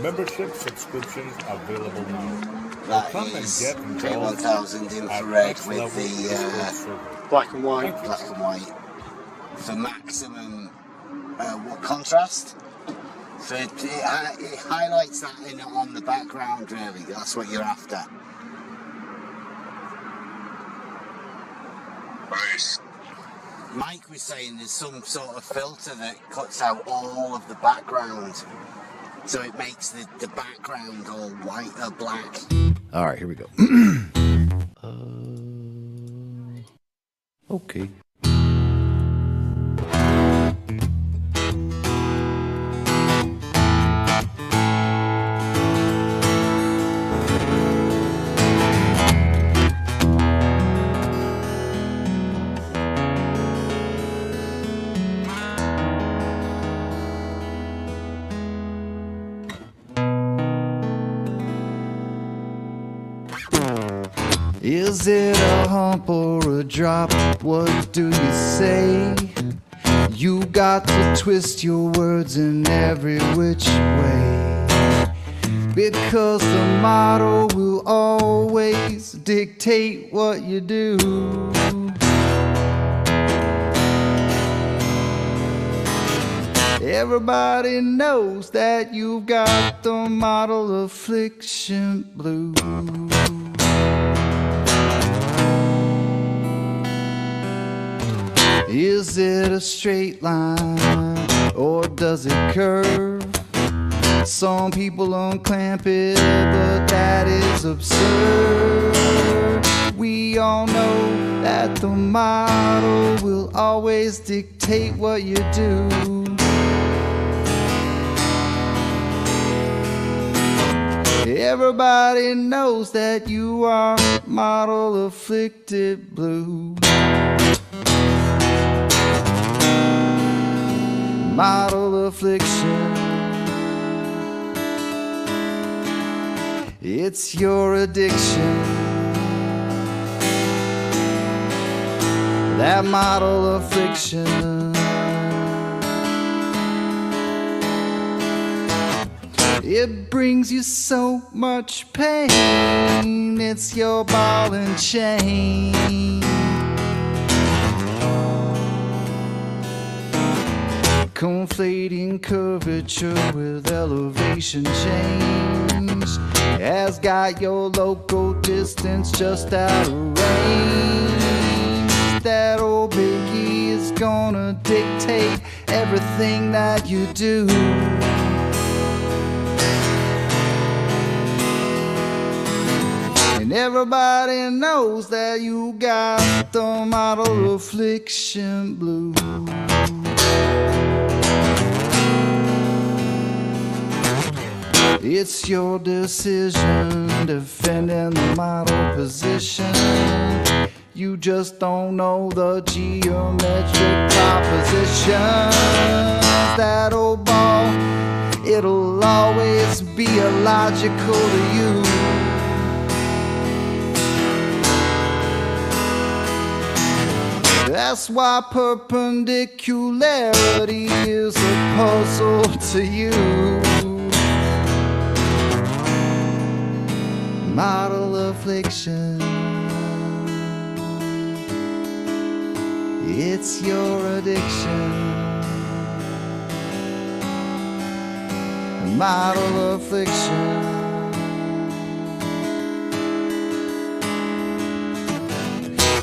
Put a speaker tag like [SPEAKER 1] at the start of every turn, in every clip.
[SPEAKER 1] Membership subscriptions available now.
[SPEAKER 2] That
[SPEAKER 1] Come
[SPEAKER 2] is
[SPEAKER 1] and get involved
[SPEAKER 2] K1000 infrared with the
[SPEAKER 3] black and white.
[SPEAKER 2] black and white for maximum contrast. So it highlights that on the background, really. That's what you're after.
[SPEAKER 4] Nice.
[SPEAKER 2] Mike was saying there's some sort of filter that cuts out all of the background, so it makes the background all white or black.
[SPEAKER 5] All right, here we go. Okay. Is it a hump or a drop? What do you say? You got to twist your words in every which way, because the motto will always dictate what you do. Everybody knows that you've got the model affliction blues. Is it a straight line or does it curve? Some people unclamp it, but that is absurd. We all know that the model will always dictate what you do. Everybody knows that you are model afflicted blue. Model affliction, it's your addiction. That model affliction, it brings you so much pain. It's your ball and chain. Conflating curvature with elevation change has got your local distance just out of range. That old biggie is gonna dictate everything that you do. And everybody knows that you got the model affliction blue. It's your decision defending the model position. You just don't know the geometric proposition. That old ball, it'll always be illogical to you. That's why perpendicularity is a puzzle to you. Model affliction, it's your addiction. Model affliction,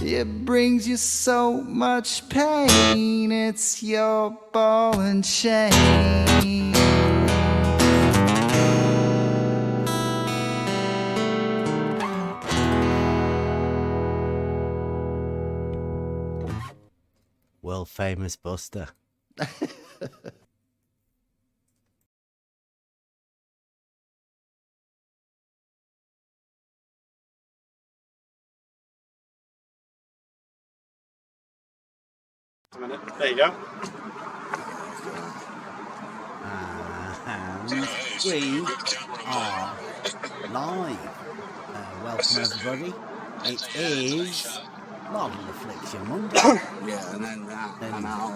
[SPEAKER 5] it brings you so much pain. It's your ball and chain.
[SPEAKER 6] World famous Buster.
[SPEAKER 3] There you go.
[SPEAKER 6] And we are live. Welcome everybody. It is Model Affliction Monday.
[SPEAKER 2] Yeah, and then that, and I'll...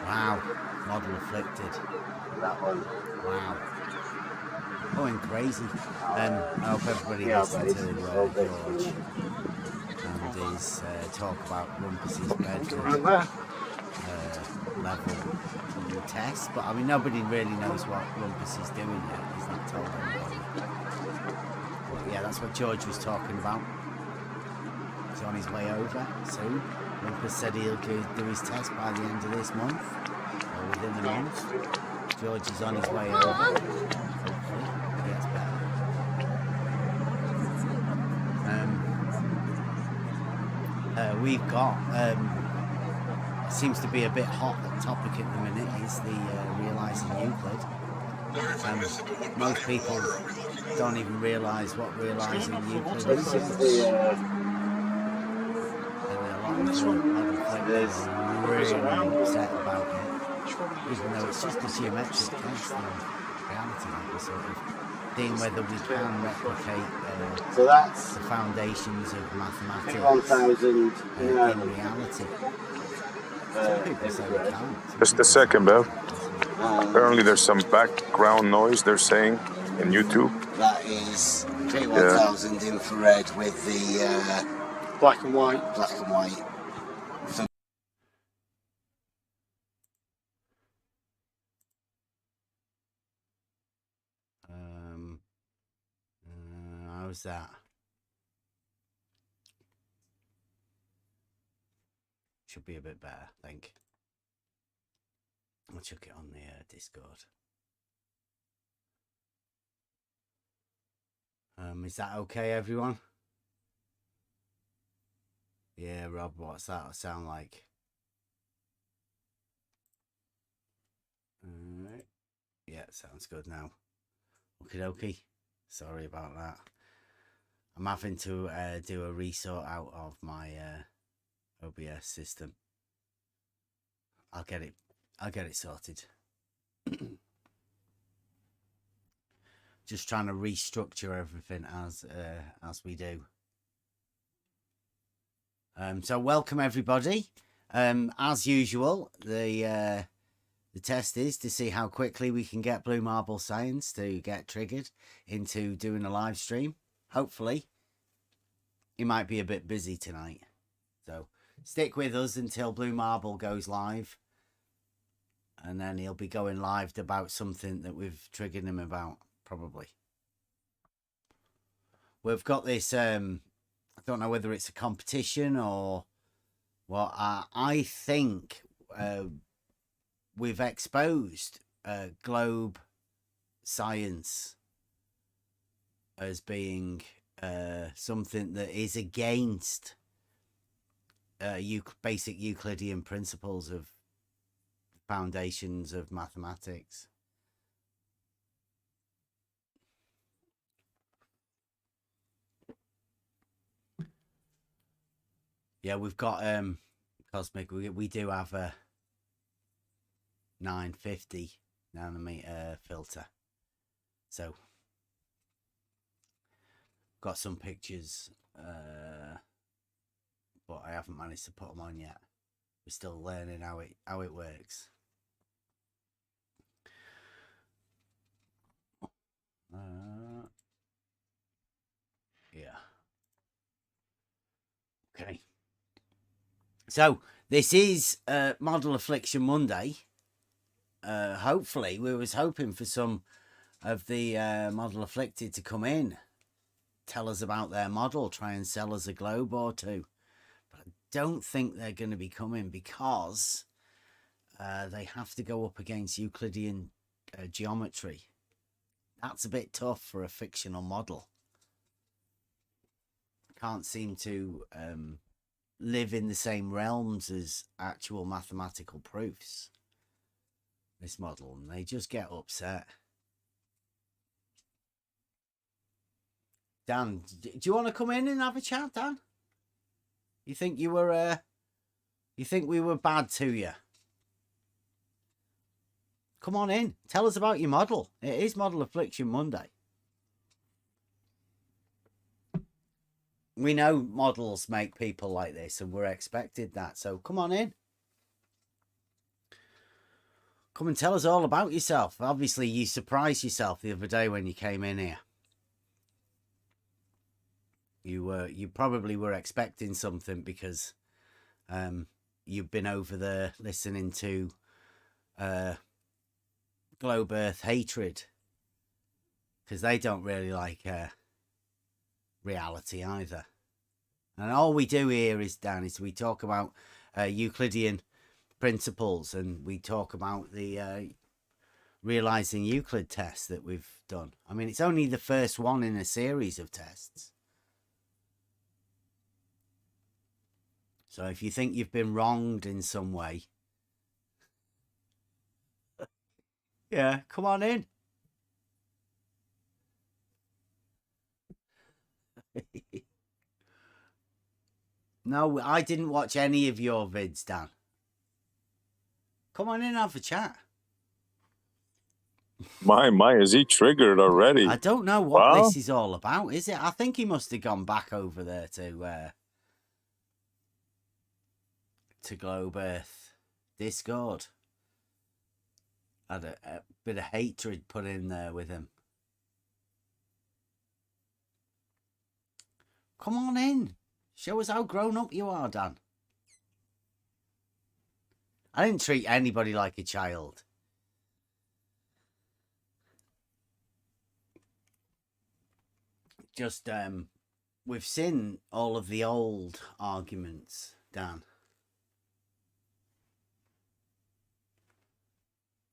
[SPEAKER 6] Wow. Model afflicted.
[SPEAKER 2] That one.
[SPEAKER 6] Wow. Going crazy. I hope everybody listened to George and his talk about Rumpus's Bedford level test. But I mean, nobody really knows what Rumpus is doing yet. He's not told anybody. But yeah, that's what George was talking about. He's on his way over soon. Rumpus said he'll do his test by the end of this month, or within a month. George is on his way over. Hopefully, it gets better. We've got, seems to be a bit hot topic at the minute, is the realising Euclid. Most people don't even realise what realising Euclid is. Really upset about it, even though it's just a geometric test in reality, like we're sort of seeing whether we can replicate
[SPEAKER 2] so that's
[SPEAKER 6] the foundations of mathematics
[SPEAKER 2] 1,000
[SPEAKER 6] in reality. Some people say we can't.
[SPEAKER 4] Just a second, Bev. Apparently there's some background noise they're saying in YouTube.
[SPEAKER 2] That is K1000 infrared with the
[SPEAKER 3] Black and white.
[SPEAKER 2] black and white.
[SPEAKER 6] How's that? Should be a bit better, I think. I'll chuck it on the Discord. Is that okay, everyone? Yeah, Rob, what's that sound like? Alright. Yeah, sounds good now. Okie dokie. Sorry about that. I'm having to do a resort out of my OBS system. I'll get it sorted. Just trying to restructure everything as we do. So welcome everybody. As usual, the test is to see how quickly we can get Blue Marble Science to get triggered into doing a live stream. Hopefully, he might be a bit busy tonight. So stick with us until Blue Marble goes live. And then he'll be going live about something that we've triggered him about, probably. We've got this, I don't know whether it's a competition or what. I think we've exposed globe science as being something that is against basic Euclidean principles of foundations of mathematics. Yeah, we've got cosmic. We do have a 950 nanometer filter, so got some pictures, but I haven't managed to put them on yet. We're still learning how it works. Yeah. Okay. So this is Model Affliction Monday. Hopefully, we was hoping for some of the model afflicted to come in, tell us about their model, try and sell us a globe or two. But I don't think they're going to be coming because they have to go up against Euclidean geometry. That's a bit tough for a fictional model. Can't seem to live in the same realms as actual mathematical proofs. This model, and they just get upset. Dan, do you want to come in and have a chat, Dan? You think you were you think we were bad to you? Come on in. Tell us about your model. It is Model Affliction Monday. We know models make people like this, and we're expected that. So come on in. Come and tell us all about yourself. Obviously, you surprised yourself the other day when you came in here. You probably were expecting something because you've been over there listening to Globe Earth Hatred, because they don't really like reality either. And all we do here is, Dan, is we talk about Euclidean principles, and we talk about the realizing Euclid tests that we've done. I mean, it's only the first one in a series of tests. So if you think you've been wronged in some way, yeah, come on in. No, I didn't watch any of your vids, Dan. Come on in and have a chat.
[SPEAKER 4] My, is he triggered already?
[SPEAKER 6] I don't know what this is all about, is it? I think he must have gone back over there to Globe Earth Discord. Had a bit of hatred put in there with him. Come on in. Show us how grown up you are, Dan. I didn't treat anybody like a child. Just, we've seen all of the old arguments, Dan.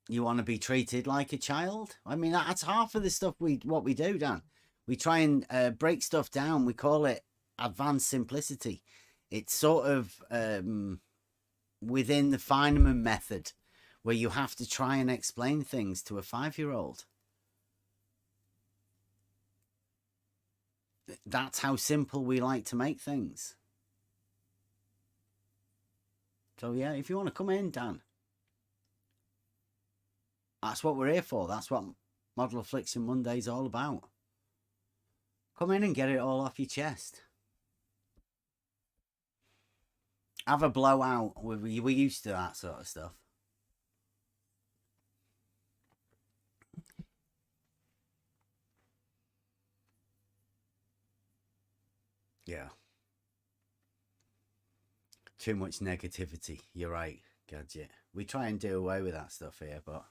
[SPEAKER 6] You want to be treated like a child? I mean, that's half of the stuff what we do, Dan. We try and break stuff down. We call it advanced simplicity. It's sort of within the Feynman method, where you have to try and explain things to a 5-year-old. That's how simple we like to make things. So yeah, if you want to come in, Dan, that's what we're here for. That's what Model Affliction Monday is all about. Come in and get it all off your chest. Have a blowout. We're used to that sort of stuff. Yeah. Too much negativity. You're right, Gadget. We try and do away with that stuff here, but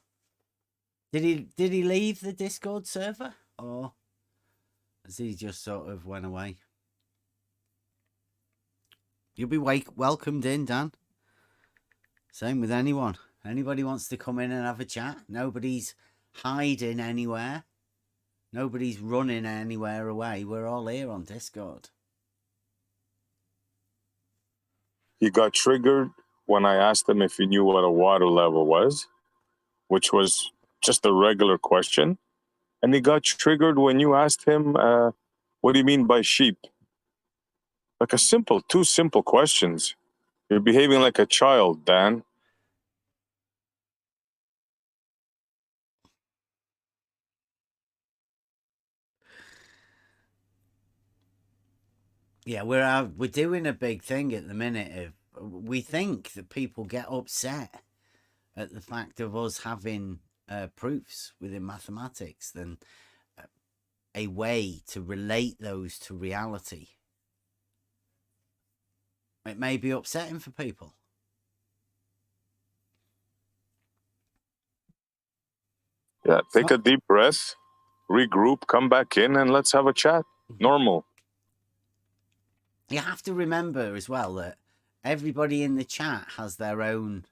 [SPEAKER 6] did he leave the Discord server, or has he just sort of went away? You'll be welcomed in, Dan. Same with anyone. Anybody wants to come in and have a chat. Nobody's hiding anywhere. Nobody's running anywhere away. We're all here on Discord.
[SPEAKER 4] He got triggered when I asked him if he knew what a water level was, which was just a regular question. And he got triggered when you asked him, what do you mean by sheep? Like two simple questions. You're behaving like a child, Dan.
[SPEAKER 6] Yeah, we're doing a big thing at the minute. We think that people get upset at the fact of us having proofs within mathematics than a way to relate those to reality. It may be upsetting for people.
[SPEAKER 4] Yeah, take a deep breath, regroup, come back in, and let's have a chat. Normal.
[SPEAKER 6] You have to remember as well that everybody in the chat has their own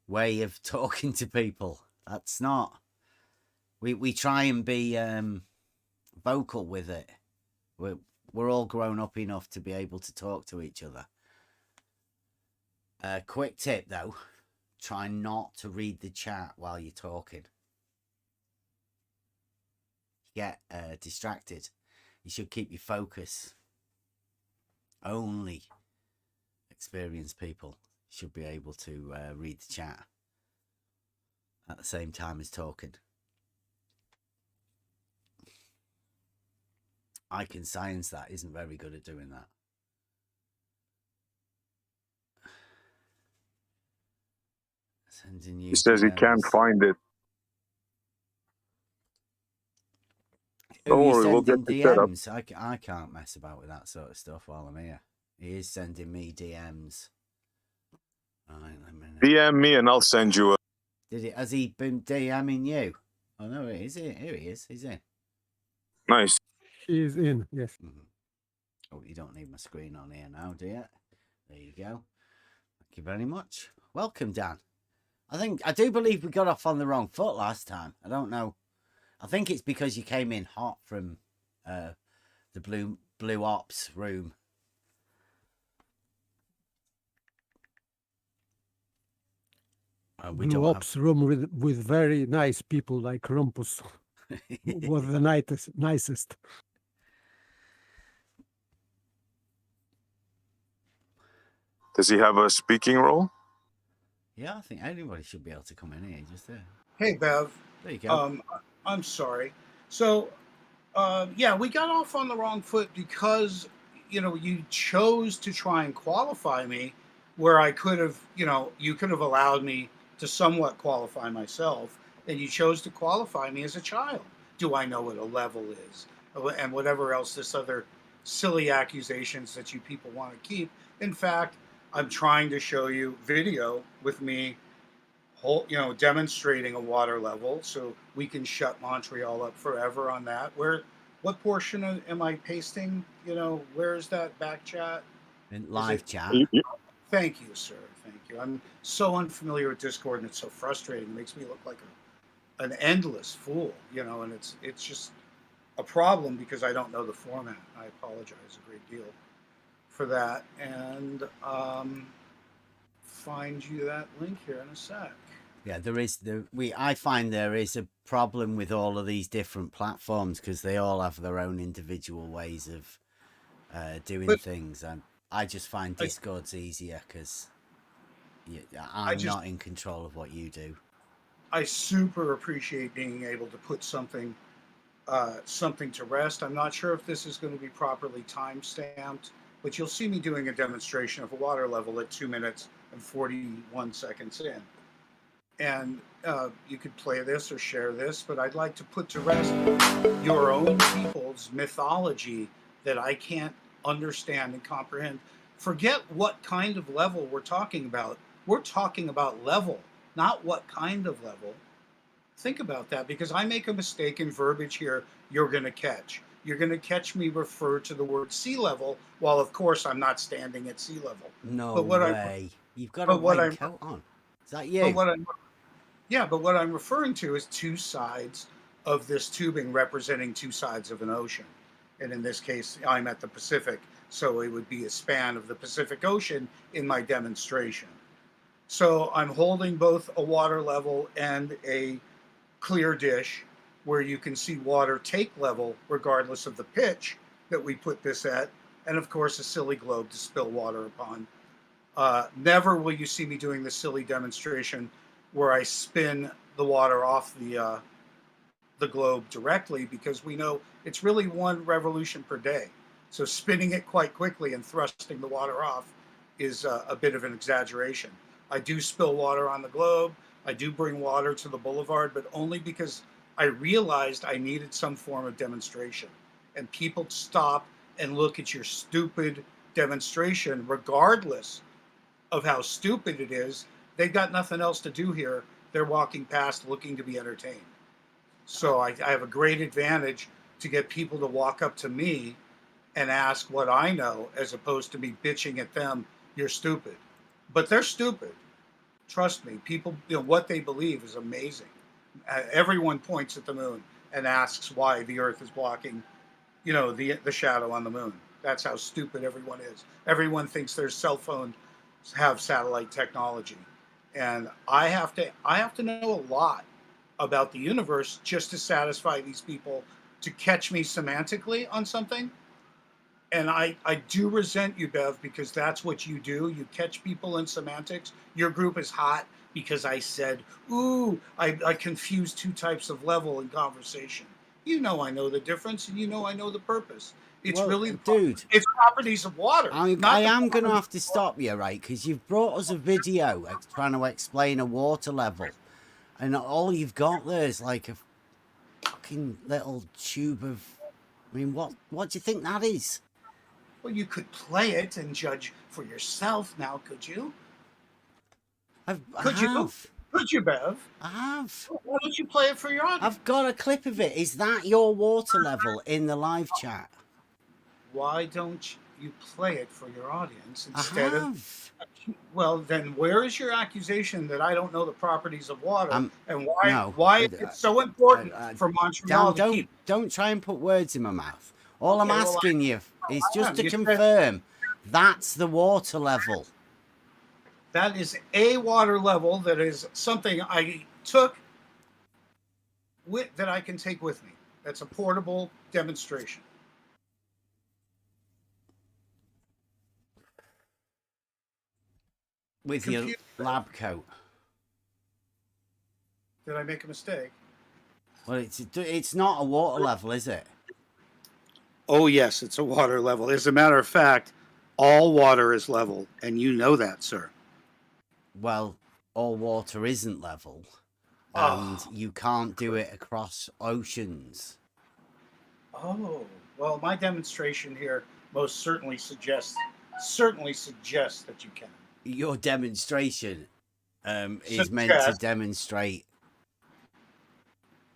[SPEAKER 6] way of talking to people. That's not... We try and be vocal with it. We're all grown up enough to be able to talk to each other. Quick tip, though. Try not to read the chat while you're talking. Get distracted. You should keep your focus. Only experienced people should be able to read the chat at the same time as talking. I Can Science that isn't very good at doing that. Sending you
[SPEAKER 4] He says he can't
[SPEAKER 6] DMs.
[SPEAKER 4] find it.
[SPEAKER 6] Who
[SPEAKER 4] Don't
[SPEAKER 6] are you
[SPEAKER 4] worry, we'll
[SPEAKER 6] sending
[SPEAKER 4] get you set up.
[SPEAKER 6] DMs? I can't mess about with that sort of stuff while I'm here. He is sending me DMs. All right, let me know.
[SPEAKER 4] DM me and I'll send you a.
[SPEAKER 6] Has he been DMing you? Oh no, is he? Here he is. He's in.
[SPEAKER 4] Nice.
[SPEAKER 3] She is in, yes.
[SPEAKER 6] Oh, you don't need my screen on here now, do you? There you go. Thank you very much. Welcome, Dan. I do believe we got off on the wrong foot last time. I don't know. I think it's because you came in hot from the blue ops room.
[SPEAKER 3] Blue Ops room with very nice people like Rumpus was the nicest.
[SPEAKER 4] Does he have a speaking role?
[SPEAKER 6] Yeah, I think anybody should be able to come in here. Just there.
[SPEAKER 7] Hey, Bev.
[SPEAKER 6] There you go.
[SPEAKER 7] I'm sorry. So, yeah, we got off on the wrong foot because, you chose to try and qualify me where I could have, you could have allowed me to somewhat qualify myself, and you chose to qualify me as a child. Do I know what a level is? And whatever else, this other silly accusations that you people want to keep. In fact, I'm trying to show you video with me demonstrating a water level so we can shut Montreal up forever on that. What portion am I pasting? Where is that back chat?
[SPEAKER 6] In live chat.
[SPEAKER 7] Thank you, sir. Thank you. I'm so unfamiliar with Discord and it's so frustrating. It makes me look like an endless fool, and it's just a problem because I don't know the format. I apologize a great deal for that. And find you that link here in a sec.
[SPEAKER 6] Yeah, I find there is a problem with all of these different platforms because they all have their own individual ways of doing things, and I just find Discord's easier because I'm not in control of what you do.
[SPEAKER 7] I super appreciate being able to put something to rest. I'm not sure if this is going to be properly time-stamped, but you'll see me doing a demonstration of a water level at 2 minutes and 41 seconds in. And you could play this or share this, but I'd like to put to rest your own people's mythology that I can't understand and comprehend. Forget what kind of level we're talking about. We're talking about level, not what kind of level. Think about that, because I make a mistake in verbiage here you're going to catch. You're going to catch me refer to the word sea level, while of course I'm not standing at sea level.
[SPEAKER 6] No way. You've got a white coat on. Is that you?
[SPEAKER 7] But what I'm referring to is two sides of this tubing representing two sides of an ocean. And in this case, I'm at the Pacific, so it would be a span of the Pacific Ocean in my demonstration. So I'm holding both a water level and a clear dish where you can see water take level regardless of the pitch that we put this at, and of course a silly globe to spill water upon. Never will you see me doing the silly demonstration where I spin the water off the globe directly, because we know it's really 1 revolution per day. So spinning it quite quickly and thrusting the water off is a bit of an exaggeration. I do spill water on the globe. I do bring water to the boulevard, but only because I realized I needed some form of demonstration. And people stop and look at your stupid demonstration, regardless of how stupid it is. They've got nothing else to do here. They're walking past looking to be entertained. So I have a great advantage to get people to walk up to me and ask what I know, as opposed to me bitching at them, you're stupid. But they're stupid. Trust me, people, what they believe is amazing. Everyone points at the moon and asks why the Earth is blocking, the shadow on the moon. That's how stupid everyone is. Everyone thinks their cell phone have satellite technology. And I have to know a lot about the universe just to satisfy these people to catch me semantically on something. And I do resent you, Bev, because that's what you do. You catch people in semantics. Your group is hot because I said, ooh, I confuse 2 types of level in conversation. I know the difference, and I know the purpose. It's really,
[SPEAKER 6] dude.
[SPEAKER 7] It's properties of water.
[SPEAKER 6] I am going to have to stop you, right? Because you've brought us a video trying to explain a water level, and all you've got there is like a fucking little tube of. I mean, what do you think that is?
[SPEAKER 7] Well, you could play it and judge for yourself now, could you? Could you, Bev?
[SPEAKER 6] I have.
[SPEAKER 7] Why don't you play it for your audience?
[SPEAKER 6] I've got a clip of it. Is that your water level in the live chat?
[SPEAKER 7] Why don't you play it for your audience instead
[SPEAKER 6] of?
[SPEAKER 7] Well, then where is your accusation that I don't know the properties of water and why it's so important for Montreal to keep?
[SPEAKER 6] Don't try and put words in my mouth. All I'm asking you is just to confirm that's the water level.
[SPEAKER 7] That is a water level that is something I took that I can take with me. That's a portable demonstration.
[SPEAKER 6] With your lab coat.
[SPEAKER 7] Did I make a mistake?
[SPEAKER 6] Well, it's not a water level, is it?
[SPEAKER 7] Oh, yes, it's a water level. As a matter of fact, all water is level, and you know that, sir.
[SPEAKER 6] Well, all water isn't level, and you can't do it across oceans.
[SPEAKER 7] Oh, well, my demonstration here most certainly suggests that you can.
[SPEAKER 6] Your demonstration is meant to demonstrate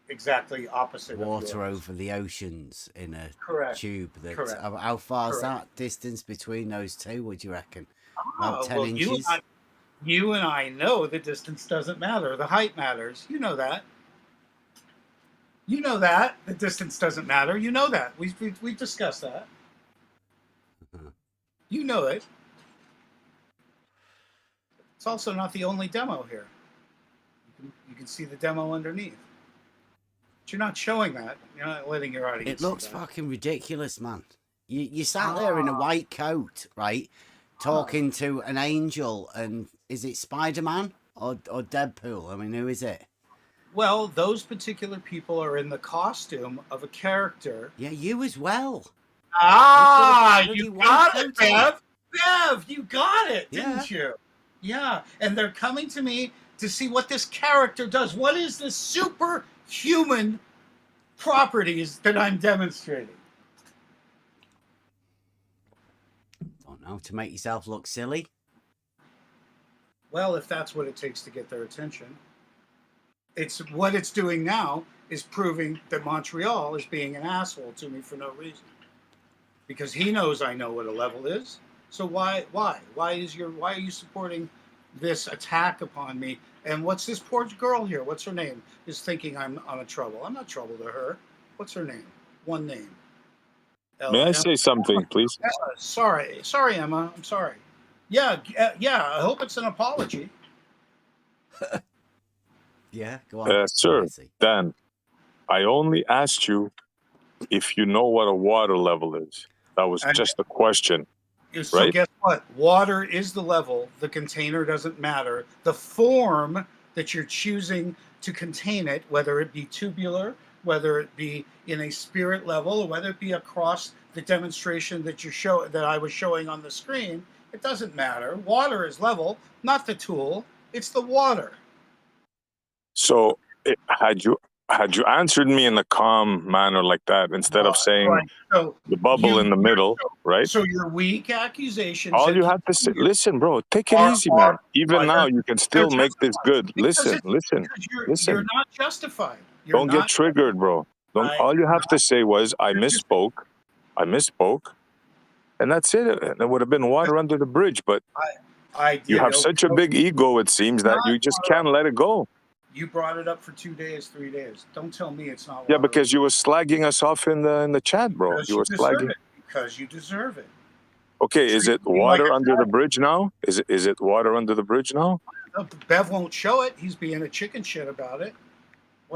[SPEAKER 7] exactly opposite
[SPEAKER 6] water over the oceans in a tube.
[SPEAKER 7] Correct.
[SPEAKER 6] How far is that distance between those two? Would you reckon? About 10 inches.
[SPEAKER 7] You and I know the distance doesn't matter. The height matters. You know that. You know that the distance doesn't matter. You know that. We've discussed that. You know it. It's also not the only demo here. You can see the demo underneath. But you're not showing that. You're not letting your audience.
[SPEAKER 6] It looks fucking ridiculous, man. You sat there in a white coat, right? Talking to an angel, and is it Spider-Man or Deadpool? I mean, who is it?
[SPEAKER 7] Well, those particular people are in the costume of a character.
[SPEAKER 6] Yeah, you as well.
[SPEAKER 7] You got it, Bev. Bev, you got it, didn't you? Yeah, and they're coming to me to see what this character does. What is the superhuman properties that I'm demonstrating?
[SPEAKER 6] Don't know, to make yourself look silly?
[SPEAKER 7] Well, if that's what it takes to get their attention. It's what it's doing now is proving that Montreal is being an asshole to me for no reason. Because he knows I know what a level is. So why are you supporting this attack upon me? And what's this poor girl here? What's her name? Is thinking I'm a trouble. I'm not trouble to her. What's her name? One name.
[SPEAKER 4] May I say something, please?
[SPEAKER 7] Sorry, Emma. I'm sorry. Yeah. I hope it's an apology.
[SPEAKER 6] Yeah, go on.
[SPEAKER 4] Sir, Dan, I only asked you if you know what a water level is. That was just a question.
[SPEAKER 7] So
[SPEAKER 4] right?
[SPEAKER 7] Guess what? Water is the level. The container doesn't matter. The form that you're choosing to contain it, whether it be tubular, whether it be in a spirit level, or whether it be across the demonstration that I was showing on the screen, it doesn't matter. Water is level, not the tool. It's the water.
[SPEAKER 4] So had you answered me in a calm manner like that, instead of saying the bubble in the middle, right?
[SPEAKER 7] So your weak accusations.
[SPEAKER 4] All you have to say, listen, bro, take it easy, man. Even now, you can still make this good. Listen.
[SPEAKER 7] You're not justified.
[SPEAKER 4] Don't get triggered, bro. All you have to say was, I misspoke, and that's it. There would have been water under the bridge, but you have such a big ego, it seems, that you just can't let it go.
[SPEAKER 7] You brought it up for 2 days, 3 days. Don't tell me it's not water.
[SPEAKER 4] Yeah, because you were slagging us off in the chat, bro. You were slagging.
[SPEAKER 7] Because you deserve it.
[SPEAKER 4] Okay, is it water under the bridge now? Is it water under the bridge now?
[SPEAKER 7] Bev won't show it. He's being a chicken shit about it.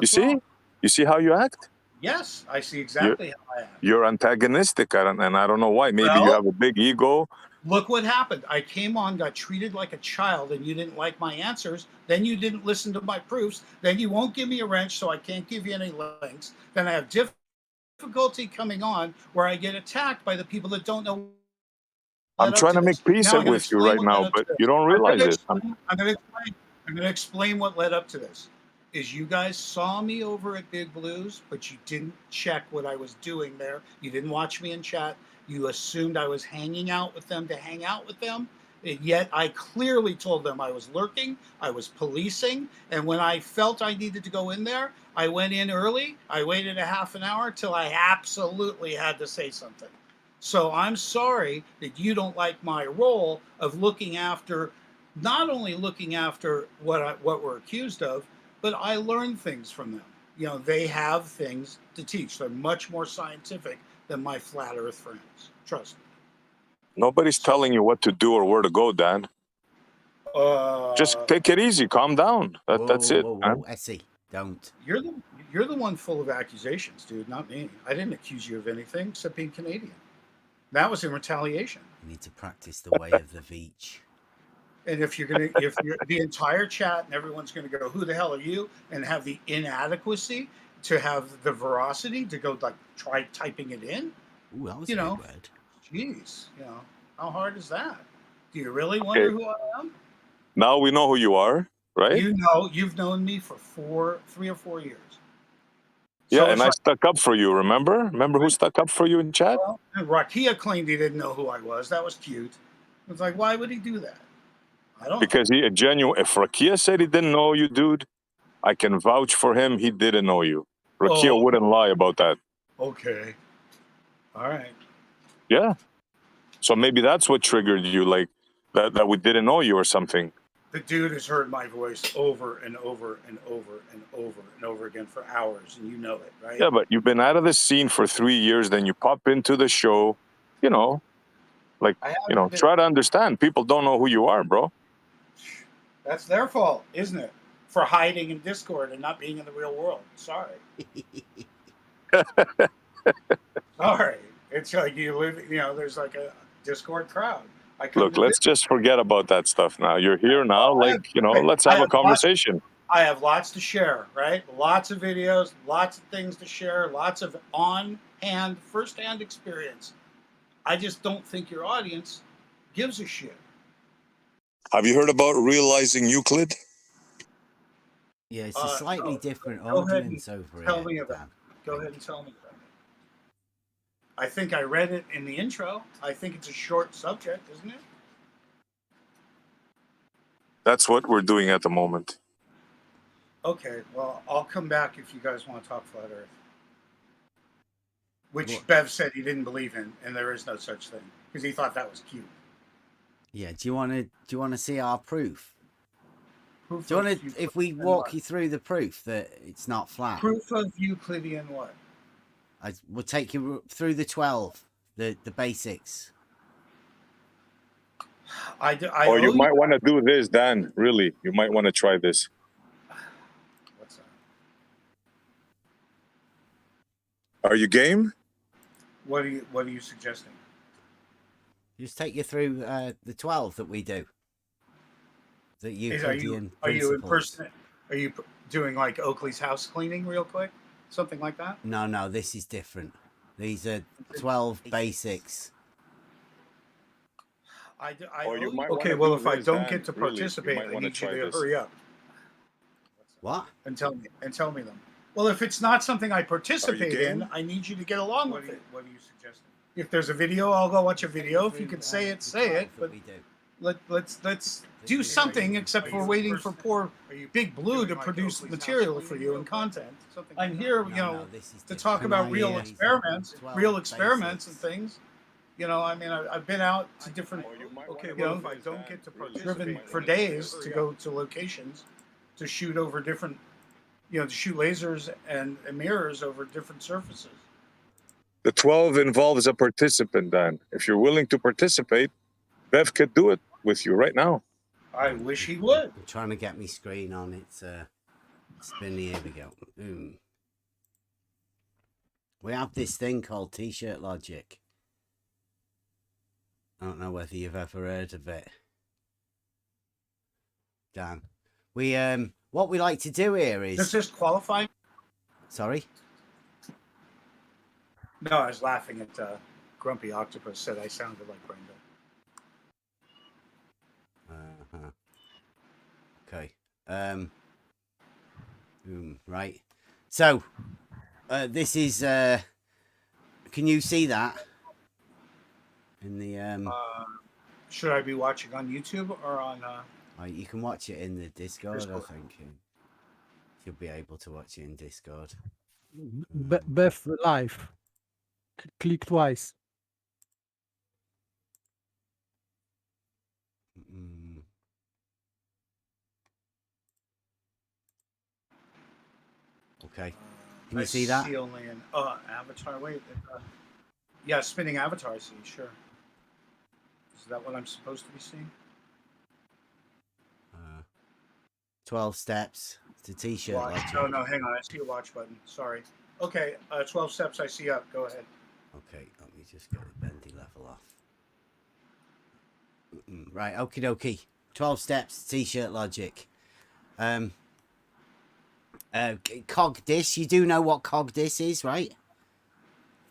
[SPEAKER 4] You see? You see how you act?
[SPEAKER 7] Yes, I see exactly how I act.
[SPEAKER 4] You're antagonistic, and I don't know why. Maybe you have a big ego.
[SPEAKER 7] Look what happened. I came on, got treated like a child, and you didn't like my answers. Then you didn't listen to my proofs. Then you won't give me a wrench, so I can't give you any links. Then I have difficulty coming on where I get attacked by the people that don't know let
[SPEAKER 4] I'm
[SPEAKER 7] up
[SPEAKER 4] trying
[SPEAKER 7] to
[SPEAKER 4] to make
[SPEAKER 7] this.
[SPEAKER 4] peace
[SPEAKER 7] Now I'm going to
[SPEAKER 4] with you
[SPEAKER 7] explain
[SPEAKER 4] right
[SPEAKER 7] what led
[SPEAKER 4] now,
[SPEAKER 7] up
[SPEAKER 4] but
[SPEAKER 7] to
[SPEAKER 4] you
[SPEAKER 7] this.
[SPEAKER 4] don't
[SPEAKER 7] I'm going
[SPEAKER 4] realize
[SPEAKER 7] to
[SPEAKER 4] it.
[SPEAKER 7] explain. I'm going to explain what led up to this. Is you guys saw me over at Big Blues, but you didn't check what I was doing there. You didn't watch me in chat. You assumed I was hanging out with them to hang out with them. And yet I clearly told them I was lurking, I was policing, and when I felt I needed to go in there, I went in early. I waited a half an hour till I absolutely had to say something. So I'm sorry that you don't like my role of looking after, not only looking after what we're accused of, but I learn things from them. You know, they have things to teach. They're much more scientific than my flat earth friends. Trust me.
[SPEAKER 4] Nobody's telling you what to do or where to go, Dan. Just take it easy, calm down. That's it, man.
[SPEAKER 6] Essie, don't.
[SPEAKER 7] You're the one full of accusations, dude, not me. I didn't accuse you of anything except being Canadian. That was in retaliation.
[SPEAKER 6] You need to practice the way of the Veach.
[SPEAKER 7] And if you're the entire chat and everyone's gonna go, who the hell are you? And have the inadequacy to have the veracity to go like try typing it in.
[SPEAKER 6] Ooh, that was
[SPEAKER 7] You
[SPEAKER 6] a
[SPEAKER 7] know,
[SPEAKER 6] big word.
[SPEAKER 7] Jeez, you know, how hard is that? Do you really wonder who I am?
[SPEAKER 4] Now we know who you are, right?
[SPEAKER 7] You know, you've known me for 3 or 4 years.
[SPEAKER 4] Yeah,
[SPEAKER 7] So
[SPEAKER 4] and
[SPEAKER 7] it's
[SPEAKER 4] I
[SPEAKER 7] like,
[SPEAKER 4] stuck up for you, remember? Remember who stuck up for you in chat?
[SPEAKER 7] well, and Rakia claimed he didn't know who I was. That was cute. It's like, why would he do that? I don't know.
[SPEAKER 4] Because he a genuine. If Rakia said he didn't know you, dude, I can vouch for him. He didn't know you. Rakia
[SPEAKER 7] Oh.
[SPEAKER 4] wouldn't lie about that.
[SPEAKER 7] Okay. All right.
[SPEAKER 4] Yeah. So maybe that's what triggered you, like that we didn't know you or something.
[SPEAKER 7] The dude has heard my voice over and over and over and over and over again for hours, and you know it, right?
[SPEAKER 4] Yeah, but you've been out of the scene for 3 years, then you pop into the show, you know, like, try to understand. People don't know who you are, bro.
[SPEAKER 7] That's their fault, isn't it? For hiding in Discord and not being in the real world. Sorry. Sorry. It's like you live, there's like a Discord crowd.
[SPEAKER 4] Look, let's just forget about that stuff now. You're here now, let's have a conversation.
[SPEAKER 7] I have lots to share, right? Lots of videos, lots of things to share, lots of on-hand, first-hand experience. I just don't think your audience gives a shit.
[SPEAKER 4] Have you heard about realizing Euclid?
[SPEAKER 6] Yeah, it's a slightly different
[SPEAKER 7] Go ahead
[SPEAKER 6] audience
[SPEAKER 7] and
[SPEAKER 6] over
[SPEAKER 7] tell
[SPEAKER 6] here.
[SPEAKER 7] me about it. Go ahead and tell me about it. I think I read it in the intro. I think it's a short subject, isn't it?
[SPEAKER 4] That's what we're doing at the moment.
[SPEAKER 7] Okay, well, I'll come back if you guys want to talk flat Earth. Which Bev said he didn't believe in, and there is no such thing because he thought that was cute.
[SPEAKER 6] Yeah, do you want to see our proof?
[SPEAKER 7] Proof
[SPEAKER 6] do you want to, if we walk
[SPEAKER 7] what?
[SPEAKER 6] you through the proof that it's not flat?
[SPEAKER 7] Proof of Euclidean what?
[SPEAKER 6] We'll take you through the 12, the basics.
[SPEAKER 4] You might want to do this, Dan. Really, you might want to try this.
[SPEAKER 7] What's that?
[SPEAKER 4] Are you game?
[SPEAKER 7] What are you suggesting?
[SPEAKER 6] Just take you through the 12 that we do. The Euclidean
[SPEAKER 7] Are you
[SPEAKER 6] principles.
[SPEAKER 7] Are you doing like Oakley's house cleaning real quick? Something like that?
[SPEAKER 6] No, this is different. These are 12 basics.
[SPEAKER 7] Okay, well, if I don't get to participate, I need you to hurry up.
[SPEAKER 6] What?
[SPEAKER 7] And tell me them. Well, if it's not something I participate in, I need you to get along with it. What are you suggesting? If there's a video, I'll go watch a video. If you can say it, say it. But let's do something except for waiting for poor Big Blue to produce material for you and content. I'm here, to talk about real experiments and things. I mean, I've been out to different. Okay, well, if I don't get to participate, driven for days to go to locations to shoot over different, to shoot lasers and mirrors over different surfaces.
[SPEAKER 4] The 12 involves a participant, Dan. If you're willing to participate, Bev could do it with you right now.
[SPEAKER 7] I wish he would.
[SPEAKER 6] I'm trying to get my screen on. It's spinning. Here we go. Boom. We have this thing called T-shirt logic. I don't know whether you've ever heard of it, Dan. We what we like to do here is.
[SPEAKER 7] Does this qualify?
[SPEAKER 6] Sorry.
[SPEAKER 7] No, I was laughing at Grumpy Octopus said I sounded like Brenda.
[SPEAKER 6] Right. So this is. Can you see that? In the
[SPEAKER 7] Should I be watching on YouTube or on?
[SPEAKER 6] you can watch it in the Discord.
[SPEAKER 7] Discord.
[SPEAKER 6] I think you'll be able to watch it in Discord.
[SPEAKER 3] Beth live. Click twice.
[SPEAKER 6] Mm. Okay. Can you see that?
[SPEAKER 7] See only an avatar. Wait. Yeah, spinning avatar. See, sure. Is that what I'm supposed to be seeing?
[SPEAKER 6] 12 steps to t-shirt.
[SPEAKER 7] Watch. Oh no, hang on. I see a watch button. Sorry. Okay, 12 steps. I see up. Go ahead.
[SPEAKER 6] Okay, let me just get the bendy level off. Right, okie dokie. 12 steps, t-shirt logic. Cogdis, you do know what Cogdis is, right?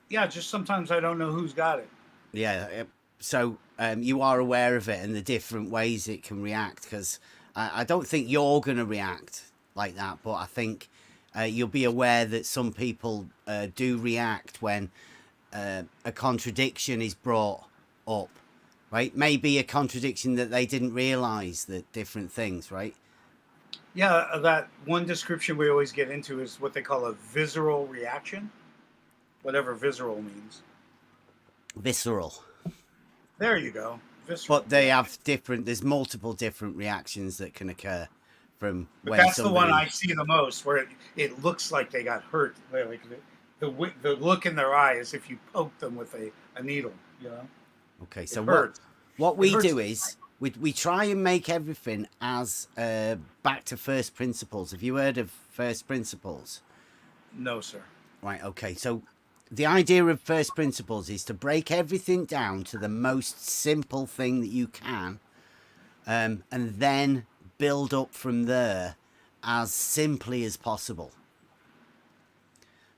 [SPEAKER 7] Yeah, just sometimes I don't know who's got it.
[SPEAKER 6] Yeah, so you are aware of it and the different ways it can react, because I don't think you're going to react like that, but I think you'll be aware that some people do react when a contradiction is brought up, right? Maybe a contradiction that they didn't realize, that different things, right?
[SPEAKER 7] Yeah, that one description we always get into is what they call a visceral reaction, whatever visceral means.
[SPEAKER 6] Visceral.
[SPEAKER 7] There you go. Visceral.
[SPEAKER 6] But they have different, there's multiple different reactions that can occur from
[SPEAKER 7] But
[SPEAKER 6] when
[SPEAKER 7] that's
[SPEAKER 6] somebody...
[SPEAKER 7] the one I see the most, where it looks like they got hurt. Like the look in their eye is if you poke them with a needle, you know?
[SPEAKER 6] Okay, so
[SPEAKER 7] hurts.
[SPEAKER 6] what we do is we try and make everything as back to first principles. Have you heard of first principles?
[SPEAKER 7] No, sir.
[SPEAKER 6] Right, okay. So the idea of first principles is to break everything down to the most simple thing that you can, and then build up from there as simply as possible.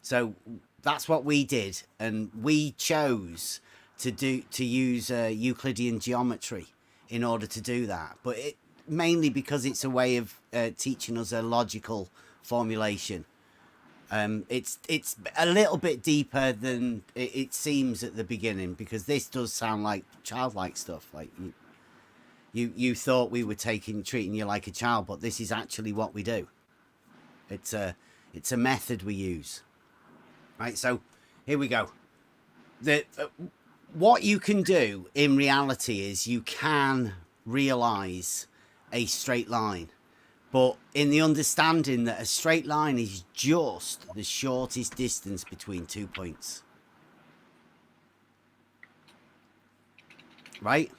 [SPEAKER 6] So that's what we did, and we chose to use Euclidean geometry in order to do that, but it mainly because it's a way of teaching us a logical formulation. It's a little bit deeper than it seems at the beginning, because this does sound like childlike stuff. Like you thought we were treating you like a child, but this is actually what we do. It's a method we use. Right, so here we go. What you can do in reality is you can realize a straight line, but in the understanding that a straight line is just the shortest distance between 2 points. Right?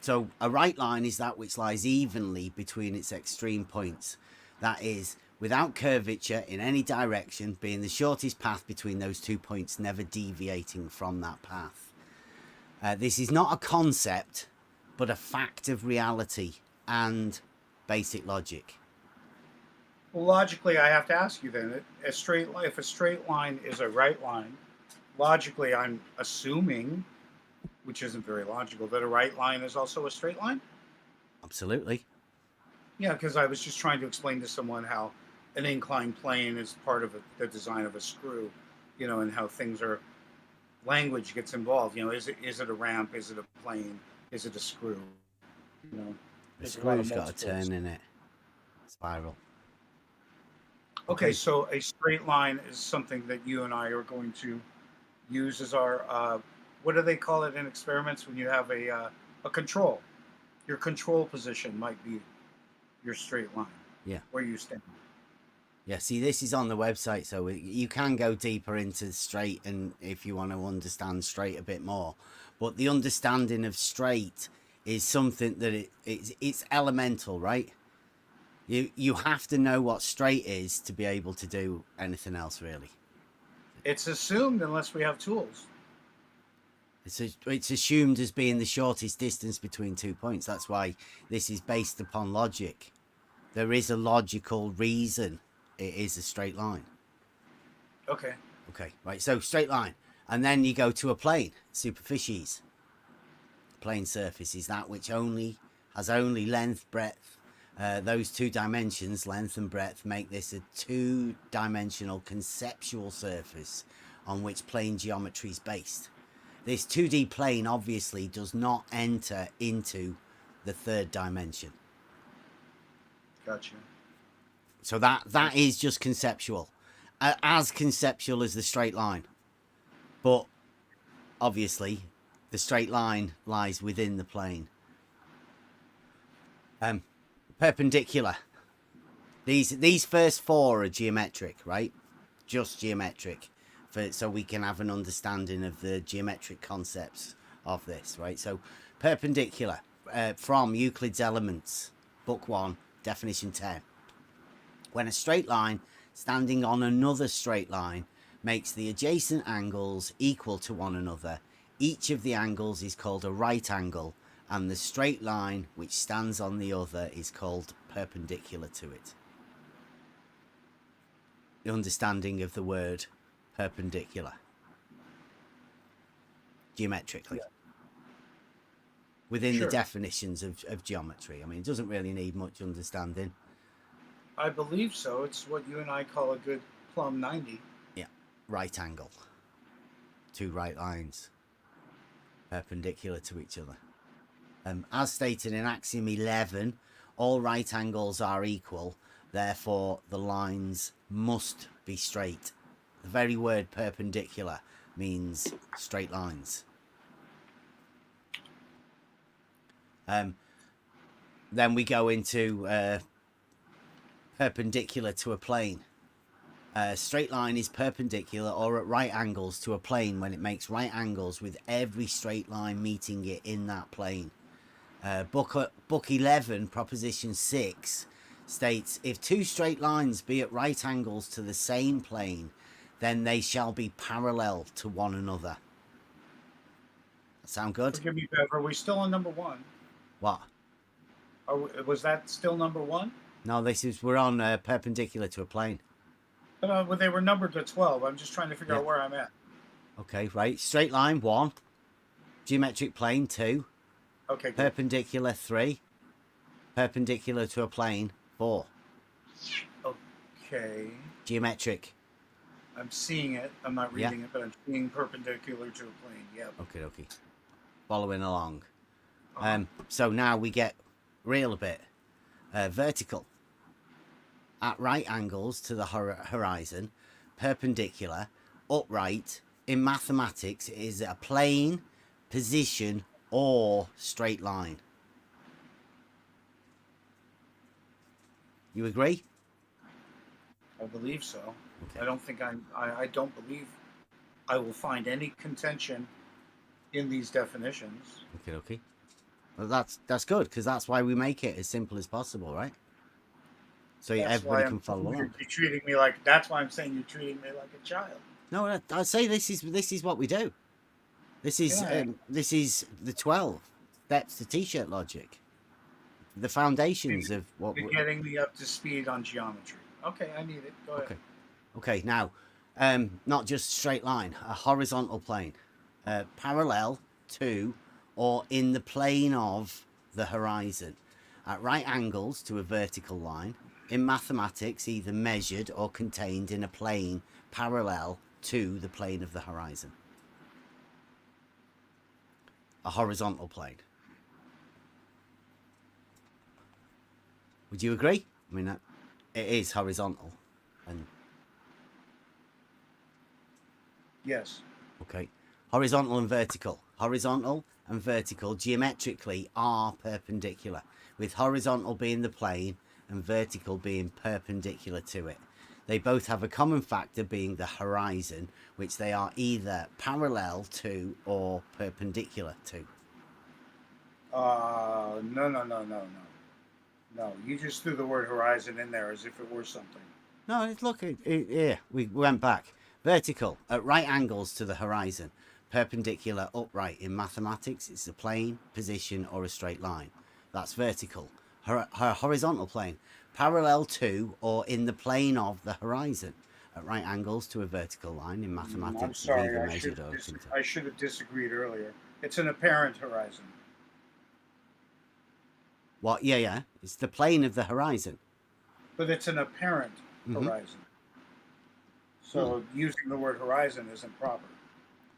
[SPEAKER 6] So a right line is that which lies evenly between its extreme points. That is, without curvature in any direction, being the shortest path between those 2 points, never deviating from that path. This is not a concept, but a fact of reality and basic logic.
[SPEAKER 7] Well, logically, I have to ask you then, if a straight line is a right line, logically, I'm assuming, which isn't very logical, that a right line is also a straight line?
[SPEAKER 6] Absolutely.
[SPEAKER 7] Yeah, because I was just trying to explain to someone how an inclined plane is part of the design of a screw, you know, and how things are, language gets involved. You know, is it a ramp? Is it a plane? Is it a screw? You know,
[SPEAKER 6] The screw's got a turn in it. Spiral.
[SPEAKER 7] Okay, so a straight line is something that you and I are going to use as our, what do they call it in experiments when you have a control? Your control position might be your straight line.
[SPEAKER 6] Yeah.
[SPEAKER 7] Where you stand.
[SPEAKER 6] Yeah, see, this is on the website, so you can go deeper into straight, and if you want to understand straight a bit more. But the understanding of straight is something that it's elemental, right? You have to know what straight is to be able to do anything else, really.
[SPEAKER 7] It's assumed unless we have tools.
[SPEAKER 6] It's assumed as being the shortest distance between 2 points. That's why this is based upon logic. There is a logical reason it is a straight line.
[SPEAKER 7] Okay.
[SPEAKER 6] Okay, right. So straight line. And then you go to a plane, superficies. Plane surface is that which has only length, breadth, Those two dimensions, length and breadth, make this a two-dimensional conceptual surface on which plane geometry is based. This 2D plane obviously does not enter into the third dimension.
[SPEAKER 7] Gotcha.
[SPEAKER 6] So that is just conceptual, as conceptual as the straight line. But obviously, the straight line lies within the plane. Perpendicular. These first four are geometric, right? Just geometric, so we can have an understanding of the geometric concepts of this, right? So perpendicular, from Euclid's Elements, Book 1, Definition 10. When a straight line standing on another straight line makes the adjacent angles equal to one another, each of the angles is called a right angle, and the straight line which stands on the other is called perpendicular to it. The understanding of the word perpendicular. Geometrically.
[SPEAKER 7] Yeah.
[SPEAKER 6] Within
[SPEAKER 7] Sure.
[SPEAKER 6] the definitions of geometry. I mean, it doesn't really need much understanding.
[SPEAKER 7] I believe so. It's what you and I call a good plumb 90.
[SPEAKER 6] Yeah, right angle. Two right lines. Perpendicular to each other. As stated in axiom 11, all right angles are equal, therefore the lines must be straight. The very word perpendicular means straight lines. Then we go into perpendicular to a plane. A straight line is perpendicular or at right angles to a plane when it makes right angles with every straight line meeting it in that plane. Book 11, Proposition 6 states, if two straight lines be at right angles to the same plane, then they shall be parallel to one another. That sound good?
[SPEAKER 7] Forgive me, Bev. Are we still on number 1?
[SPEAKER 6] What?
[SPEAKER 7] Was that still number 1?
[SPEAKER 6] No, we're on perpendicular to a plane.
[SPEAKER 7] Well, they were numbered to 12. I'm just trying to figure out where I'm at.
[SPEAKER 6] Okay, right. Straight line, 1. Geometric plane, 2.
[SPEAKER 7] Okay, good.
[SPEAKER 6] Perpendicular, 3. Perpendicular to a plane, 4.
[SPEAKER 7] Okay.
[SPEAKER 6] Geometric.
[SPEAKER 7] I'm seeing it. I'm not reading it, but I'm seeing perpendicular to a plane. Yep.
[SPEAKER 6] Okay. Following along. So now we get real a bit. Vertical. At right angles to the horizon, perpendicular, upright. In mathematics, it is a plane, position, or straight line. You agree?
[SPEAKER 7] I believe so.
[SPEAKER 6] Okay.
[SPEAKER 7] I don't think I don't believe I will find any contention in these definitions.
[SPEAKER 6] Okay. Well, that's good, because that's why we make it as simple as possible, right? So everybody can follow along.
[SPEAKER 7] You're treating me like. That's why I'm saying you're treating me like a child.
[SPEAKER 6] No, I say this is what we do. This is the 12 steps to t-shirt logic. The foundations of what
[SPEAKER 7] You're getting me up to speed on geometry. Okay, I need it. Go ahead.
[SPEAKER 6] Okay. Now, not just straight line, a horizontal plane, parallel to or in the plane of the horizon, at right angles to a vertical line. In mathematics, either measured or contained in a plane parallel to the plane of the horizon. A horizontal plane. Would you agree? I mean, it is horizontal. And
[SPEAKER 7] Yes.
[SPEAKER 6] okay. Horizontal and vertical. Horizontal and vertical geometrically are perpendicular, with horizontal being the plane and vertical being perpendicular to it. They both have a common factor being the horizon, which they are either parallel to or perpendicular to.
[SPEAKER 7] No. No, you just threw the word horizon in there as if it were something.
[SPEAKER 6] No, look, here, we went back. Vertical, at right angles to the horizon. Perpendicular, upright. In mathematics, it's a plane, position, or a straight line. That's vertical. Horizontal plane, parallel to or in the plane of the horizon. At right angles to a vertical line. In mathematics,
[SPEAKER 7] I'm sorry,
[SPEAKER 6] either measured or
[SPEAKER 7] I should have disagreed earlier. It's an apparent horizon.
[SPEAKER 6] What? Yeah, yeah. It's the plane of the horizon.
[SPEAKER 7] But it's an apparent
[SPEAKER 6] Mhm.
[SPEAKER 7] horizon. So using the word horizon isn't proper.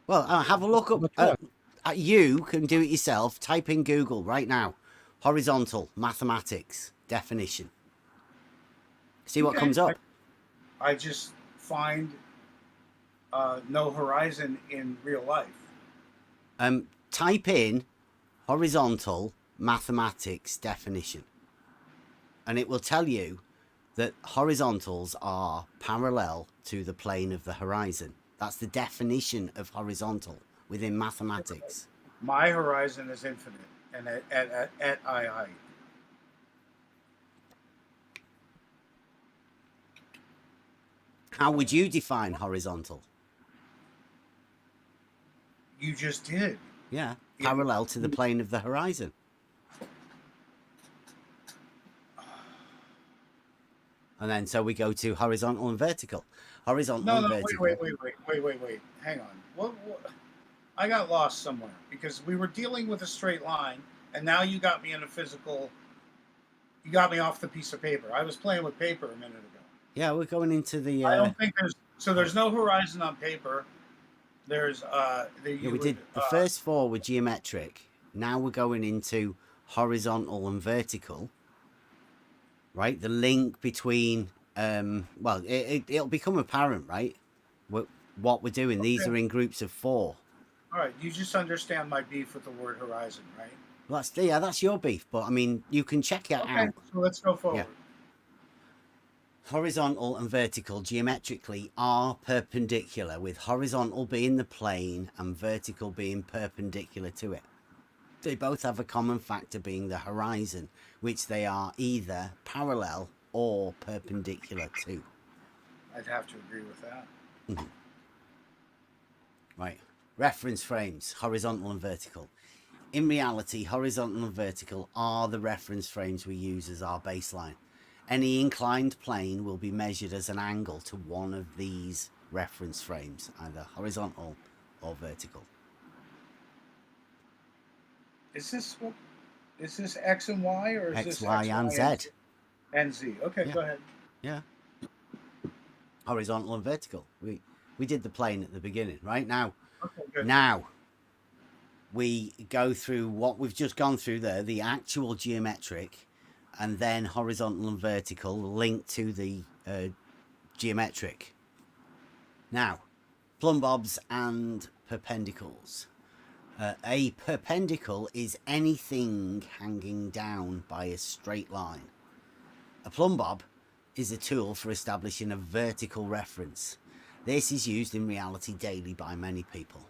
[SPEAKER 6] Well, have a look up.
[SPEAKER 3] But what?
[SPEAKER 6] You can do it yourself. Type in Google right now. Horizontal mathematics definition. See what
[SPEAKER 7] Okay.
[SPEAKER 6] comes up.
[SPEAKER 7] I just find no horizon in real life.
[SPEAKER 6] Type in horizontal mathematics definition, and it will tell you that horizontals are parallel to the plane of the horizon. That's the definition of horizontal within mathematics.
[SPEAKER 7] My horizon is infinite and at eye height.
[SPEAKER 6] How would you define horizontal?
[SPEAKER 7] You just did.
[SPEAKER 6] Yeah, parallel to the plane of the horizon. And then so we go to horizontal and vertical. Horizontal
[SPEAKER 7] No,
[SPEAKER 6] and
[SPEAKER 7] no,
[SPEAKER 6] vertical.
[SPEAKER 7] wait. Hang on. What? I got lost somewhere because we were dealing with a straight line, and now you got me in a physical. You got me off the piece of paper. I was playing with paper a minute ago.
[SPEAKER 6] Yeah, we're going into the.
[SPEAKER 7] I don't think there's no horizon on paper. There's
[SPEAKER 6] we did the first four were geometric. Now we're going into horizontal and vertical. Right, the link between well, it'll become apparent, right? What we're doing. Okay. These are in groups of 4.
[SPEAKER 7] All right, you just understand my beef with the word horizon, right?
[SPEAKER 6] Well, that's your beef, but I mean, you can check it out.
[SPEAKER 7] So let's go forward.
[SPEAKER 6] Yeah. Horizontal and vertical geometrically are perpendicular, with horizontal being the plane and vertical being perpendicular to it. They both have a common factor being the horizon, which they are either parallel or perpendicular to.
[SPEAKER 7] I'd have to agree with that.
[SPEAKER 6] Mm-hmm. Right. Reference frames, horizontal and vertical. In reality, horizontal and vertical are the reference frames we use as our baseline. Any inclined plane will be measured as an angle to one of these reference frames, either horizontal or vertical.
[SPEAKER 7] Is this X and Y, or is
[SPEAKER 6] X,
[SPEAKER 7] this
[SPEAKER 6] Y, and Z?
[SPEAKER 7] And Z. Okay,
[SPEAKER 6] Yeah.
[SPEAKER 7] Go ahead.
[SPEAKER 6] Yeah. Horizontal and vertical. We did the plane at the beginning, right? Now,
[SPEAKER 7] Okay, good.
[SPEAKER 6] Now we go through what we've just gone through there, the actual geometric, and then horizontal and vertical linked to the geometric. Now, plumb bobs and perpendicles. A perpendicle is anything hanging down by a straight line. A plumb bob is a tool for establishing a vertical reference. This is used in reality daily by many people.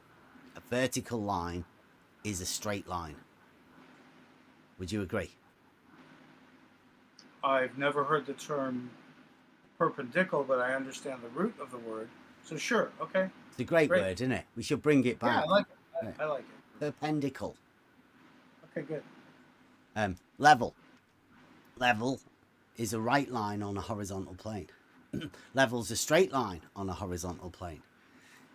[SPEAKER 6] A vertical line is a straight line. Would you agree?
[SPEAKER 7] I've never heard the term perpendicular, but I understand the root of the word. So sure, okay.
[SPEAKER 6] It's a great word, isn't it? We should bring it back.
[SPEAKER 7] Yeah, I like it. I like it.
[SPEAKER 6] Perpendicle.
[SPEAKER 7] Okay, good.
[SPEAKER 6] Level. Level is a right line on a horizontal plane. Level's a straight line on a horizontal plane.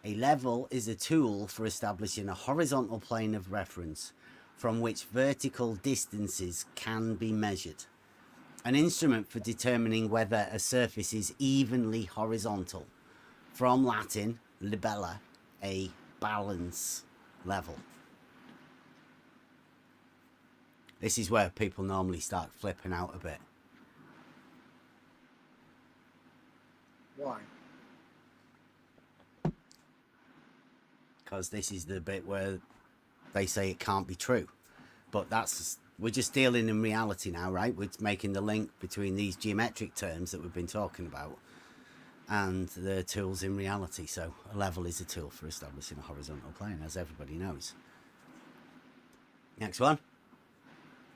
[SPEAKER 6] A level is a tool for establishing a horizontal plane of reference from which vertical distances can be measured. An instrument for determining whether a surface is evenly horizontal. From Latin, libella, a balance level. This is where people normally start flipping out a bit.
[SPEAKER 7] Why?
[SPEAKER 6] Because this is the bit where they say it can't be true. But we're just dealing in reality now, right? We're making the link between these geometric terms that we've been talking about and the tools in reality. So a level is a tool for establishing a horizontal plane, as everybody knows. Next one.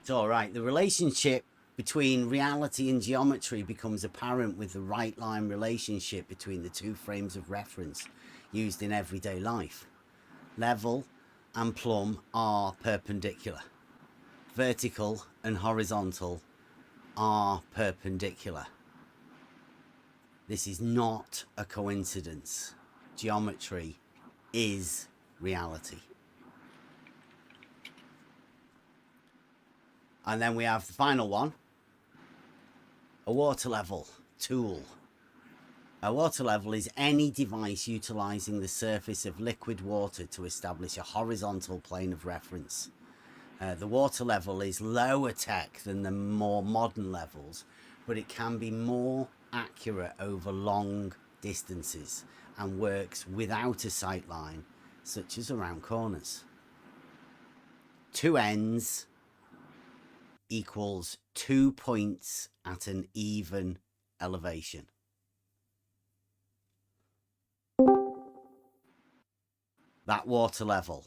[SPEAKER 6] It's all right. The relationship between reality and geometry becomes apparent with the right line relationship between the two frames of reference used in everyday life. Level and plumb are perpendicular. Vertical and horizontal are perpendicular. This is not a coincidence. Geometry is reality. And then we have the final one, a water level tool. A water level is any device utilizing the surface of liquid water to establish a horizontal plane of reference. The water level is lower tech than the more modern levels, but it can be more accurate over long distances and works without a sight line, such as around corners. 2 ends equals 2 points at an even elevation. That water level,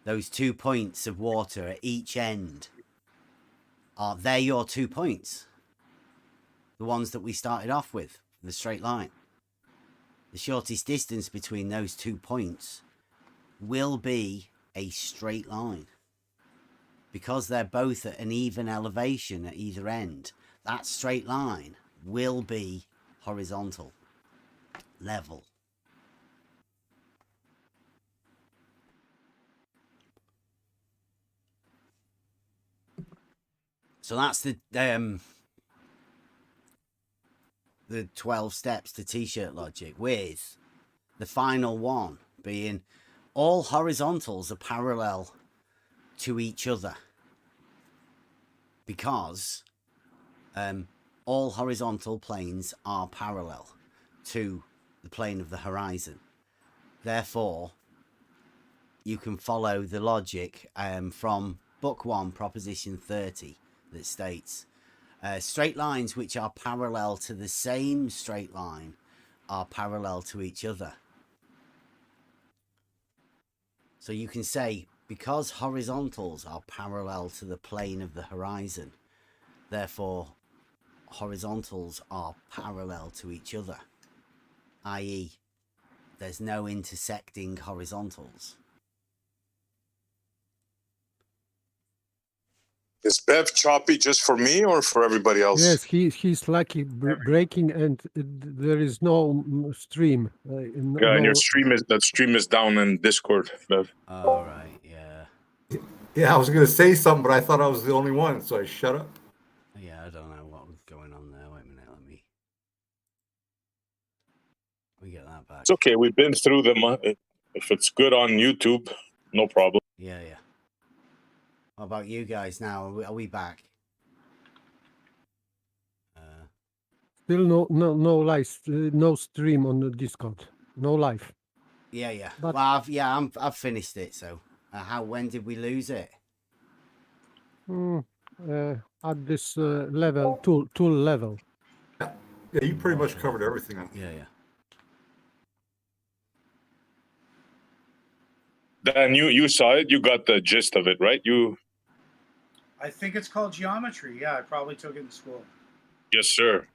[SPEAKER 6] those 2 points of water at each end, are they your 2 points? The ones that we started off with, the straight line. The shortest distance between those 2 points will be a straight line. Because they're both at an even elevation at either end, that straight line will be horizontal, level. So that's the 12 steps to t-shirt logic, with the final one being all horizontals are parallel to each other, because all horizontal planes are parallel to the plane of the horizon. Therefore, you can follow the logic from Book 1, Proposition 30, that states straight lines which are parallel to the same straight line are parallel to each other. So you can say, because horizontals are parallel to the plane of the horizon, therefore horizontals are parallel to each other, i.e. there's no intersecting horizontals.
[SPEAKER 4] Is Bev choppy just for me or for everybody else?
[SPEAKER 3] Yes, he's lucky breaking, and there is no stream.
[SPEAKER 4] Yeah, and your stream is down in Discord, Bev.
[SPEAKER 6] All right, yeah.
[SPEAKER 1] Yeah, I was going to say something, but I thought I was the only one, so I shut up.
[SPEAKER 6] Yeah, I don't know what was going on there. Wait a minute, let me get that back.
[SPEAKER 4] It's okay, we've been through them. If it's good on YouTube, no problem.
[SPEAKER 6] Yeah. What about you guys now? Are we back?
[SPEAKER 3] Still no live, no stream on the Discord, no live.
[SPEAKER 6] Yeah.
[SPEAKER 3] But
[SPEAKER 6] well, I've finished it. So, when did we lose it?
[SPEAKER 3] at this level, tool level.
[SPEAKER 1] Yeah, you pretty much covered everything.
[SPEAKER 6] Yeah.
[SPEAKER 4] Dan, you saw it. You got the gist of it, right?
[SPEAKER 7] I think it's called geometry. Yeah, I probably took it in school.
[SPEAKER 4] Yes, sir.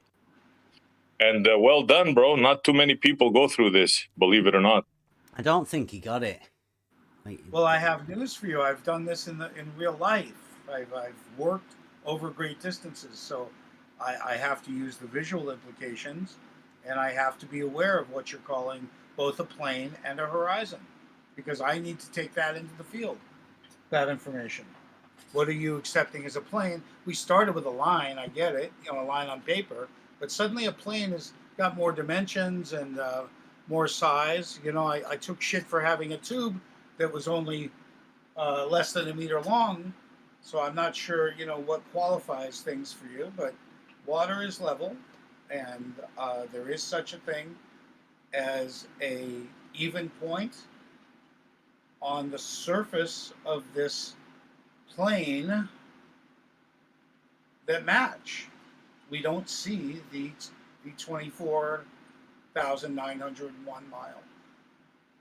[SPEAKER 4] And well done, bro. Not too many people go through this, believe it or not.
[SPEAKER 6] I don't think he got it.
[SPEAKER 7] Well, I have news for you. I've done this in real life. I've worked over great distances, so I have to use the visual implications, and I have to be aware of what you're calling both a plane and a horizon, because I need to take that into the field, that information. What are you accepting as a plane? We started with a line, I get it, a line on paper, but suddenly a plane has got more dimensions and more size. I took shit for having a tube that was only less than a meter long, so I'm not sure, what qualifies things for you, but water is level, and there is such a thing as a even point on the surface of this plane that match. We don't see the 24,901 mile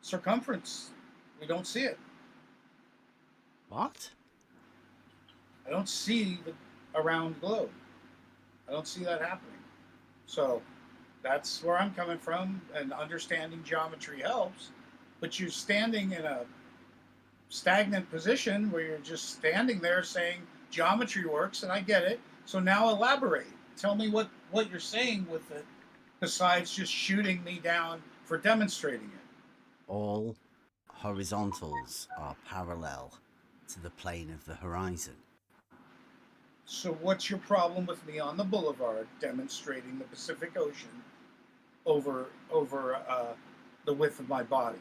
[SPEAKER 7] circumference. We don't see it.
[SPEAKER 6] What?
[SPEAKER 7] I don't see the around globe. I don't see that happening. So that's where I'm coming from, and understanding geometry helps, but you're standing in a stagnant position where you're just standing there saying geometry works, and I get it. So now elaborate. Tell me what you're saying with it, besides just shooting me down for demonstrating it.
[SPEAKER 6] All horizontals are parallel to the plane of the horizon.
[SPEAKER 7] So what's your problem with me on the boulevard demonstrating the Pacific Ocean over the width of my body,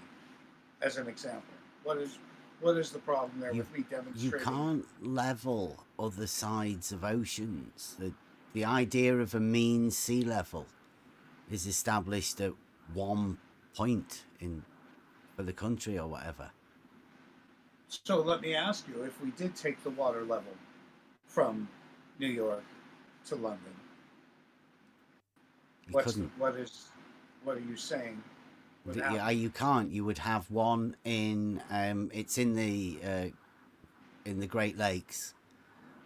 [SPEAKER 7] as an example? What is the problem there with me
[SPEAKER 6] You
[SPEAKER 7] demonstrating?
[SPEAKER 6] can't level other sides of oceans. The idea of a mean sea level is established at one point for the country or whatever.
[SPEAKER 7] So let me ask you: if we did take the water level from New York to London,
[SPEAKER 6] You couldn't.
[SPEAKER 7] what are you saying? would
[SPEAKER 6] Yeah,
[SPEAKER 7] happen?
[SPEAKER 6] you can't. You would have one in it's in the Great Lakes,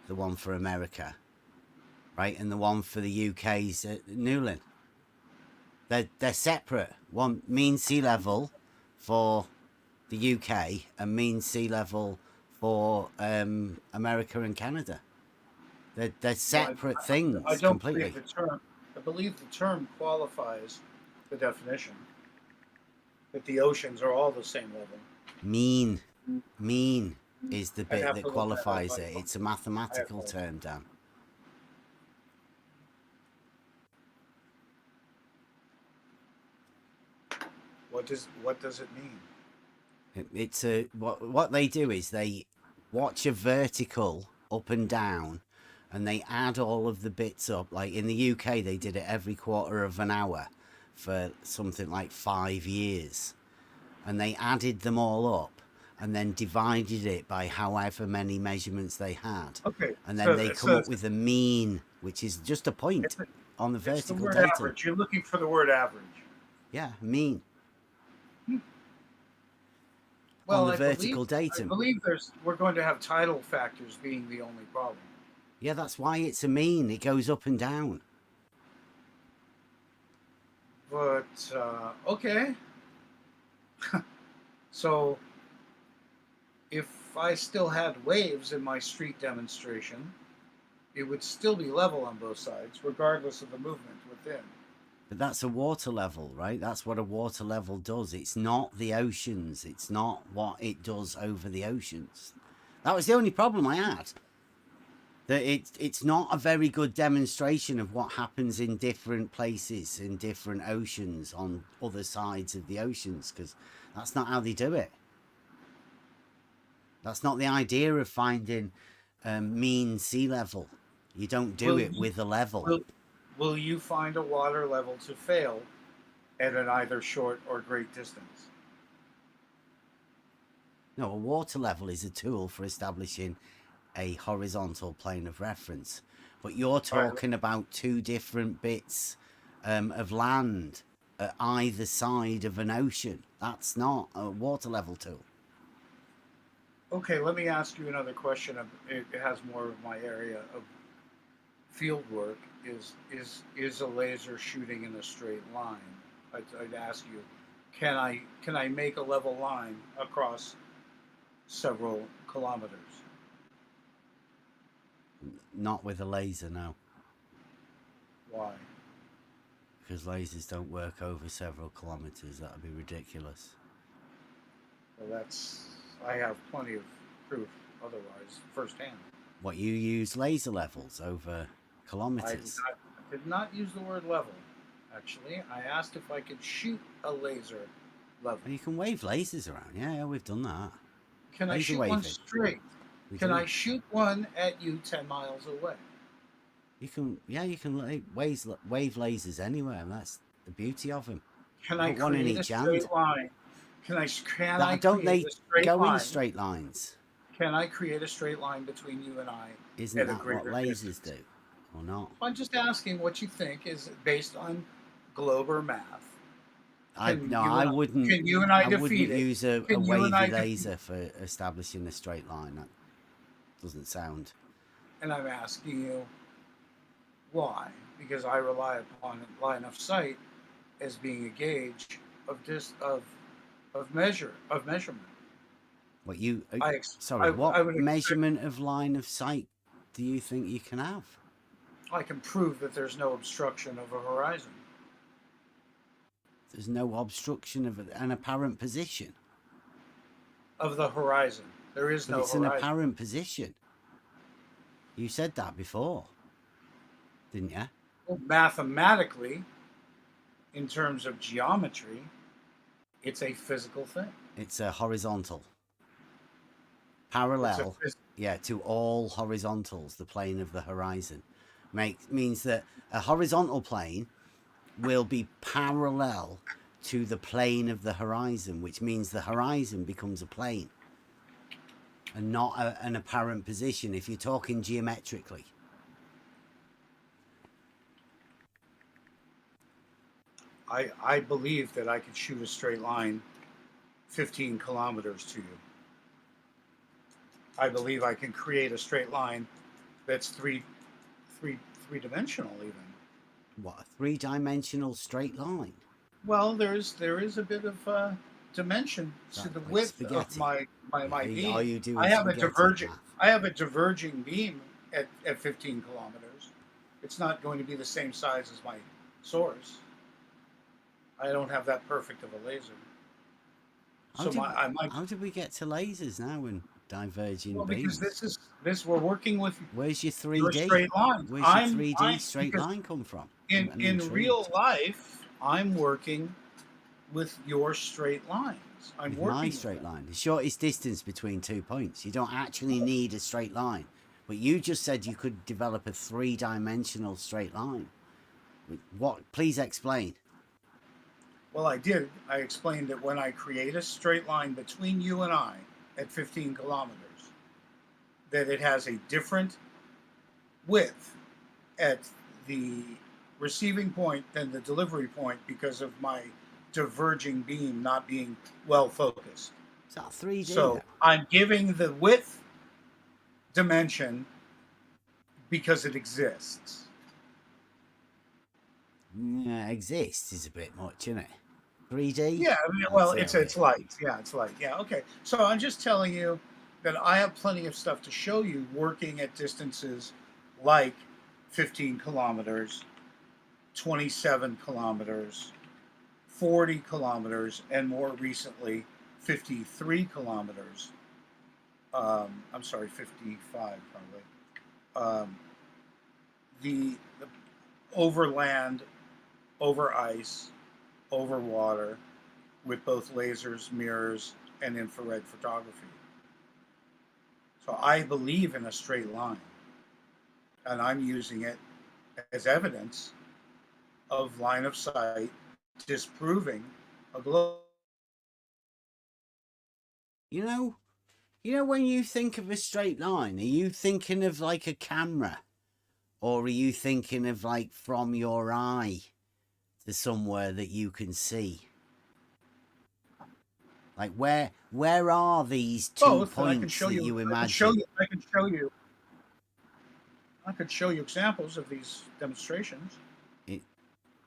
[SPEAKER 6] the one for America, right, and the one for the UK's at Newlyn. They're separate. One mean sea level for the UK and mean sea level for America and Canada. They're separate things
[SPEAKER 7] I don't
[SPEAKER 6] completely.
[SPEAKER 7] believe the term. I believe the term qualifies the definition that the oceans are all the same level.
[SPEAKER 6] Mean is the
[SPEAKER 7] I'd
[SPEAKER 6] bit
[SPEAKER 7] have
[SPEAKER 6] that
[SPEAKER 7] to look that up.
[SPEAKER 6] qualifies it. It's a mathematical term, Dan.
[SPEAKER 7] What does it mean?
[SPEAKER 6] It's what they do is they watch a vertical up and down, and they add all of the bits up. Like in the UK, they did it every quarter of an hour for something like 5 years, and they added them all up and then divided it by however many measurements they had.
[SPEAKER 7] Okay,
[SPEAKER 6] And then
[SPEAKER 7] so
[SPEAKER 6] they
[SPEAKER 7] it
[SPEAKER 6] come up
[SPEAKER 7] says-
[SPEAKER 6] with a mean, which is just a point
[SPEAKER 7] It's a-
[SPEAKER 6] on the
[SPEAKER 7] It's the
[SPEAKER 6] vertical
[SPEAKER 7] word
[SPEAKER 6] datum.
[SPEAKER 7] average. You're looking for the word average.
[SPEAKER 6] Yeah, mean.
[SPEAKER 7] Well,
[SPEAKER 6] On the
[SPEAKER 7] I
[SPEAKER 6] vertical
[SPEAKER 7] believe,
[SPEAKER 6] datum.
[SPEAKER 7] I believe we're going to have tidal factors being the only problem.
[SPEAKER 6] Yeah, that's why it's a mean. It goes up and down.
[SPEAKER 7] But okay. So if I still had waves in my street demonstration, it would still be level on both sides, regardless of the movement within.
[SPEAKER 6] But that's a water level, right? That's what a water level does. It's not the oceans. It's not what it does over the oceans. That was the only problem I had. That it's not a very good demonstration of what happens in different places, in different oceans, on other sides of the oceans, because that's not how they do it. That's not the idea of finding mean sea level. You don't do
[SPEAKER 7] Will
[SPEAKER 6] it
[SPEAKER 7] you-
[SPEAKER 6] with a level.
[SPEAKER 7] Will you find a water level to fail at an either short or great distance?
[SPEAKER 6] No, a water level is a tool for establishing a horizontal plane of reference. But you're talking about two different bits of land at either side of an ocean. That's not a water level tool.
[SPEAKER 7] Okay, let me ask you another question. It has more of my area of field work. Is a laser shooting in a straight line? I'd ask you, can I make a level line across several kilometers?
[SPEAKER 6] Not with a laser, no.
[SPEAKER 7] Why?
[SPEAKER 6] Because lasers don't work over several kilometers. That would be ridiculous.
[SPEAKER 7] Well, I have plenty of proof otherwise firsthand.
[SPEAKER 6] What, you use laser levels over kilometers?
[SPEAKER 7] I did not use the word level. Actually, I asked if I could shoot a laser level.
[SPEAKER 6] You can wave lasers around. Yeah, we've done that.
[SPEAKER 7] Can I
[SPEAKER 6] laser
[SPEAKER 7] shoot one
[SPEAKER 6] waving.
[SPEAKER 7] straight?
[SPEAKER 6] We
[SPEAKER 7] Can
[SPEAKER 6] do.
[SPEAKER 7] I shoot one at you 10 miles away?
[SPEAKER 6] You can, yeah, you can wave lasers anywhere, and that's the beauty of them.
[SPEAKER 7] Can I
[SPEAKER 6] Put one in
[SPEAKER 7] create a
[SPEAKER 6] each hand.
[SPEAKER 7] straight line? Can I
[SPEAKER 6] Don't they
[SPEAKER 7] create a straight
[SPEAKER 6] go
[SPEAKER 7] line?
[SPEAKER 6] in straight lines?
[SPEAKER 7] Can I create a straight line between you and I?
[SPEAKER 6] Isn't
[SPEAKER 7] at a
[SPEAKER 6] that what
[SPEAKER 7] greater
[SPEAKER 6] lasers
[SPEAKER 7] distance?
[SPEAKER 6] do, or not?
[SPEAKER 7] I'm just asking what you think is based on Glober math.
[SPEAKER 6] I wouldn't.
[SPEAKER 7] Can you and I
[SPEAKER 6] wouldn't
[SPEAKER 7] defeat it?
[SPEAKER 6] use a
[SPEAKER 7] Can you and I
[SPEAKER 6] wavy
[SPEAKER 7] defeat
[SPEAKER 6] laser for establishing a straight line. That doesn't sound.
[SPEAKER 7] And I'm asking you why? Because I rely upon line of sight as being a gauge of measurement.
[SPEAKER 6] What you?
[SPEAKER 7] I
[SPEAKER 6] sorry, what
[SPEAKER 7] would expect-
[SPEAKER 6] measurement of line of sight do you think you can have?
[SPEAKER 7] I can prove that there's no obstruction of a horizon.
[SPEAKER 6] There's no obstruction of an apparent position.
[SPEAKER 7] Of the horizon. There is
[SPEAKER 6] But
[SPEAKER 7] no
[SPEAKER 6] it's
[SPEAKER 7] horizon.
[SPEAKER 6] an apparent position. You said that before, didn't you?
[SPEAKER 7] Well, mathematically, in terms of geometry, it's a physical thing.
[SPEAKER 6] It's a horizontal.
[SPEAKER 7] It's
[SPEAKER 6] Parallel,
[SPEAKER 7] a
[SPEAKER 6] yeah, to all horizontals, the plane of the horizon. Means that a horizontal plane will be parallel to the plane of the horizon, which means the horizon becomes a plane and not an apparent position if you're talking geometrically.
[SPEAKER 7] I believe that I could shoot a straight line 15 kilometers to you. I believe I can create a straight line that's three-dimensional even.
[SPEAKER 6] What, a three-dimensional straight line?
[SPEAKER 7] Well, there is a bit of dimension to
[SPEAKER 6] That
[SPEAKER 7] the
[SPEAKER 6] like
[SPEAKER 7] width
[SPEAKER 6] spaghetti?
[SPEAKER 7] of my beam.
[SPEAKER 6] Are you doing
[SPEAKER 7] I have a
[SPEAKER 6] spaghetti math?
[SPEAKER 7] I have a diverging beam at 15 kilometers. It's not going to be the same size as my source. I don't have that perfect of a laser. So
[SPEAKER 6] How did we get to lasers now and diverging
[SPEAKER 7] well,
[SPEAKER 6] beams?
[SPEAKER 7] because this we're working with
[SPEAKER 6] Where's your
[SPEAKER 7] your
[SPEAKER 6] 3D?
[SPEAKER 7] straight lines.
[SPEAKER 6] Where's your 3D straight
[SPEAKER 7] because
[SPEAKER 6] line come from?
[SPEAKER 7] in
[SPEAKER 6] I'm
[SPEAKER 7] in
[SPEAKER 6] intrigued.
[SPEAKER 7] real life, I'm working with your straight lines. I'm
[SPEAKER 6] With
[SPEAKER 7] working
[SPEAKER 6] my
[SPEAKER 7] with
[SPEAKER 6] straight
[SPEAKER 7] them.
[SPEAKER 6] line, the shortest distance between 2 points. You don't actually need a straight line, but you just said you could develop a three-dimensional straight line. What? Please explain.
[SPEAKER 7] Well, I did. I explained that when I create a straight line between you and I at 15 kilometers, that it has a different width at the receiving point than the delivery point because of my diverging beam not being well focused.
[SPEAKER 6] Is that 3D?
[SPEAKER 7] So
[SPEAKER 6] though?
[SPEAKER 7] I'm giving the width dimension because it exists.
[SPEAKER 6] Yeah, exists is a bit much, isn't it? 3D?
[SPEAKER 7] Yeah, I mean, well,
[SPEAKER 6] That's
[SPEAKER 7] it's light. Yeah, it's light. Yeah, okay. So I'm just telling you that I have plenty of stuff to show you working at distances like 15 kilometers, 27 kilometers, 40 kilometers, and more recently, 53 kilometers. I'm sorry, 55 probably. The over land, over ice, over water, with both lasers, mirrors, and infrared photography. So I believe in a straight line, and I'm using it as evidence of line of sight disproving a globe.
[SPEAKER 6] You know when you think of a straight line, are you thinking of like a camera? Or are you thinking of like from your eye to somewhere that you can see? Like where are these two
[SPEAKER 7] Both, and I can
[SPEAKER 6] points
[SPEAKER 7] show
[SPEAKER 6] that
[SPEAKER 7] you.
[SPEAKER 6] you
[SPEAKER 7] I can
[SPEAKER 6] imagine?
[SPEAKER 7] show you. I could show you examples of these demonstrations.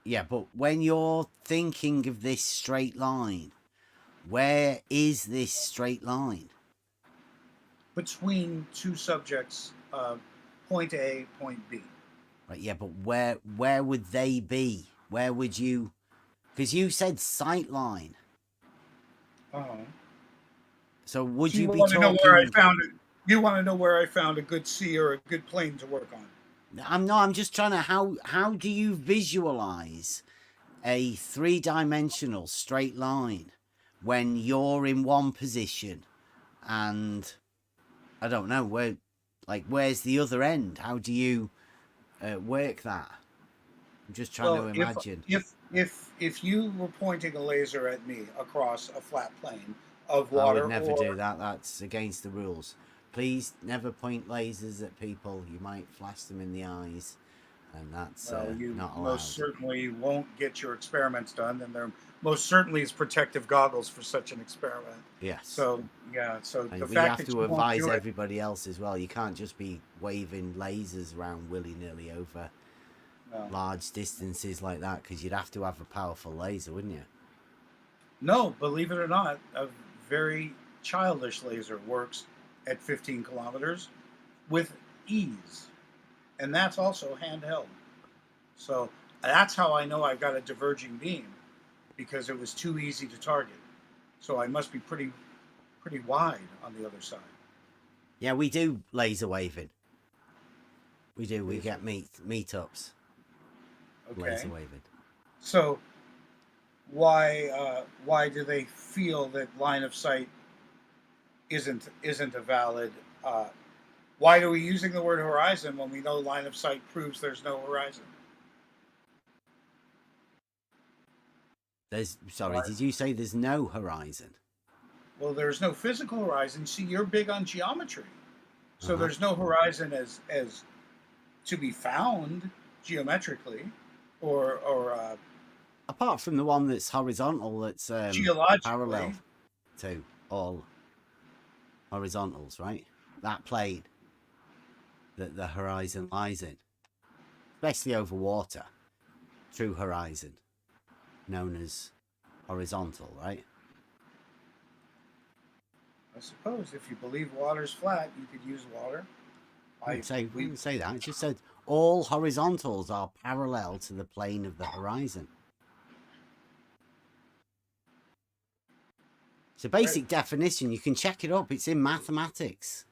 [SPEAKER 6] Yeah, but when you're thinking of this straight line, where is this straight line?
[SPEAKER 7] Between two subjects, point A, point B.
[SPEAKER 6] Right, yeah, but where would they be? Where would you? Because you said sight line.
[SPEAKER 7] Uh-huh.
[SPEAKER 6] So would
[SPEAKER 7] So
[SPEAKER 6] you
[SPEAKER 7] you
[SPEAKER 6] be
[SPEAKER 7] want to know
[SPEAKER 6] talking?
[SPEAKER 7] where I found it? You want to know where I found a good sea or a good plane to work on?
[SPEAKER 6] I'm just trying to how do you visualize a three-dimensional straight line when you're in one position and I don't know where's the other end? How do you work that? I'm just trying to imagine.
[SPEAKER 7] If you were pointing a laser at me across a flat plane of
[SPEAKER 6] I
[SPEAKER 7] water,
[SPEAKER 6] would never
[SPEAKER 7] or
[SPEAKER 6] do that. That's against the rules. Please never point lasers at people. You might flash them in the eyes, and that's
[SPEAKER 7] you
[SPEAKER 6] not allowed.
[SPEAKER 7] most certainly won't get your experiments done, and there most certainly is protective goggles for such an experiment.
[SPEAKER 6] Yes.
[SPEAKER 7] So yeah, so
[SPEAKER 6] And
[SPEAKER 7] the
[SPEAKER 6] we
[SPEAKER 7] fact
[SPEAKER 6] have
[SPEAKER 7] that
[SPEAKER 6] to
[SPEAKER 7] you won't
[SPEAKER 6] advise
[SPEAKER 7] do it,
[SPEAKER 6] everybody else as well. You can't just be waving lasers around willy-nilly over
[SPEAKER 7] no.
[SPEAKER 6] large distances like that, because you'd have to have a powerful laser, wouldn't you?
[SPEAKER 7] No, believe it or not, a very childish laser works at 15 kilometers with ease, and that's also handheld. So that's how I know I've got a diverging beam, because it was too easy to target. So I must be pretty wide on the other side.
[SPEAKER 6] Yeah, we do laser waving. We do. We get meetups.
[SPEAKER 7] Okay.
[SPEAKER 6] Laser waving.
[SPEAKER 7] So why do they feel that line of sight isn't a valid? Why are we using the word horizon when we know line of sight proves there's no horizon?
[SPEAKER 6] Sorry, did you say there's no horizon?
[SPEAKER 7] Well, there's no physical horizon. See, you're big on geometry, so
[SPEAKER 6] Uh-huh.
[SPEAKER 7] there's no horizon as to be found geometrically, or
[SPEAKER 6] Apart from the one that's horizontal, that's
[SPEAKER 7] geologically.
[SPEAKER 6] parallel to all horizontals, right? That plane that the horizon lies in, especially over water, true horizon, known as horizontal, right?
[SPEAKER 7] I suppose if you believe water's flat, you could use water.
[SPEAKER 6] We didn't say that. It just said all horizontals are parallel to the plane of the horizon. It's a basic definition. You can check it up. It's in mathematics.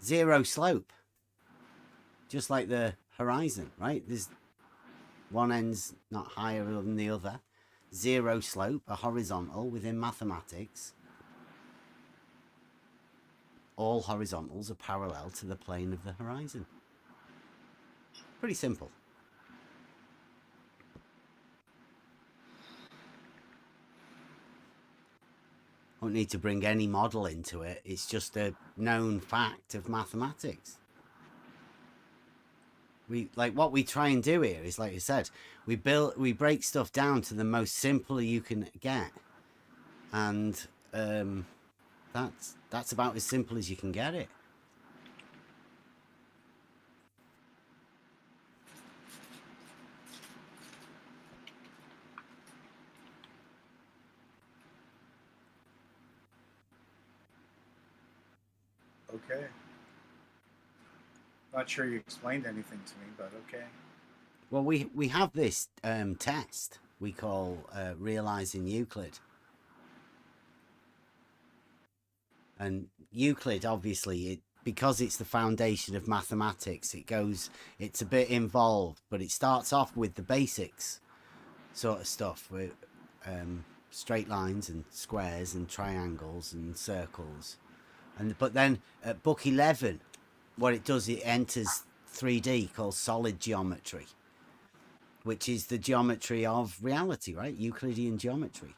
[SPEAKER 6] Zero slope. Just like the horizon, right? There's one end's not higher than the other. Zero slope, a horizontal within mathematics. All horizontals are parallel to the plane of the horizon. Pretty simple. Don't need to bring any model into it. It's just a known fact of mathematics. What we try and do here is, like you said, we break stuff down to the most simple you can get, and that's about as simple as you can get it.
[SPEAKER 7] Okay. Not sure you explained anything to me, but okay.
[SPEAKER 6] Well, we have this test we call realizing Euclid. And Euclid, obviously, because it's the foundation of mathematics, it's a bit involved, but it starts off with the basics sort of stuff, with straight lines and squares and triangles and circles. But then at book 11, what it does, it enters 3D called solid geometry, which is the geometry of reality, right? Euclidean geometry.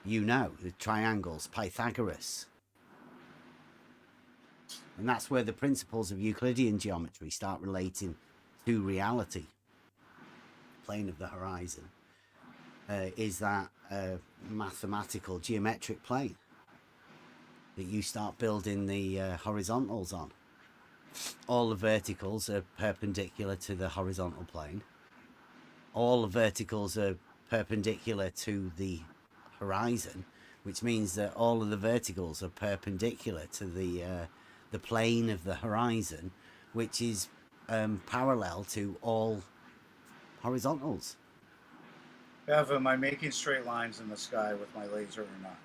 [SPEAKER 6] The triangles, Pythagoras. And that's where the principles of Euclidean geometry start relating to reality. Plane of the horizon is that mathematical geometric plane that you start building the horizontals on. All the verticals are perpendicular to the horizontal plane. All the verticals are perpendicular to the horizon, which means that all of the verticals are perpendicular to the plane of the horizon, which is parallel to all horizontals.
[SPEAKER 7] Bev, am I making straight lines in the sky with my laser or not?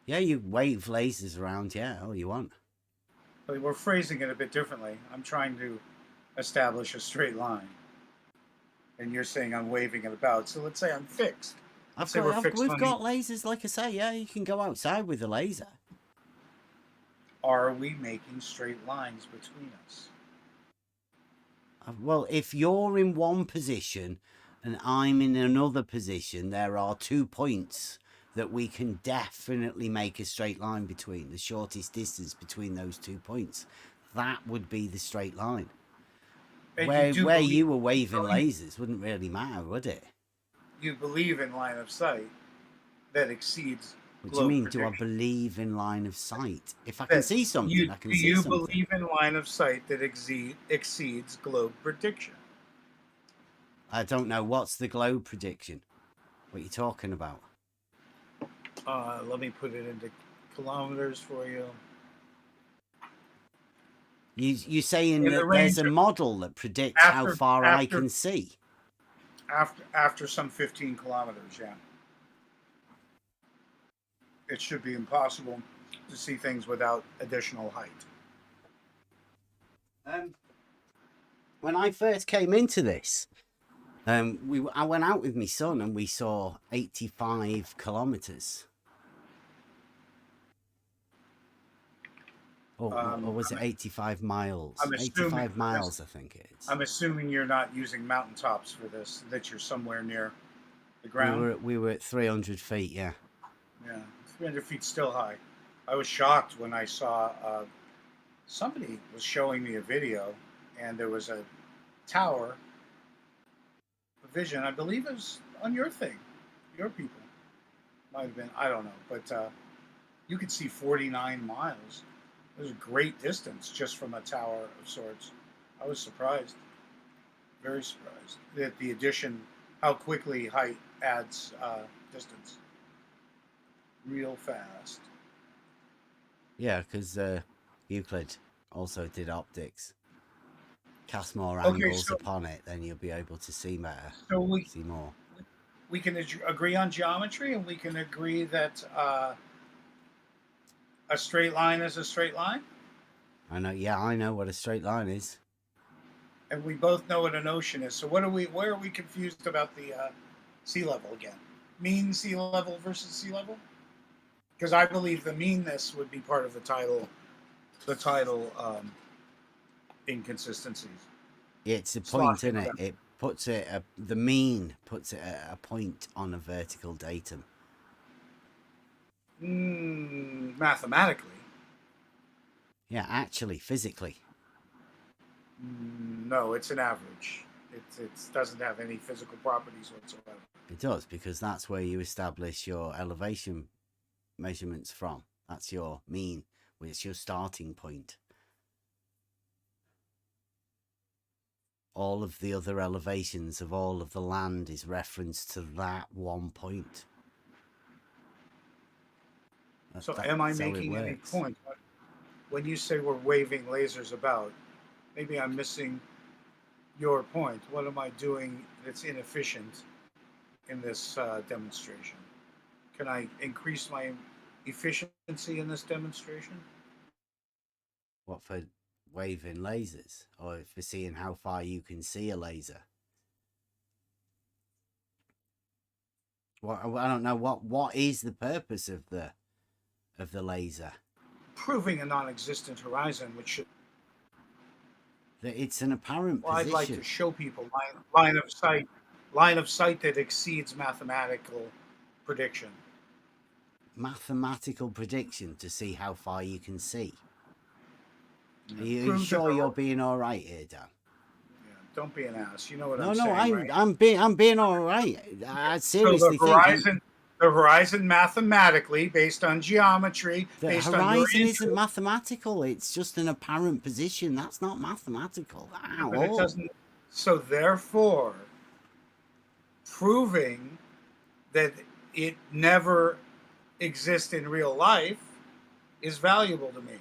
[SPEAKER 6] Yeah, you wave lasers around, yeah, all you want.
[SPEAKER 7] But we're phrasing it a bit differently. I'm trying to establish a straight line. And you're saying I'm waving it about. So let's say I'm fixed.
[SPEAKER 6] We've got lasers, like I say, yeah, you can go outside with a laser.
[SPEAKER 7] Are we making straight lines between us?
[SPEAKER 6] Well, if you're in one position and I'm in another position, there are 2 points that we can definitely make a straight line between, the shortest distance between those 2 points. That would be the straight line. Where you were waving lasers wouldn't really matter, would it?
[SPEAKER 7] You believe in line of sight that exceeds
[SPEAKER 6] What do you mean, do I believe in line of sight? If I can see something, I can see something.
[SPEAKER 7] Do you believe in line of sight that exceeds globe prediction?
[SPEAKER 6] I don't know. What's the globe prediction? What are you talking about?
[SPEAKER 7] Let me put it into kilometers for you.
[SPEAKER 6] You're saying that there's a model that predicts how far I can see?
[SPEAKER 7] After some 15 kilometers, yeah. It should be impossible to see things without additional height.
[SPEAKER 6] When I first came into this, I went out with my son and we saw 85 kilometers. Or was it 85 miles?
[SPEAKER 7] I'm assuming
[SPEAKER 6] 85 miles, I think it is.
[SPEAKER 7] I'm assuming you're not using mountaintops for this, that you're somewhere near the ground.
[SPEAKER 6] We were at 300 feet, yeah.
[SPEAKER 7] Yeah, 300 feet still high. I was shocked when I saw somebody was showing me a video, and there was a tower, a vision. I believe it was on your thing, your people. Might have been, I don't know, but you could see 49 miles. It was a great distance just from a tower of sorts. I was surprised, very surprised that the addition, how quickly height adds distance, real fast.
[SPEAKER 6] Yeah, because Euclid also did optics. Cast more angles upon it, then you'll be able to see better.
[SPEAKER 7] So
[SPEAKER 6] see more.
[SPEAKER 7] We can agree on geometry, and we can agree that a straight line is a straight line.
[SPEAKER 6] I know. Yeah, I know what a straight line is.
[SPEAKER 7] And we both know what an ocean is. So where are we confused about the sea level again? Mean sea level versus sea level? Because I believe the meanness would be part of the title inconsistencies.
[SPEAKER 6] Yeah, it's a point, isn't it? It puts it the mean puts it at a point on a vertical datum.
[SPEAKER 7] Mathematically.
[SPEAKER 6] Yeah, actually, physically.
[SPEAKER 7] No, it's an average. It doesn't have any physical properties whatsoever.
[SPEAKER 6] It does, because that's where you establish your elevation measurements from. That's your mean, which is your starting point. All of the other elevations of all of the land is referenced to that one point.
[SPEAKER 7] So am I making any point? When you say we're waving lasers about, maybe I'm missing your point. What am I doing that's inefficient in this demonstration? Can I increase my efficiency in this demonstration?
[SPEAKER 6] What, for waving lasers, or for seeing how far you can see a laser? Well, I don't know what is the purpose of the laser.
[SPEAKER 7] Proving a non-existent horizon, which should.
[SPEAKER 6] It's an apparent
[SPEAKER 7] Well,
[SPEAKER 6] position.
[SPEAKER 7] I'd like to show people line of sight that exceeds mathematical prediction.
[SPEAKER 6] Mathematical prediction to see how far you can see. Are
[SPEAKER 7] Prove
[SPEAKER 6] you
[SPEAKER 7] that
[SPEAKER 6] sure you're being all right here, Dan?
[SPEAKER 7] Yeah, don't be an ass. You know what
[SPEAKER 6] No,
[SPEAKER 7] I'm saying, right?
[SPEAKER 6] I'm being all right. I seriously
[SPEAKER 7] so the horizon mathematically, based on geometry,
[SPEAKER 6] think the horizon isn't mathematical. It's just an apparent position. That's not mathematical.
[SPEAKER 7] But it doesn't. So therefore, proving that it never exists in real life is valuable to me.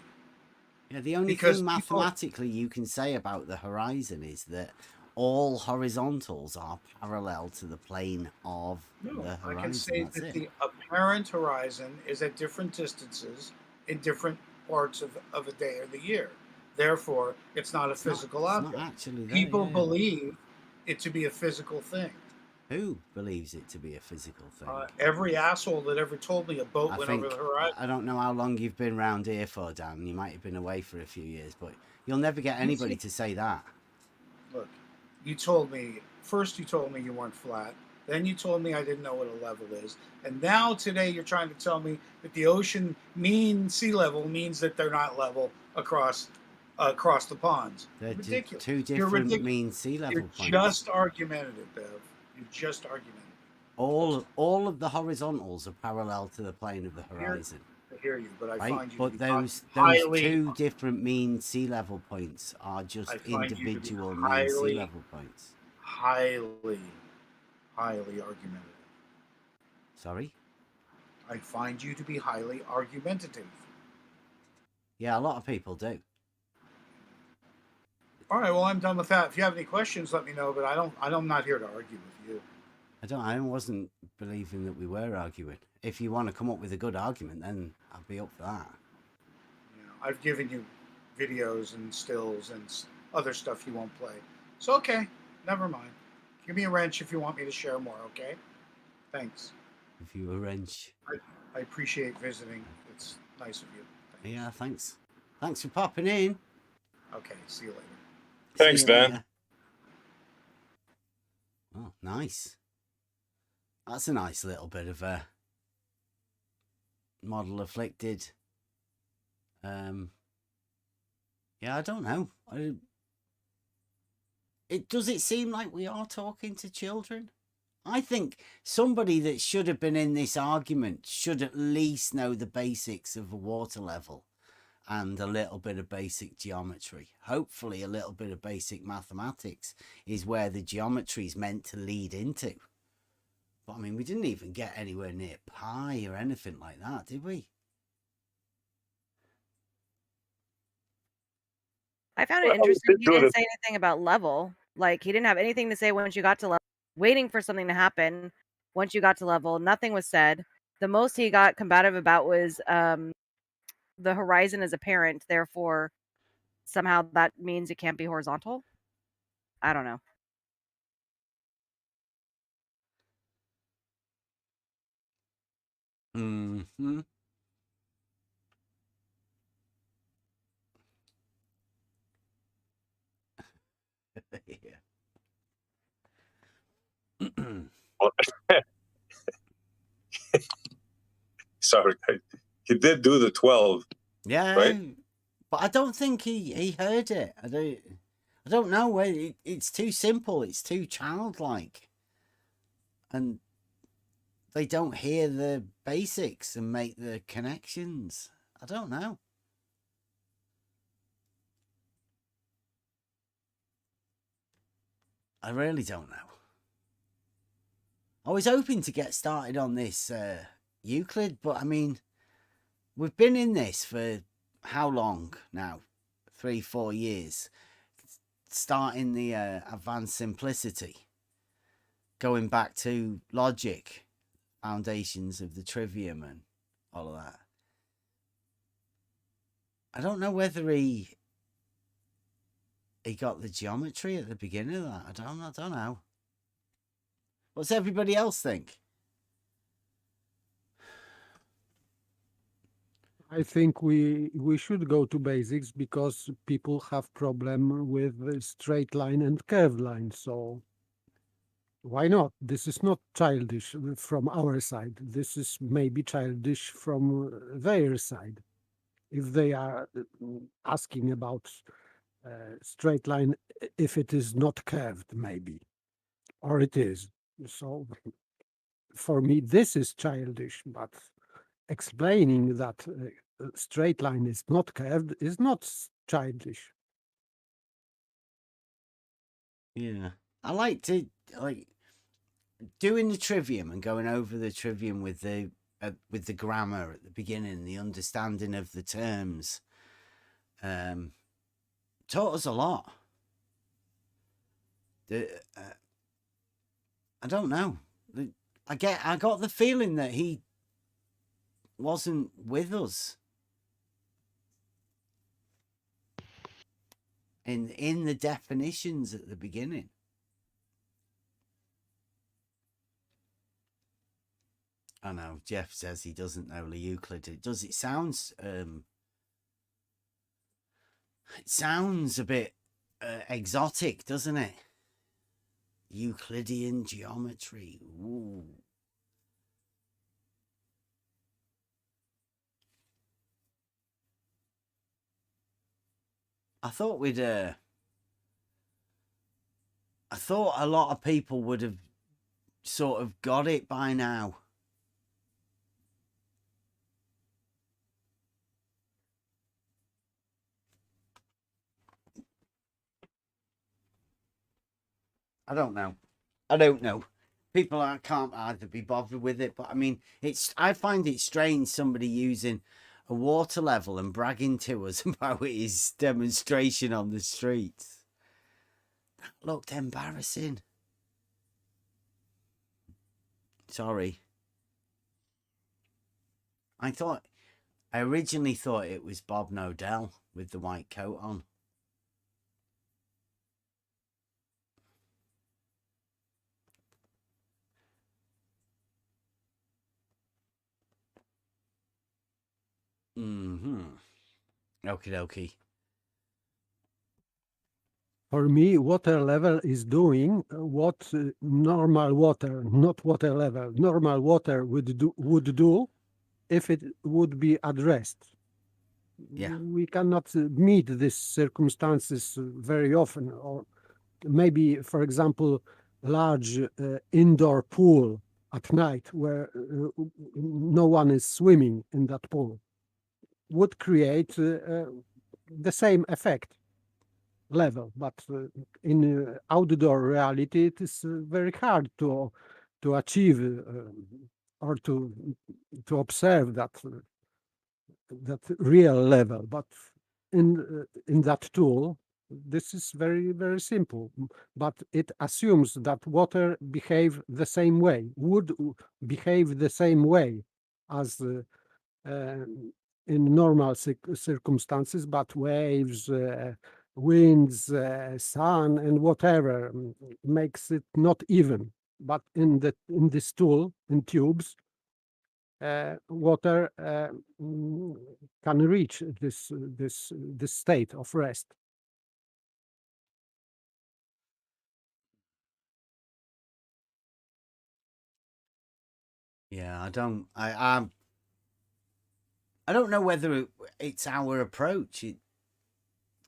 [SPEAKER 6] Yeah, the only thing mathematically you can say about the horizon is that all horizontals are parallel to the plane of the horizon.
[SPEAKER 7] I can say that the apparent horizon is at different distances in different parts of a day or the year. Therefore, it's not a physical object.
[SPEAKER 6] Not actually there,
[SPEAKER 7] People believe it to be a physical thing.
[SPEAKER 6] Who believes it to be a physical thing?
[SPEAKER 7] Every asshole that ever told me a boat went over the horizon.
[SPEAKER 6] I don't know how long you've been round here for, Dan. You might have been away for a few years, but you'll never get anybody to say that.
[SPEAKER 7] Look, you told me you weren't flat. Then you told me I didn't know what a level is. And now today you're trying to tell me that the ocean mean sea level means that they're not level across the ponds.
[SPEAKER 6] They're
[SPEAKER 7] ridiculous.
[SPEAKER 6] Two different mean sea level points.
[SPEAKER 7] You're just argumentative, Bev. You're just argumentative.
[SPEAKER 6] All of the horizontals are parallel to the plane of the horizon.
[SPEAKER 7] I hear you, but I find you
[SPEAKER 6] but
[SPEAKER 7] to be
[SPEAKER 6] those two different mean sea level points are just individual mean sea level points.
[SPEAKER 7] Highly argumentative.
[SPEAKER 6] Sorry?
[SPEAKER 7] I find you to be highly argumentative.
[SPEAKER 6] Yeah, a lot of people do.
[SPEAKER 7] All right, well, I'm done with that. If you have any questions, let me know. But I'm not here to argue with you.
[SPEAKER 6] I wasn't believing that we were arguing. If you want to come up with a good argument, then I'll be up for that.
[SPEAKER 7] I've given you videos and stills and other stuff you won't play. So, okay, never mind. Give me a wrench if you want me to share more, okay? Thanks.
[SPEAKER 6] If you a wrench.
[SPEAKER 7] I appreciate visiting. It's nice of you. Thanks.
[SPEAKER 6] Yeah, thanks. Thanks for popping in.
[SPEAKER 7] Okay, see you later.
[SPEAKER 4] Thanks,
[SPEAKER 6] See you
[SPEAKER 4] Dan.
[SPEAKER 6] later. Oh, nice. That's a nice little bit of a model afflicted. Yeah, I don't know. Does it seem like we are talking to children? I think somebody that should have been in this argument should at least know the basics of a water level and a little bit of basic geometry. Hopefully a little bit of basic mathematics is where the geometry is meant to lead into. But I mean, we didn't even get anywhere near pi or anything like that, did we?
[SPEAKER 8] I found it interesting. He didn't say anything about level. Like, he didn't have anything to say once you got to level. Waiting for something to happen. Once you got to level, nothing was said. The most he got combative about was the horizon is apparent. Therefore, somehow that means it can't be horizontal. I don't know.
[SPEAKER 6] Mm-hmm.
[SPEAKER 4] Well, sorry, he did do the 12.
[SPEAKER 6] Yeah,
[SPEAKER 4] right?
[SPEAKER 6] But I don't think he heard it. I don't know. It's too simple. It's too childlike, and they don't hear the basics and make the connections. I don't know. I really don't know. I was hoping to get started on this Euclid, but I mean, we've been in this for how long now? 3-4 years. Starting the advanced simplicity, going back to logic, foundations of the trivium and all of that. I don't know whether he got the geometry at the beginning of that. I don't know. What's everybody else think?
[SPEAKER 3] I think we should go to basics because people have problem with straight line and curved line. So why not? This is not childish from our side. This is maybe childish from their side. If they are asking about straight line, if it is not curved, maybe, or it is. So for me, this is childish, but explaining that straight line is not curved is not childish.
[SPEAKER 6] Yeah, I like to doing the trivium and going over the trivium with the grammar at the beginning, the understanding of the terms. Taught us a lot. I don't know. I got the feeling that he wasn't with us in the definitions at the beginning. I know Jeff says he doesn't know the Euclid. It sounds a bit exotic, doesn't it? Euclidean geometry. Ooh. I thought a lot of people would have sort of got it by now. I don't know. People can't either be bothered with it, but I mean, I find it strange somebody using a water level and bragging to us about his demonstration on the streets. That looked embarrassing. Sorry. I thought I originally thought it was Bob Nodell with the white coat on. Okie dokie.
[SPEAKER 3] For me, water level is doing what normal water, not water level, normal water would do if it would be addressed.
[SPEAKER 6] Yeah.
[SPEAKER 3] We cannot meet these circumstances very often, or maybe, for example, large indoor pool at night where no one is swimming in that pool would create the same effect level, but in outdoor reality it is very hard to achieve or to observe that real level. But in that tool this is very, very simple, but it assumes that water behave the same way, would behave the same way as in normal circumstances, but waves, winds, sun, and whatever makes it not even. But in this tool, in tubes, water can reach this state of rest.
[SPEAKER 6] Yeah, I don't know whether it's our approach. It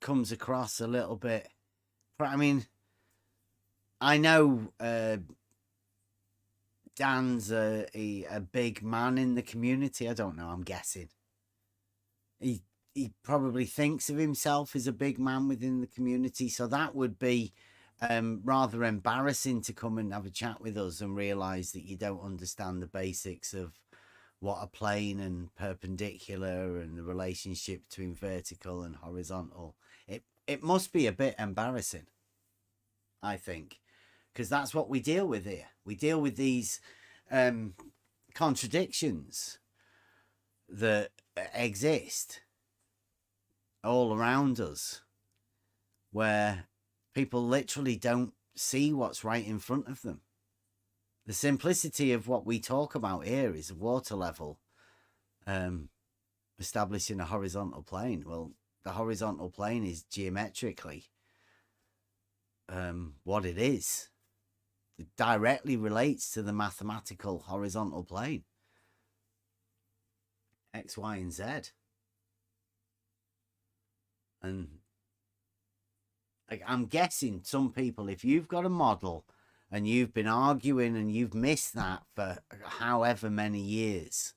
[SPEAKER 6] comes across a little bit. I mean, I know Dan's a big man in the community. I don't know. I'm guessing he probably thinks of himself as a big man within the community. So that would be rather embarrassing to come and have a chat with us and realize that you don't understand the basics of what a plane and perpendicular and the relationship between vertical and horizontal. It must be a bit embarrassing, I think, because that's what we deal with here. We deal with these contradictions that exist all around us, where people literally don't see what's right in front of them. The simplicity of what we talk about here is water level establishing a horizontal plane. Well, the horizontal plane is geometrically what it is. It directly relates to the mathematical horizontal plane. X, Y, and Z. And I'm guessing some people, if you've got a model and you've been arguing and you've missed that for however many years,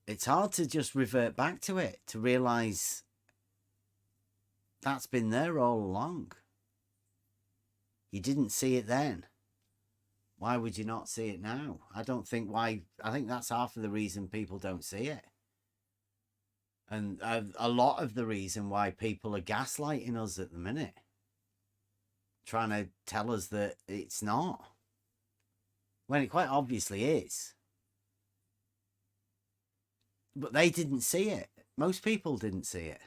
[SPEAKER 6] it's hard to just revert back to it, to realize that's been there all along. You didn't see it then. Why would you not see it now? I think that's half of the reason people don't see it. And a lot of the reason why people are gaslighting us at the minute, trying to tell us that it's not, when it quite obviously is. But they didn't see it. Most people didn't see it.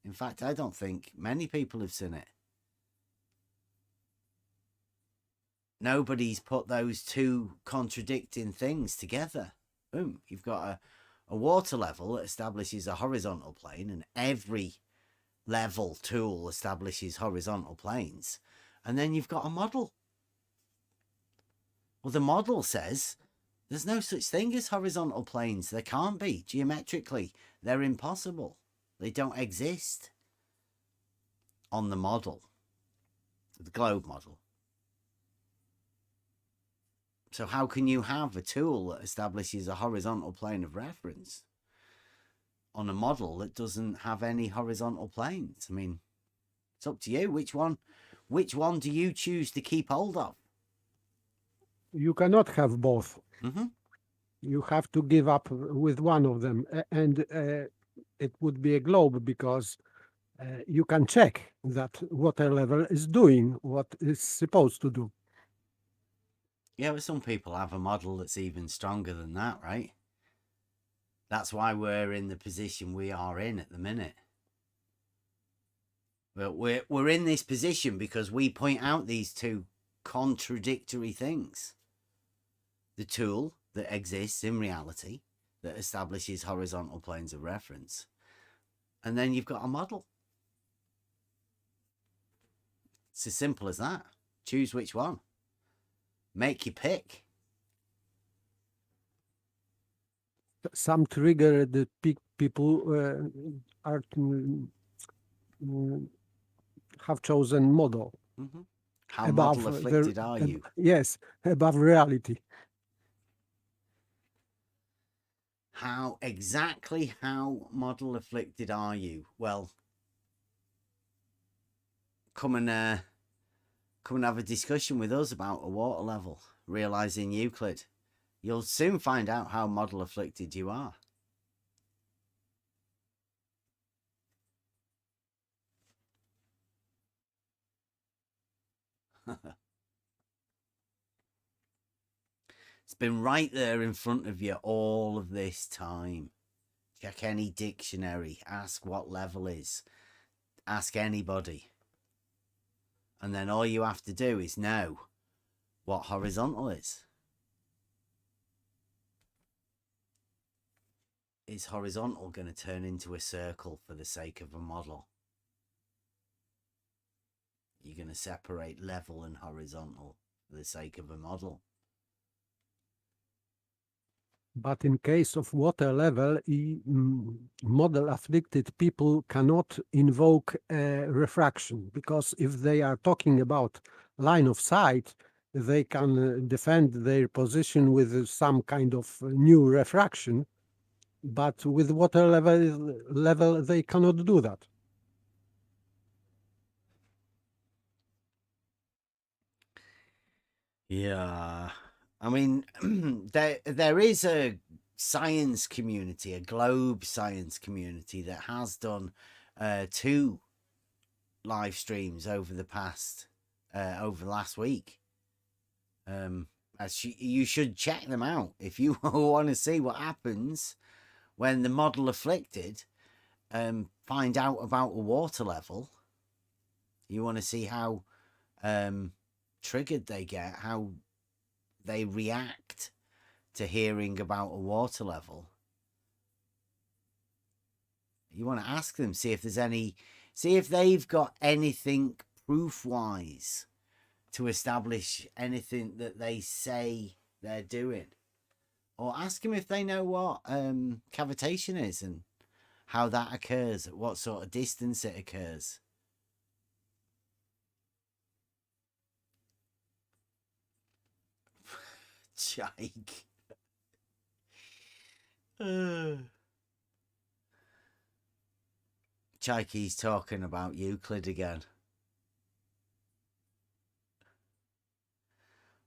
[SPEAKER 6] In fact, I don't think many people have seen it. Nobody's put those two contradicting things together. Boom, you've got a water level that establishes a horizontal plane, and every level tool establishes horizontal planes. And then you've got a model. Well, the model says there's no such thing as horizontal planes. There can't be. Geometrically, they're impossible. They don't exist on the model, the globe model. So how can you have a tool that establishes a horizontal plane of reference on a model that doesn't have any horizontal planes? I mean, it's up to you. Which one do you choose to keep hold of?
[SPEAKER 3] You cannot have both.
[SPEAKER 6] Mm-hmm.
[SPEAKER 3] You have to give up with one of them, and it would be a globe, because you can check that water level is doing what it's supposed to do.
[SPEAKER 6] Yeah, but some people have a model that's even stronger than that, right? That's why we're in the position we are in at the minute. But we're in this position because we point out these two contradictory things. The tool that exists in reality that establishes horizontal planes of reference. And then you've got a model. It's as simple as that. Choose which one. Make your pick.
[SPEAKER 3] Some triggered people are have chosen model.
[SPEAKER 6] Mm-hmm. How
[SPEAKER 3] above
[SPEAKER 6] model afflicted are you?
[SPEAKER 3] Yes, above reality.
[SPEAKER 6] How model afflicted are you? Well, come and have a discussion with us about a water level, realizing Euclid. You'll soon find out how model afflicted you are. It's been right there in front of you all of this time. Check any dictionary, ask what level is, ask anybody. And then all you have to do is know what horizontal is. Is horizontal going to turn into a circle for the sake of a model? You're going to separate level and horizontal for the sake of a model.
[SPEAKER 3] But in case of water level, model afflicted people cannot invoke refraction, because if they are talking about line of sight, they can defend their position with some kind of new refraction. But with water level, they cannot do that.
[SPEAKER 6] Yeah, I mean, there is a science community, a globe science community that has done 2 live streams over the last week. You should check them out if you want to see what happens when the model afflicted find out about a water level. You want to see how triggered they get, how they react to hearing about a water level. You want to ask them, see if they've got anything proof wise to establish anything that they say they're doing, or ask them if they know what cavitation is and how that occurs, at what sort of distance it occurs. Jake. Chikey's talking about Euclid again.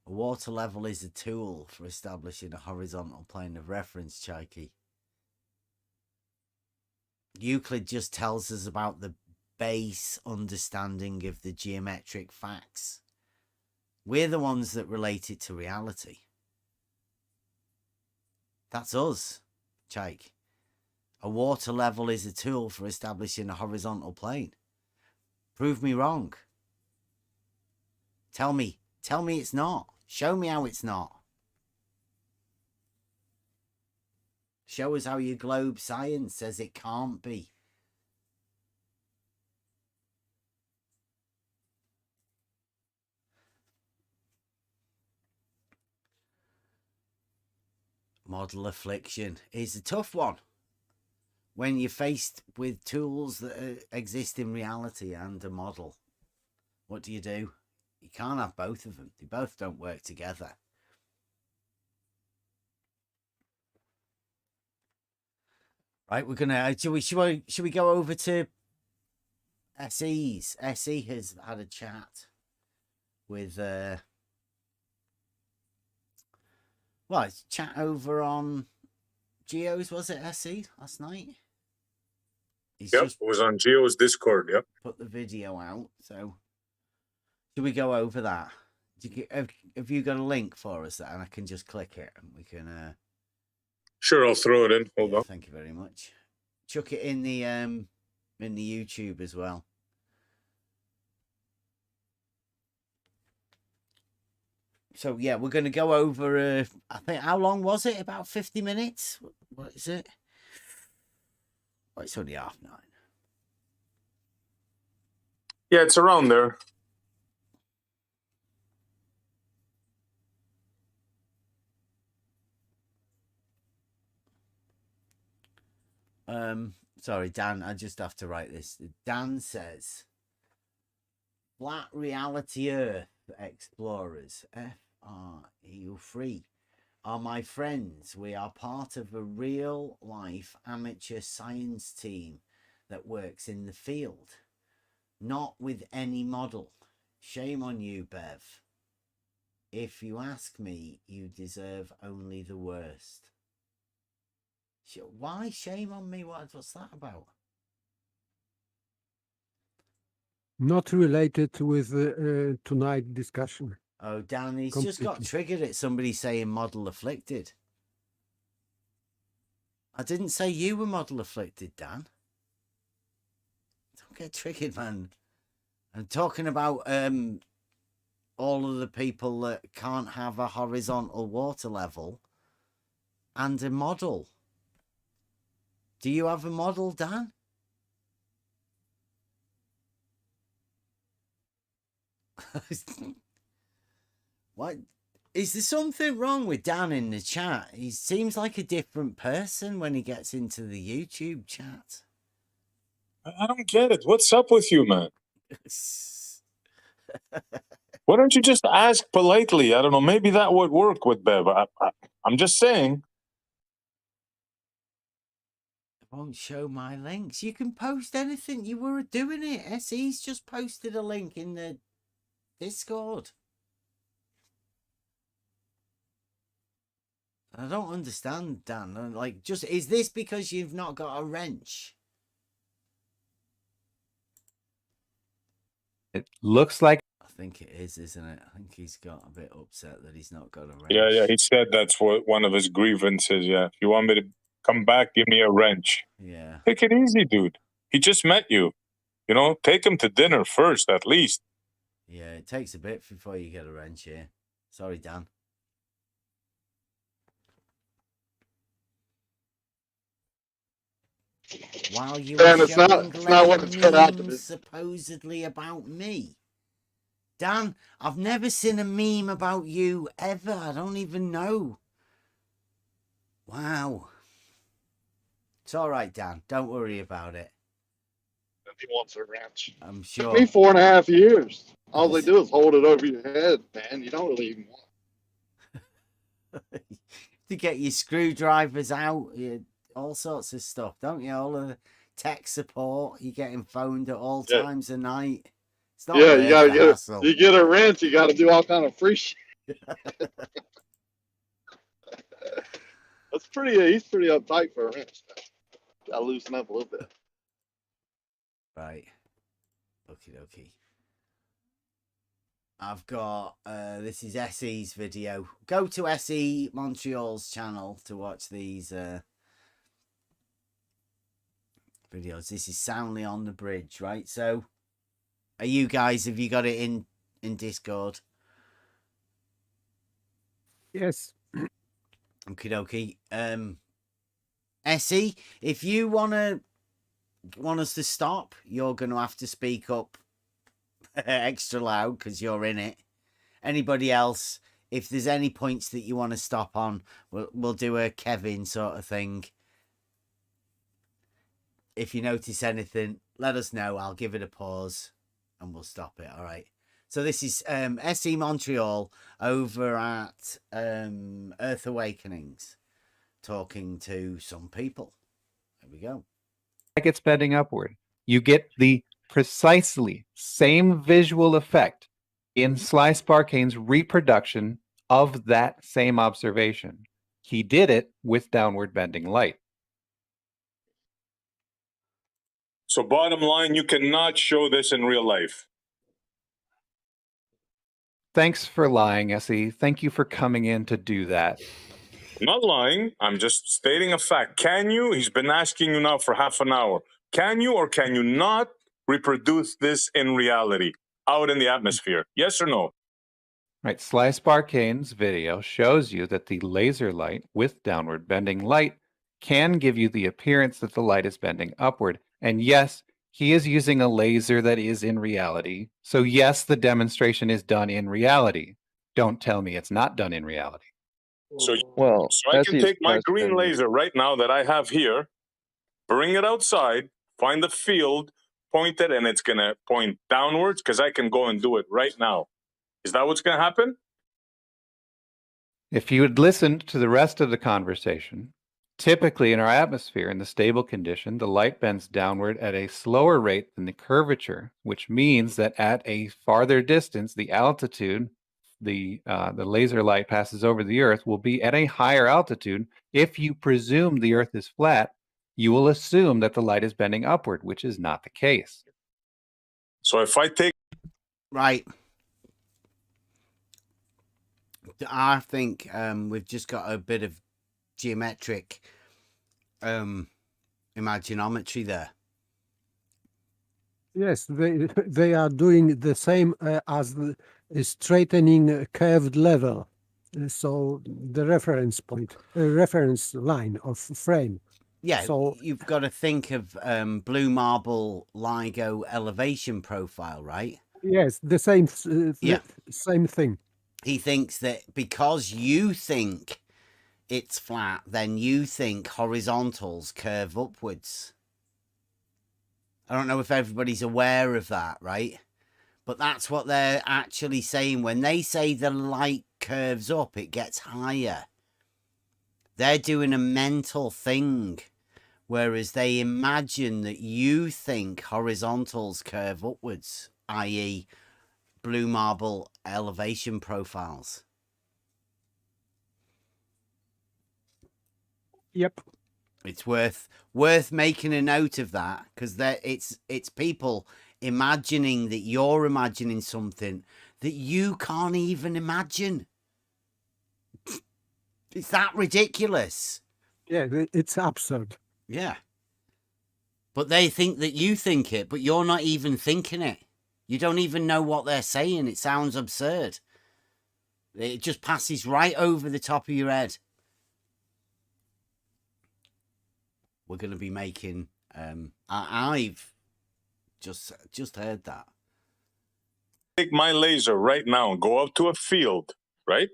[SPEAKER 6] A water level is a tool for establishing a horizontal plane of reference, Chikey. Euclid just tells us about the base understanding of the geometric facts. We're the ones that relate it to reality. That's us, Chike. A water level is a tool for establishing a horizontal plane. Prove me wrong. Tell me it's not. Show me how it's not. Show us how your globe science says it can't be. Model affliction is a tough one when you're faced with tools that exist in reality and a model. What do? You can't have both of them. They both don't work together. Right, we're gonna should we go over to SE's? SE has had a chat with it's chat over on Geo's, was it, SE, last night?
[SPEAKER 4] It was on Geo's Discord, yep.
[SPEAKER 6] Put the video out, so should we go over that? Have you got a link for us there, and I can just click it and we can
[SPEAKER 4] Sure, I'll throw it in. Hold
[SPEAKER 6] Yeah,
[SPEAKER 4] on.
[SPEAKER 6] thank you very much. Chuck it in the YouTube as well. So yeah, we're going to go over. I think how long was it? About 50 minutes. What is it? Oh, it's only 9:30.
[SPEAKER 4] Yeah, it's around there.
[SPEAKER 6] Sorry, Dan. I just have to write this. Dan says, "Flat reality Earth explorers FREU3 are my friends. We are part of a real life amateur science team that works in the field, not with any model. Shame on you, Bev. If you ask me, you deserve only the worst." Why shame on me? What's that about?
[SPEAKER 3] Not related with tonight discussion.
[SPEAKER 6] Oh, Dan, he's just got triggered at somebody saying model afflicted. I didn't say you were model afflicted, Dan. Don't get triggered, man. I'm talking about all of the people that can't have a horizontal water level and a model. Do you have a model, Dan? What? Is there something wrong with Dan in the chat? He seems like a different person when he gets into the YouTube chat.
[SPEAKER 4] I don't get it. What's up with you, man? Why don't you just ask politely? I don't know. Maybe that would work with Bev. I'm just saying.
[SPEAKER 6] I won't show my links. You can post anything. You were doing it. SE's just posted a link in the Discord. I don't understand, Dan. Like, just is this because you've not got a wrench?
[SPEAKER 9] It looks like.
[SPEAKER 6] I think it is, isn't it? I think he's got a bit upset that he's not got a wrench.
[SPEAKER 4] Yeah. He said that's what one of his grievances. Yeah. If you want me to come back, give me a wrench.
[SPEAKER 6] Yeah.
[SPEAKER 4] Take it easy, dude. He just met you. You know, take him to dinner first, at least.
[SPEAKER 6] Yeah, it takes a bit before you get a wrench here. Sorry, Dan. While you were
[SPEAKER 10] Dan, it's not what it's turned out to be.
[SPEAKER 6] Supposedly about me. Dan, I've never seen a meme about you ever. I don't even know. Wow. It's all right, Dan. Don't worry about it.
[SPEAKER 10] He wants a wrench.
[SPEAKER 6] I'm
[SPEAKER 10] Took
[SPEAKER 6] sure.
[SPEAKER 10] me 4.5 years. All they do is hold it over your head, man. You don't really even want
[SPEAKER 6] to get your screwdrivers out, all sorts of stuff, don't you? All of the tech support, you're getting phoned at all times of night. It's not
[SPEAKER 10] you gotta get a wrench, you gotta do all kind of free shit. He's pretty uptight for a wrench. Gotta loosen up a little bit.
[SPEAKER 6] Right. Okay. I've got this is SE's video. Go to SE Montreal's channel to watch these videos. This is Soundly on the Bridge, right? So are you guys, have you got it in Discord?
[SPEAKER 3] Yes.
[SPEAKER 6] Okie dokie. SE, if you want us to stop, you're going to have to speak up extra loud because you're in it. Anybody else, if there's any points that you want to stop on, we'll do a Kevin sort of thing. If you notice anything, let us know. I'll give it a pause and we'll stop it. All right. So this is SE Montreal over at Earth Awakenings talking to some people. There we go.
[SPEAKER 9] Like it's bending upward. You get the precisely same visual effect in Sly Sparkane's reproduction of that same observation. He did it with downward bending light.
[SPEAKER 4] So bottom line, you cannot show this in real life.
[SPEAKER 9] Thanks for lying, SE. Thank you for coming in to do that.
[SPEAKER 4] not lying. I'm just stating a fact. Can you? He's been asking you now for half an hour. Can you or can you not reproduce this in reality out in the atmosphere? Yes or no?
[SPEAKER 9] Right. Slice Barkane's video shows you that the laser light with downward bending light can give you the appearance that the light is bending upward. And yes, he is using a laser that is in reality. So yes, the demonstration is done in reality. Don't tell me it's not done in reality.
[SPEAKER 4] So,
[SPEAKER 11] Well,
[SPEAKER 4] so I can
[SPEAKER 11] Essie's
[SPEAKER 4] take my green
[SPEAKER 11] question-
[SPEAKER 4] laser right now that I have here, bring it outside, find the field, point it, and it's going to point downwards because I can go and do it right now. Is that what's going to happen?
[SPEAKER 9] If you had listened to the rest of the conversation, typically in our atmosphere, in the stable condition, the light bends downward at a slower rate than the curvature, which means that at a farther distance, the altitude the laser light passes over the Earth will be at a higher altitude. If you presume the Earth is flat, you will assume that the light is bending upward, which is not the case.
[SPEAKER 4] So if I take...
[SPEAKER 6] Right. I think we've just got a bit of geometric imaginometry there.
[SPEAKER 3] Yes, they are doing the same as the straightening a curved level. So the reference point, reference line of frame.
[SPEAKER 6] Yeah,
[SPEAKER 3] So
[SPEAKER 6] you've got to think of blue marble LIGO elevation profile, right?
[SPEAKER 3] yes, the same.
[SPEAKER 6] Yeah.
[SPEAKER 3] Same thing.
[SPEAKER 6] He thinks that because you think it's flat, then you think horizontals curve upwards. I don't know if everybody's aware of that, right? But that's what they're actually saying. When they say the light curves up, it gets higher. They're doing a mental thing, whereas they imagine that you think horizontals curve upwards, i.e. blue marble elevation profiles.
[SPEAKER 3] Yep.
[SPEAKER 6] It's worth making a note of that, because it's people imagining that you're imagining something that you can't even imagine. It's that ridiculous.
[SPEAKER 3] Yeah, it's absurd.
[SPEAKER 6] Yeah. But they think that you think it, but you're not even thinking it. You don't even know what they're saying. It sounds absurd. It just passes right over the top of your head. We're going to be making... I've just heard that.
[SPEAKER 4] Take my laser right now and go out to a field, right?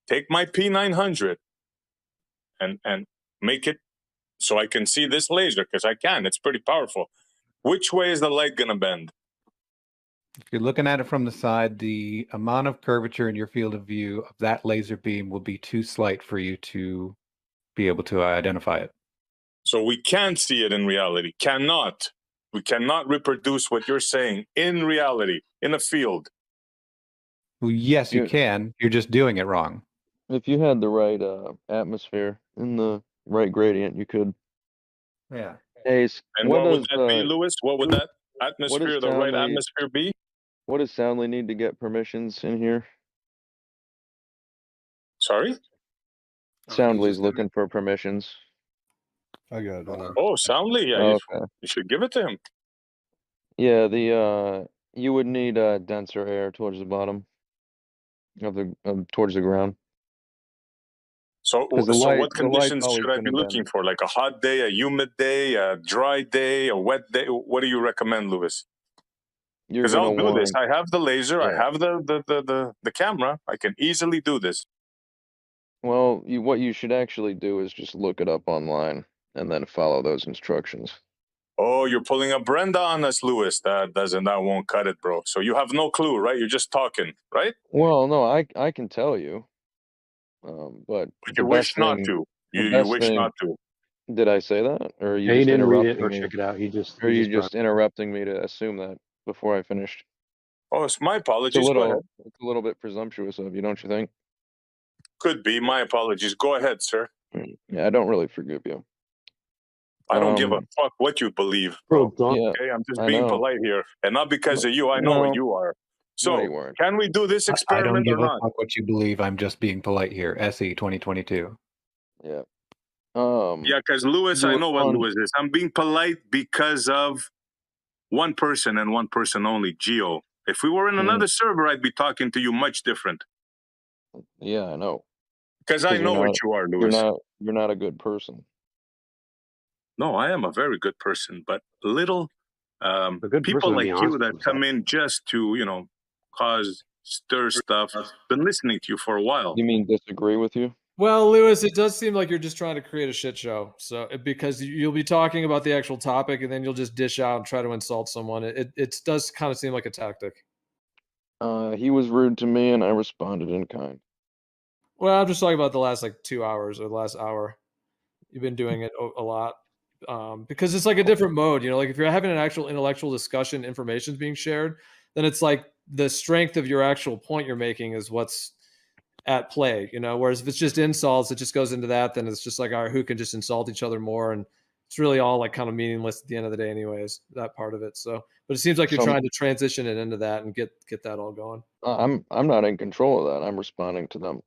[SPEAKER 4] Take my P900 and make it so I can see this laser, because I can. It's pretty powerful. Which way is the light going to bend?
[SPEAKER 9] If you're looking at it from the side, the amount of curvature in your field of view of that laser beam will be too slight for you to be able to identify it.
[SPEAKER 4] So we can't see it in reality. Cannot. We cannot reproduce what you're saying in reality, in a field.
[SPEAKER 9] Well, yes, you can. You're just doing it wrong.
[SPEAKER 11] If you had the right atmosphere and the right gradient, you could.
[SPEAKER 9] Yeah.
[SPEAKER 11] Ace,
[SPEAKER 4] And what would that be, Lewis? What would that atmosphere, the right
[SPEAKER 11] Townley-
[SPEAKER 4] atmosphere be?
[SPEAKER 11] What does Soundly need to get permissions in here?
[SPEAKER 4] Sorry?
[SPEAKER 11] Soundly's looking for permissions.
[SPEAKER 1] I got it.
[SPEAKER 4] Oh, Soundly, yeah.
[SPEAKER 11] Okay.
[SPEAKER 4] You should give it to him.
[SPEAKER 11] Yeah, you would need denser air towards the bottom of the towards the ground.
[SPEAKER 4] So,
[SPEAKER 11] 'Cause the
[SPEAKER 4] so
[SPEAKER 11] light-
[SPEAKER 4] what
[SPEAKER 11] the light's
[SPEAKER 4] conditions
[SPEAKER 11] always
[SPEAKER 4] should I
[SPEAKER 11] gonna
[SPEAKER 4] be looking
[SPEAKER 11] bend.
[SPEAKER 4] for? Like a hot day, a humid day, a dry day, a wet day? What do you recommend, Lewis?
[SPEAKER 11] You're
[SPEAKER 4] Because
[SPEAKER 11] gonna
[SPEAKER 4] I'll do this.
[SPEAKER 11] want
[SPEAKER 4] I have the laser. I
[SPEAKER 11] Yeah.
[SPEAKER 4] have the camera. I can easily do this.
[SPEAKER 11] Well, what you should actually do is just look it up online and then follow those instructions.
[SPEAKER 4] Oh, you're pulling a Brenda on us, Lewis. That won't cut it, bro. So you have no clue, right? You're just talking, right?
[SPEAKER 11] Well, no, I can tell you, but
[SPEAKER 4] But
[SPEAKER 11] the
[SPEAKER 4] you wish
[SPEAKER 11] best
[SPEAKER 4] not
[SPEAKER 11] thing,
[SPEAKER 4] to.
[SPEAKER 11] the
[SPEAKER 4] You
[SPEAKER 11] best
[SPEAKER 4] wish
[SPEAKER 11] thing-
[SPEAKER 4] not to.
[SPEAKER 11] Did I say that, or are you
[SPEAKER 12] Yeah, he
[SPEAKER 11] just
[SPEAKER 12] didn't read it
[SPEAKER 11] interrupting
[SPEAKER 12] or
[SPEAKER 11] me?
[SPEAKER 12] check it out. He just.
[SPEAKER 11] Or are
[SPEAKER 12] he
[SPEAKER 11] you
[SPEAKER 12] just
[SPEAKER 11] just interrupting me to assume that before I finished?
[SPEAKER 4] Oh, it's my
[SPEAKER 11] It's a
[SPEAKER 4] apologies. Go ahead.
[SPEAKER 11] little bit presumptuous of you, don't you think?
[SPEAKER 4] Could be. My apologies. Go ahead, sir.
[SPEAKER 11] Yeah, I don't really forgive you.
[SPEAKER 4] I don't give a fuck what you believe,
[SPEAKER 12] Bro,
[SPEAKER 4] bro.
[SPEAKER 12] don't.
[SPEAKER 11] Yeah,
[SPEAKER 4] Okay, I'm just
[SPEAKER 11] I
[SPEAKER 4] being
[SPEAKER 11] know.
[SPEAKER 4] polite here, and not because of you. I know
[SPEAKER 11] Well,
[SPEAKER 4] what you are.
[SPEAKER 11] No, you
[SPEAKER 4] So,
[SPEAKER 11] weren't.
[SPEAKER 4] can we do this
[SPEAKER 9] I don't
[SPEAKER 4] experiment or
[SPEAKER 9] give a
[SPEAKER 4] not?
[SPEAKER 9] fuck what you believe. I'm just being polite here. SE 2022.
[SPEAKER 11] Yeah.
[SPEAKER 4] Yeah, because Lewis,
[SPEAKER 11] do
[SPEAKER 4] I
[SPEAKER 11] it
[SPEAKER 4] know what
[SPEAKER 11] on-
[SPEAKER 4] Lewis is. I'm being polite because of one person and one person only, Geo. If we were in another server, I'd be talking to you much different.
[SPEAKER 11] Yeah, I know.
[SPEAKER 4] Because I know what you are, Lewis.
[SPEAKER 11] You're not a good person.
[SPEAKER 4] No, I am a very good person, but little
[SPEAKER 12] A good
[SPEAKER 4] people
[SPEAKER 12] person to
[SPEAKER 4] like
[SPEAKER 12] be
[SPEAKER 4] you
[SPEAKER 12] honest
[SPEAKER 4] that
[SPEAKER 12] with
[SPEAKER 4] come
[SPEAKER 12] himself.
[SPEAKER 4] in just to, stir stuff. Been listening to you for a while.
[SPEAKER 11] You mean disagree with you?
[SPEAKER 13] Well, Lewis, it does seem like you're just trying to create a shit show. So because you'll be talking about the actual topic and then you'll just dish out and try to insult someone. It does kind of seem like a tactic.
[SPEAKER 11] He was rude to me and I responded in kind.
[SPEAKER 13] Well, I'm just talking about the last like 2 hours or the last hour. You've been doing it a lot because it's like a different mode. Like if you're having an actual intellectual discussion, information's being shared, then it's like the strength of your actual point you're making is what's at play. Whereas if it's just insults, it just goes into that. Then it's just like, all right, who can just insult each other more, and it's really all like kind of meaningless at the end of the day, anyways. That part of it. So, but it seems like you're trying to transition it into that and get that all going.
[SPEAKER 11] I'm not in control of that. I'm responding to them.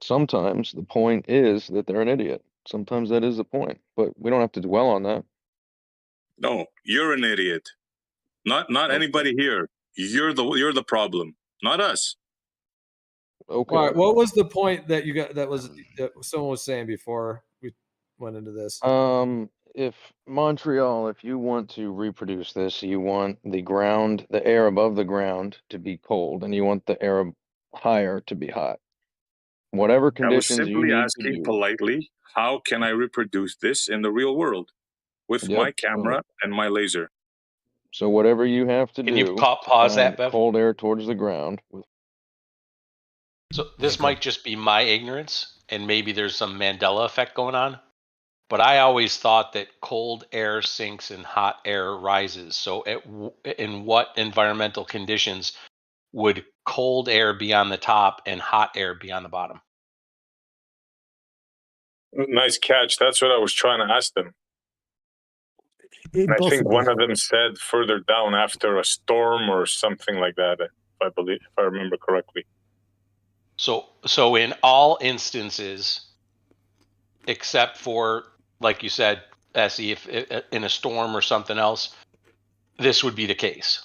[SPEAKER 11] Sometimes the point is that they're an idiot. Sometimes that is the point, but we don't have to dwell on that.
[SPEAKER 4] No, you're an idiot. Not anybody here. You're the problem, not us.
[SPEAKER 11] Okay.
[SPEAKER 13] All right. What was the point that you got? That someone was saying before we went into this.
[SPEAKER 11] If Montreal, if you want to reproduce this, you want the air above the ground to be cold, and you want the air higher to be hot. Whatever
[SPEAKER 4] I was
[SPEAKER 11] conditions you
[SPEAKER 4] simply
[SPEAKER 11] need to
[SPEAKER 4] asking
[SPEAKER 11] do.
[SPEAKER 4] politely, how can I reproduce this in the real world with my camera and my laser?
[SPEAKER 11] So whatever you have to
[SPEAKER 14] Can
[SPEAKER 11] do.
[SPEAKER 14] you pause that,
[SPEAKER 11] find
[SPEAKER 14] Bev?
[SPEAKER 11] cold air towards the ground.
[SPEAKER 14] So this might just be my ignorance, and maybe there's some Mandela effect going on. But I always thought that cold air sinks and hot air rises. So in what environmental conditions would cold air be on the top and hot air be on the bottom?
[SPEAKER 4] Nice catch. That's what I was trying to ask them. And I think one of them said further down after a storm or something like that, if I remember correctly.
[SPEAKER 14] So in all instances, except for, like you said, Essie, if in a storm or something else, this would be the case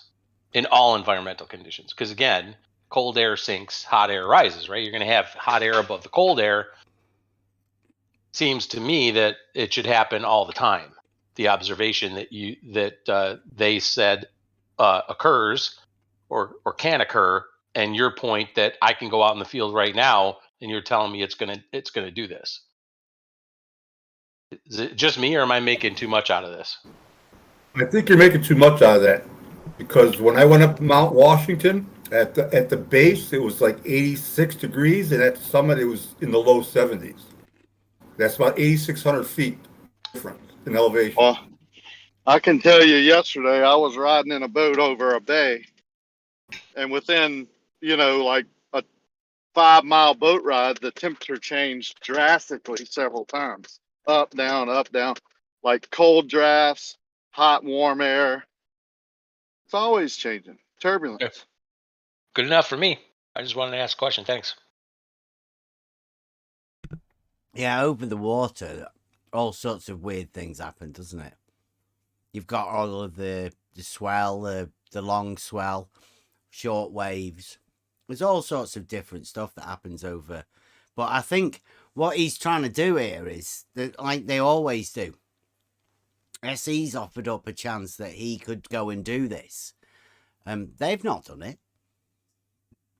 [SPEAKER 14] in all environmental conditions. Because again, cold air sinks, hot air rises, right? You're going to have hot air above the cold air. Seems to me that it should happen all the time. The observation that they said occurs or can occur, and your point that I can go out in the field right now, and you're telling me it's gonna do this. Is it just me, or am I making too much out of this?
[SPEAKER 1] I think you're making too much out of that, because when I went up Mount Washington at the base, it was like 86 degrees, and at the summit, it was in the low 70s. That's about 8,600 feet difference in elevation.
[SPEAKER 10] Well, I can tell you yesterday I was riding in a boat over a bay, and within, like a 5-mile boat ride, the temperature changed drastically several times. Up, down, like cold drafts, hot, warm air. It's always changing. Turbulence.
[SPEAKER 14] Okay. Good enough for me. I just wanted to ask a question. Thanks.
[SPEAKER 6] Yeah, over the water, all sorts of weird things happen, doesn't it? You've got all of the swell, the long swell, short waves. There's all sorts of different stuff that happens over. But I think what he's trying to do here is that, like they always do, SE's offered up a chance that he could go and do this. They've not done it.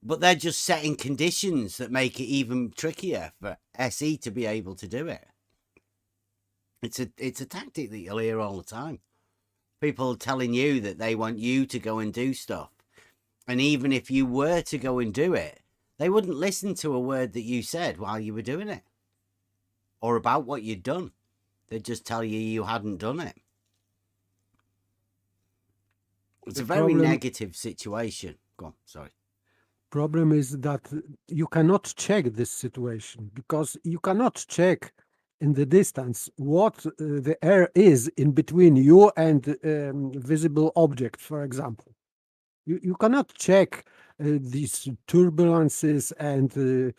[SPEAKER 6] But they're just setting conditions that make it even trickier for SE to be able to do it. It's a tactic that you'll hear all the time. People telling you that they want you to go and do stuff. And even if you were to go and do it, they wouldn't listen to a word that you said while you were doing it. Or about what you'd done. They'd just tell you hadn't done it. It's a very negative situation. Go on, sorry.
[SPEAKER 3] Problem is that you cannot check this situation, because you cannot check in the distance what the air is in between you and visible object, for example. You cannot check these turbulences and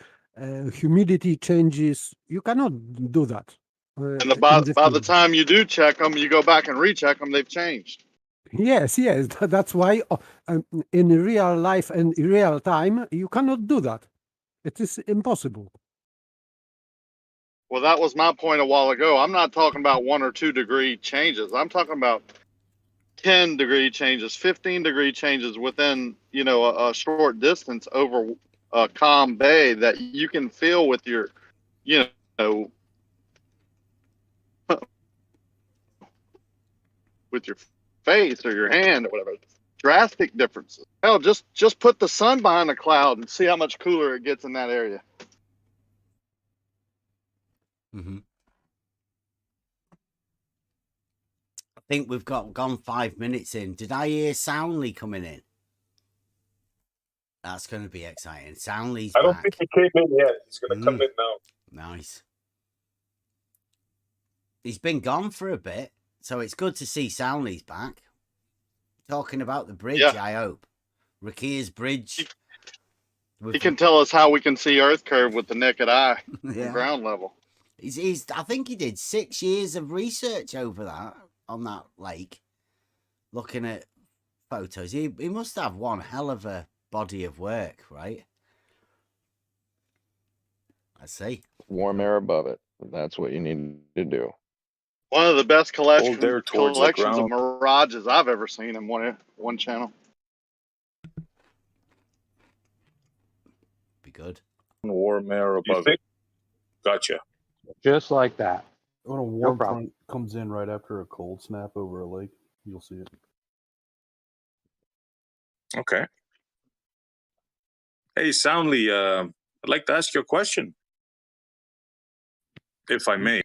[SPEAKER 3] humidity changes. You cannot do that.
[SPEAKER 10] And
[SPEAKER 3] In
[SPEAKER 10] by
[SPEAKER 3] the
[SPEAKER 10] the
[SPEAKER 3] field.
[SPEAKER 10] time you do check them, you go back and recheck them, they've changed.
[SPEAKER 3] Yes, yes. That's why in real life and in real time, you cannot do that. It is impossible.
[SPEAKER 10] Well, that was my point a while ago. I'm not talking about 1 or 2 degree changes. I'm talking about 10 degree changes, 15 degree changes within, you know, a short distance over a calm bay that you can feel with your, you know, with your face or your hand or whatever. Drastic differences. Hell, just put the sun behind a cloud and see how much cooler it gets in that area.
[SPEAKER 6] Mm-hmm. I think we've gone 5 minutes in. Did I hear Soundly coming in? That's going to be exciting. Soundly's
[SPEAKER 4] I don't
[SPEAKER 6] back.
[SPEAKER 4] think he came in yet. He's going to come in now.
[SPEAKER 6] Nice. He's been gone for a bit, so it's good to see Soundly's back. Talking about the bridge,
[SPEAKER 10] Yeah.
[SPEAKER 6] I hope. Rakia's bridge.
[SPEAKER 10] He can tell us how we can see Earth curve with the naked eye
[SPEAKER 6] Yeah.
[SPEAKER 10] from ground level.
[SPEAKER 6] He's I think he did 6 years of research over that on that lake, looking at photos. He must have one hell of a body of work, right? I see.
[SPEAKER 11] Warm air above it. That's what you need to do.
[SPEAKER 10] One of the best
[SPEAKER 4] Hold there towards the
[SPEAKER 10] collections of
[SPEAKER 4] ground.
[SPEAKER 10] mirages I've ever seen in one channel.
[SPEAKER 6] Be good.
[SPEAKER 4] Warm air above it. Gotcha.
[SPEAKER 11] Just like that.
[SPEAKER 12] When a warm front comes in right after a cold snap over a lake, you'll see it.
[SPEAKER 4] Okay. Hey, Soundly, I'd like to ask you a question, if I may.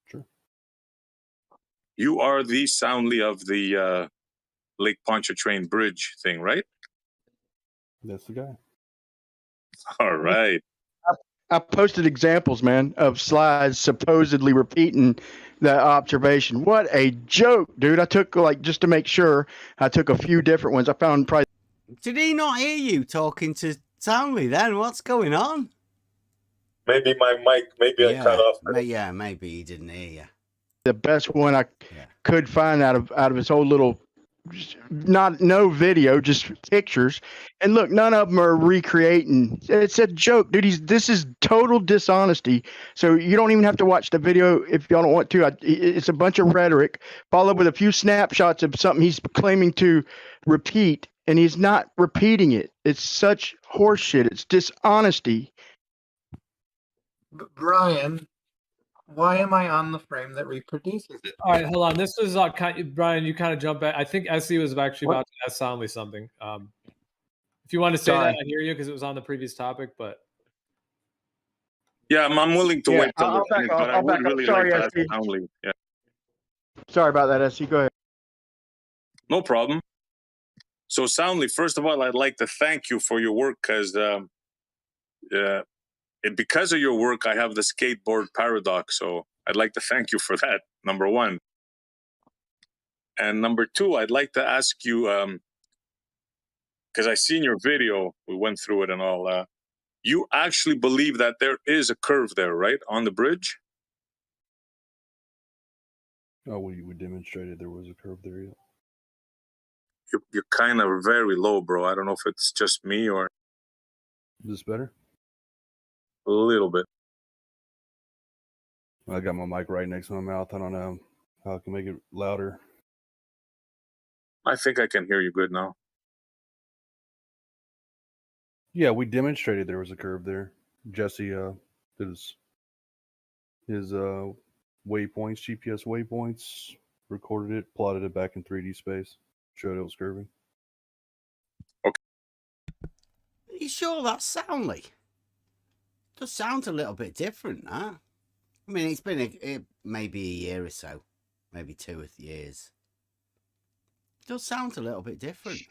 [SPEAKER 12] Sure.
[SPEAKER 4] You are the Soundly of the Lake Pontchartrain Bridge thing, right?
[SPEAKER 12] That's the guy.
[SPEAKER 4] All right.
[SPEAKER 15] I posted examples, man, of slides supposedly repeating that observation. What a joke, dude. I took, like, just to make sure, I took a few different ones. I found probably.
[SPEAKER 6] Did he not hear you talking to Soundly then? What's going on?
[SPEAKER 4] Maybe my mic, I cut off.
[SPEAKER 6] Yeah, maybe he didn't hear you.
[SPEAKER 15] The best one I could find out of his whole little, no video, just pictures. And look, none of them are recreating. It's a joke, dude. This is total dishonesty. So you don't even have to watch the video if y'all don't want to. It's a bunch of rhetoric followed with a few snapshots of something he's claiming to repeat, and he's not repeating it. It's such horseshit. It's dishonesty.
[SPEAKER 9] Brian, why am I on the frame that reproduces it?
[SPEAKER 13] All right, hold on. This is Brian. You kind of jumped back. I think SE was actually about to ask Soundly something. If you want to say that, I hear you because it was on the previous topic. But
[SPEAKER 4] yeah, I'm willing to wait till
[SPEAKER 15] I'll
[SPEAKER 4] the finish,
[SPEAKER 15] back
[SPEAKER 4] but I
[SPEAKER 15] off.
[SPEAKER 4] would really
[SPEAKER 15] Sorry,
[SPEAKER 4] like to
[SPEAKER 15] SE.
[SPEAKER 4] ask Soundly. Yeah.
[SPEAKER 15] Sorry about that, SE. Go ahead.
[SPEAKER 4] No problem. So, Soundly, first of all, I'd like to thank you for your work because because of your work, I have the skateboard paradox. So I'd like to thank you for that, number one. And number two, I'd like to ask you, because I seen your video, we went through it and all, you actually believe that there is a curve there, right, on the bridge?
[SPEAKER 12] Oh, we demonstrated there was a curve there, yeah.
[SPEAKER 4] You're kind of very low, bro. I don't know if it's just me or...
[SPEAKER 12] Is this better?
[SPEAKER 4] A little bit.
[SPEAKER 12] I got my mic right next to my mouth. I don't know how I can make it louder.
[SPEAKER 4] I think I can hear you good now.
[SPEAKER 12] Yeah, we demonstrated there was a curve there. Jesse did his waypoints, GPS waypoints, recorded it, plotted it back in 3D space, showed it was curving.
[SPEAKER 4] Okay.
[SPEAKER 6] Are you sure that's Soundly? It does sound a little bit different, huh? I mean, it's been maybe a year or so, maybe 2 years. It does sound a little bit different.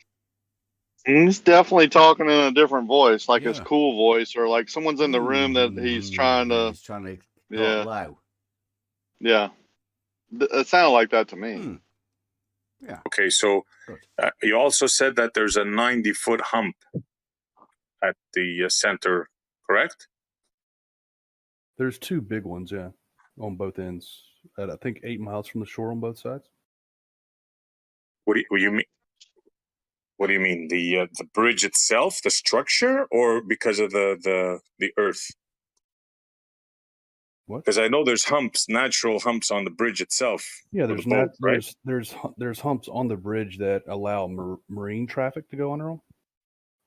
[SPEAKER 10] He's definitely talking in a different voice, like his cool voice, or like someone's in the room that he's trying to.
[SPEAKER 6] He's trying to go low.
[SPEAKER 10] Yeah, it sounded like that to me.
[SPEAKER 6] Yeah.
[SPEAKER 4] Okay, so you also said that there's a 90-foot hump at the center, correct?
[SPEAKER 12] There's two big ones, yeah, on both ends. At I think 8 miles from the shore on both sides.
[SPEAKER 4] What do you mean? What do you mean? The bridge itself, the structure, or because of the earth?
[SPEAKER 12] What?
[SPEAKER 4] Because I know there's humps, natural humps on the bridge itself.
[SPEAKER 12] Yeah,
[SPEAKER 4] for
[SPEAKER 12] there's
[SPEAKER 4] the boat, right?
[SPEAKER 12] there's humps on the bridge that allow marine traffic to go under them.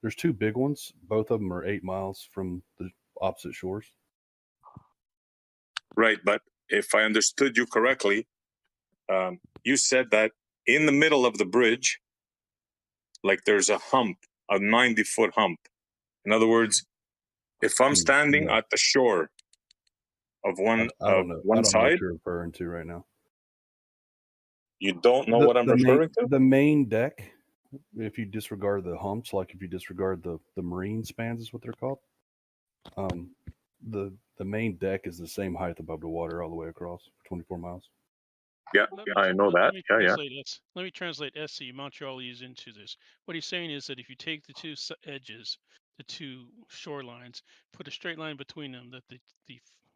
[SPEAKER 12] There's two big ones. Both of them are 8 miles from the opposite shores.
[SPEAKER 4] Right, but if I understood you correctly, you said that in the middle of the bridge, like there's a hump, a 90-foot hump. In other words, if I'm standing
[SPEAKER 12] no.
[SPEAKER 4] at the shore of one
[SPEAKER 12] I don't know.
[SPEAKER 4] one
[SPEAKER 12] I don't know
[SPEAKER 4] side,
[SPEAKER 12] what you're referring to right now.
[SPEAKER 4] you don't know what I'm referring to?
[SPEAKER 12] The main deck, if you disregard the humps, like if you disregard the marine spans is what they're called, the main deck is the same height above the water all the way across for 24 miles.
[SPEAKER 4] Yeah, I know that. Yeah.
[SPEAKER 16] Let me translate SC Montrealese into this. What he's saying is that if you take the two edges, the two shorelines, put a straight line between them, that the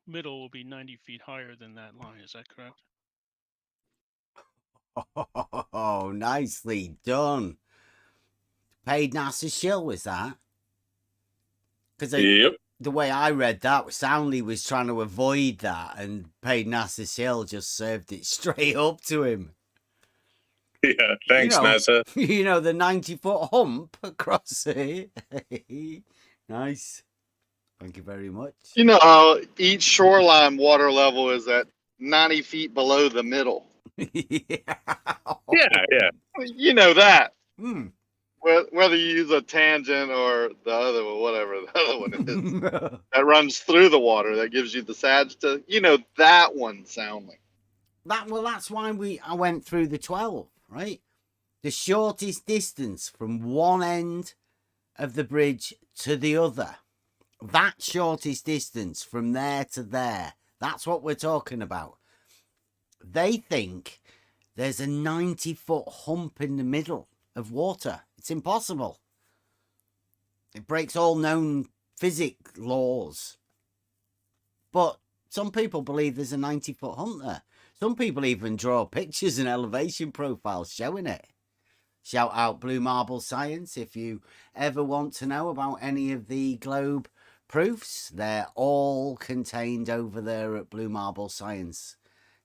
[SPEAKER 16] middle will be 90 feet higher than that line. Is that correct?
[SPEAKER 6] Oh, nicely done. Paid NASA shill was that? Because the way I read that, Soundly was trying to avoid that, and Paid NASA shill just served it straight up to him.
[SPEAKER 4] Yeah, thanks, NASA.
[SPEAKER 6] You know, the 90-foot hump across it. Nice. Thank you very much.
[SPEAKER 10] You know how each shoreline water level is at 90 feet below the middle.
[SPEAKER 4] Yeah.
[SPEAKER 10] You know that.
[SPEAKER 6] Hmm.
[SPEAKER 10] Whether you use a tangent or the other one, whatever the other one is, that runs through the water, that gives you the sagitta. You know that one soundly.
[SPEAKER 6] That's why I went through the 12, right? The shortest distance from one end of the bridge to the other. That shortest distance from there to there. That's what we're talking about. They think there's a 90-foot hump in the middle of water. It's impossible. It breaks all known physics laws. But some people believe there's a 90-foot hump there. Some people even draw pictures and elevation profiles showing it. Shout out Blue Marble Science if you ever want to know about any of the globe proofs. They're all contained over there at Blue Marble Science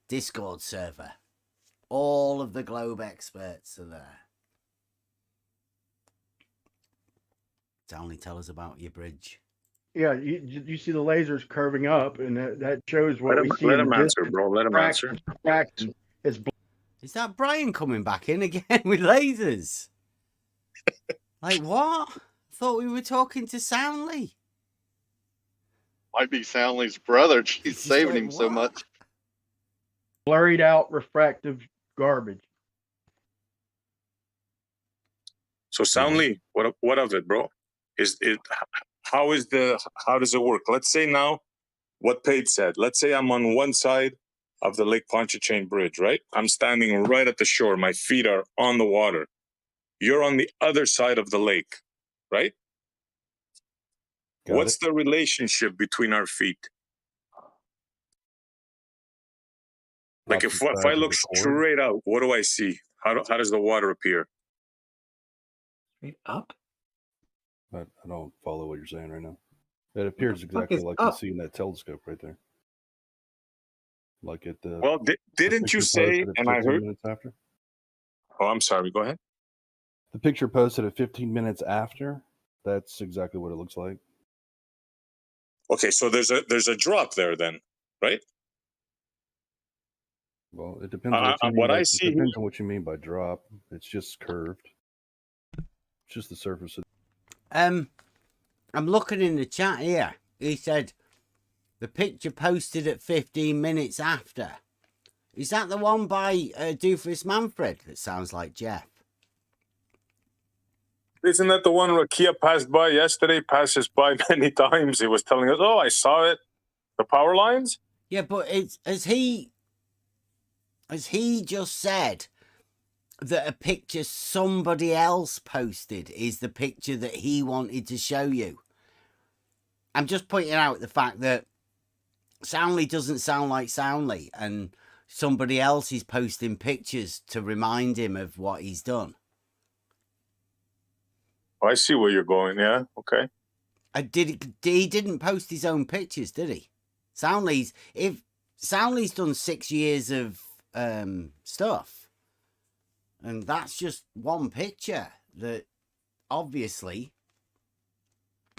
[SPEAKER 6] Discord server. All of the globe experts are there. Only tell us about your bridge.
[SPEAKER 15] Yeah, you see the lasers curving up, and that shows what we see.
[SPEAKER 4] Let him answer, bro. Let him answer.
[SPEAKER 6] Is that Brian coming back in again with lasers? Like what? I thought we were talking to Soundly.
[SPEAKER 10] Might be Soundly's brother. She's saving him so much.
[SPEAKER 15] Blurred out refractive garbage.
[SPEAKER 4] So Soundly, what of it, bro? How does it work? Let's say now what Paige said. Let's say I'm on one side of the Lake Pontchartrain Bridge, right? I'm standing right at the shore. My feet are on the water. You're on the other side of the lake, right? What's the relationship between our feet? Like if I look straight out, what do I see? How does the water appear?
[SPEAKER 9] Up?
[SPEAKER 12] I don't follow what you're saying right now. It appears exactly like you see in that telescope right there. Like at the.
[SPEAKER 4] Well, didn't you say? And I heard.
[SPEAKER 12] Minutes after?
[SPEAKER 4] Oh, I'm sorry. Go ahead.
[SPEAKER 12] The picture posted at 15 minutes after. That's exactly what it looks like.
[SPEAKER 4] Okay, so there's a drop there then, right?
[SPEAKER 12] Well, it depends on what
[SPEAKER 4] see.
[SPEAKER 12] Depends on what you mean by drop. It's just curved. It's just the surface of.
[SPEAKER 6] I'm looking in the chat here. He said the picture posted at 15 minutes after. Is that the one by Doofus Manfred? That sounds like Jeff.
[SPEAKER 4] Isn't that the one Rakia passed by yesterday? Passes by many times. He was telling us, "Oh, I saw it. The power lines."
[SPEAKER 6] Yeah, but as he just said that a picture somebody else posted is the picture that he wanted to show you. I'm just pointing out the fact that Soundly doesn't sound like Soundly, and somebody else is posting pictures to remind him of what he's done.
[SPEAKER 4] Oh, I see where you're going. Yeah. Okay.
[SPEAKER 6] He didn't post his own pictures, did he? Soundly's done 6 years of stuff, and that's just one picture that obviously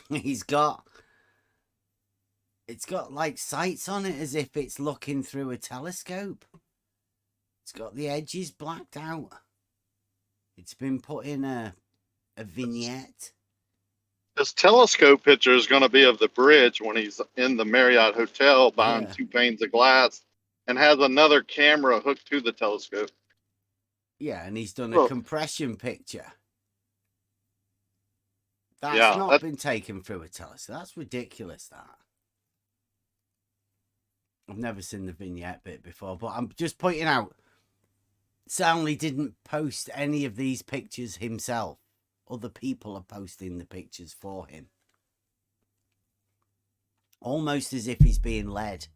[SPEAKER 6] it's got like sights on it as if it's looking through a telescope. It's got the edges blacked out. It's been put in a vignette.
[SPEAKER 10] This telescope picture is going to be of the bridge when he's in the Marriott Hotel behind 2 panes of glass and has another camera hooked to the telescope.
[SPEAKER 6] Yeah, and he's done a compression picture. That's not
[SPEAKER 10] that's
[SPEAKER 6] been taken through a telescope. That's ridiculous, that. I've never seen the vignette bit before, but I'm just pointing out, Soundly didn't post any of these pictures himself. Other people are posting the pictures for him. Almost as if he's being led.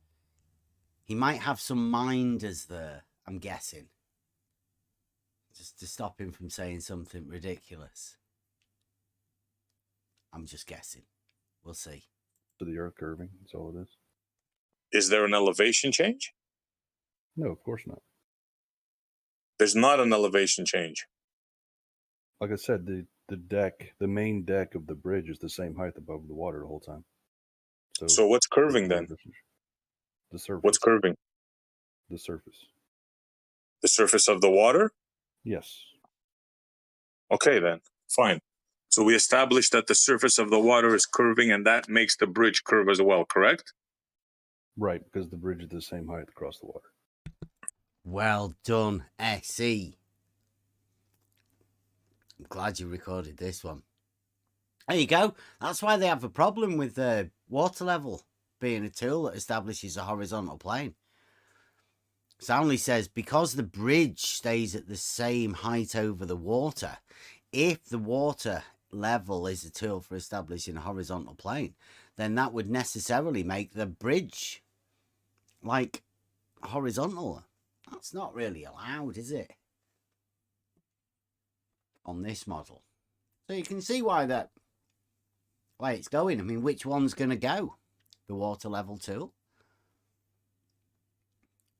[SPEAKER 6] He might have some minders there, I'm guessing. Just to stop him from saying something ridiculous. I'm just guessing. We'll see.
[SPEAKER 12] To the Earth curving, that's all it is.
[SPEAKER 4] Is there an elevation change?
[SPEAKER 12] No, of course not.
[SPEAKER 4] There's not an elevation change.
[SPEAKER 12] Like I said, the main deck of the bridge is the same height above the water the whole time.
[SPEAKER 4] So what's curving then?
[SPEAKER 12] The surface.
[SPEAKER 4] What's curving?
[SPEAKER 12] The surface.
[SPEAKER 4] The surface of the water?
[SPEAKER 12] Yes.
[SPEAKER 4] Okay, then. Fine. So we established that the surface of the water is curving, and that makes the bridge curve as well, correct?
[SPEAKER 12] Right, because the bridge is the same height across the water.
[SPEAKER 6] Well done, SE. I'm glad you recorded this one. There you go. That's why they have a problem with the water level being a tool that establishes a horizontal plane. Soundly says because the bridge stays at the same height over the water, if the water level is a tool for establishing a horizontal plane, then that would necessarily make the bridge like horizontal. That's not really allowed, is it? On this model. So you can see why it's going. I mean, which one's going to go? The water level tool?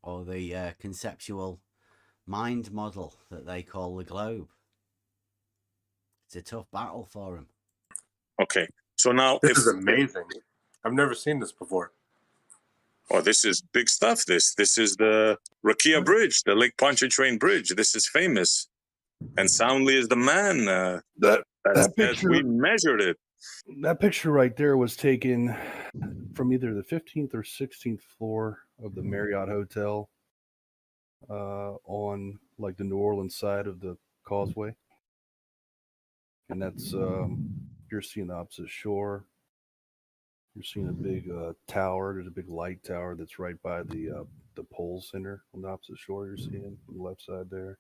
[SPEAKER 6] Or the conceptual mind model that they call the globe? It's a tough battle for them.
[SPEAKER 4] Okay. So now
[SPEAKER 17] this is amazing. I've never seen this before.
[SPEAKER 4] Oh, this is big stuff. This is the Rakia Bridge, the Lake Pontchartrain Bridge. This is famous. And Soundly is the man
[SPEAKER 12] that picture.
[SPEAKER 4] We measured it.
[SPEAKER 12] That picture right there was taken from either the 15th or 16th floor of the Marriott Hotel on like the New Orleans side of the causeway. And that's, you're seeing the opposite shore. You're seeing a big tower. There's a big light tower that's right by the pole center on the opposite shore. You're seeing on the left side there.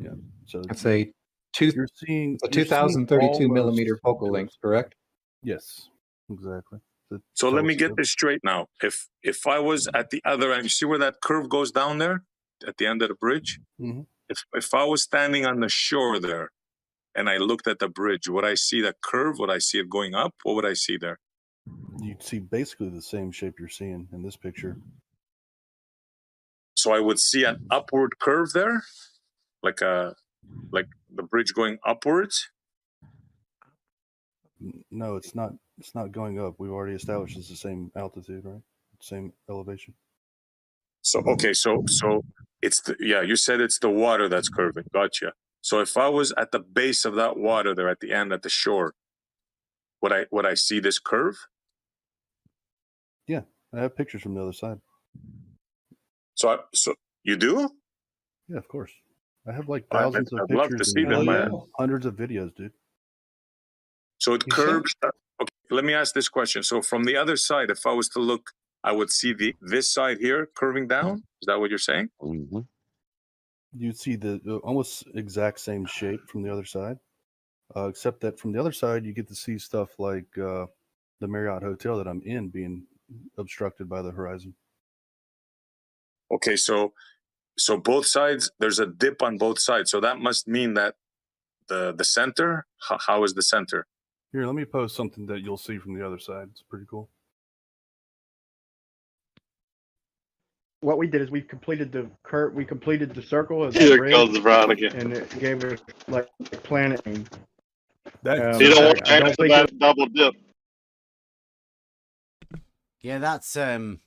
[SPEAKER 12] Yeah. So
[SPEAKER 9] It's a 2032 millimeter focal length, correct?
[SPEAKER 12] Yes, exactly.
[SPEAKER 4] So let me get this straight now. If I was at the other end, you see where that curve goes down there at the end of the bridge?
[SPEAKER 12] Mm-hmm.
[SPEAKER 4] If I was standing on the shore there and I looked at the bridge, would I see that curve? Would I see it going up? What would I see there?
[SPEAKER 12] You'd see basically the same shape you're seeing in this picture.
[SPEAKER 4] So I would see an upward curve there, like the bridge going upwards.
[SPEAKER 12] No, it's not. It's not going up. We've already established it's the same altitude, right? Same elevation.
[SPEAKER 4] So okay, so it's you said it's the water that's curving. Gotcha. So if I was at the base of that water there at the end at the shore, would I see this curve?
[SPEAKER 12] Yeah, I have pictures from the other side.
[SPEAKER 4] So you do?
[SPEAKER 12] Yeah, of course. I have like thousands of
[SPEAKER 4] I'd
[SPEAKER 12] pictures.
[SPEAKER 4] love to see them, man.
[SPEAKER 12] Hundreds of videos, dude.
[SPEAKER 4] So it curves. Okay, let me ask this question. So from the other side, if I was to look, I would see this side here curving down. Is that what you're saying?
[SPEAKER 2] Mm-hmm.
[SPEAKER 12] You'd see the almost exact same shape from the other side, except that from the other side, you get to see stuff like the Marriott hotel that I'm in being obstructed by the horizon.
[SPEAKER 4] Okay, so both sides, there's a dip on both sides. So that must mean that the center, how is the center?
[SPEAKER 12] Here, let me post something that you'll see from the other side. It's pretty cool.
[SPEAKER 15] What we did is we completed the circle of
[SPEAKER 10] Here
[SPEAKER 15] the
[SPEAKER 10] it
[SPEAKER 15] bridge,
[SPEAKER 10] goes, Brian again.
[SPEAKER 15] and it gave us like planet.
[SPEAKER 12] That,
[SPEAKER 10] You don't want
[SPEAKER 15] I
[SPEAKER 10] to
[SPEAKER 15] don't
[SPEAKER 10] answer
[SPEAKER 15] think
[SPEAKER 10] that double dip.
[SPEAKER 6] Yeah, that's some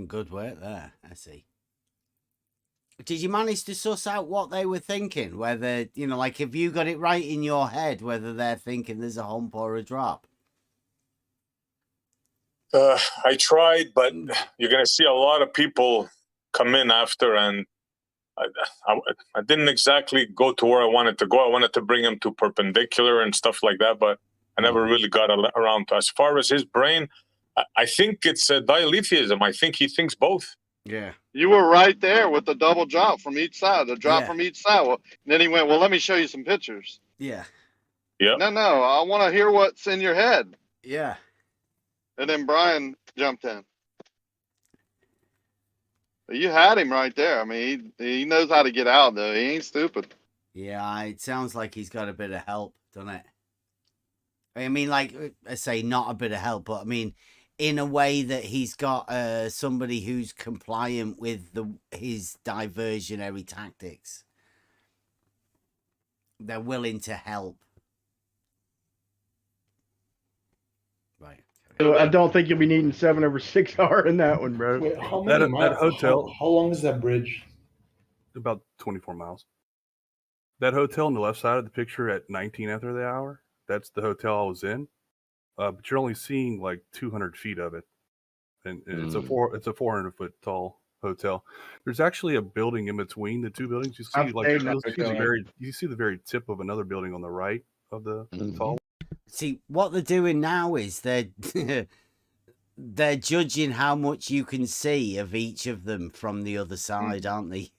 [SPEAKER 6] good work there. I see. Did you manage to suss out what they were thinking? Whether, you know, like, have you got it right in your head whether they're thinking there's a hump or a drop?
[SPEAKER 4] I tried, but you're going to see a lot of people come in after, and I didn't exactly go to where I wanted to go. I wanted to bring him to perpendicular and stuff like that, but I never really got around to. As far as his brain, I think it's a diletheism. I think he thinks both.
[SPEAKER 6] Yeah.
[SPEAKER 10] You were right there with the double drop from each side, the drop from each side. Well, and then he went, well, let me show you some pictures.
[SPEAKER 6] Yeah.
[SPEAKER 4] Yeah.
[SPEAKER 10] No, I want to hear what's in your head.
[SPEAKER 6] Yeah.
[SPEAKER 10] And then Brian jumped in. You had him right there. I mean, he knows how to get out, though. He ain't stupid.
[SPEAKER 6] Yeah, it sounds like he's got a bit of help, doesn't it? I mean, like I say, not a bit of help, but I mean, in a way that he's got somebody who's compliant with his diversionary tactics. They're willing to help. Right.
[SPEAKER 15] So I don't think you'll be needing 7/6R in that one, bro.
[SPEAKER 12] Wait, how many miles? That hotel.
[SPEAKER 18] How long is that bridge?
[SPEAKER 12] About 24 miles. That hotel on the left side of the picture at 19 after the hour, that's the hotel I was in. But you're only seeing like 200 feet of it. And it's a 400 foot tall hotel. There's actually a building in between the two buildings. You see you see the very tip of another building on the right of the tall.
[SPEAKER 6] See, what they're doing now is they're judging how much you can see of each of them from the other side, aren't they?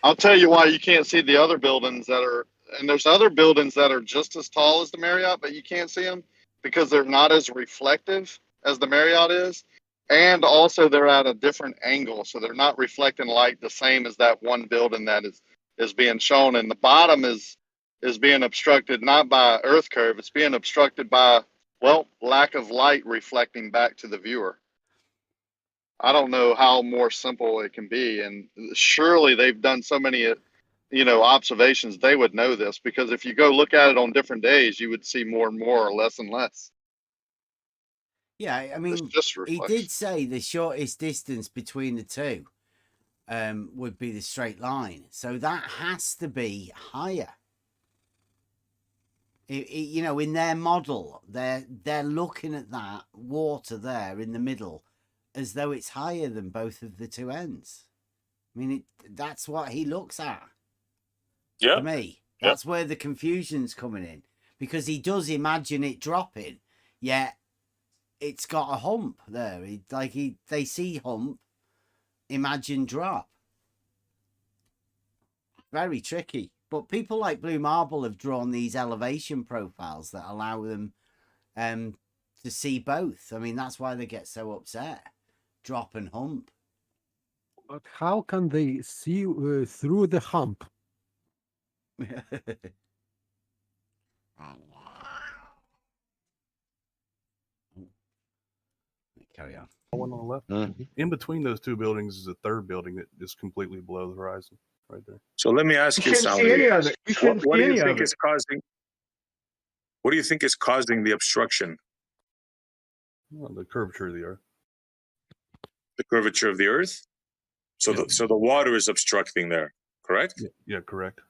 [SPEAKER 10] I'll tell you why you can't see the other buildings that are, and there's other buildings that are just as tall as the Marriott, but you can't see them because they're not as reflective as the Marriott is. And also they're at a different angle. So they're not reflecting light the same as that one building that is being shown. And the bottom is being obstructed, not by earth curve. It's being obstructed by, well, lack of light reflecting back to the viewer. I don't know how more simple it can be. And surely they've done so many, observations. They would know this, because if you go look at it on different days, you would see more and more or less and less.
[SPEAKER 6] Yeah, I mean, he did say the shortest distance between the two would be the straight line. So that has to be higher. In their model, they're looking at that water there in the middle as though it's higher than both of the two ends. I mean, that's what he looks at.
[SPEAKER 4] Yeah.
[SPEAKER 6] To me, that's where the confusion's coming in, because he does imagine it dropping, yet it's got a hump there. They see hump, imagine drop. Very tricky. But people like Blue Marble have drawn these elevation profiles that allow them to see both. I mean, that's why they get so upset. Drop and hump.
[SPEAKER 3] But how can they see through the hump?
[SPEAKER 6] Carry on.
[SPEAKER 12] One on the left. In between those two buildings is a third building that is completely below the horizon, right there.
[SPEAKER 4] So let me ask you something. What do you think is causing? What do you think is causing the obstruction?
[SPEAKER 12] Well, the curvature of the Earth.
[SPEAKER 4] The curvature of the Earth. So the water is obstructing there, correct?
[SPEAKER 12] Yeah, correct.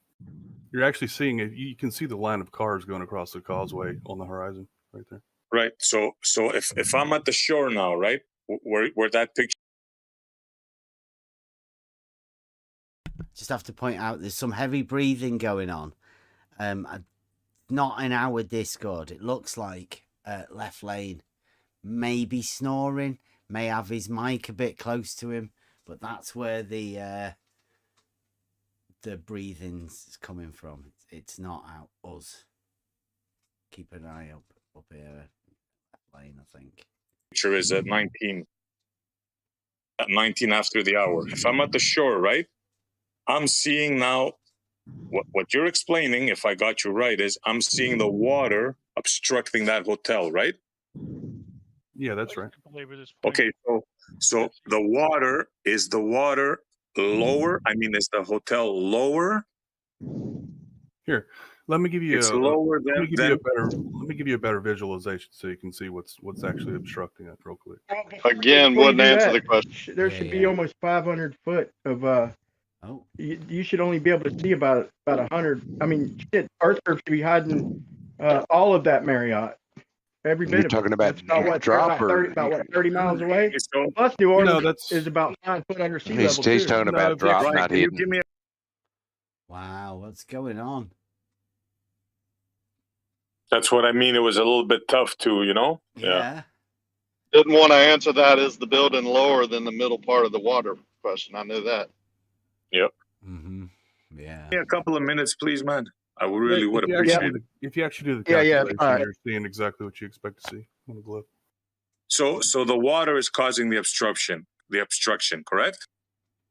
[SPEAKER 12] You're actually seeing it. You can see the line of cars going across the causeway on the horizon, right there.
[SPEAKER 4] Right. So if I'm at the shore now, right, where that picture.
[SPEAKER 6] Just have to point out there's some heavy breathing going on. Not in our Discord. It looks like Left Lane maybe snoring, may have his mic a bit close to him, but that's where the breathing's coming from. It's not out us. Keep an eye up here. plane, I think.
[SPEAKER 4] Picture is at 19 after the hour. If I'm at the shore, right, I'm seeing now what you're explaining, if I got you right, is I'm seeing the water obstructing that hotel, right?
[SPEAKER 12] Yeah, that's right.
[SPEAKER 16] Belabor this point.
[SPEAKER 4] Okay, so the water lower? I mean, is the hotel lower?
[SPEAKER 12] Here, let me give you
[SPEAKER 4] It's
[SPEAKER 12] a
[SPEAKER 4] lower
[SPEAKER 12] let me
[SPEAKER 4] than,
[SPEAKER 12] give you a better visualization so you can see what's actually obstructing it real quick.
[SPEAKER 10] Again,
[SPEAKER 15] Before you
[SPEAKER 10] wouldn't
[SPEAKER 15] do
[SPEAKER 10] answer
[SPEAKER 15] that,
[SPEAKER 10] the question.
[SPEAKER 15] there
[SPEAKER 6] Yeah,
[SPEAKER 15] should be
[SPEAKER 6] yeah.
[SPEAKER 15] almost 500 foot of
[SPEAKER 6] Oh,
[SPEAKER 15] you should only be able to see about 100. I mean, shit, Earth Curve should be hiding all of that Marriott. Every bit
[SPEAKER 18] You're
[SPEAKER 15] of it.
[SPEAKER 18] talking about
[SPEAKER 15] That's about what,
[SPEAKER 18] drop or
[SPEAKER 15] 30 miles away.
[SPEAKER 4] so
[SPEAKER 15] Plus, New Orleans
[SPEAKER 12] that's
[SPEAKER 15] is about 9 foot under sea
[SPEAKER 18] he's
[SPEAKER 15] level too.
[SPEAKER 18] talking
[SPEAKER 12] No,
[SPEAKER 18] about drop,
[SPEAKER 4] Brian,
[SPEAKER 18] not
[SPEAKER 4] can you
[SPEAKER 18] hidden.
[SPEAKER 4] give me
[SPEAKER 6] wow, what's going on?
[SPEAKER 4] That's what I mean. It was a little bit tough too,
[SPEAKER 6] Yeah.
[SPEAKER 10] Didn't want to answer that. Is the building lower than the middle part of the water question? I know that.
[SPEAKER 4] Yep.
[SPEAKER 6] Mm-hmm. Yeah.
[SPEAKER 4] Give me a couple of minutes, please, man. I really would
[SPEAKER 12] if you
[SPEAKER 4] appreciate
[SPEAKER 12] actually,
[SPEAKER 4] it.
[SPEAKER 12] if you actually do the
[SPEAKER 15] Yeah,
[SPEAKER 12] calculation,
[SPEAKER 15] all right.
[SPEAKER 12] you're seeing exactly what you expect to see on the globe.
[SPEAKER 4] So the water is causing the obstruction, correct?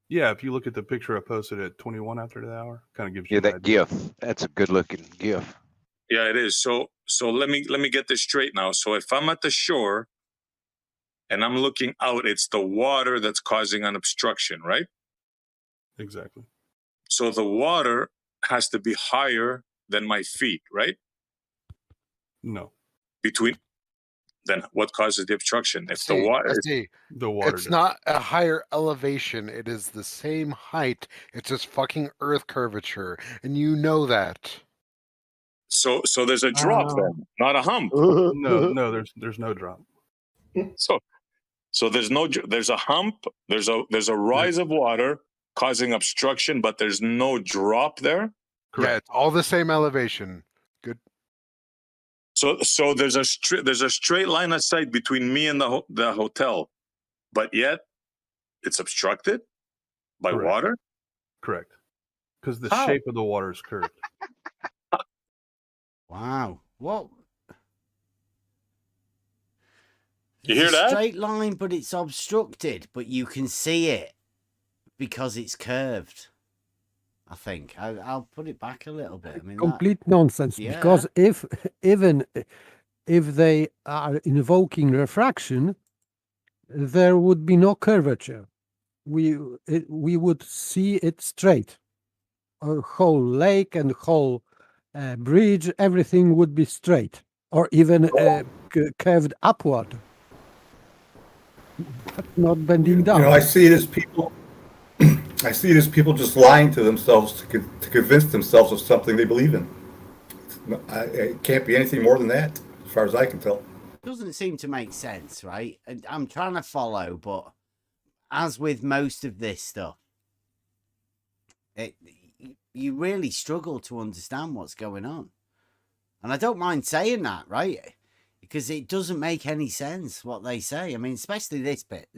[SPEAKER 12] Yeah, if you look at the picture I posted at 21 after the hour, kind of gives you
[SPEAKER 18] Yeah,
[SPEAKER 12] an
[SPEAKER 18] that
[SPEAKER 12] idea.
[SPEAKER 18] GIF. That's a good looking GIF.
[SPEAKER 4] Yeah, it is. So let me get this straight now. So if I'm at the shore and I'm looking out, it's the water that's causing an obstruction, right?
[SPEAKER 12] Exactly.
[SPEAKER 4] So the water has to be higher than my feet, right?
[SPEAKER 12] No,
[SPEAKER 4] Then what causes the obstruction? If the
[SPEAKER 19] See,
[SPEAKER 4] water
[SPEAKER 19] I
[SPEAKER 4] is
[SPEAKER 19] see.
[SPEAKER 12] the water.
[SPEAKER 19] It's not a higher elevation. It is the same height. It's just fucking Earth curvature, and you know that.
[SPEAKER 4] so there's a drop then, not a hump.
[SPEAKER 12] No, there's no drop.
[SPEAKER 4] So there's a hump, there's a rise of water causing obstruction, but there's no drop there.
[SPEAKER 12] Correct.
[SPEAKER 19] Yeah, it's all the same elevation. Good.
[SPEAKER 4] So there's a straight line of sight between me and the hotel, but yet it's obstructed by
[SPEAKER 12] Correct.
[SPEAKER 4] water.
[SPEAKER 12] Correct. Because the
[SPEAKER 4] How?
[SPEAKER 12] shape of the water is curved.
[SPEAKER 6] Wow. What?
[SPEAKER 4] You
[SPEAKER 6] It's
[SPEAKER 4] hear
[SPEAKER 6] a
[SPEAKER 4] that?
[SPEAKER 6] straight line, but it's obstructed, but you can see it because it's curved. I think I'll put it back a little bit. I mean,
[SPEAKER 3] Complete nonsense.
[SPEAKER 6] Yeah.
[SPEAKER 3] Because even if they are invoking refraction, there would be no curvature. We would see it straight. A whole lake and whole bridge, everything would be straight, or even curved upward, not bending down.
[SPEAKER 1] I see it as people. I see it as people just lying to themselves to convince themselves of something they believe in. It can't be anything more than that, as far as I can tell.
[SPEAKER 6] Doesn't seem to make sense, right? And I'm trying to follow, but as with most of this stuff, you really struggle to understand what's going on. And I don't mind saying that, right? Because it doesn't make any sense what they say. I mean, especially this bit.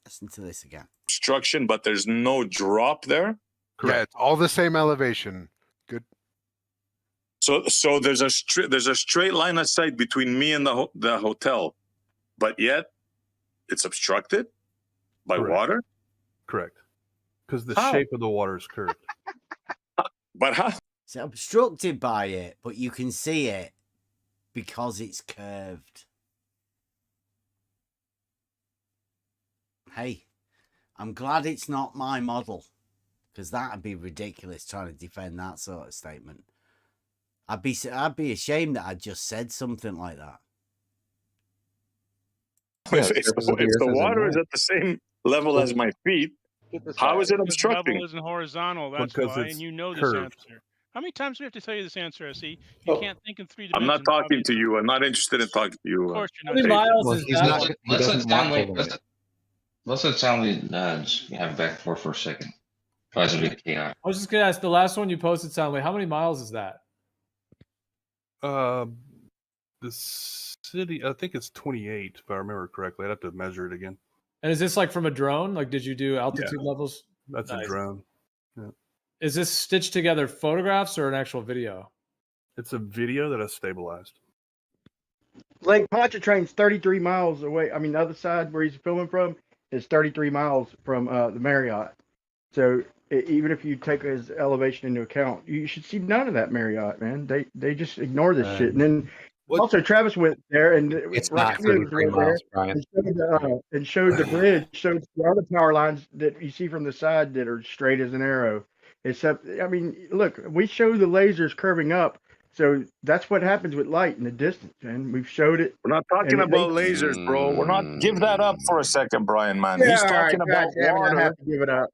[SPEAKER 6] Listen to this again.
[SPEAKER 4] Obstruction, but there's no drop there.
[SPEAKER 12] Correct.
[SPEAKER 19] Yeah, it's all the same elevation. Good.
[SPEAKER 4] So there's a straight line of sight between me and the hotel, but yet it's obstructed by
[SPEAKER 12] Correct.
[SPEAKER 4] water.
[SPEAKER 12] Correct. Because the
[SPEAKER 4] How?
[SPEAKER 12] shape of the water is curved.
[SPEAKER 4] But how?
[SPEAKER 6] It's obstructed by it, but you can see it because it's curved. Hey, I'm glad it's not my model, because that'd be ridiculous trying to defend that sort of statement. I'd be ashamed that I just said something like that.
[SPEAKER 4] If the water is at the same level as my feet, how is it
[SPEAKER 16] Because the
[SPEAKER 4] obstructing?
[SPEAKER 16] level isn't horizontal. That's
[SPEAKER 12] Because
[SPEAKER 16] why,
[SPEAKER 12] it's
[SPEAKER 16] and you know this
[SPEAKER 12] curved.
[SPEAKER 16] answer. How many times do we have to tell you this answer, SE? You can't think in three
[SPEAKER 4] I'm
[SPEAKER 16] dimensions.
[SPEAKER 4] not talking to you. I'm not interested in talking to you.
[SPEAKER 16] Of course you're
[SPEAKER 13] How many
[SPEAKER 16] not.
[SPEAKER 13] miles
[SPEAKER 9] Well,
[SPEAKER 13] is
[SPEAKER 9] he's
[SPEAKER 13] that?
[SPEAKER 9] not. He
[SPEAKER 20] Let's let
[SPEAKER 9] doesn't want
[SPEAKER 20] Stanley.
[SPEAKER 9] overlay.
[SPEAKER 20] Let's let Stanley just have it back for a second. Tries to be chaotic.
[SPEAKER 13] I was just gonna ask the last one you posted, Soundway. How many miles is that?
[SPEAKER 12] The city, I think it's 28, if I remember correctly. I'd have to measure it again.
[SPEAKER 13] And is this like from a drone? Like, did you do altitude levels?
[SPEAKER 12] That's
[SPEAKER 13] Nice.
[SPEAKER 12] a drone. Yeah.
[SPEAKER 13] Is this stitched together photographs or an actual video?
[SPEAKER 12] It's a video that I stabilized.
[SPEAKER 15] Lake Pontchartrain's 33 miles away. I mean, the other side where he's filming from is 33 miles from the Marriott. So even if you take his elevation into account, you should see none of that Marriott, man. They just ignore this shit. And then also Travis went there, and
[SPEAKER 9] It's
[SPEAKER 15] Rocky
[SPEAKER 9] not
[SPEAKER 15] Williams
[SPEAKER 9] 33
[SPEAKER 15] went there
[SPEAKER 9] miles, Brian.
[SPEAKER 15] and showed the bridge, showed the other power lines that you see from the side that are straight as an arrow. Except, I mean, look, we show the lasers curving up. So that's what happens with light in the distance, and we've showed it.
[SPEAKER 4] We're not talking about lasers, bro. We're not. Give that up for a second, Brian, man.
[SPEAKER 15] Yeah,
[SPEAKER 4] He's
[SPEAKER 15] all right,
[SPEAKER 4] talking
[SPEAKER 15] God
[SPEAKER 4] about
[SPEAKER 15] damn it, I
[SPEAKER 4] water.
[SPEAKER 15] have to give it up.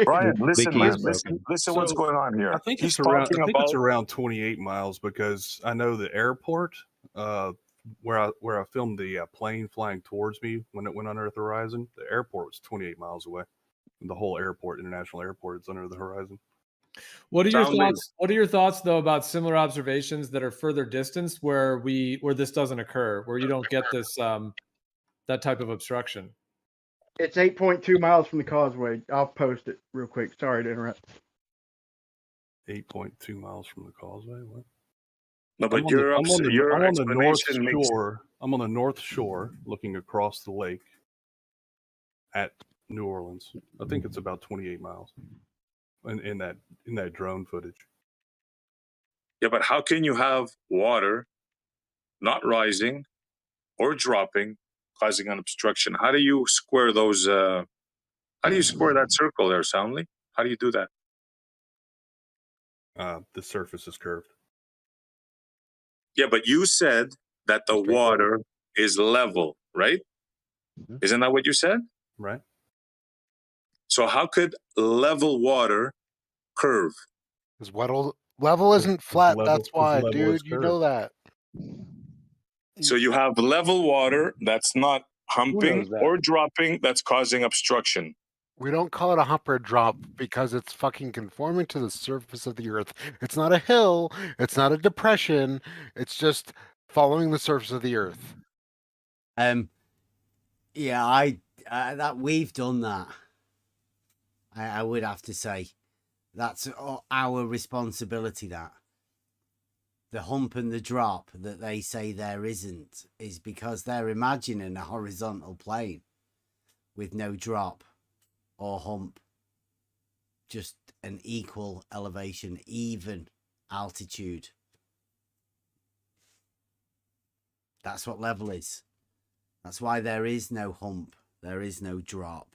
[SPEAKER 4] Brian, listen,
[SPEAKER 9] Leaky
[SPEAKER 4] man.
[SPEAKER 9] is broken.
[SPEAKER 4] Listen what's going on here.
[SPEAKER 12] I think
[SPEAKER 4] He's
[SPEAKER 12] it's around.
[SPEAKER 4] talking
[SPEAKER 12] I think it's
[SPEAKER 4] about.
[SPEAKER 12] around 28 miles because I know the airport where I filmed the plane flying towards me when it went under the horizon. The airport was 28 miles away. The whole airport, international airport, is under the horizon.
[SPEAKER 13] What are your thoughts? What are your thoughts though about similar observations that are further distanced where this doesn't occur, where you don't get this that type of obstruction?
[SPEAKER 15] It's 8.2 miles from the causeway. I'll post it real quick. Sorry to interrupt.
[SPEAKER 12] 8.2 miles from the causeway. What?
[SPEAKER 4] No, but
[SPEAKER 12] I'm on
[SPEAKER 4] your
[SPEAKER 12] the north
[SPEAKER 4] explanation makes.
[SPEAKER 12] shore. I'm on the north shore, looking across the lake at New Orleans. I think it's about 28 miles in that drone footage.
[SPEAKER 4] Yeah, but how can you have water not rising or dropping, causing an obstruction? How do you square those? How do you square that circle there, Soundly? How do you do that?
[SPEAKER 12] The surface is curved.
[SPEAKER 4] Yeah, but you said that the water is level, right? Isn't that what you said?
[SPEAKER 12] Right.
[SPEAKER 4] So how could level water curve?
[SPEAKER 19] Because level isn't flat. That's why,
[SPEAKER 12] level
[SPEAKER 19] dude.
[SPEAKER 12] is
[SPEAKER 19] You know that.
[SPEAKER 4] So you have level water that's not humping
[SPEAKER 19] that?
[SPEAKER 4] or dropping, that's causing obstruction.
[SPEAKER 19] We don't call it a hump or a drop because it's fucking conforming to the surface of the earth. It's not a hill. It's not a depression. It's just following the surface of the earth.
[SPEAKER 6] Yeah, that we've done that. I would have to say that's our responsibility. That the hump and the drop that they say there isn't is because they're imagining a horizontal plane with no drop or hump, just an equal elevation, even altitude. That's what level is. That's why there is no hump, there is no drop.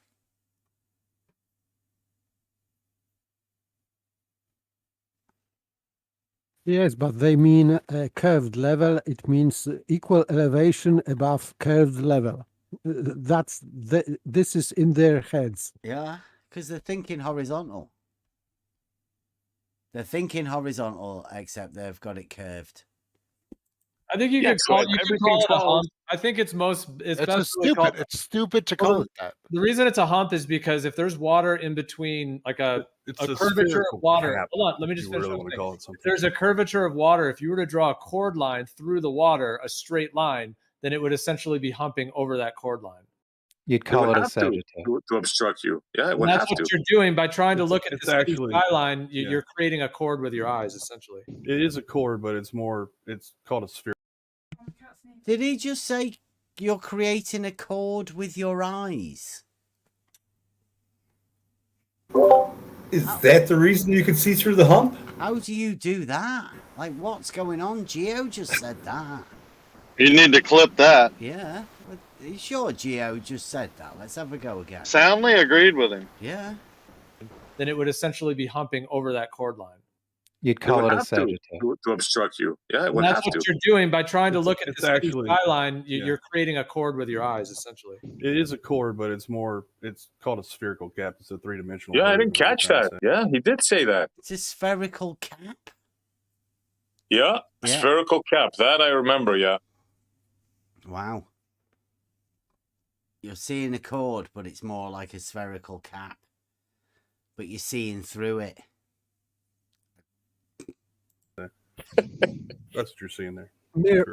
[SPEAKER 3] Yes, but they mean a curved level. It means equal elevation above curved level. This is in their heads.
[SPEAKER 6] Yeah, because they're thinking horizontal. They're thinking horizontal, except they've got it curved.
[SPEAKER 13] I think you could call it a hump. I think it's best
[SPEAKER 19] stupid. It's stupid to call it that.
[SPEAKER 13] The reason it's a hump is because if there's water in between, like a curvature of water. Hold on, let me just finish. If there's a curvature of water, if you were to draw a chord line through the water, a straight line, then it would essentially be humping over that chord line.
[SPEAKER 9] You'd call it a sagittarius.
[SPEAKER 4] To obstruct you. Yeah, it would
[SPEAKER 13] that's
[SPEAKER 4] have
[SPEAKER 13] what
[SPEAKER 4] to.
[SPEAKER 13] you're doing by trying to look at the
[SPEAKER 12] actually,
[SPEAKER 13] skyline. You're creating a chord with your eyes, essentially.
[SPEAKER 12] It is a chord, but it's called a sphere.
[SPEAKER 6] Did he just say you're creating a chord with your eyes?
[SPEAKER 1] Is that the reason you can see through the hump?
[SPEAKER 6] How do you do that? Like, what's going on? Geo just said that.
[SPEAKER 10] You need to clip that.
[SPEAKER 6] Yeah. Are you sure Geo just said that? Let's have a go again.
[SPEAKER 10] Soundly agreed with him.
[SPEAKER 6] Yeah.
[SPEAKER 13] Then it would essentially be humping over that chord line.
[SPEAKER 9] You'd call it a sagittarius.
[SPEAKER 4] To obstruct you. Yeah, it would
[SPEAKER 13] that's
[SPEAKER 4] have
[SPEAKER 13] what
[SPEAKER 4] to.
[SPEAKER 13] you're doing by trying to look at the
[SPEAKER 12] actually,
[SPEAKER 13] skyline. You're creating a chord with your eyes, essentially.
[SPEAKER 12] It is a chord, but it's called a spherical cap. It's a three-dimensional.
[SPEAKER 4] Yeah, I didn't catch that. Yeah, he did say that.
[SPEAKER 6] It's a spherical cap.
[SPEAKER 4] Yeah, spherical cap. That I remember, yeah.
[SPEAKER 6] Wow. You're seeing a chord, but it's more like a spherical cap. But you're seeing through it.
[SPEAKER 12] That's what you're seeing there.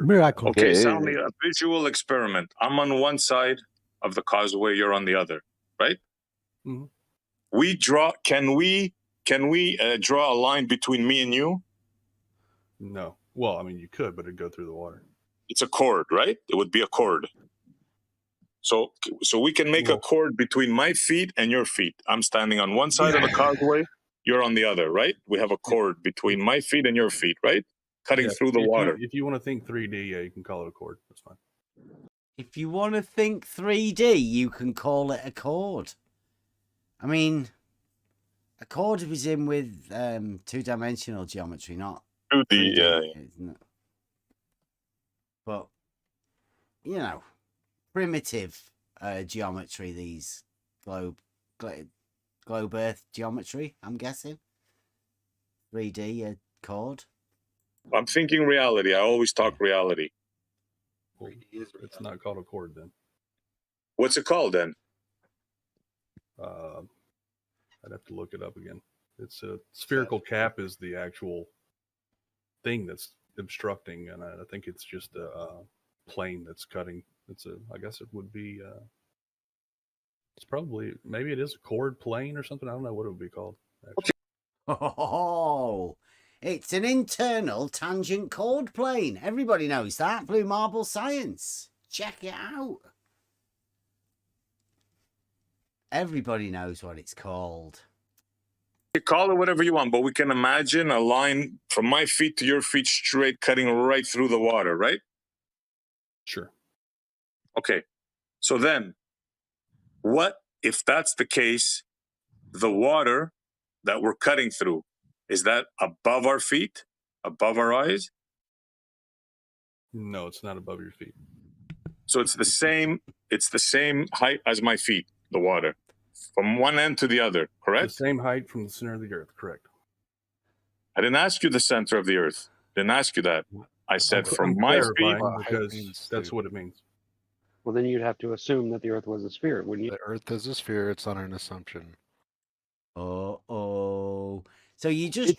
[SPEAKER 3] Miracle.
[SPEAKER 4] Okay, sound me a visual experiment. I'm on one side of the causeway, you're on the other, right?
[SPEAKER 12] Mm-hmm.
[SPEAKER 4] Can we draw a line between me and you?
[SPEAKER 12] No. Well, I mean, you could, but it'd go through the water.
[SPEAKER 4] It's a chord, right? It would be a chord. So we can make a chord between my feet and your feet. I'm standing on one side of the causeway, you're on the other, right? We have a chord between my feet and your feet, right? Cutting through the water.
[SPEAKER 12] If you want to think 3D, yeah, you can call it a chord. That's fine.
[SPEAKER 6] If you want to think 3D, you can call it a chord. I mean, a chord was in with two-dimensional geometry, not
[SPEAKER 4] 2D,
[SPEAKER 6] 3D.
[SPEAKER 4] yeah.
[SPEAKER 6] But, you know, primitive geometry, these globe Earth geometry, I'm guessing. 3D chord.
[SPEAKER 4] I'm thinking reality. I always talk reality.
[SPEAKER 12] Well, it's not called a chord then.
[SPEAKER 4] What's it called then?
[SPEAKER 12] I'd have to look it up again. It's a spherical cap is the actual thing that's obstructing, and I think it's just a plane that's cutting. I guess it would be. It's probably, maybe it is a chord plane or something. I don't know what it would be called. Actually.
[SPEAKER 6] Oh, it's an internal tangent chord plane. Everybody knows that. Blue Marble Science. Check it out. Everybody knows what it's called.
[SPEAKER 4] You call it whatever you want, but we can imagine a line from my feet to your feet straight cutting right through the water, right?
[SPEAKER 12] Sure.
[SPEAKER 4] Okay. So then, what if that's the case? The water that we're cutting through, is that above our feet? Above our eyes?
[SPEAKER 12] No, it's not above your feet.
[SPEAKER 4] So it's the same height as my feet, the water. From one end to the other, correct?
[SPEAKER 12] It's the same height from the center of the earth, correct.
[SPEAKER 4] I didn't ask you the center of the earth. Didn't ask you that. I said from my feet.
[SPEAKER 12] Because that's what it means.
[SPEAKER 19] Well, then you'd have to assume that the Earth was a sphere, wouldn't you? The Earth is a sphere. It's not an assumption.
[SPEAKER 6] So you're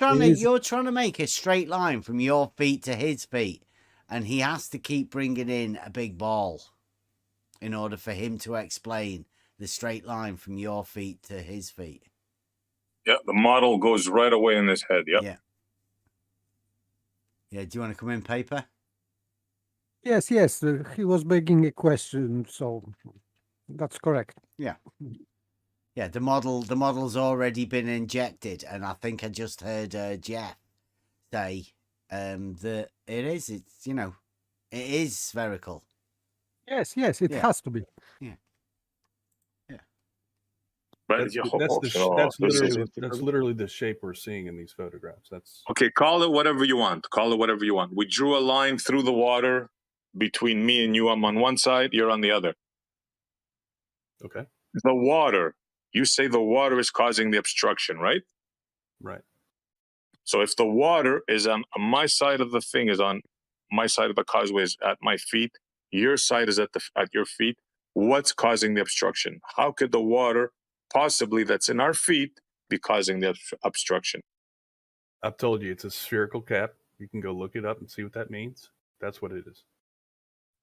[SPEAKER 6] trying to make a straight line from your feet to his feet, and he has to keep bringing in a big ball in order for him to explain the straight line from your feet to his feet.
[SPEAKER 4] Yeah, the model goes right away in his head. Yep.
[SPEAKER 6] Yeah. Yeah. Do you want to come in, Paper?
[SPEAKER 3] Yes. He was making a question, so that's correct.
[SPEAKER 6] Yeah. Yeah, the model's already been injected, and I think I just heard Jeff say that it is spherical.
[SPEAKER 3] Yes, it has to be.
[SPEAKER 6] Yeah.
[SPEAKER 4] But
[SPEAKER 12] that's literally the shape we're seeing in these photographs.
[SPEAKER 4] Okay, call it whatever you want. We drew a line through the water between me and you. I'm on one side, you're on the other.
[SPEAKER 12] Okay.
[SPEAKER 4] The water. You say the water is causing the obstruction, right?
[SPEAKER 12] Right.
[SPEAKER 4] So if the water is on my side of the thing, is on my side of the causeway, is at my feet, your side is at your feet, what's causing the obstruction? How could the water possibly that's in our feet be causing the obstruction?
[SPEAKER 12] I've told you it's a spherical cap. You can go look it up and see what that means. That's what it is.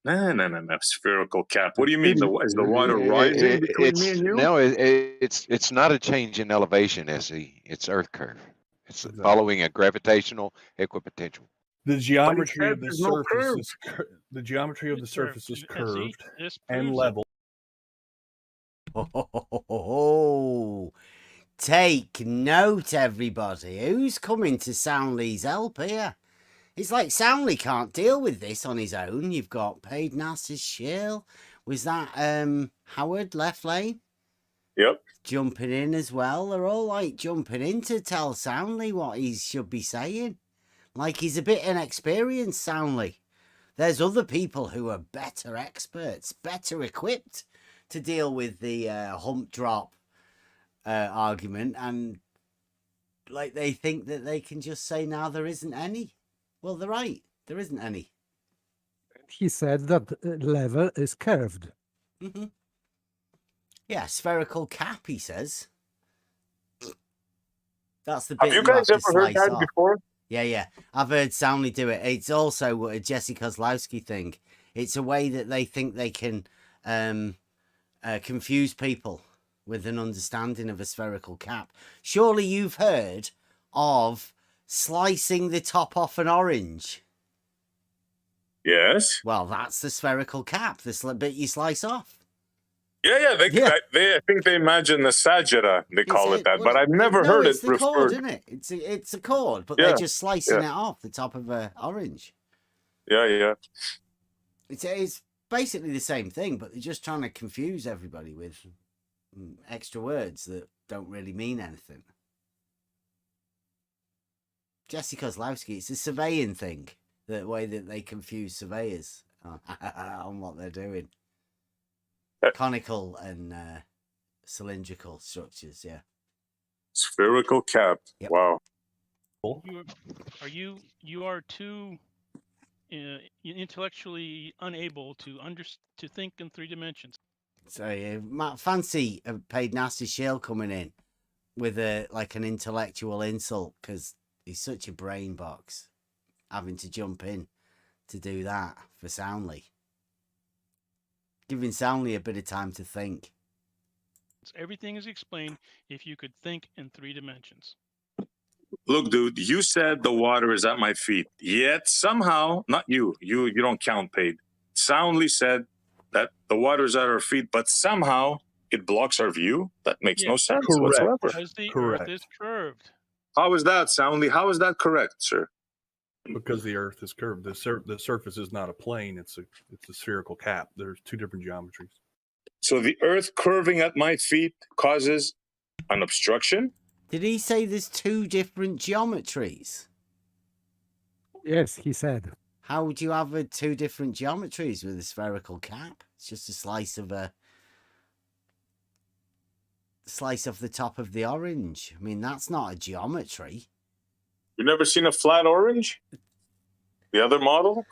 [SPEAKER 4] No. Spherical cap. What do you mean? Is the water rising between me and you?
[SPEAKER 2] No, it's not a change in elevation, SE. It's earth curve. It's following a gravitational equipotential.
[SPEAKER 12] The geometry of the surface is curved and level.
[SPEAKER 6] Oh, take note, everybody. Who's coming to Soundly's help here? It's like Soundly can't deal with this on his own. You've got Paid NASA's Shill. Was that Howard left lane?
[SPEAKER 4] Yep.
[SPEAKER 6] Jumping in as well. They're all like jumping in to tell Soundly what he should be saying. Like he's a bit inexperienced, Soundly. There's other people who are better experts, better equipped to deal with the hump drop argument, and like they think that they can just say now there isn't any. Well, they're right. There isn't any.
[SPEAKER 3] He said that level is curved.
[SPEAKER 6] Mm-hmm. Yeah, spherical cap, he says. That's the bit
[SPEAKER 4] Have you guys ever heard that before?
[SPEAKER 6] Yeah. I've heard Soundly do it. It's also a Jesse Kozlowski thing. It's a way that they think they can confuse people with an understanding of a spherical cap. Surely you've heard of slicing the top off an orange.
[SPEAKER 4] Yes.
[SPEAKER 6] Well, that's the spherical cap, this bit you slice off.
[SPEAKER 4] Yeah. I think they imagine the sagitta. They call it that,
[SPEAKER 6] well,
[SPEAKER 4] but I've never
[SPEAKER 6] no,
[SPEAKER 4] heard
[SPEAKER 6] it's
[SPEAKER 4] it
[SPEAKER 6] the cord,
[SPEAKER 4] referred.
[SPEAKER 6] isn't it? It's a cord, but
[SPEAKER 4] Yeah,
[SPEAKER 6] they're just slicing
[SPEAKER 4] yeah.
[SPEAKER 6] it off the top of a orange.
[SPEAKER 4] Yeah.
[SPEAKER 6] It's basically the same thing, but they're just trying to confuse everybody with extra words that don't really mean anything. Jesse Kozlowski, it's a surveying thing, the way that they confuse surveyors on what they're doing. Conical and cylindrical structures, yeah.
[SPEAKER 4] Spherical cap.
[SPEAKER 6] Yep.
[SPEAKER 4] Wow.
[SPEAKER 16] You are too intellectually unable to think in 3 dimensions.
[SPEAKER 6] So Matt Fancy paid Nasty Shale coming in with an intellectual insult because he's such a brain box, having to jump in to do that for Soundly, giving Soundly a bit of time to think.
[SPEAKER 16] Everything is explained if you could think in 3 dimensions.
[SPEAKER 4] Look, dude, you said the water is at my feet. Yet somehow, not you don't count, paid. Soundly said that the water is at our feet, but somehow it blocks our view. That makes no sense whatsoever.
[SPEAKER 16] Because the Earth is curved.
[SPEAKER 4] How is that, Soundly? How is that correct, sir?
[SPEAKER 12] Because the Earth is curved. The surface is not a plane. It's a spherical cap. There's 2 different geometries.
[SPEAKER 4] So the Earth curving at my feet causes an obstruction?
[SPEAKER 6] Did he say there's 2 different geometries?
[SPEAKER 3] Yes, he said.
[SPEAKER 6] How would you have 2 different geometries with a spherical cap? It's just a slice of the top of the orange. I mean, that's not a geometry.
[SPEAKER 4] You never seen a flat orange? The other model?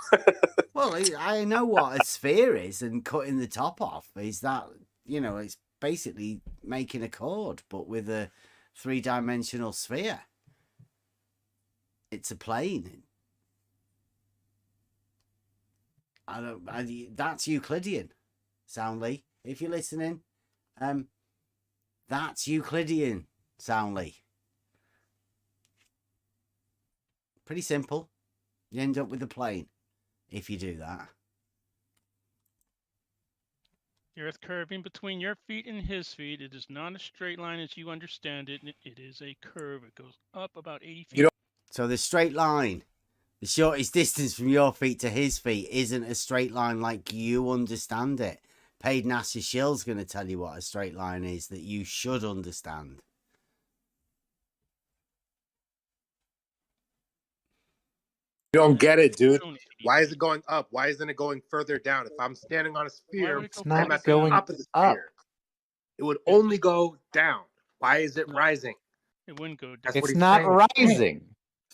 [SPEAKER 6] Well, I know what a sphere is, and cutting the top off is that, it's basically making a chord, but with a 3-dimensional sphere. It's a plane. That's Euclidean, Soundly. If you're listening, that's Euclidean, Soundly. Pretty simple. You end up with a plane if you do that.
[SPEAKER 16] The Earth curving between your feet and his feet. It is not a straight line as you understand it. It is a curve. It goes up about 80 feet.
[SPEAKER 6] So the straight line, the shortest distance from your feet to his feet, isn't a straight line like you understand it. Paid Nasty Shill's going to tell you what a straight line is that you should understand.
[SPEAKER 17] You don't get it, dude. Why is it going up? Why isn't it going further down? If I'm standing on a sphere, I'm at the top of the sphere. It would only go down. Why is it rising?
[SPEAKER 16] It wouldn't go down.
[SPEAKER 17] That's
[SPEAKER 9] It's not rising.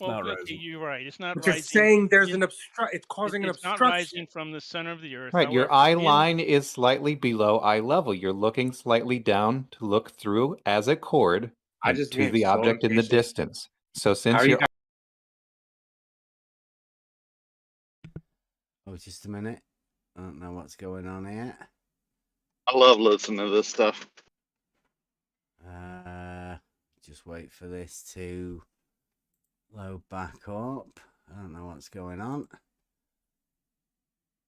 [SPEAKER 16] Well, you're right. It's not
[SPEAKER 17] but
[SPEAKER 16] rising.
[SPEAKER 17] you're saying there's an obstruction. It's causing an obstruction.
[SPEAKER 16] It's not rising from the center of the Earth.
[SPEAKER 9] Right, your eye line is slightly below eye level. You're looking slightly down to look through as a chord to the object in the distance. So since you're...
[SPEAKER 6] Oh, just a minute. I don't know what's going on here.
[SPEAKER 10] I love listening to this stuff.
[SPEAKER 6] Just wait for this to load back up. I don't know what's going on.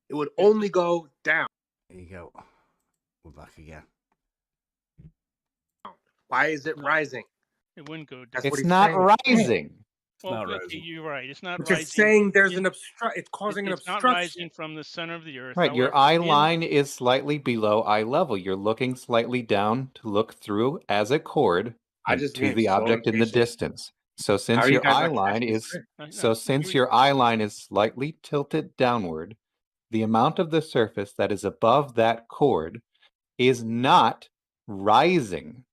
[SPEAKER 17] It would only go down.
[SPEAKER 6] There you go. We're back again.
[SPEAKER 17] Why is it rising?
[SPEAKER 16] It wouldn't go down.
[SPEAKER 9] It's not rising.
[SPEAKER 16] Well, you're right. It's not
[SPEAKER 17] but
[SPEAKER 16] rising.
[SPEAKER 17] You're saying there's an obstruction. It's causing an obstruction.
[SPEAKER 16] It's not rising from the center of the Earth.
[SPEAKER 9] Right, your eye line is slightly below eye level. You're looking slightly down to look through as a chord to the object in the distance. So since your eye line is slightly tilted downward, the amount of the surface that is above that chord is not rising.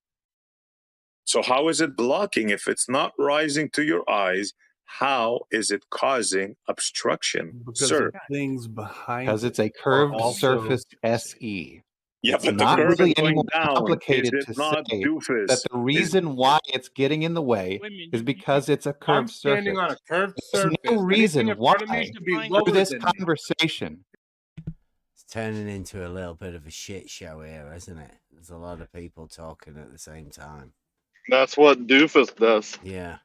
[SPEAKER 4] So how is it blocking? If it's not rising to your eyes, how is it causing obstruction,
[SPEAKER 12] because
[SPEAKER 4] sir?
[SPEAKER 12] Things behind
[SPEAKER 9] because it's a curved surface SE.
[SPEAKER 4] Yeah,
[SPEAKER 9] It's
[SPEAKER 4] but the
[SPEAKER 9] not
[SPEAKER 4] curve
[SPEAKER 9] really
[SPEAKER 4] is
[SPEAKER 9] any
[SPEAKER 4] going
[SPEAKER 9] more
[SPEAKER 4] down.
[SPEAKER 9] complicated
[SPEAKER 4] Is
[SPEAKER 9] to
[SPEAKER 4] it not
[SPEAKER 9] say
[SPEAKER 4] doofus?
[SPEAKER 9] that the reason why it's getting in the way is because it's a curved surface.
[SPEAKER 17] Standing on a curved
[SPEAKER 9] There's
[SPEAKER 17] surface.
[SPEAKER 9] no reason
[SPEAKER 17] Anything in
[SPEAKER 9] why
[SPEAKER 17] front of me should be
[SPEAKER 9] through
[SPEAKER 17] lower
[SPEAKER 9] this
[SPEAKER 17] than me.
[SPEAKER 9] conversation.
[SPEAKER 6] It's turning into a little bit of a shit show here, isn't it? There's a lot of people talking at the same time.
[SPEAKER 10] That's what Doofus does.
[SPEAKER 6] Yeah.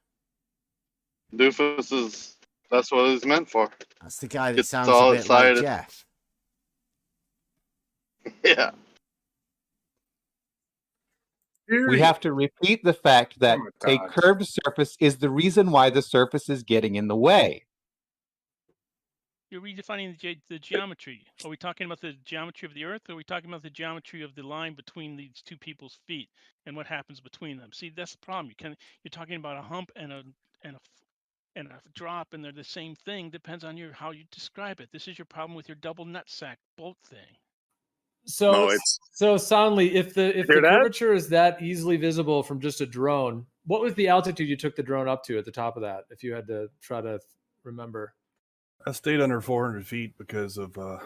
[SPEAKER 10] Doofus is That's what it's meant for.
[SPEAKER 6] That's the guy that
[SPEAKER 10] Gets
[SPEAKER 6] sounds a
[SPEAKER 10] all
[SPEAKER 6] bit like
[SPEAKER 10] excited.
[SPEAKER 6] Jeff.
[SPEAKER 10] Yeah.
[SPEAKER 9] We have to repeat the fact that
[SPEAKER 10] Oh my
[SPEAKER 9] a
[SPEAKER 10] God.
[SPEAKER 9] curved surface is the reason why the surface is getting in the way.
[SPEAKER 16] You're redefining the geometry. Are we talking about the geometry of the Earth, or are we talking about the geometry of the line between these two people's feet and what happens between them? See, that's the problem. You're talking about a hump and a drop, and they're the same thing. Depends on how you describe it. This is your problem with your double nutsack boat thing.
[SPEAKER 13] So Soundly, if the curvature is that easily visible from just a drone, what was the altitude you took the drone up to at the top of that? If you had to try to remember.
[SPEAKER 12] I stayed under 400 feet because of FAA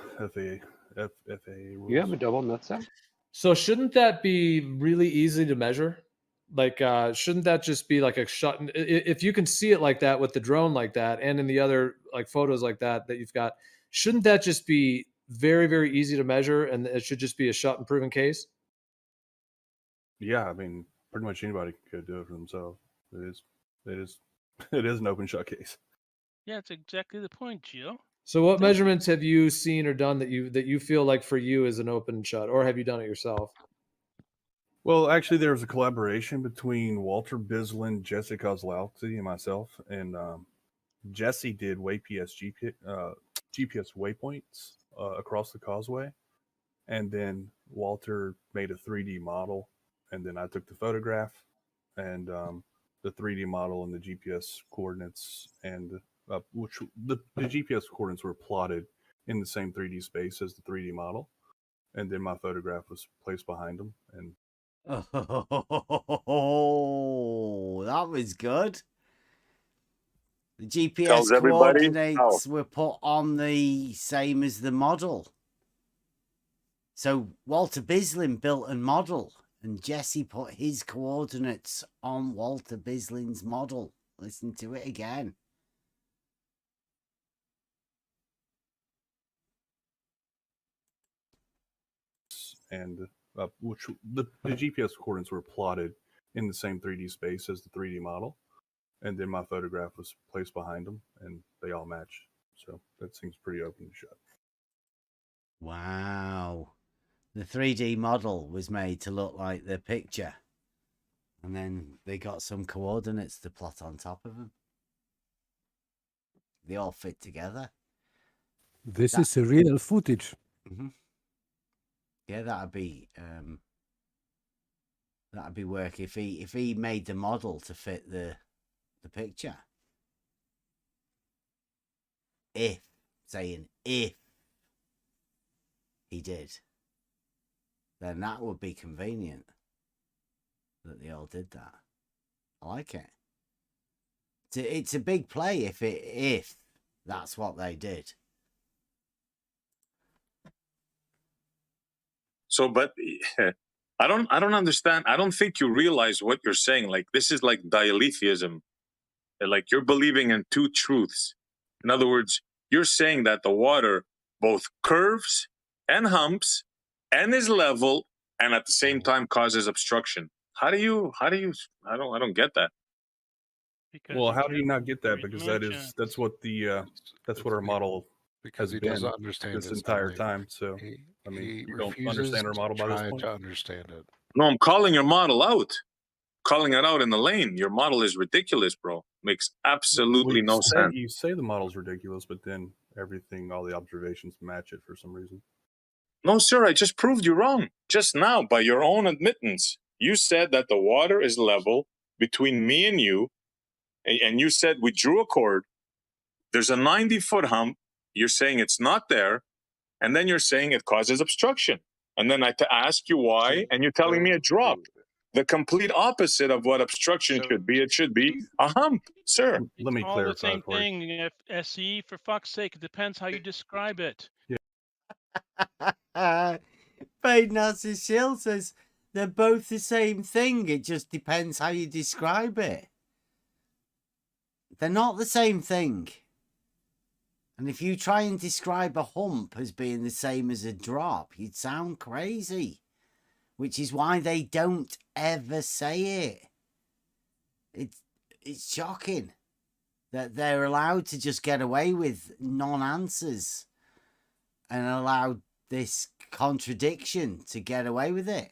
[SPEAKER 12] rules.
[SPEAKER 19] You have a double nutsack?
[SPEAKER 13] So shouldn't that be really easy to measure? Like, shouldn't that just be like a shot? If you can see it like that with the drone like that, and in the other like photos like that you've got, shouldn't that just be very, very easy to measure, and it should just be a shot and proven case?
[SPEAKER 12] Yeah, I mean, pretty much anybody could do it for themselves. It is an open shot case.
[SPEAKER 16] Yeah, it's exactly the point, Gio.
[SPEAKER 13] So what measurements have you seen or done that you feel like for you is an open shot, or have you done it yourself?
[SPEAKER 12] Well, actually, there was a collaboration between Walter Bislin, Jesse Kozlowski, and myself, and Jesse did GPS waypoints across the causeway, and then Walter made a 3D model, and then I took the photograph and the 3D model and the GPS coordinates, and which the GPS coordinates were plotted in the same 3D space as the 3D model, and then my photograph was placed behind them. And
[SPEAKER 6] oh, that was good. The GPS
[SPEAKER 4] Tells everybody
[SPEAKER 6] coordinates were put on the same as the model. So Walter Bislin built a model, and Jesse put his coordinates on Walter Bislin's model. Listen to it again.
[SPEAKER 12] And which the GPS coordinates were plotted in the same 3D space as the 3D model, and then my photograph was placed behind them, and they all matched. So that seems pretty open to shut.
[SPEAKER 6] Wow. The 3D model was made to look like the picture, and then they got some coordinates to plot on top of them. They all fit together.
[SPEAKER 3] This is real footage.
[SPEAKER 6] Mm-hmm. Yeah, that'd be work if he made the model to fit the picture. If he did, then that would be convenient that they all did that. I like it. It's a big play if that's what they did.
[SPEAKER 4] So, but I don't understand. I don't think you realize what you're saying. Like, this is like dialetheism. Like, you're believing in two truths. In other words, you're saying that the water both curves and humps and is level and at the same time causes obstruction. I don't get that.
[SPEAKER 12] Well, how do you not get that? Because that's what our model
[SPEAKER 19] because he
[SPEAKER 12] been
[SPEAKER 19] doesn't understand
[SPEAKER 12] this
[SPEAKER 19] it,
[SPEAKER 12] entire
[SPEAKER 19] Stanley.
[SPEAKER 12] time. So I mean,
[SPEAKER 19] He
[SPEAKER 12] you don't
[SPEAKER 19] refuses
[SPEAKER 12] understand our model by this
[SPEAKER 19] try
[SPEAKER 12] point.
[SPEAKER 19] to understand it.
[SPEAKER 4] No, I'm calling your model out. Calling it out in the lane. Your model is ridiculous, bro. Makes absolutely no sense.
[SPEAKER 12] You say the model's ridiculous, but then all the observations match it for some reason.
[SPEAKER 4] No, sir, I just proved you wrong. Just now, by your own admittance. You said that the water is level between me and you, and you said we drew a chord. There's a 90-foot hump. You're saying it's not there, and then you're saying it causes obstruction. And then I ask you why, and you're telling me a drop. The complete opposite of what obstruction should be. It should be a hump, sir.
[SPEAKER 12] Let me
[SPEAKER 16] All the same thing. If SE, for fuck's sake, it depends how you describe it.
[SPEAKER 6] Paid Nazi Shield says they're both the same thing. It just depends how you describe it. They're not the same thing. And if you try and describe a hump as being the same as a drop, you'd sound crazy. Which is why they don't ever say it. It's shocking. that they're allowed to just get away with non-answers and allow this contradiction to get away with it.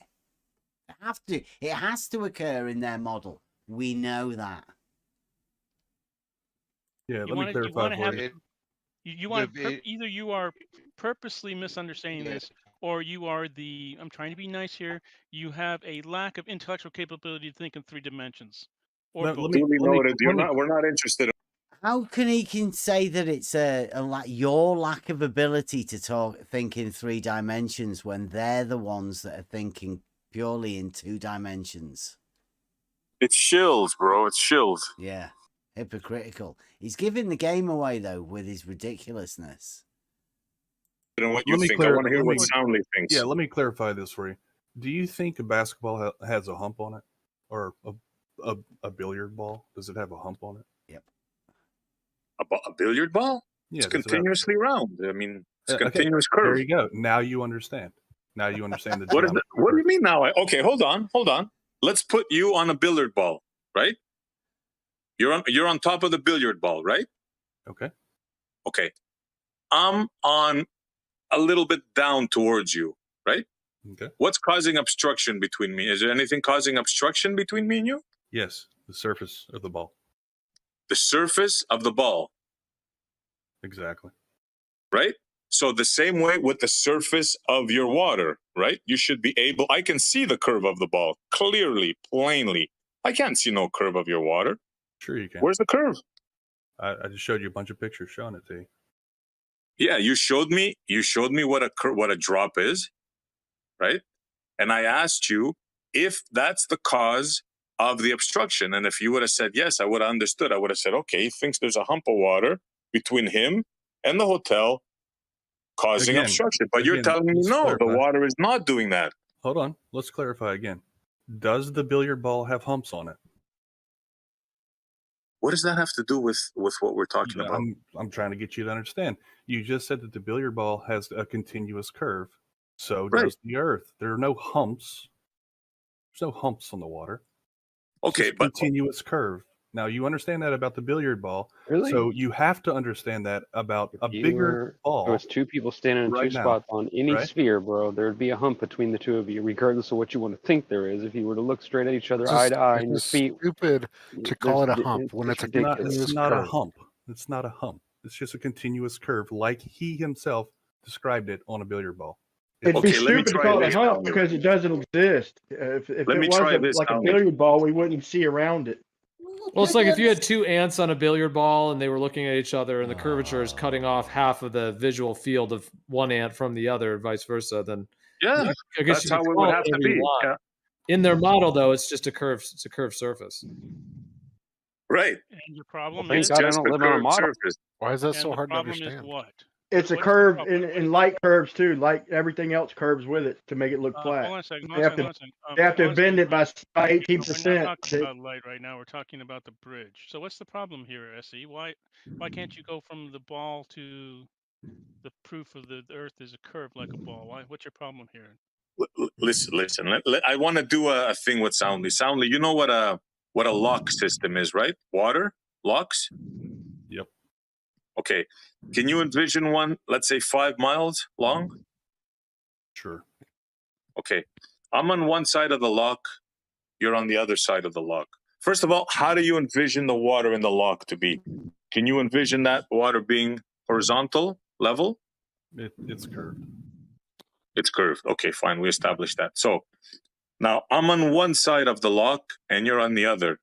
[SPEAKER 6] It has to occur in their model. We know that.
[SPEAKER 12] Yeah, let me clarify for you.
[SPEAKER 16] Either you are purposely misunderstanding this, or you are I'm trying to be nice here. You have a lack of intellectual capability to think in 3 dimensions. Or both.
[SPEAKER 4] We're not interested.
[SPEAKER 6] How can he say that it's your lack of ability to think in 3 dimensions when they're the ones that are thinking purely in 2 dimensions?
[SPEAKER 4] It's shills, bro. It's shills.
[SPEAKER 6] Yeah, hypocritical. He's giving the game away though with his ridiculousness.
[SPEAKER 4] What you think? I want to hear what Soundly thinks.
[SPEAKER 12] Yeah, let me clarify this for you. Do you think a basketball has a hump on it, or a billiard ball? Does it have a hump on it?
[SPEAKER 6] Yep.
[SPEAKER 4] A billiard ball?
[SPEAKER 12] Yeah,
[SPEAKER 4] it's continuously round. I mean, it's a continuous curve.
[SPEAKER 12] There you go. Now you understand. Now you understand the.
[SPEAKER 4] What do you mean now? Okay, hold on. Let's put you on a billiard ball, right? You're on top of the billiard ball, right? Okay. I'm on a little bit down towards you, right?
[SPEAKER 12] Okay.
[SPEAKER 4] What's causing obstruction between me? Is there anything causing obstruction between me and you?
[SPEAKER 12] Yes, the surface of the ball.
[SPEAKER 4] The surface of the ball.
[SPEAKER 12] Exactly.
[SPEAKER 4] Right? So the same way with the surface of your water, right? You should be able, I can see the curve of the ball clearly, plainly. I can't see no curve of your water.
[SPEAKER 12] Sure you can.
[SPEAKER 4] Where's the curve?
[SPEAKER 12] I just showed you a bunch of pictures showing it to you.
[SPEAKER 4] Yeah, you showed me what a drop is, right? And I asked you if that's the cause of the obstruction. And if you would have said yes, I would have understood. I would have said, okay, he thinks there's a hump of water between him and the hotel causing obstruction. But you're telling me no, the water is not doing that.
[SPEAKER 12] Hold on. Let's clarify again. Does the billiard ball have humps on it?
[SPEAKER 4] What does that have to do with what we're talking about?
[SPEAKER 12] I'm trying to get you to understand. You just said that the billiard ball has a continuous curve. So does the Earth. There are no humps. There's no humps on the water.
[SPEAKER 4] Okay,
[SPEAKER 12] it's a continuous curve. Now you understand that about the billiard ball.
[SPEAKER 19] Really?
[SPEAKER 12] So you have to understand that about a bigger ball.
[SPEAKER 19] If there was 2 people standing in 2 spots on any sphere, bro, there'd be a hump between the 2 of you, regardless of what you want to think there is. If you were to look straight at each other eye to eye, and your feet. Stupid to call it a hump when it's a continuous
[SPEAKER 12] It's not
[SPEAKER 19] curve.
[SPEAKER 12] a hump. It's not a hump. It's just a continuous curve, like he himself described it on a billiard ball.
[SPEAKER 15] It'd be stupid to call it a hump because it doesn't exist. If it was like a billiard ball, we wouldn't see around it.
[SPEAKER 13] Well, it's like if you had 2 ants on a billiard ball and they were looking at each other and the curvature is cutting off half of the visual field of one ant from the other, vice versa, then
[SPEAKER 4] I guess that's how it would have to be. Yeah.
[SPEAKER 13] In their model, though, it's just a curved surface.
[SPEAKER 4] Right.
[SPEAKER 16] And your problem
[SPEAKER 19] Thank
[SPEAKER 16] is
[SPEAKER 19] God I don't live on a model.
[SPEAKER 4] surface.
[SPEAKER 19] Why is that
[SPEAKER 16] and
[SPEAKER 19] so
[SPEAKER 16] the
[SPEAKER 19] hard to
[SPEAKER 16] problem
[SPEAKER 19] understand?
[SPEAKER 16] Is what?
[SPEAKER 15] It's a curve in light curves too, like everything else curves with it to make it look flat.
[SPEAKER 16] Hold on a second.
[SPEAKER 15] They have to bend it by 18%.
[SPEAKER 16] We're not talking about light right now. We're talking about the bridge. So what's the problem here, SE? Why can't you go from the ball to the proof of the Earth is a curve like a ball? What's your problem here?
[SPEAKER 4] Listen. I want to do a thing with Soundly. Soundly, you know what a lock system is, right? Water locks.
[SPEAKER 12] Yep.
[SPEAKER 4] Okay. Can you envision one, let's say 5 miles long?
[SPEAKER 12] Sure.
[SPEAKER 4] Okay. I'm on one side of the lock. You're on the other side of the lock. First of all, how do you envision the water in the lock to be? Can you envision that water being horizontal, level?
[SPEAKER 12] It's curved.
[SPEAKER 4] It's curved. Okay, fine. We established that. So now I'm on one side of the lock and you're on the other.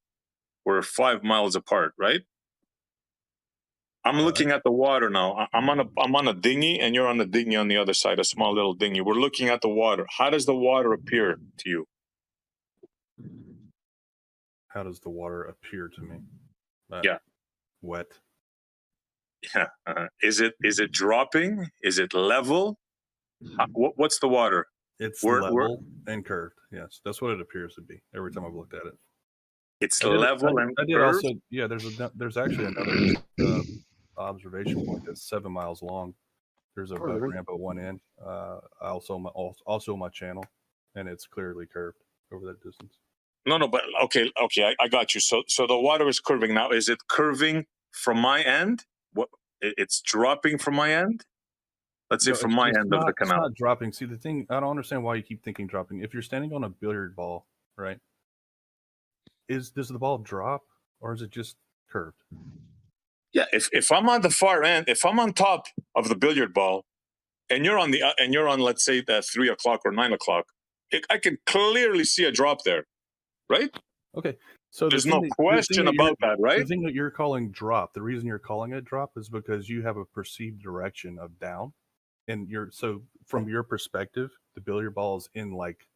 [SPEAKER 4] We're 5 miles apart, right? I'm looking at the water now. I'm on a dinghy and you're on the dinghy on the other side, a small little dinghy. We're looking at the water. How does the water appear to you?
[SPEAKER 12] How does the water appear to me? Wet.
[SPEAKER 4] Yeah. Is it dropping? Is it level? What's the water?
[SPEAKER 12] It's level and curved. Yes, that's what it appears to be every time I've looked at it.
[SPEAKER 4] It's level and curved?
[SPEAKER 12] There's actually another observation point that's 7 miles long. There's a boat ramp at one end. Also my channel, and it's clearly curved over that distance.
[SPEAKER 4] No, but okay, I got you. So the water is curving now. Is it curving from my end, it's dropping from my end. Let's say from my end of the canal.
[SPEAKER 12] It's not dropping. See, the thing, I don't understand why you keep thinking dropping. If you're standing on a billiard ball, right? Does the ball drop or is it just curved?
[SPEAKER 4] Yeah, if I'm on the far end, if I'm on top of the billiard ball, and you're on let's say the 3 o'clock or 9 o'clock, I can clearly see a drop there, right?
[SPEAKER 12] Okay, so
[SPEAKER 4] there's no question about that, right?
[SPEAKER 12] The thing that you're calling drop, the reason you're calling it drop is because you have a perceived direction of down, and so from your perspective, the billiard ball is in like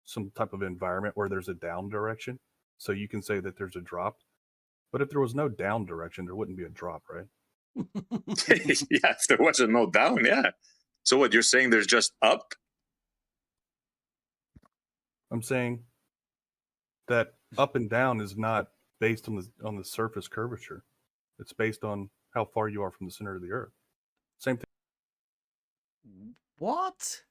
[SPEAKER 12] some type of environment where there's a down direction, so you can say that there's a drop. But if there was no down direction, there wouldn't be a drop, right?
[SPEAKER 4] Yeah, if there wasn't no down, yeah. So what you're saying? There's just up?
[SPEAKER 12] I'm saying that up and down is not based on the surface curvature. It's based on how far you are from the center of the earth. Same thing.
[SPEAKER 6] What?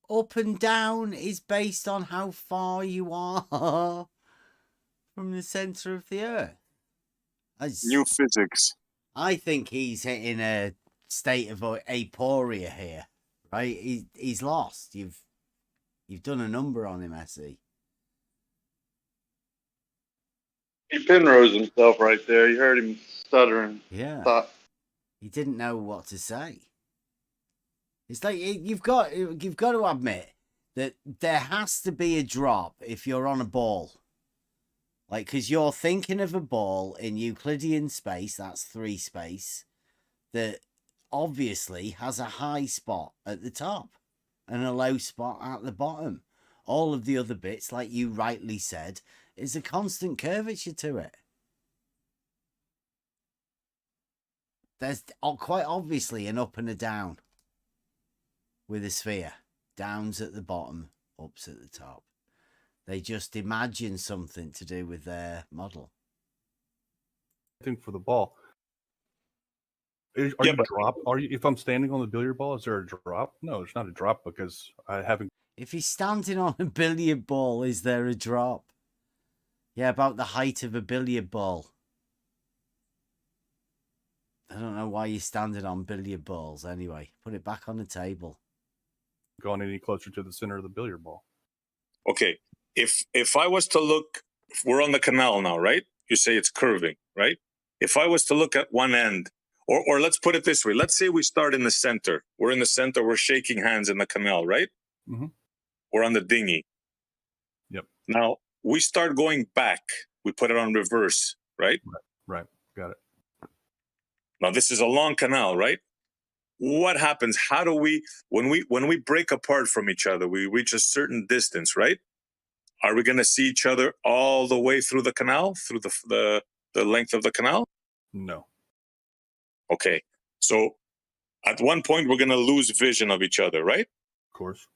[SPEAKER 6] Up and down is based on how far you are from the center of the earth.
[SPEAKER 4] New physics.
[SPEAKER 6] I think he's in a state of aporia here, right? He's lost. You've done a number on him, Essie.
[SPEAKER 10] He Penrose himself right there. You heard him stuttering.
[SPEAKER 6] Yeah. He didn't know what to say. It's like you've got to admit that there has to be a drop if you're on a ball. Like, because you're thinking of a ball in Euclidean space, that's 3 space, that obviously has a high spot at the top and a low spot at the bottom. All of the other bits, like you rightly said, is a constant curvature to it. There's quite obviously an up and a down with a sphere. Downs at the bottom, ups at the top. They just imagine something to do with their model.
[SPEAKER 12] I think for the ball. If I'm standing on the billiard ball, is there a drop? No, there's not a drop because I haven't.
[SPEAKER 6] If he's standing on a billiard ball, is there a drop? Yeah, about the height of a billiard ball. I don't know why you're standing on billiard balls anyway. Put it back on the table.
[SPEAKER 12] Gone any closer to the center of the billiard ball.
[SPEAKER 4] Okay. If I was to look, we're on the canal now, right? You say it's curving, right? If I was to look at one end, or let's put it this way, let's say we start in the center. We're in the center, we're shaking hands in the canal, right?
[SPEAKER 12] Mm-hmm.
[SPEAKER 4] We're on the dinghy.
[SPEAKER 12] Yep.
[SPEAKER 4] Now, we start going back. We put it on reverse, right?
[SPEAKER 12] Right. Got it.
[SPEAKER 4] Now, this is a long canal, right? What happens? How do we, when we break apart from each other, we reach a certain distance, right? Are we going to see each other all the way through the canal, through the length of the canal?
[SPEAKER 12] No.
[SPEAKER 4] Okay. So at one point, we're going to lose vision of each other, right?
[SPEAKER 12] Of course.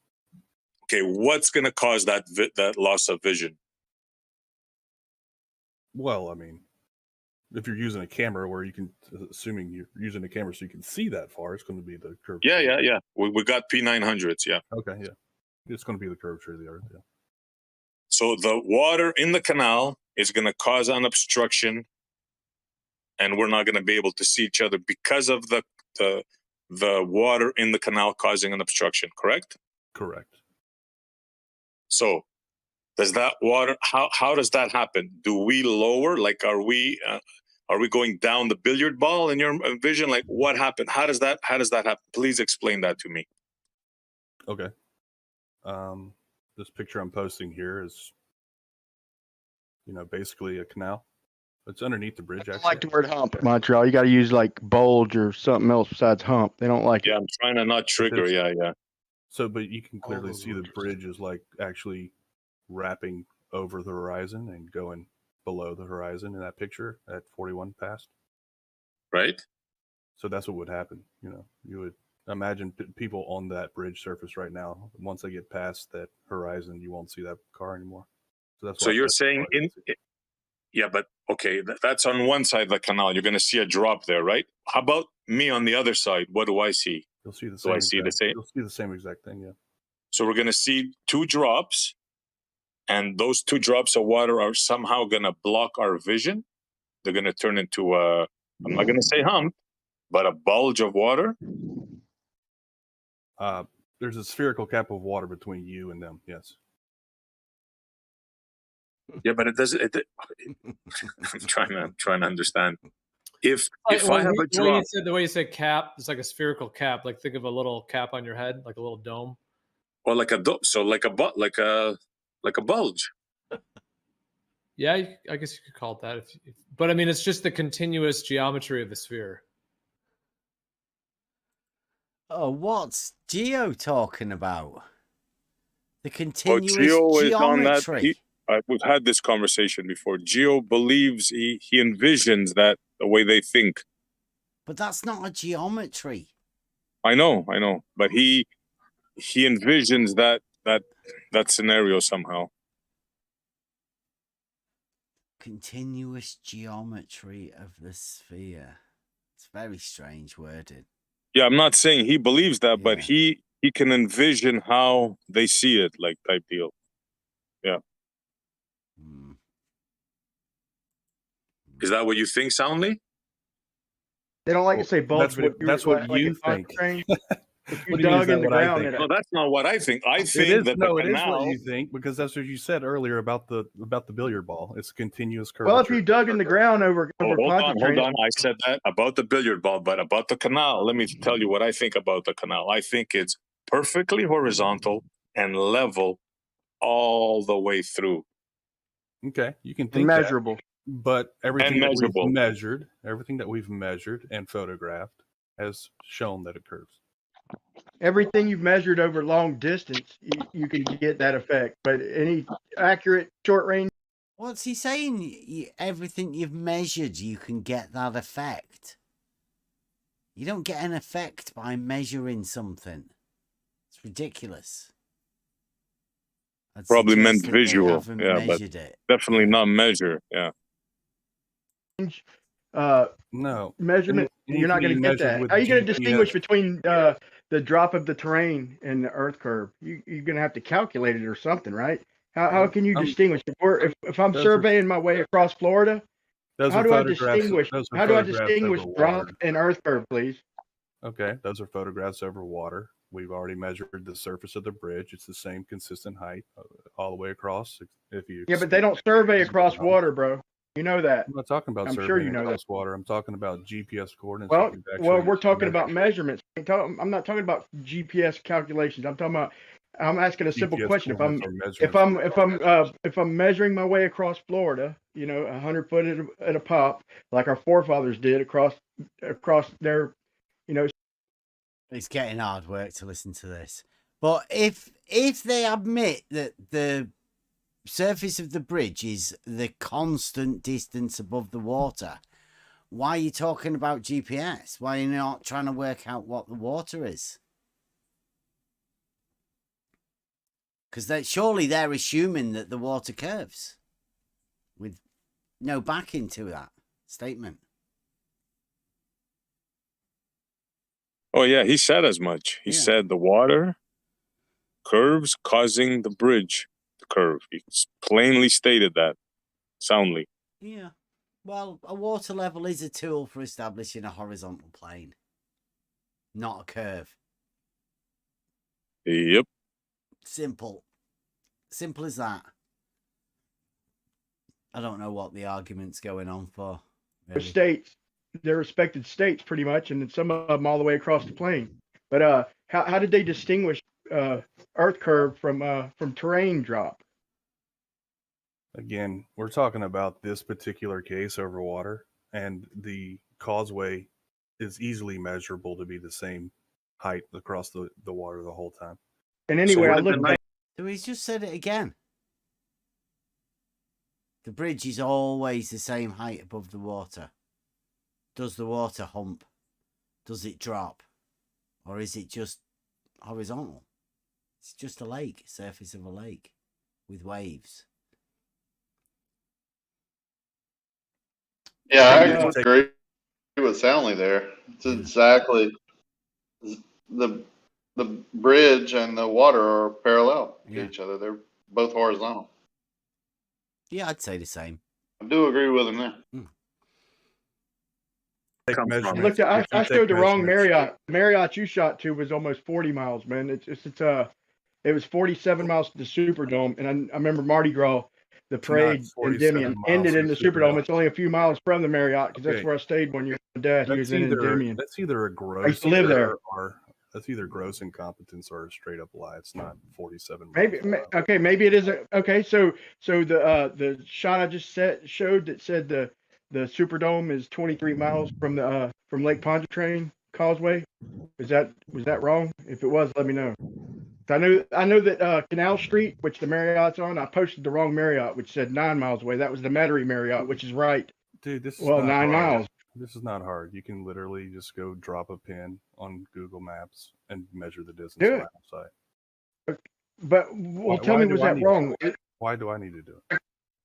[SPEAKER 4] Okay. What's going to cause that loss of vision?
[SPEAKER 12] Well, I mean, if you're using a camera where you can, assuming you're using a camera so you can see that far, it's going to be the curvature.
[SPEAKER 4] Yeah. We got P900s, yeah.
[SPEAKER 12] Okay, yeah. It's going to be the curvature of the earth, yeah.
[SPEAKER 4] So the water in the canal is going to cause an obstruction, and we're not going to be able to see each other because of the water in the canal causing an obstruction, correct?
[SPEAKER 12] Correct.
[SPEAKER 4] So does that water, how does that happen? Do we lower, like are we going down the billiard ball in your vision? Like what happened? How does that happen? Please explain that to me.
[SPEAKER 12] Okay. This picture I'm posting here is, basically a canal. It's underneath the bridge,
[SPEAKER 15] I
[SPEAKER 12] actually.
[SPEAKER 15] like the word hump, Montreal. You got to use like bulge or something else besides hump. They don't like it.
[SPEAKER 4] Yeah, I'm trying to not trigger. Yeah.
[SPEAKER 12] So, but you can clearly see the bridge is like actually wrapping over the horizon and going below the horizon in that picture at 41 past.
[SPEAKER 4] Right.
[SPEAKER 12] So that's what would happen. You would imagine people on that bridge surface right now. Once they get past that horizon, you won't see that car anymore. So
[SPEAKER 4] you're saying yeah, but okay, that's on one side of the canal. You're going to see a drop there, right? How about me on the other side? What do I see?
[SPEAKER 12] You'll see the same.
[SPEAKER 4] Do I see the same?
[SPEAKER 12] You'll see the same exact thing, yeah.
[SPEAKER 4] So we're going to see 2 drops, and those 2 drops of water are somehow going to block our vision. they're going to turn into I'm not going to say hump, but a bulge of water.
[SPEAKER 12] There's a spherical cap of water between you and them. Yes.
[SPEAKER 4] Yeah, but it doesn't. I'm trying to understand. If
[SPEAKER 13] Like,
[SPEAKER 4] I have a drop,
[SPEAKER 13] the way you said cap, it's like a spherical cap. Like think of a little cap on your head, like a little dome.
[SPEAKER 4] or like a like a bulge.
[SPEAKER 13] Yeah, I guess you could call it that. But I mean, it's just the continuous geometry of the sphere.
[SPEAKER 6] Oh, what's Geo talking about? The continuous
[SPEAKER 4] Geo is on that.
[SPEAKER 6] geometry.
[SPEAKER 4] We've had this conversation before. Geo believes he envisions that the way they think.
[SPEAKER 6] But that's not a geometry.
[SPEAKER 4] I know, but he envisions that scenario somehow.
[SPEAKER 6] Continuous geometry of the sphere. It's very strange worded.
[SPEAKER 4] Yeah, I'm not saying he believes that, but he can envision how they see it, like type deal. Yeah. Is that what you think, Soundly?
[SPEAKER 15] They don't like to say bulge,
[SPEAKER 12] That's what you think.
[SPEAKER 15] If you dug in the ground,
[SPEAKER 4] no, that's not what I think. I think
[SPEAKER 12] it is
[SPEAKER 4] canal...
[SPEAKER 12] what you think, because that's what you said earlier about the billiard ball. It's a continuous curvature.
[SPEAKER 15] Well, if you dug in the ground over
[SPEAKER 4] hold on. I said that about the billiard ball, but about the canal, let me tell you what I think about the canal. I think it's perfectly horizontal and level all the way through.
[SPEAKER 12] Okay, you can think
[SPEAKER 15] measurable.
[SPEAKER 12] That, but everything that we've measured and photographed has shown that it curves.
[SPEAKER 15] Everything you've measured over long distance, you can get that effect. But any accurate short range.
[SPEAKER 6] What's he saying? Everything you've measured, you can get that effect. You don't get an effect by measuring something. It's ridiculous.
[SPEAKER 4] Probably meant visual, yeah, but definitely not measure, yeah.
[SPEAKER 12] No
[SPEAKER 15] measurement. You're not going to get that. How are you going to distinguish between the drop of the terrain and the earth curve? You're going to have to calculate it or something, right? How can you distinguish? If I'm surveying my way across Florida, how do I distinguish drop and earth curve, please?
[SPEAKER 12] Okay, those are photographs over water. We've already measured the surface of the bridge. It's the same consistent height all the way across.
[SPEAKER 15] Yeah, but they don't survey across water, bro. You know that.
[SPEAKER 12] I'm not talking about surveying across water. I'm talking about GPS coordinates.
[SPEAKER 15] Well, we're talking about measurements. I'm not talking about GPS calculations. I'm asking a simple question. If I'm measuring my way across Florida, 100 foot at a pop, like our forefathers did across their,
[SPEAKER 6] It's getting hard work to listen to this. But if they admit that the surface of the bridge is the constant distance above the water, why are you talking about GPS? Why are you not trying to work out what the water is? Because surely they're assuming that the water curves with no backing to that statement.
[SPEAKER 4] Oh, yeah, he said as much. He said the water curves causing the bridge to curve. He plainly stated that, soundly.
[SPEAKER 6] Yeah. Well, a water level is a tool for establishing a horizontal plane, not a curve.
[SPEAKER 4] Yep.
[SPEAKER 6] Simple. Simple as that. I don't know what the argument's going on for. Really.
[SPEAKER 15] States, their respected states, pretty much, and then some of them all the way across the plain. But how did they distinguish earth curve from terrain drop?
[SPEAKER 12] Again, we're talking about this particular case over water, and the causeway is easily measurable to be the same height across the water the whole time.
[SPEAKER 15] And anyway, I looked at.
[SPEAKER 6] So he's just said it again. The bridge is always the same height above the water. Does the water hump? Does it drop? Or is it just horizontal? It's just a lake, surface of a lake with waves.
[SPEAKER 10] Yeah, I agree with Soundly there. It's exactly the bridge and the water are parallel to each other. They're both horizontal.
[SPEAKER 6] Yeah, I'd say the same.
[SPEAKER 10] I do agree with him there.
[SPEAKER 15] I looked at, I showed the wrong Marriott. The Marriott you shot to was almost 40 miles, man. It was 47 miles to the Superdome, and I remember Mardi Gras, the parade in
[SPEAKER 12] 47
[SPEAKER 15] Endymion
[SPEAKER 12] miles
[SPEAKER 15] ended
[SPEAKER 12] to
[SPEAKER 15] in the
[SPEAKER 12] the
[SPEAKER 15] Superdome.
[SPEAKER 12] Superdome.
[SPEAKER 15] It's only a few miles from the Marriott because that's
[SPEAKER 12] Okay.
[SPEAKER 15] where I stayed one year with my dad. He was in Endymion.
[SPEAKER 12] That's either a
[SPEAKER 15] I
[SPEAKER 12] gross
[SPEAKER 15] used to live there.
[SPEAKER 12] or that's either gross incompetence or a straight up lie. It's not 47 miles.
[SPEAKER 15] Maybe maybe it isn't. Okay, so the shot I just showed that said the Superdome is 23 miles from Lake Pontchartrain Causeway. Was that wrong? If it was, let me know. I know that Canal Street, which the Marriott's on, I posted the wrong Marriott, which said 9 miles away. That was the Metairie Marriott, which is right.
[SPEAKER 12] Dude, this is
[SPEAKER 15] 9
[SPEAKER 12] hard.
[SPEAKER 15] miles.
[SPEAKER 12] This is not hard. You can literally just go drop a pin on Google Maps and measure the distance
[SPEAKER 15] Do it.
[SPEAKER 12] around the site.
[SPEAKER 15] But tell me, was that wrong?
[SPEAKER 12] Why do I need to do it?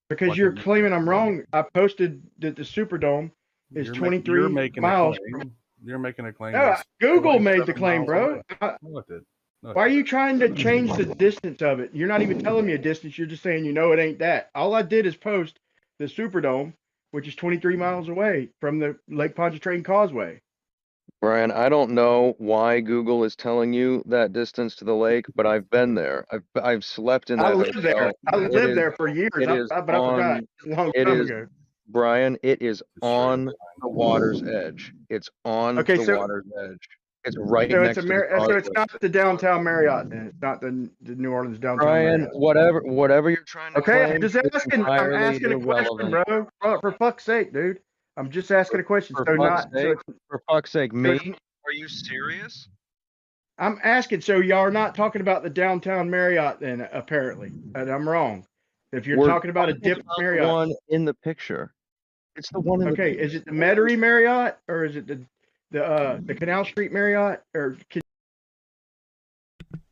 [SPEAKER 15] Because you're claiming I'm wrong. I posted that the Superdome is 23 miles.
[SPEAKER 12] You're making a claim.
[SPEAKER 15] No, Google made the claim, bro.
[SPEAKER 12] No, it did.
[SPEAKER 15] Why are you trying to change the distance of it? You're not even telling me a distance. You're just saying, it ain't that. All I did is post the Superdome, which is 23 miles away from the Lake Pontchartrain Causeway.
[SPEAKER 11] Brian, I don't know why Google is telling you that distance to the lake, but I've been there. I've slept in that
[SPEAKER 15] I lived
[SPEAKER 11] hotel.
[SPEAKER 15] there. I lived there for years, but I forgot. It's a long time ago.
[SPEAKER 11] Brian, it is on the water's edge. It's on the water's edge. It's right next to the
[SPEAKER 15] So it's not the downtown Marriott, then. It's not the New Orleans downtown
[SPEAKER 11] Brian,
[SPEAKER 15] Marriott.
[SPEAKER 11] whatever you're trying to claim.
[SPEAKER 15] I'm just asking. I'm asking a question, bro. For fuck's sake, dude. I'm just asking a question.
[SPEAKER 11] For fuck's sake, me? Are you serious?
[SPEAKER 15] I'm asking. So y'all are not talking about the downtown Marriott, then? Apparently, and I'm wrong. If you're talking about a different Marriott,
[SPEAKER 11] one in the picture. It's the one in the picture.
[SPEAKER 15] Is it the Metairie Marriott or is it the Canal Street Marriott or?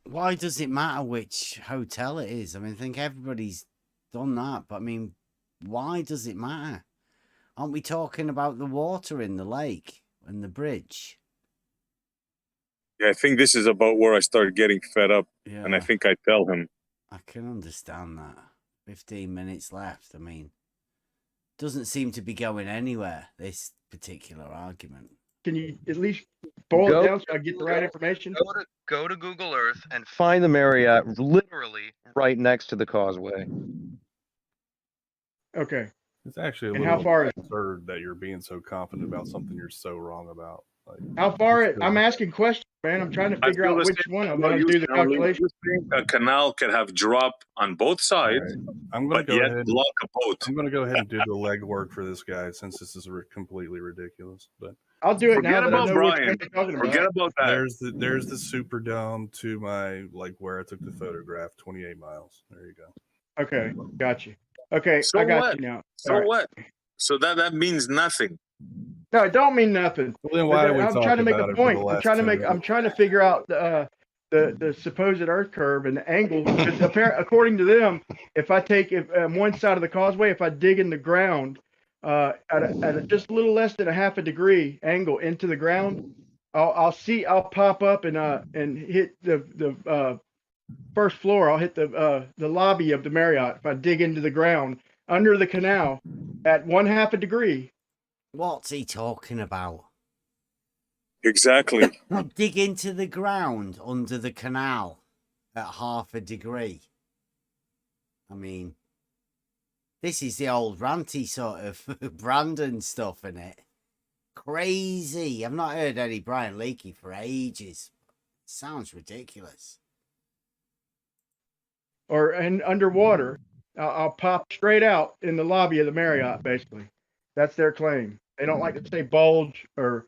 [SPEAKER 6] Why does it matter which hotel it is? I mean, I think everybody's done that, but I mean, why does it matter? Aren't we talking about the water in the lake and the bridge?
[SPEAKER 4] Yeah, I think this is about where I start getting fed up, and I think I tell him.
[SPEAKER 6] I can understand that. 15 minutes left. I mean, doesn't seem to be going anywhere, this particular argument.
[SPEAKER 15] Can you at least boil it down so I get the right information?
[SPEAKER 11] Go to Google Earth and find the Marriott literally right next to the causeway.
[SPEAKER 15] Okay.
[SPEAKER 12] It's actually a
[SPEAKER 15] how far is
[SPEAKER 12] absurd that you're being so confident about something you're so wrong about.
[SPEAKER 15] How far? I'm asking questions, man. I'm trying to figure out which one I'm going to do the calculation.
[SPEAKER 4] A canal can have drop on both sides,
[SPEAKER 12] I'm going
[SPEAKER 4] but yet block a boat.
[SPEAKER 12] I'm going to go ahead and do the legwork for this guy since this is completely ridiculous. But
[SPEAKER 15] I'll do it
[SPEAKER 4] forget
[SPEAKER 15] now.
[SPEAKER 4] About Brian.
[SPEAKER 12] Forget
[SPEAKER 4] about that.
[SPEAKER 12] There's the Superdome to my where I took the photograph. 28 miles. There you go.
[SPEAKER 15] Okay, got you. Okay,
[SPEAKER 4] so
[SPEAKER 15] I got you now.
[SPEAKER 4] So what? So that means nothing.
[SPEAKER 15] No, it don't mean nothing.
[SPEAKER 12] Well, then why are we
[SPEAKER 15] I'm trying to make a point. I'm trying to figure out the supposed Earth curve and the angle. According to them, if I take one side of the causeway, if I dig in the ground at just a little less than a half a degree angle into the ground, I'll pop up and hit the first floor. I'll hit the lobby of the Marriott if I dig into the ground under the canal at 1/2 a degree.
[SPEAKER 6] What's he talking about?
[SPEAKER 4] Exactly.
[SPEAKER 6] Dig into the ground under the canal at 1/2 a degree. I mean, this is the old ranty sort of Brandon stuff, isn't it? Crazy. I've not heard any Brian Leakey for ages. Sounds ridiculous.
[SPEAKER 15] And underwater, I'll pop straight out in the lobby of the Marriott, basically. That's their claim. They don't like to say bulge or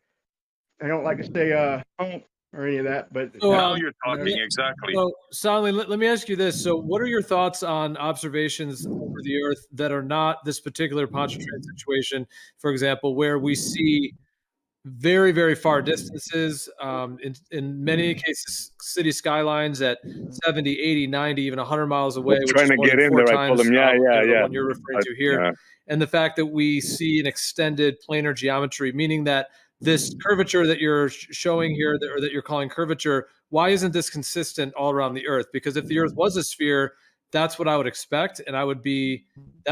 [SPEAKER 15] they don't like to say hump or any of that. But
[SPEAKER 4] now you're talking exactly.
[SPEAKER 13] So, Stanley, let me ask you this. So what are your thoughts on observations over the Earth that are not this particular Pontchartrain situation, for example, where we see very, very far distances, in many cases, city skylines at 70, 80, 90, even 100 miles away. Which
[SPEAKER 4] trying
[SPEAKER 13] is
[SPEAKER 4] to get in there, I told him,
[SPEAKER 13] the one you're referring to here.
[SPEAKER 4] Yeah.
[SPEAKER 13] And the fact that we see an extended planar geometry, meaning that this curvature that you're showing here, or that you're calling curvature, why isn't this consistent all around the Earth? Because if the Earth was a sphere, that's what I would expect, and that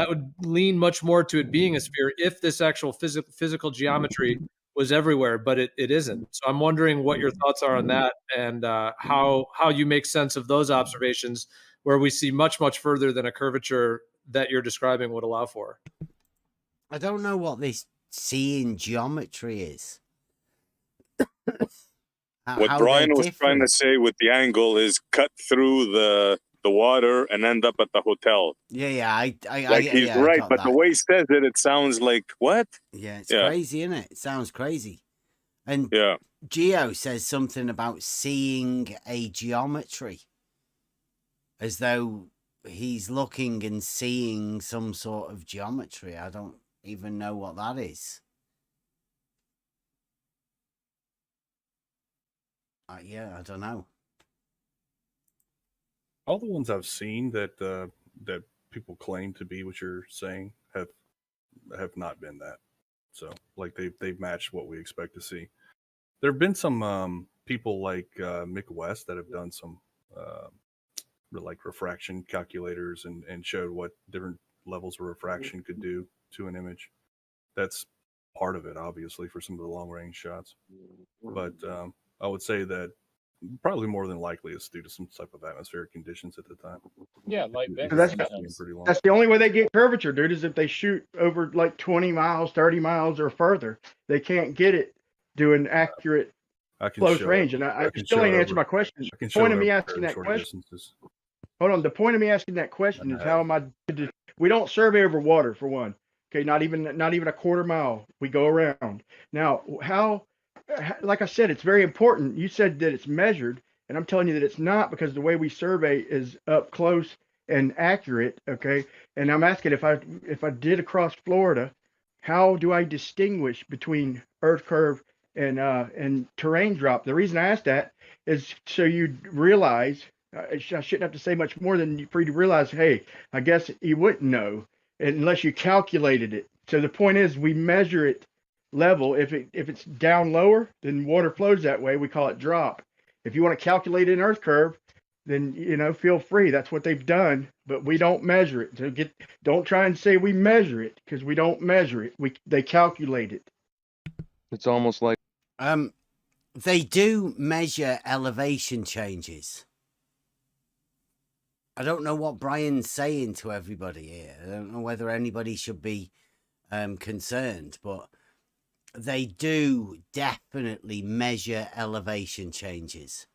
[SPEAKER 13] would lean much more to it being a sphere if this actual physical geometry was everywhere, but it isn't. So I'm wondering what your thoughts are on that, and how you make sense of those observations where we see much further than a curvature that you're describing would allow for.
[SPEAKER 6] I don't know what this seeing geometry is.
[SPEAKER 4] What Brian was trying to say with the angle is cut through the water and end up at the hotel.
[SPEAKER 6] Yeah,
[SPEAKER 4] he's right, but the way he says it, it sounds like what?
[SPEAKER 6] Yeah, it's crazy, isn't it? It sounds crazy. And Geo says something about seeing a geometry, as though he's looking and seeing some sort of geometry. I don't even know what that is. I don't know.
[SPEAKER 12] All the ones I've seen that that people claim to be what you're saying have not been that. So like they've matched what we expect to see. There have been some people like Mick West that have done some like refraction calculators and showed what different levels of refraction could do to an image. That's part of it, obviously, for some of the long range shots. But I would say that probably more than likely it's due to some type of atmospheric conditions at the time.
[SPEAKER 19] Yeah, like
[SPEAKER 15] that's the only way they get curvature, dude, is if they shoot over like 20 miles, 30 miles or further. They can't get it doing accurate close range. And I still ain't answered my question. The point of me asking that question. Hold on. The point of me asking that question is how am I? We don't survey over water for one. Okay, not even a quarter mile. We go around. Now, how? Like I said, it's very important. You said that it's measured, and I'm telling you that it's not, because the way we survey is up close and accurate. Okay, and I'm asking if I did across Florida, how do I distinguish between earth curve and terrain drop? The reason I asked that is so you realize. I shouldn't have to say much more than for you to realize. Hey, I guess you wouldn't know unless you calculated it. So the point is, we measure it level. If it's down lower, then water flows that way. We call it drop. If you want to calculate an earth curve, then feel free. That's what they've done, but we don't measure it. So don't try and say we measure it, because we don't measure it. They calculate it.
[SPEAKER 11] It's almost like
[SPEAKER 6] they do measure elevation changes. I don't know what Brian's saying to everybody here. I don't know whether anybody should be concerned, but they do definitely measure elevation changes.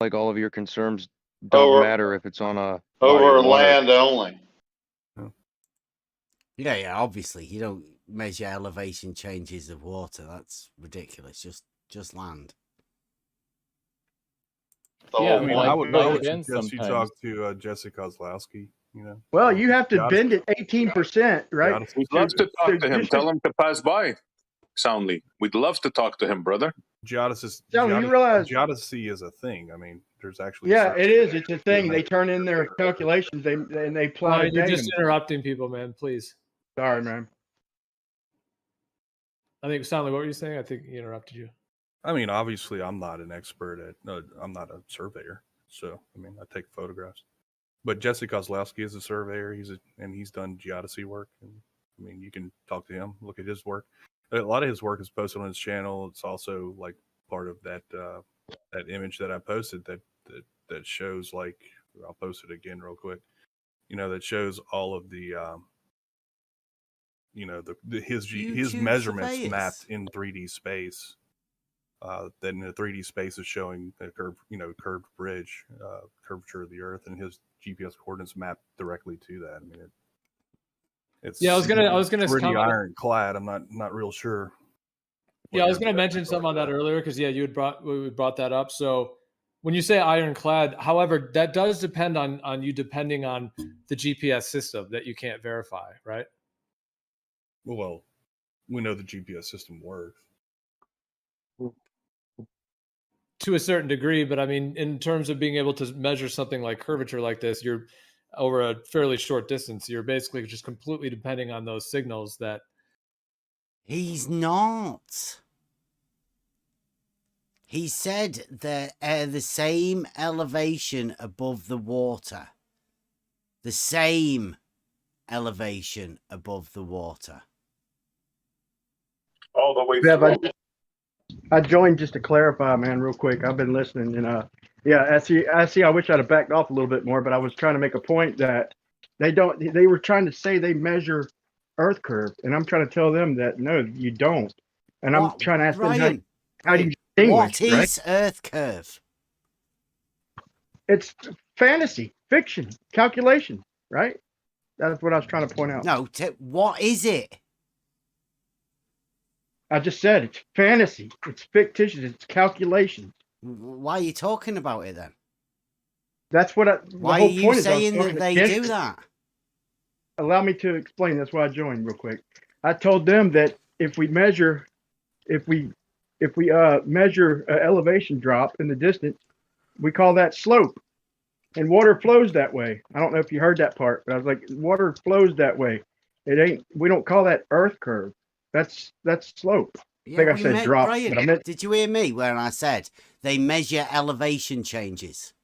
[SPEAKER 11] like all of your concerns don't matter if it's on a
[SPEAKER 10] over land only.
[SPEAKER 6] Yeah, obviously you don't measure elevation changes of water. That's ridiculous. Just land.
[SPEAKER 12] Yeah, I mean, I would suggest you talk to Jesse Kozlowski.
[SPEAKER 15] Well, you have to bend it 18%, right?
[SPEAKER 4] We'd love to talk to him. Tell him to pass by soundly. We'd love to talk to him, brother.
[SPEAKER 12] Geodesy is a thing. I mean, there's actually
[SPEAKER 15] it is. It's a thing. They turn in their calculations. They plot.
[SPEAKER 13] You're just interrupting people, man. Please.
[SPEAKER 15] Sorry, man.
[SPEAKER 13] I think Stanley, what were you saying? I think he interrupted you.
[SPEAKER 12] I mean, obviously, I'm not an expert I'm not a surveyor, so I mean, I take photographs. But Jesse Kozlowski is a surveyor. He's done geodesy work. And I mean, you can talk to him, look at his work. A lot of his work is posted on his channel. It's also like part of that that image that I posted that shows, like, I'll post it again real quick. That shows all of the his measurements mapped in 3D space. That in the 3D space is showing a curved bridge, curvature of the Earth, and his GPS coordinates mapped directly to that. I mean, it's
[SPEAKER 13] I was gonna
[SPEAKER 12] pretty ironclad. I'm not real sure.
[SPEAKER 13] Yeah, I was gonna mention something on that earlier because we brought that up. So when you say ironclad, however, that does depend on you depending on the GPS system that you can't verify, right?
[SPEAKER 12] Well, we know the GPS system works
[SPEAKER 13] to a certain degree, but I mean, in terms of being able to measure something like curvature like this, you're over a fairly short distance. You're basically just completely depending on those signals that.
[SPEAKER 6] He's not. He said they're the same elevation above the water. The same. elevation above the water?
[SPEAKER 4] All the way
[SPEAKER 15] Bev,
[SPEAKER 4] through.
[SPEAKER 15] I joined just to clarify, man, real quick. I've been listening, and yeah, I see. I wish I'd have backed off a little bit more, but I was trying to make a point that they don't. They were trying to say they measure Earth curve, and I'm trying to tell them that no, you don't. And I'm trying to ask them how do you distinguish?
[SPEAKER 6] What is Earth curve?
[SPEAKER 15] It's fantasy, fiction, calculation, right? That's what I was trying to point out.
[SPEAKER 6] No, what is it?
[SPEAKER 15] I just said it's fantasy, it's fictitious, it's calculation.
[SPEAKER 6] Why are you talking about it then?
[SPEAKER 15] That's what
[SPEAKER 6] why are you saying that they do that?
[SPEAKER 15] Allow me to explain. That's why I joined real quick. I told them that if we measure measure elevation drop in the distance, we call that slope. And water flows that way. I don't know if you heard that part, but I was like, water flows that way. We don't call that Earth curve. That's slope.
[SPEAKER 6] Yeah,
[SPEAKER 15] I think I said drop.
[SPEAKER 6] Brian,
[SPEAKER 15] but I meant,
[SPEAKER 6] did you hear me when I said they measure elevation changes?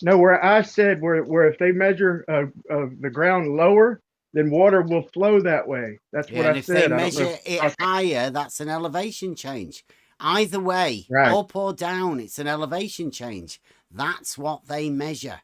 [SPEAKER 15] no, where I said where if they measure the ground lower, then water will flow that way. That's what I
[SPEAKER 6] if
[SPEAKER 15] said.
[SPEAKER 6] they measure it higher, that's an elevation change. Either way,
[SPEAKER 15] right.
[SPEAKER 6] Up or down, it's an elevation change. That's what they measure.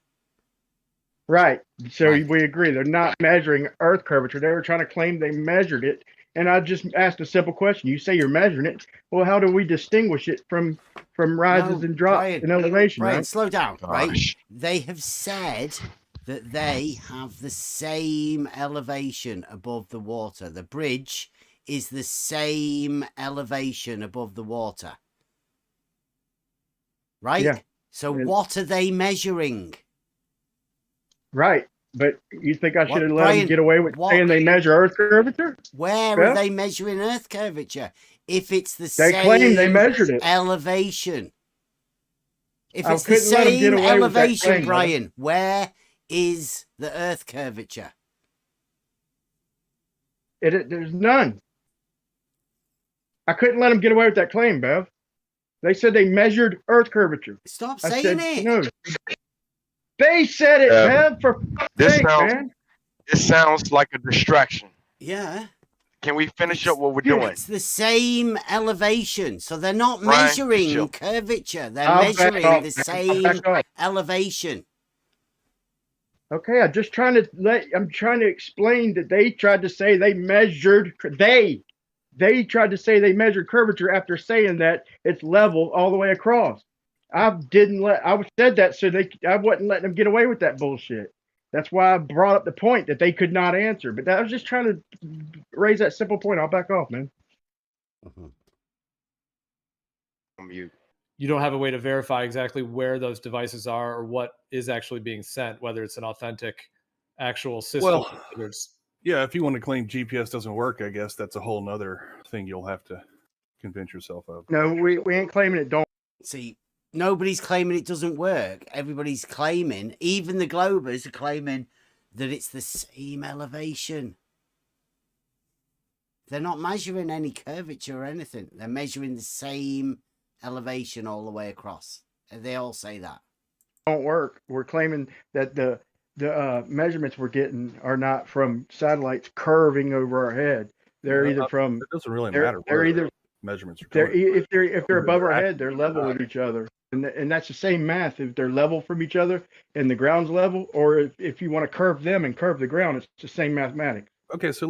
[SPEAKER 15] Right. So we agree. They're not measuring Earth curvature. They were trying to claim they measured it. And I just asked a simple question. You say you're measuring it. Well, how do we distinguish it from rises and drops in elevation?
[SPEAKER 6] Brian,
[SPEAKER 15] right?
[SPEAKER 6] slow down, right? They have said that they have the same elevation above the water. The bridge is the same elevation above the water. Right?
[SPEAKER 15] Yeah.
[SPEAKER 6] So what are they measuring?
[SPEAKER 15] Right. But you think I should have let them get away with saying they measure Earth curvature?
[SPEAKER 6] Where are they measuring Earth curvature? If it's the
[SPEAKER 15] they
[SPEAKER 6] same
[SPEAKER 15] claim they measured it.
[SPEAKER 6] elevation. If it's the same elevation, Brian, where is the Earth curvature?
[SPEAKER 15] There's none. I couldn't let them get away with that claim, Bev. They said they measured Earth curvature.
[SPEAKER 6] Stop saying it.
[SPEAKER 15] No. They said it, Bev, for fuck's sake, man.
[SPEAKER 19] This sounds like a distraction.
[SPEAKER 6] Yeah.
[SPEAKER 19] Can we finish up what we're doing?
[SPEAKER 6] It's the same elevation. So they're not measuring curvature. They're measuring the same elevation.
[SPEAKER 15] Okay, I'm trying to explain that they tried to say they measured, they tried to say they measured curvature after saying that it's level all the way across. I said that so I wasn't letting them get away with that bullshit. That's why I brought up the point that they could not answer. But I was just trying to raise that simple point. I'll back off, man.
[SPEAKER 13] You don't have a way to verify exactly where those devices are or what is actually being sent, whether it's an authentic actual system.
[SPEAKER 12] Well, yeah, if you want to claim GPS doesn't work, I guess that's a whole nother thing you'll have to convince yourself of.
[SPEAKER 15] No, we ain't claiming it don't.
[SPEAKER 6] See, nobody's claiming it doesn't work. Everybody's claiming, even the Globers are claiming that it's the same elevation. They're not measuring any curvature or anything. They're measuring the same elevation all the way across. They all say that.
[SPEAKER 15] Don't work. We're claiming that the measurements we're getting are not from satellites curving over our head. They're either from.
[SPEAKER 12] It doesn't really matter.
[SPEAKER 15] They're either
[SPEAKER 12] measurements are
[SPEAKER 15] if they're above our head, they're level with each other, and that's the same math. If they're level from each other and the ground's level, or if you want to curve them and curve the ground, it's the same mathematics.
[SPEAKER 12] Okay, so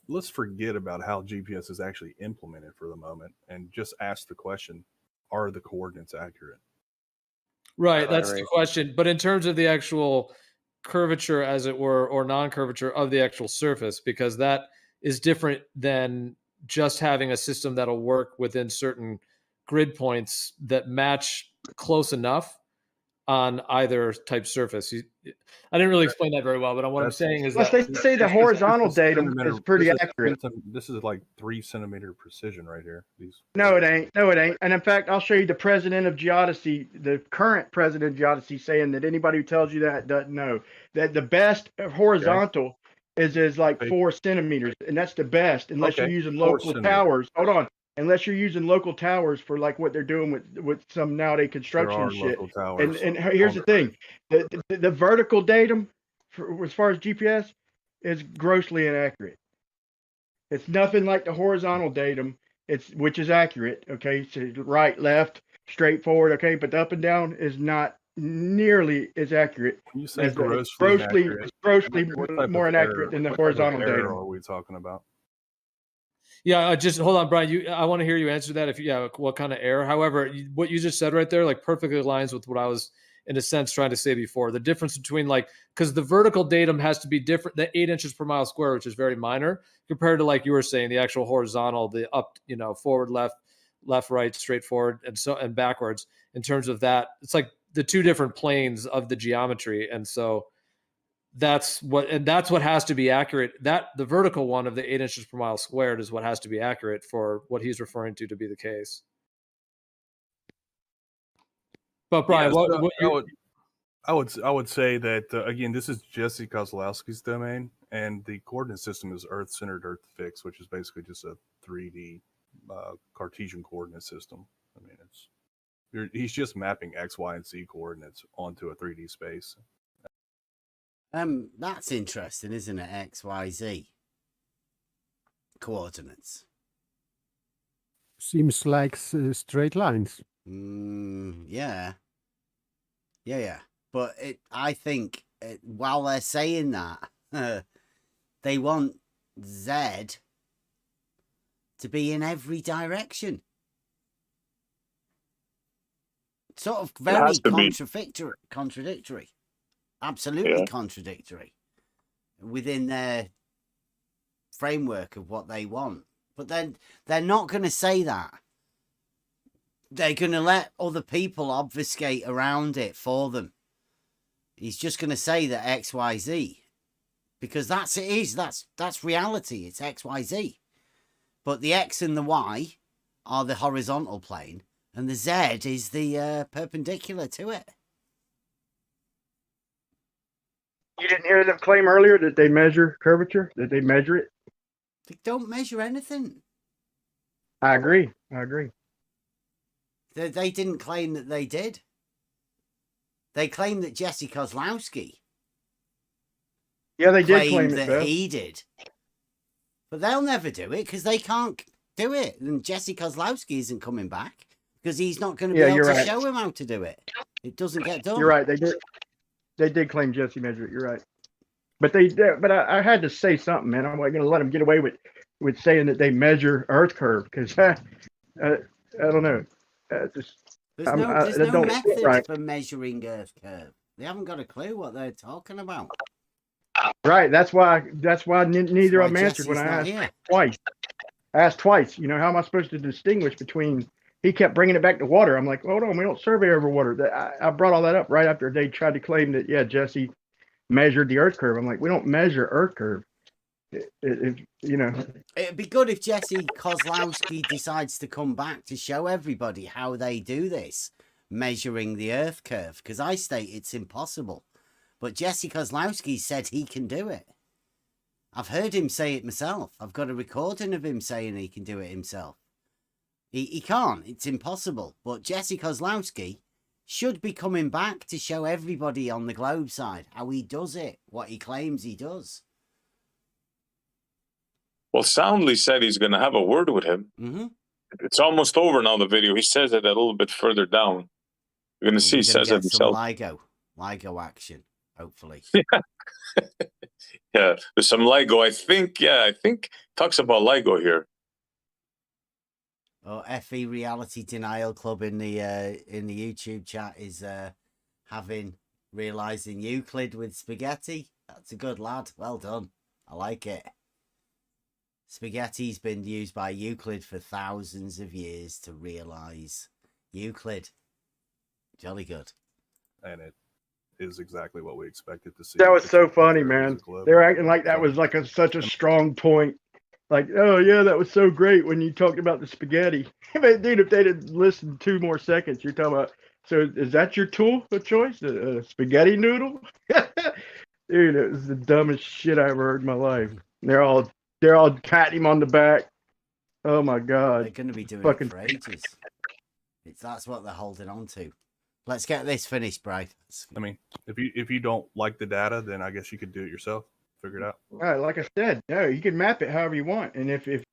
[SPEAKER 12] let's forget about how GPS is actually implemented for the moment and just ask the question: are the coordinates accurate?
[SPEAKER 13] Right, that's the question. But in terms of the actual curvature, as it were, or non-curvature of the actual surface, because that is different than just having a system that'll work within certain grid points that match close enough on either type surface. I didn't really explain that very well, but what I'm saying is that
[SPEAKER 15] they say the horizontal datum is pretty accurate.
[SPEAKER 12] This is like 3 centimeter precision right here.
[SPEAKER 15] No, it ain't. No, it ain't. And in fact, I'll show you the president of geodesy, the current president of geodesy, saying that anybody who tells you that doesn't know that the best horizontal is like 4 centimeters, and that's the best unless you're using local towers. Hold on. Unless you're using local towers for like what they're doing with some nowadays construction shit. And here's the thing: the vertical datum, as far as GPS, is grossly inaccurate. It's nothing like the horizontal datum, which is accurate. Okay, so right, left, straight forward. Okay, but the up and down is not nearly as accurate.
[SPEAKER 12] When you say
[SPEAKER 15] as the,
[SPEAKER 12] grossly
[SPEAKER 15] grossly
[SPEAKER 12] what type
[SPEAKER 15] more
[SPEAKER 12] of
[SPEAKER 15] inaccurate
[SPEAKER 12] error,
[SPEAKER 15] than the
[SPEAKER 12] what type of
[SPEAKER 15] horizontal
[SPEAKER 12] error
[SPEAKER 15] datum.
[SPEAKER 12] are we talking about?
[SPEAKER 13] Yeah, just hold on, Brian. I want to hear you answer that. What kind of error? However, what you just said right there, like perfectly aligns with what I was, in a sense, trying to say before. The difference between because the vertical datum has to be different, the 8 inches per mile square, which is very minor, compared to like you were saying, the actual horizontal, the up, forward, left, right, straight forward, and backwards. In terms of that, it's like the two different planes of the geometry, and so that's what has to be accurate. That the vertical one of the 8 inches per mile squared is what has to be accurate for what he's referring to be the case. But Brian,
[SPEAKER 12] I would say that again, this is Jesse Kozlowski's domain, and the coordinate system is Earth-centered, Earth-fixed, which is basically just a 3D Cartesian coordinate system. I mean, he's just mapping X, Y, and Z coordinates onto a 3D space.
[SPEAKER 6] That's interesting, isn't it? X, Y, Z coordinates.
[SPEAKER 3] Seems like straight lines.
[SPEAKER 6] Yeah. But I think while they're saying that, they want Z to be in every direction. Sort of very contradictory. Absolutely contradictory within their framework of what they want. But then they're not going to say that. They're going to let other people obfuscate around it for them. He's just going to say that X, Y, Z, because that's reality. It's X, Y, Z. But the X and the Y are the horizontal plane, and the Z is the perpendicular to it.
[SPEAKER 15] You didn't hear them claim earlier that they measure curvature, that they measure it?
[SPEAKER 6] They don't measure anything.
[SPEAKER 15] I agree.
[SPEAKER 6] They didn't claim that they did. They claim that Jesse Kozlowski.
[SPEAKER 15] Yeah, they did claim
[SPEAKER 6] that
[SPEAKER 15] it,
[SPEAKER 6] he did. But they'll never do it because they can't do it. And Jesse Kozlowski isn't coming back because he's not going to be able to show him how to do it. It doesn't get done.
[SPEAKER 15] You're right. They did claim Jesse measured it. You're right. But I had to say something, man. I'm not going to let them get away with saying that they measure Earth curve because I don't know.
[SPEAKER 6] There's no method for measuring Earth curve. They haven't got a clue what they're talking about.
[SPEAKER 15] Right. That's why neither of them answered when I asked twice. I asked twice. How am I supposed to distinguish between? He kept bringing it back to water. I'm like, hold on, we don't survey over water. I brought all that up right after they tried to claim that, Jesse measured the Earth curve. I'm like, we don't measure Earth curve. It'd
[SPEAKER 6] be good if Jesse Kozlowski decides to come back to show everybody how they do this, measuring the Earth curve, because I state it's impossible. But Jesse Kozlowski said he can do it. I've heard him say it myself. I've got a recording of him saying he can do it himself. He can't. It's impossible. But Jesse Kozlowski should be coming back to show everybody on the globe side how he does it, what he claims he does.
[SPEAKER 4] Well, Soundly said he's going to have a word with him.
[SPEAKER 6] Mm-hmm.
[SPEAKER 4] It's almost over now, the video. He says it a little bit further down. You're going to see he says it himself.
[SPEAKER 6] Some LIGO action, hopefully.
[SPEAKER 4] Yeah, there's some LIGO. I think talks about LIGO here.
[SPEAKER 6] Oh, FE Reality Denial Club in the YouTube chat is realizing Euclid with spaghetti. That's a good lad. Well done. I like it. Spaghetti's been used by Euclid for thousands of years to realize Euclid. Jolly good.
[SPEAKER 12] And it is exactly what we expected to see.
[SPEAKER 15] That was so funny, man. They're acting like that was like such a strong point. Like, oh yeah, that was so great when you talked about the spaghetti. But dude, if they'd have listened 2 more seconds, you're talking about. So is that your tool of choice, the spaghetti noodle? Dude, it was the dumbest shit I ever heard in my life. They're all patting him on the back. Oh my god,
[SPEAKER 6] they're going to be doing it for ages. That's what they're holding on to. Let's get this finished, Brad.
[SPEAKER 12] I mean, if you don't like the data, then I guess you could do it yourself. figure it out.
[SPEAKER 15] Like I said, no, you can map it however you want, and if you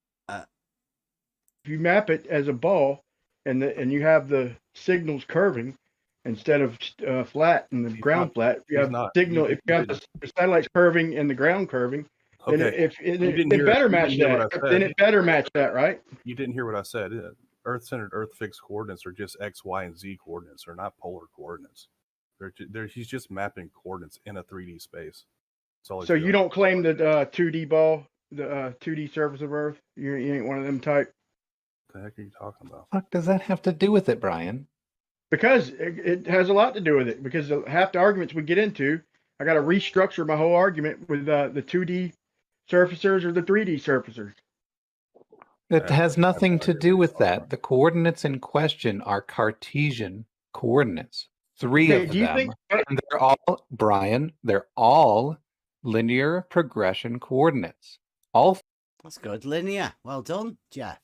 [SPEAKER 15] map it as a ball, and you have the signals curving instead of flat and the ground flat, you have signal. If you have the satellites curving and the ground curving, then
[SPEAKER 12] Okay.
[SPEAKER 15] it better match that. Then it better match that, right?
[SPEAKER 12] You didn't hear what I said. Earth-centered, Earth-fixed coordinates are just X, Y, and Z coordinates. They're not polar coordinates. He's just mapping coordinates in a 3D space.
[SPEAKER 15] So you don't claim the 2D ball, the 2D surface of Earth? You ain't one of them type?
[SPEAKER 12] What the heck are you talking about?
[SPEAKER 9] What does that have to do with it, Brian?
[SPEAKER 15] Because it has a lot to do with it. Because half the arguments we get into, I got to restructure my whole argument with the 2D surfacers or the 3D surfacers.
[SPEAKER 9] It has nothing to do with that. The coordinates in question are Cartesian coordinates. Three of them. And they're all, Brian, they're all linear progression coordinates. All.
[SPEAKER 6] That's good. Linear. Well done, Jeff.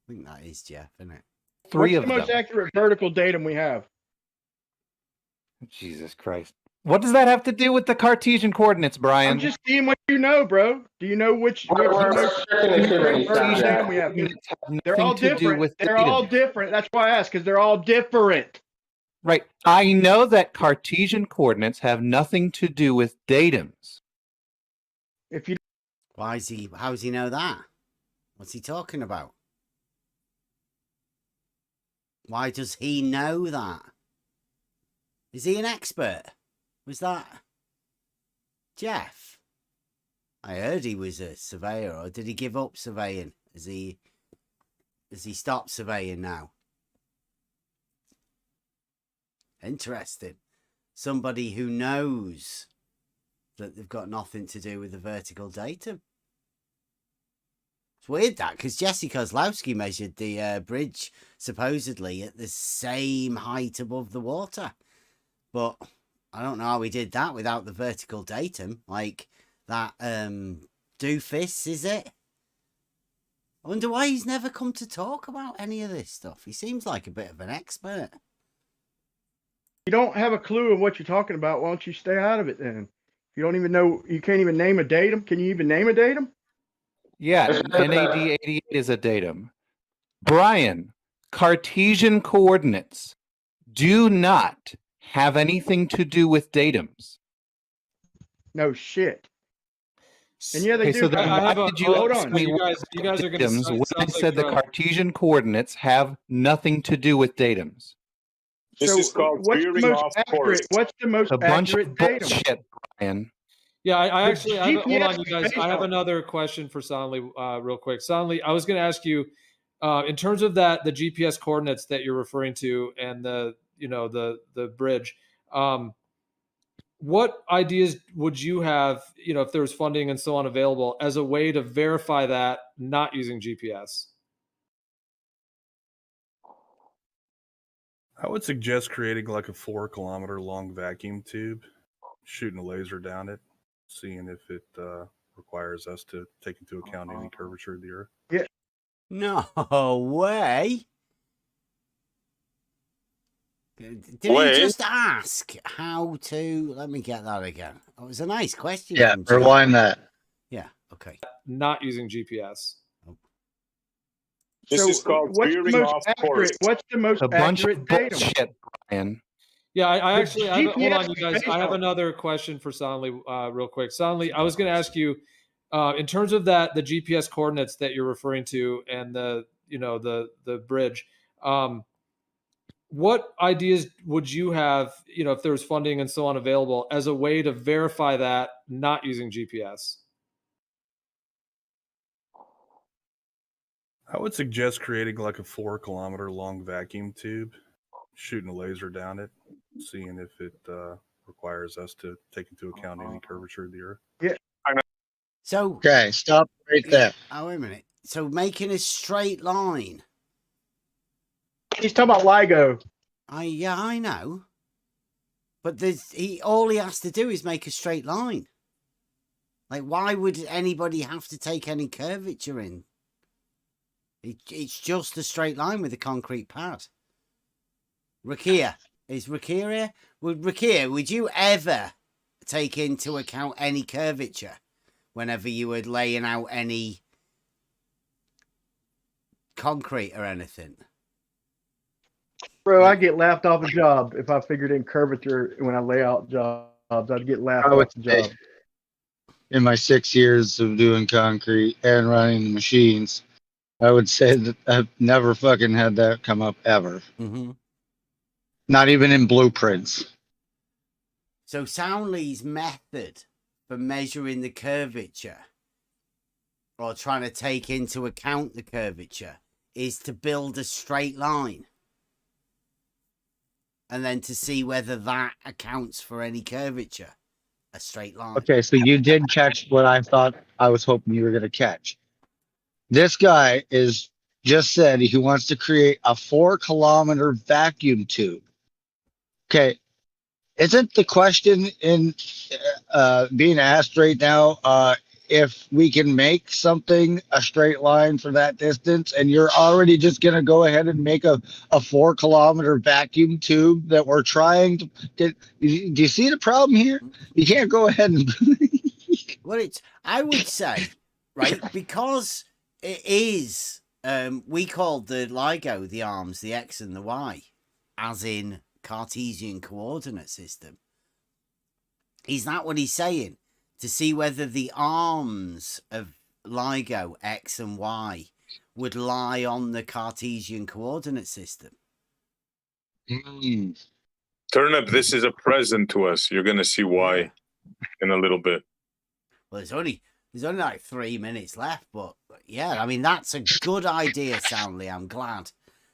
[SPEAKER 6] I think that is Jeff, isn't it?
[SPEAKER 9] Three of
[SPEAKER 15] them. What's the most accurate vertical datum we have?
[SPEAKER 9] Jesus Christ. What does that have to do with the Cartesian coordinates, Brian?
[SPEAKER 15] I'm just seeing what you know, bro. Do you know which vertical datum we have? They're all different. They're all different. That's why I asked, because they're all different.
[SPEAKER 9] Right. I know that Cartesian coordinates have nothing to do with datums.
[SPEAKER 15] If you
[SPEAKER 6] how does he know that? What's he talking about? Why does he know that? Is he an expert? Was that Jeff? I heard he was a surveyor, or did he give up surveying? Has he stopped surveying now? Interesting. Somebody who knows that they've got nothing to do with the vertical datum. It's weird that, because Jesse Kozlowski measured the bridge supposedly at the same height above the water. But I don't know how he did that without the vertical datum. Like that doofus, is it? I wonder why he's never come to talk about any of this stuff. He seems like a bit of an expert.
[SPEAKER 15] You don't have a clue of what you're talking about. Why don't you stay out of it then? If you don't even know, you can't even name a datum. Can you even name a datum?
[SPEAKER 9] Yeah, NAD 88 is a datum. Brian, Cartesian coordinates do not have anything to do with datums.
[SPEAKER 15] No shit. And yeah, they do.
[SPEAKER 9] So then why did you
[SPEAKER 15] hold
[SPEAKER 9] ask
[SPEAKER 15] on.
[SPEAKER 9] me
[SPEAKER 13] You guys are going to.
[SPEAKER 9] when I said the Cartesian coordinates have nothing to do with datums?
[SPEAKER 4] This is called veering off course.
[SPEAKER 15] What's the most
[SPEAKER 9] A bunch of
[SPEAKER 15] accurate datum?
[SPEAKER 9] bullshit, Brian.
[SPEAKER 13] Yeah, I actually hold on,
[SPEAKER 15] GPS
[SPEAKER 13] you guys.
[SPEAKER 15] is
[SPEAKER 13] I have
[SPEAKER 15] based
[SPEAKER 13] another question for Sonley, real quick. Sonley, I was going to ask you, in terms of the GPS coordinates that you're referring to, and the bridge. What ideas would you have, if there was funding and so on available, as a way to verify that not using GPS?
[SPEAKER 12] I would suggest creating like a 4-kilometer long vacuum tube, shooting a laser down it, seeing if it requires us to take into account any curvature of the Earth.
[SPEAKER 15] Yeah.
[SPEAKER 6] No way. Did he just ask how to? Let me get that again. Oh, it was a nice question.
[SPEAKER 2] Yeah, rewind that.
[SPEAKER 6] Yeah, okay.
[SPEAKER 13] Not using GPS.
[SPEAKER 4] This is called veering off course.
[SPEAKER 15] What's the most
[SPEAKER 9] A bunch
[SPEAKER 15] accurate
[SPEAKER 9] of
[SPEAKER 15] datum?
[SPEAKER 9] bullshit, Brian.
[SPEAKER 13] Yeah, I actually hold on,
[SPEAKER 15] GPS
[SPEAKER 13] you guys.
[SPEAKER 15] is
[SPEAKER 13] I have
[SPEAKER 15] based
[SPEAKER 13] another question for Sonley, real quick. Sonley, I was going to ask you, in terms of the GPS coordinates that you're referring to, and the bridge. What ideas would you have, if there was funding and so on available, as a way to verify that not using GPS?
[SPEAKER 12] I would suggest creating like a 4-kilometer long vacuum tube, shooting a laser down it, seeing if it requires us to take into account any curvature of the Earth.
[SPEAKER 15] Yeah.
[SPEAKER 6] So
[SPEAKER 2] Okay, stop right there.
[SPEAKER 6] Oh, wait a minute. So making a straight line.
[SPEAKER 15] He's talking about LIGO.
[SPEAKER 6] I know. But all he has to do is make a straight line. Like, why would anybody have to take any curvature in? It's just a straight line with a concrete pad. Rakia. Is Rakia here? Rakia, would you ever take into account any curvature whenever you were laying out any concrete or anything?
[SPEAKER 15] Bro, I get laughed off a job if I figured in curvature when I lay out jobs. I'd get laughed
[SPEAKER 19] I would
[SPEAKER 15] off the job.
[SPEAKER 19] say in my 6 years of doing concrete and running the machines, I would say that I've never fucking had that come up ever.
[SPEAKER 6] Mm-hmm.
[SPEAKER 19] Not even in blueprints.
[SPEAKER 6] So Soundly's method for measuring the curvature or trying to take into account the curvature is to build a straight line and then to see whether that accounts for any curvature. A straight line.
[SPEAKER 19] Okay, so you did catch what I thought I was hoping you were going to catch. This guy is just said he wants to create a 4-kilometer vacuum tube. Okay, isn't the question in being asked right now if we can make something a straight line for that distance, and you're already just going to go ahead and make a 4-kilometer vacuum tube that we're trying to get? Do you see the problem here? You can't go ahead and
[SPEAKER 6] Well, I would say, right, because it is, we called the LIGO the arms, the X and the Y, as in Cartesian coordinate system. Is that what he's saying? To see whether the arms of LIGO, X and Y, would lie on the Cartesian coordinate system.
[SPEAKER 4] Turnip, this is a present to us. You're going to see why in a little bit.
[SPEAKER 6] Well, there's only like 3 minutes left, but yeah, I mean, that's a good idea, Soundly. I'm glad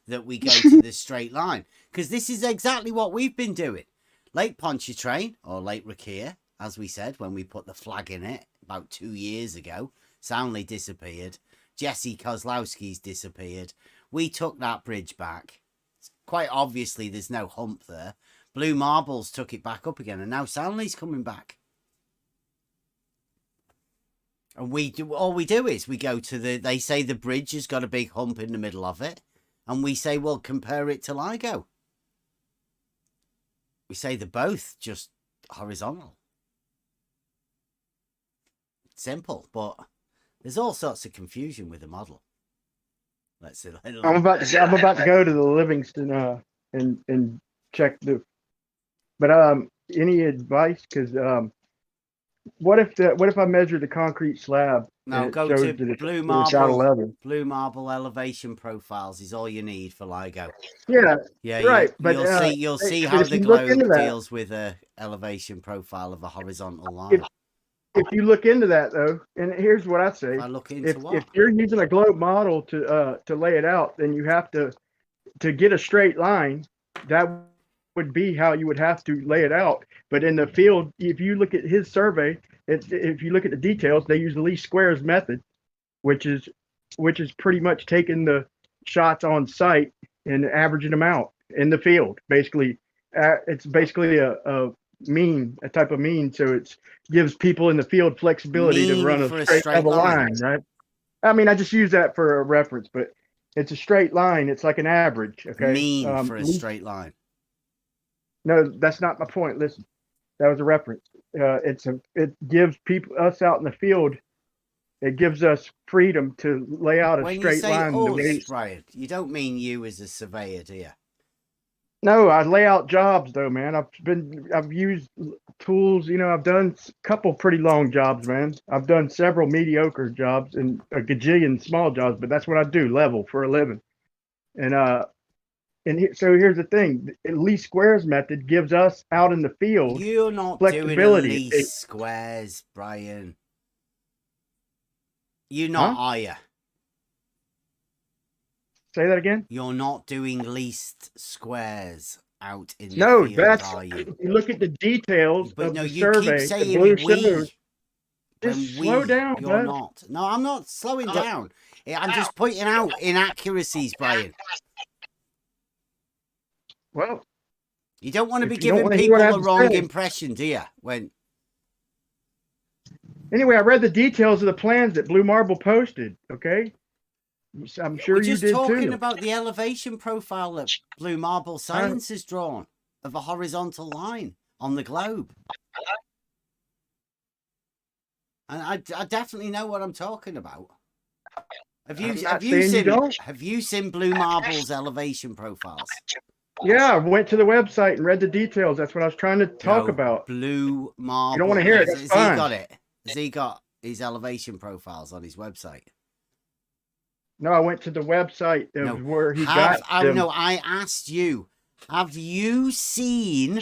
[SPEAKER 6] that we go to this straight line, because this is exactly what we've been doing. Lake Pontchartrain, or Lake Rakia, as we said when we put the flag in it about 2 years ago, Soundly disappeared. Jesse Kozlowski's disappeared. We took that bridge back. Quite obviously, there's no hump there. Blue Marbles took it back up again, and now Soundly's coming back. And all we do is we go to they say the bridge has got a big hump in the middle of it. And we say, well, compare it to LIGO. We say they're both just horizontal. Simple, but there's all sorts of confusion with the model. Let's see.
[SPEAKER 15] I'm about to go to the Livingston and check the. But any advice? Because what if I measure the concrete slab?
[SPEAKER 6] No, go to Blue Marble. Blue Marble elevation profiles is all you need for LIGO.
[SPEAKER 15] Yeah, right.
[SPEAKER 6] You'll see how the globe deals with a elevation profile of a horizontal line.
[SPEAKER 15] If you look into that though, and here's what I say: if you're using a globe model to lay it out, then you have to get a straight line. That would be how you would have to lay it out. But in the field, if you look at his survey, if you look at the details, they use the least squares method, which is pretty much taking the shots on site and averaging them out in the field. Basically, it's basically a type of mean. So it gives people in the field flexibility to run a straight level line, right? I mean, I just use that for a reference, but it's a straight line. It's like an average. Okay.
[SPEAKER 6] Mean for a straight line.
[SPEAKER 15] No, that's not my point. Listen, that was a reference. It gives us out in the field. It gives us freedom to lay out a straight line.
[SPEAKER 6] When you say us, Brian, you don't mean you as a surveyor, do you?
[SPEAKER 15] No, I lay out jobs though, man. I've used tools. You know, I've done a couple pretty long jobs, man. I've done several mediocre jobs and a gajillion small jobs, but that's what I do, level for a living. So here's the thing: the least squares method gives us out in the field.
[SPEAKER 6] You're not
[SPEAKER 15] flexibility.
[SPEAKER 6] Doing least squares, Brian. You're not, are you?
[SPEAKER 15] Say that again.
[SPEAKER 6] You're not doing least squares out in the field, are you?
[SPEAKER 15] If you look at the details of the survey,
[SPEAKER 6] keep saying
[SPEAKER 15] the blue shows. Just slow down,
[SPEAKER 6] You're not. No, I'm not slowing down. I'm just pointing out inaccuracies, Brian.
[SPEAKER 15] Well,
[SPEAKER 6] you don't want to be giving people the wrong impression, do you?
[SPEAKER 15] Anyway, I read the details of the plans that Blue Marble posted. Okay, I'm sure you did too.
[SPEAKER 6] We're just talking about the elevation profile that Blue Marble Science has drawn of a horizontal line on the globe. And I definitely know what I'm talking about. Have
[SPEAKER 15] I'm not saying you don't.
[SPEAKER 6] Have you seen Blue Marble's elevation profiles?
[SPEAKER 15] Yeah, I went to the website and read the details. That's what I was trying to talk about.
[SPEAKER 6] Blue Marble.
[SPEAKER 15] You don't want to hear it. That's
[SPEAKER 6] Has
[SPEAKER 15] fine.
[SPEAKER 6] he got it? Has he got his elevation profiles on his website?
[SPEAKER 15] No, I went to the website of where he got them.
[SPEAKER 6] No, I asked you. Have you seen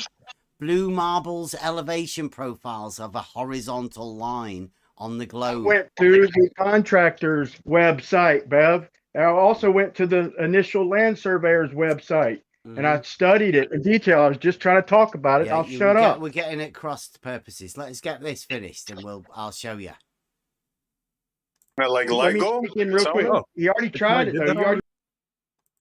[SPEAKER 6] Blue Marble's elevation profiles of a horizontal line on the globe?
[SPEAKER 15] I went to the contractor's website, Bev. I also went to the initial land surveyor's website, and I studied it in detail. I was just trying to talk about it. I'll shut up.
[SPEAKER 6] We're getting it cross purposes. Let's get this finished, and I'll show you.
[SPEAKER 4] Like
[SPEAKER 15] Let me
[SPEAKER 4] LIGO?
[SPEAKER 15] speak in real quick. He already tried it, though. He already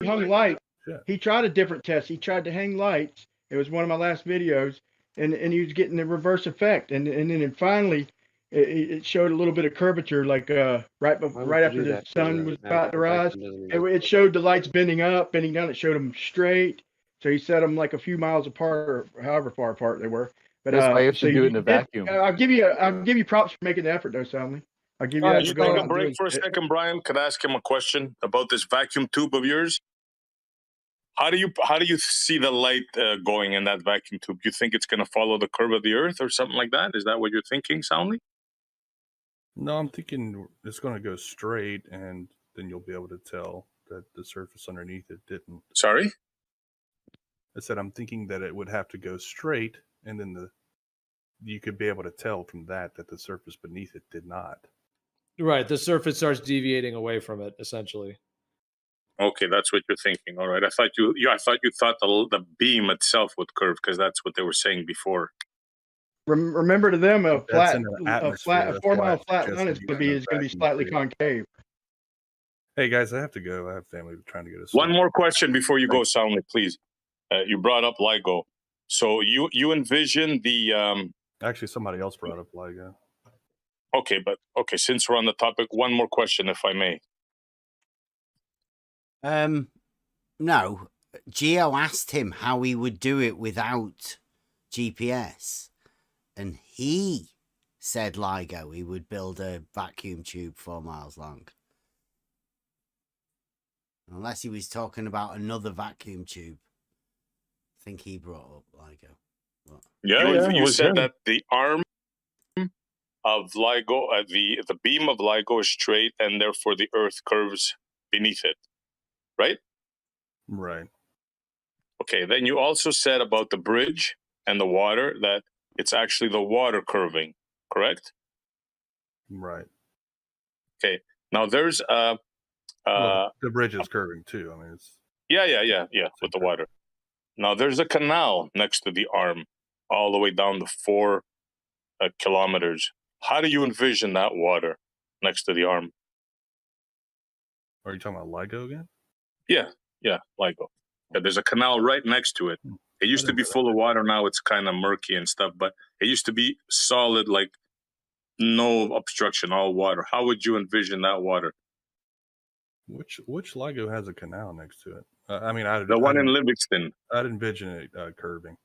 [SPEAKER 15] hung lights. He tried a different test. He tried to hang lights. It was one of my last videos, and he was getting the reverse effect. And then finally, it showed a little bit of curvature, like right after the sun was about to rise. It showed the lights bending up, bending down. It showed them straight. So he set them like a few miles apart, or however far apart they were. But
[SPEAKER 9] that's why you have to do it in a vacuum.
[SPEAKER 15] I'll give you props for making the effort, though, Stanley. I'll give you that.
[SPEAKER 4] Just take a break for a second, Brian. Could I ask him a question about this vacuum tube of yours? How do you see the light going in that vacuum tube? Do you think it's going to follow the curve of the Earth or something like that? Is that what you're thinking, Soundly?
[SPEAKER 12] No, I'm thinking it's going to go straight, and then you'll be able to tell that the surface underneath it didn't.
[SPEAKER 4] Sorry?
[SPEAKER 12] I said I'm thinking that it would have to go straight, and then you could be able to tell from that the surface beneath it did not.
[SPEAKER 13] Right, the surface starts deviating away from it, essentially.
[SPEAKER 4] Okay, that's what you're thinking. All right, I thought you thought the beam itself would curve because that's what they were saying before.
[SPEAKER 15] Remember, to them, a 4 mile flat line is going to be slightly concave.
[SPEAKER 12] Hey guys, I have to go. I have family trying to get us.
[SPEAKER 4] One more question before you go, Soundly, please. You brought up LIGO, so you envision the.
[SPEAKER 12] Actually, somebody else brought up LIGO.
[SPEAKER 4] Okay, since we're on the topic, one more question, if I may.
[SPEAKER 6] No. Geo asked him how he would do it without GPS, and he said LIGO. He would build a vacuum tube 4 miles long. Unless he was talking about another vacuum tube. I think he brought up LIGO. What?
[SPEAKER 4] You said that the arm of LIGO, the beam of LIGO is straight, and therefore the Earth curves beneath it, right?
[SPEAKER 12] Right.
[SPEAKER 4] Okay, then you also said about the bridge and the water that it's actually the water curving, correct?
[SPEAKER 12] Right.
[SPEAKER 4] Okay, now there's
[SPEAKER 12] the bridge is curving too. I mean, it's
[SPEAKER 4] with the water. Now there's a canal next to the arm, all the way down to 4 kilometers. How do you envision that water next to the arm?
[SPEAKER 12] Are you talking about LIGO again?
[SPEAKER 4] Yeah, LIGO. Yeah, there's a canal right next to it. It used to be full of water. Now it's kind of murky and stuff, but it used to be solid, like no obstruction, all water. How would you envision that water?
[SPEAKER 12] Which LIGO has a canal next to it?
[SPEAKER 4] The one in Livingston.
[SPEAKER 12] I'd envision it curving.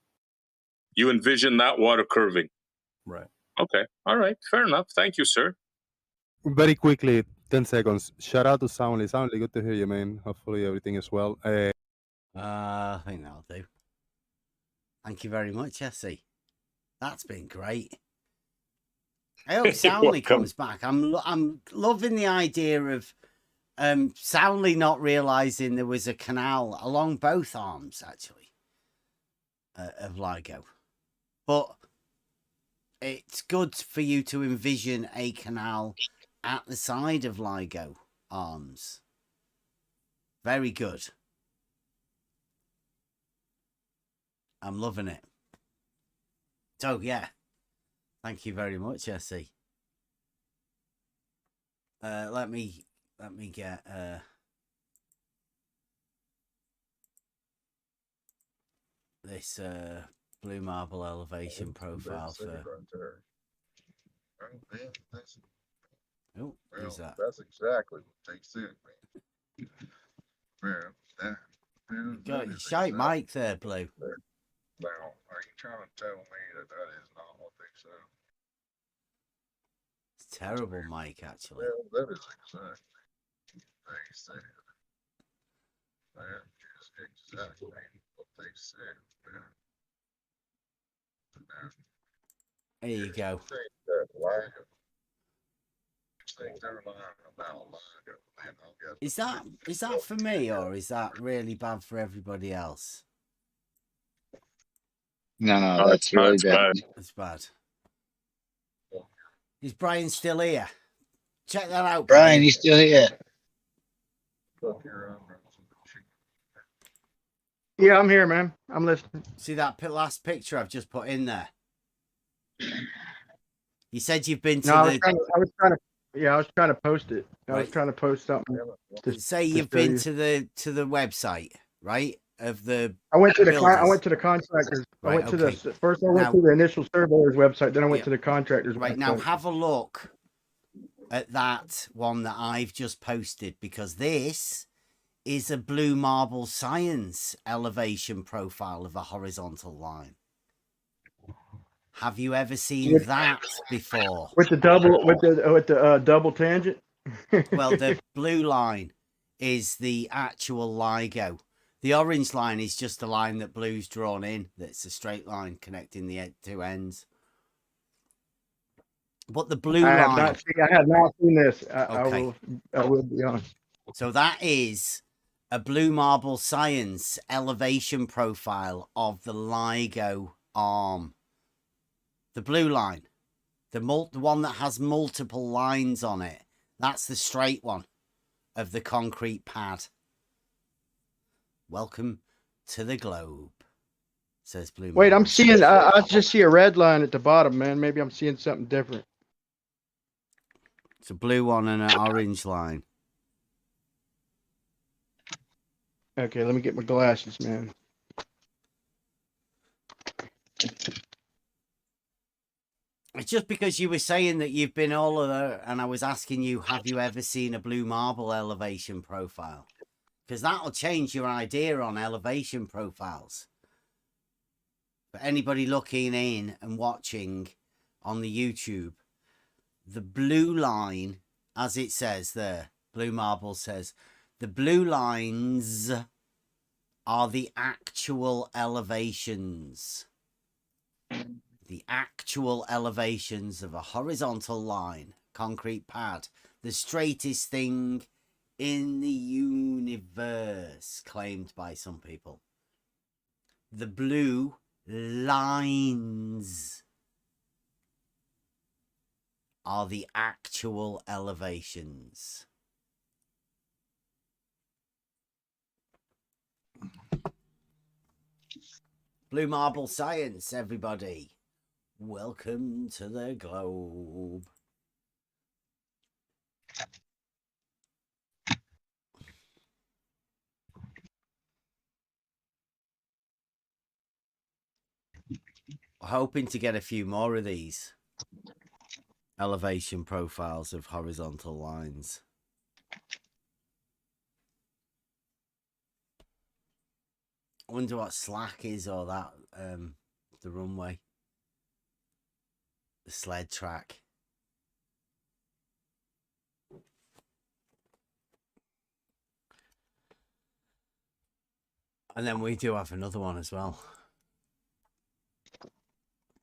[SPEAKER 4] You envision that water curving?
[SPEAKER 12] Right.
[SPEAKER 4] Okay. All right. Fair enough. Thank you, sir.
[SPEAKER 19] Very quickly, 10 seconds. Shout out to Soundly. Soundly, good to hear you, man. Hopefully everything is well.
[SPEAKER 6] I think that'll do. Thank you very much, Jesse. That's been great. I hope Soundly comes back. I'm loving the idea of Soundly not realizing there was a canal along both arms, actually, of LIGO. But it's good for you to envision a canal at the side of LIGO arms. Very good. I'm loving it. So, yeah. Thank you very much, Jesse. Let me get this Blue Marble elevation profile for. Oh, who's that?
[SPEAKER 21] That's exactly what they said, man.
[SPEAKER 6] You got your shite mic there, Blue.
[SPEAKER 21] Now, are you trying to tell me that is not what they said?
[SPEAKER 6] terrible mic, actually.
[SPEAKER 21] Well, that is exactly what they said. That is exactly what they said.
[SPEAKER 6] There you go. Is that for me, or is that really bad for everybody else?
[SPEAKER 2] No, that's really bad.
[SPEAKER 6] It's bad. Is Brian still here? Check that out,
[SPEAKER 2] Brian, he's still here.
[SPEAKER 15] Yeah, I'm here, man. I'm listening.
[SPEAKER 6] See that last picture I've just put in there? You said you've been to
[SPEAKER 15] No,
[SPEAKER 6] the...
[SPEAKER 15] I was trying to post it. I was trying to post something.
[SPEAKER 6] Say you've been to the website, right? Of the
[SPEAKER 15] I went to the
[SPEAKER 6] builders.
[SPEAKER 15] I went to the contractors.
[SPEAKER 6] Right,
[SPEAKER 15] I went to
[SPEAKER 6] okay.
[SPEAKER 15] the first. I went
[SPEAKER 6] Now-
[SPEAKER 15] to the initial surveyor's website. Then I went to the contractors.
[SPEAKER 6] Right,
[SPEAKER 15] website.
[SPEAKER 6] now have a look at that one that I've just posted, because this is a blue marble science elevation profile of a horizontal line. Have you ever seen that before?
[SPEAKER 15] With the double tangent.
[SPEAKER 6] Well, the blue line is the actual LIGO. The orange line is just a line that blue's drawn in. That's a straight line connecting the two ends. But the blue line...
[SPEAKER 15] I have not seen this.
[SPEAKER 6] Okay.
[SPEAKER 15] I will be honest.
[SPEAKER 6] So that is a blue marble science elevation profile of the LIGO arm. The blue line. The one that has multiple lines on it. That's the straight one of the concrete pad. Welcome to the globe, says Blue.
[SPEAKER 15] Wait, I'm seeing. I just see a red line at the bottom, man. Maybe I'm seeing something different.
[SPEAKER 6] It's a blue one and an orange line.
[SPEAKER 15] Okay, let me get my glasses, man.
[SPEAKER 6] It's just because you were saying that you've been all over, and I was asking you, have you ever seen a blue marble elevation profile? Because that'll change your idea on elevation profiles. For anybody looking in and watching on the YouTube, the blue line, as it says there, Blue Marble says, the blue lines are the actual elevations. The actual elevations of a horizontal line, concrete pad, the straightest thing in the universe, claimed by some people. The blue lines are the actual elevations. Blue marble science, everybody. Welcome to the globe. Hoping to get a few more of these elevation profiles of horizontal lines. I wonder what slack is, or that the runway, the sled track. And then we do have another one as well.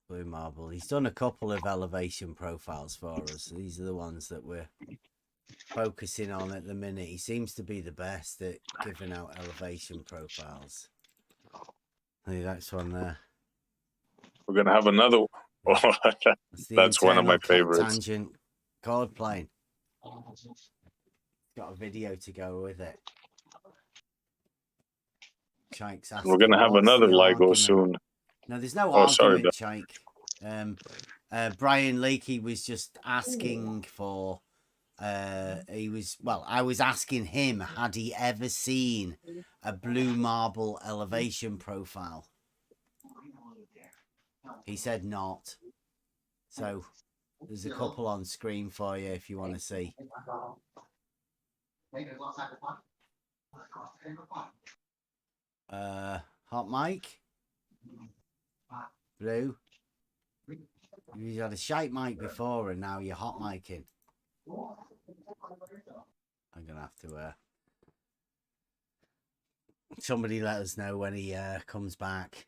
[SPEAKER 6] Blue marble. He's done a couple of elevation profiles for us. These are the ones that we're focusing on at the minute. He seems to be the best at giving out elevation profiles. Hey, that's one there.
[SPEAKER 4] We're gonna have another one. That's one of my favorites.
[SPEAKER 6] Tangent chord plane. Got a video to go with it.
[SPEAKER 4] We're gonna have another LIGO soon.
[SPEAKER 6] No, there's no
[SPEAKER 4] sorry,
[SPEAKER 6] argument, Chike. Brian Leakey was just asking for. I was asking him, had he ever seen a blue marble elevation profile? He said not. So there's a couple on screen for you if you want to see. Hot mic. Blue. You had a shite mic before, and now you're hot micing. I'm gonna have to. Somebody let us know when he comes back.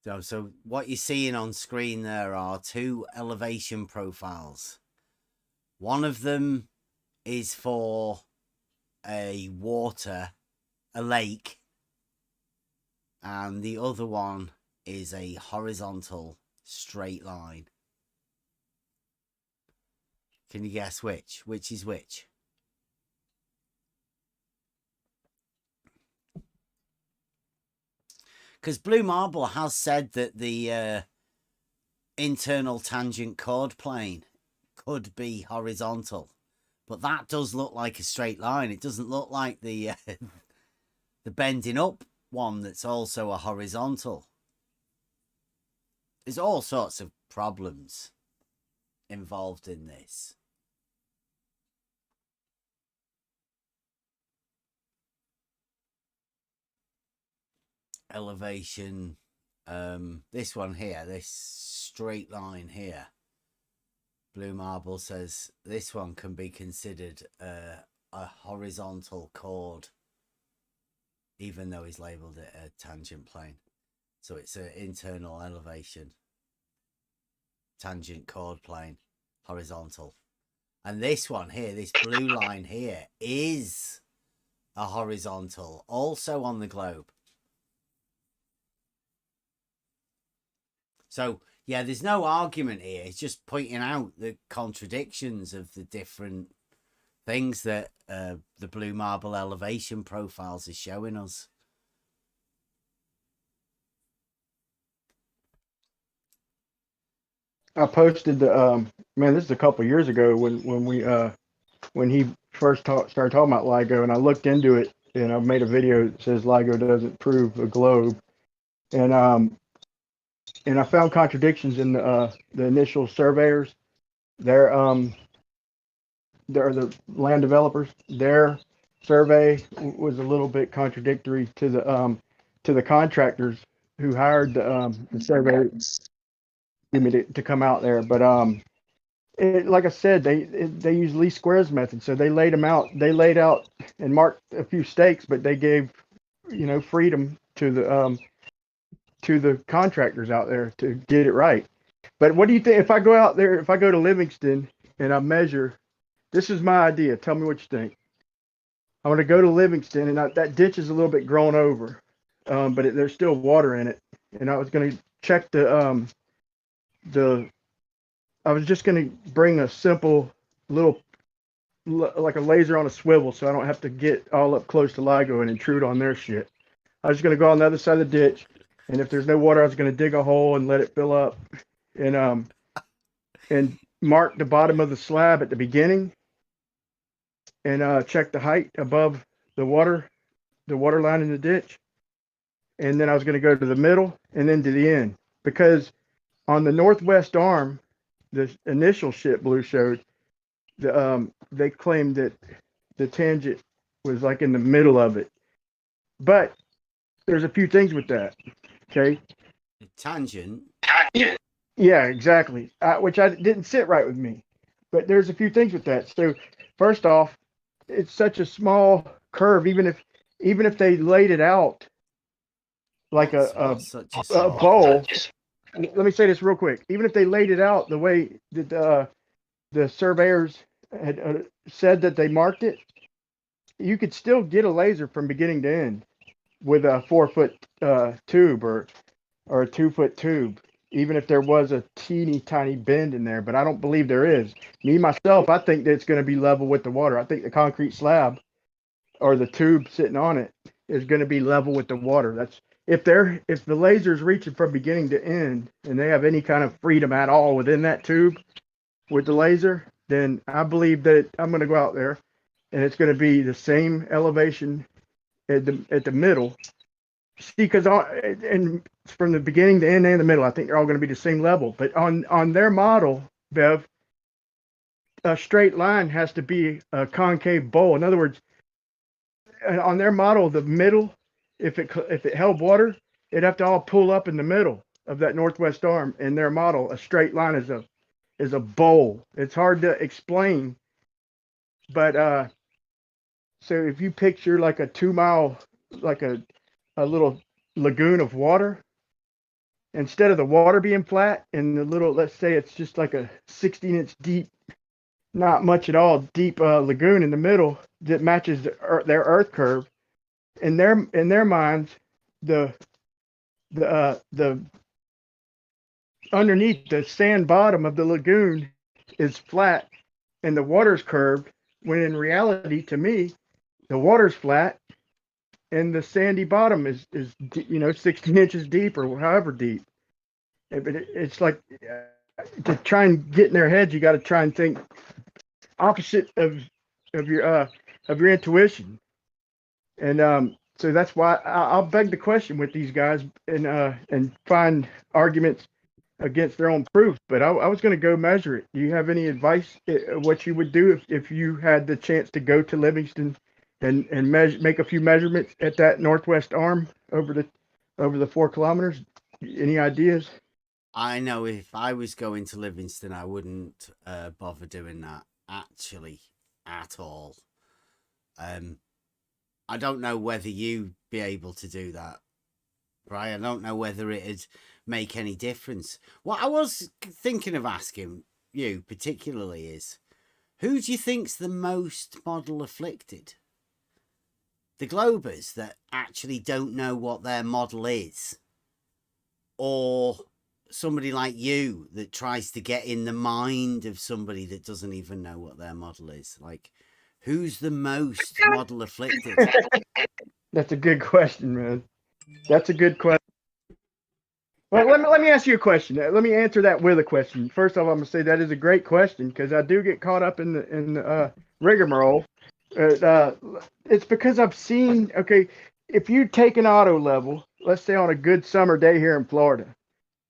[SPEAKER 6] So what you're seeing on screen there are two elevation profiles. One of them is for a lake, and the other one is a horizontal straight line. Can you guess which? Which is which? Because Blue Marble has said that the internal tangent chord plane could be horizontal, but that does look like a straight line. It doesn't look like the the bending up one that's also a horizontal. There's all sorts of problems involved in this. Elevation, this one here, this straight line here, Blue Marble says this one can be considered a horizontal chord, even though he's labeled it a tangent plane. So it's an internal elevation, tangent chord plane, horizontal. And this one here, this blue line here, is a horizontal, also on the globe. So, yeah, there's no argument here. It's just pointing out the contradictions of the different things that the Blue Marble elevation profiles are showing us.
[SPEAKER 15] I posted the man. This is a couple years ago when he first started talking about LIGO, and I looked into it, and I made a video that says LIGO doesn't prove a globe, and I found contradictions in the initial surveyors. They're the land developers. Their survey was a little bit contradictory to the contractors who hired the survey to come out there. But like I said, they use least squares method. So they laid them out. They laid out and marked a few stakes, but they gave freedom to the contractors out there to get it right. But what do you think if I go out there? If I go to Livingston and I measure, this is my idea. Tell me what you think. I want to go to Livingston, and that ditch is a little bit grown over, but there's still water in it. And I was going to check I was just going to bring a simple little, like a laser on a swivel, so I don't have to get all up close to LIGO and intrude on their shit. I was going to go on the other side of the ditch, and if there's no water, I was going to dig a hole and let it fill up, and mark the bottom of the slab at the beginning, and check the height above the water line in the ditch. And then I was going to go to the middle and then to the end, because on the northwest arm, the initial shit Blue showed, they claimed that the tangent was like in the middle of it. But there's a few things with that. Okay.
[SPEAKER 6] The tangent.
[SPEAKER 15] Yeah, exactly. Which I didn't sit right with me. But there's a few things with that. So first off, it's such a small curve. Even if they laid it out like a bowl. Let me say this real quick. Even if they laid it out the way that the surveyors had said that they marked it, you could still get a laser from beginning to end with a 4-foot tube or a 2-foot tube, even if there was a teeny tiny bend in there. But I don't believe there is. Me myself, I think that it's going to be level with the water. I think the concrete slab or the tube sitting on it is going to be level with the water. That's if the laser's reaching from beginning to end and they have any kind of freedom at all within that tube with the laser, then I believe that I'm going to go out there and it's going to be the same elevation at the middle. See, because and from the beginning to end and the middle, I think they're all going to be the same level. But on their model, Bev, a straight line has to be a concave bowl. In other words, on their model, the middle, if it held water, it'd have to all pull up in the middle of that northwest arm. In their model, a straight line is a bowl. It's hard to explain, but so if you picture like a 2 mile, like a little lagoon of water, instead of the water being flat and the little, let's say it's just like a 16-inch deep, not much at all, deep lagoon in the middle that matches their earth curve. In their minds, the underneath the sand bottom of the lagoon is flat and the water's curved, when in reality, to me, the water's flat and the sandy bottom is 16 inches deep or however deep. But it's like to try and get in their heads, you got to try and think opposite of your intuition. And so that's why I'll beg the question with these guys and find arguments against their own proof. But I was going to go measure it. Do you have any advice what you would do if you had the chance to go to Livingston and make a few measurements at that northwest arm over the 4 kilometers? Any ideas?
[SPEAKER 6] I know if I was going to Livingston, I wouldn't bother doing that actually at all. I don't know whether you'd be able to do that, Brian. I don't know whether it'd make any difference. What I was thinking of asking you particularly is, who do you think's the most model afflicted? The Globers that actually don't know what their model is, or somebody like you that tries to get in the mind of somebody that doesn't even know what their model is? Like, who's the most model afflicted?
[SPEAKER 15] That's a good question, man. That's a good question. Well, let me ask you a question. Let me answer that with a question. First off, I'm gonna say that is a great question because I do get caught up in the rigmarole. It's because I've seen. Okay, if you take an auto level, let's say on a good summer day here in Florida,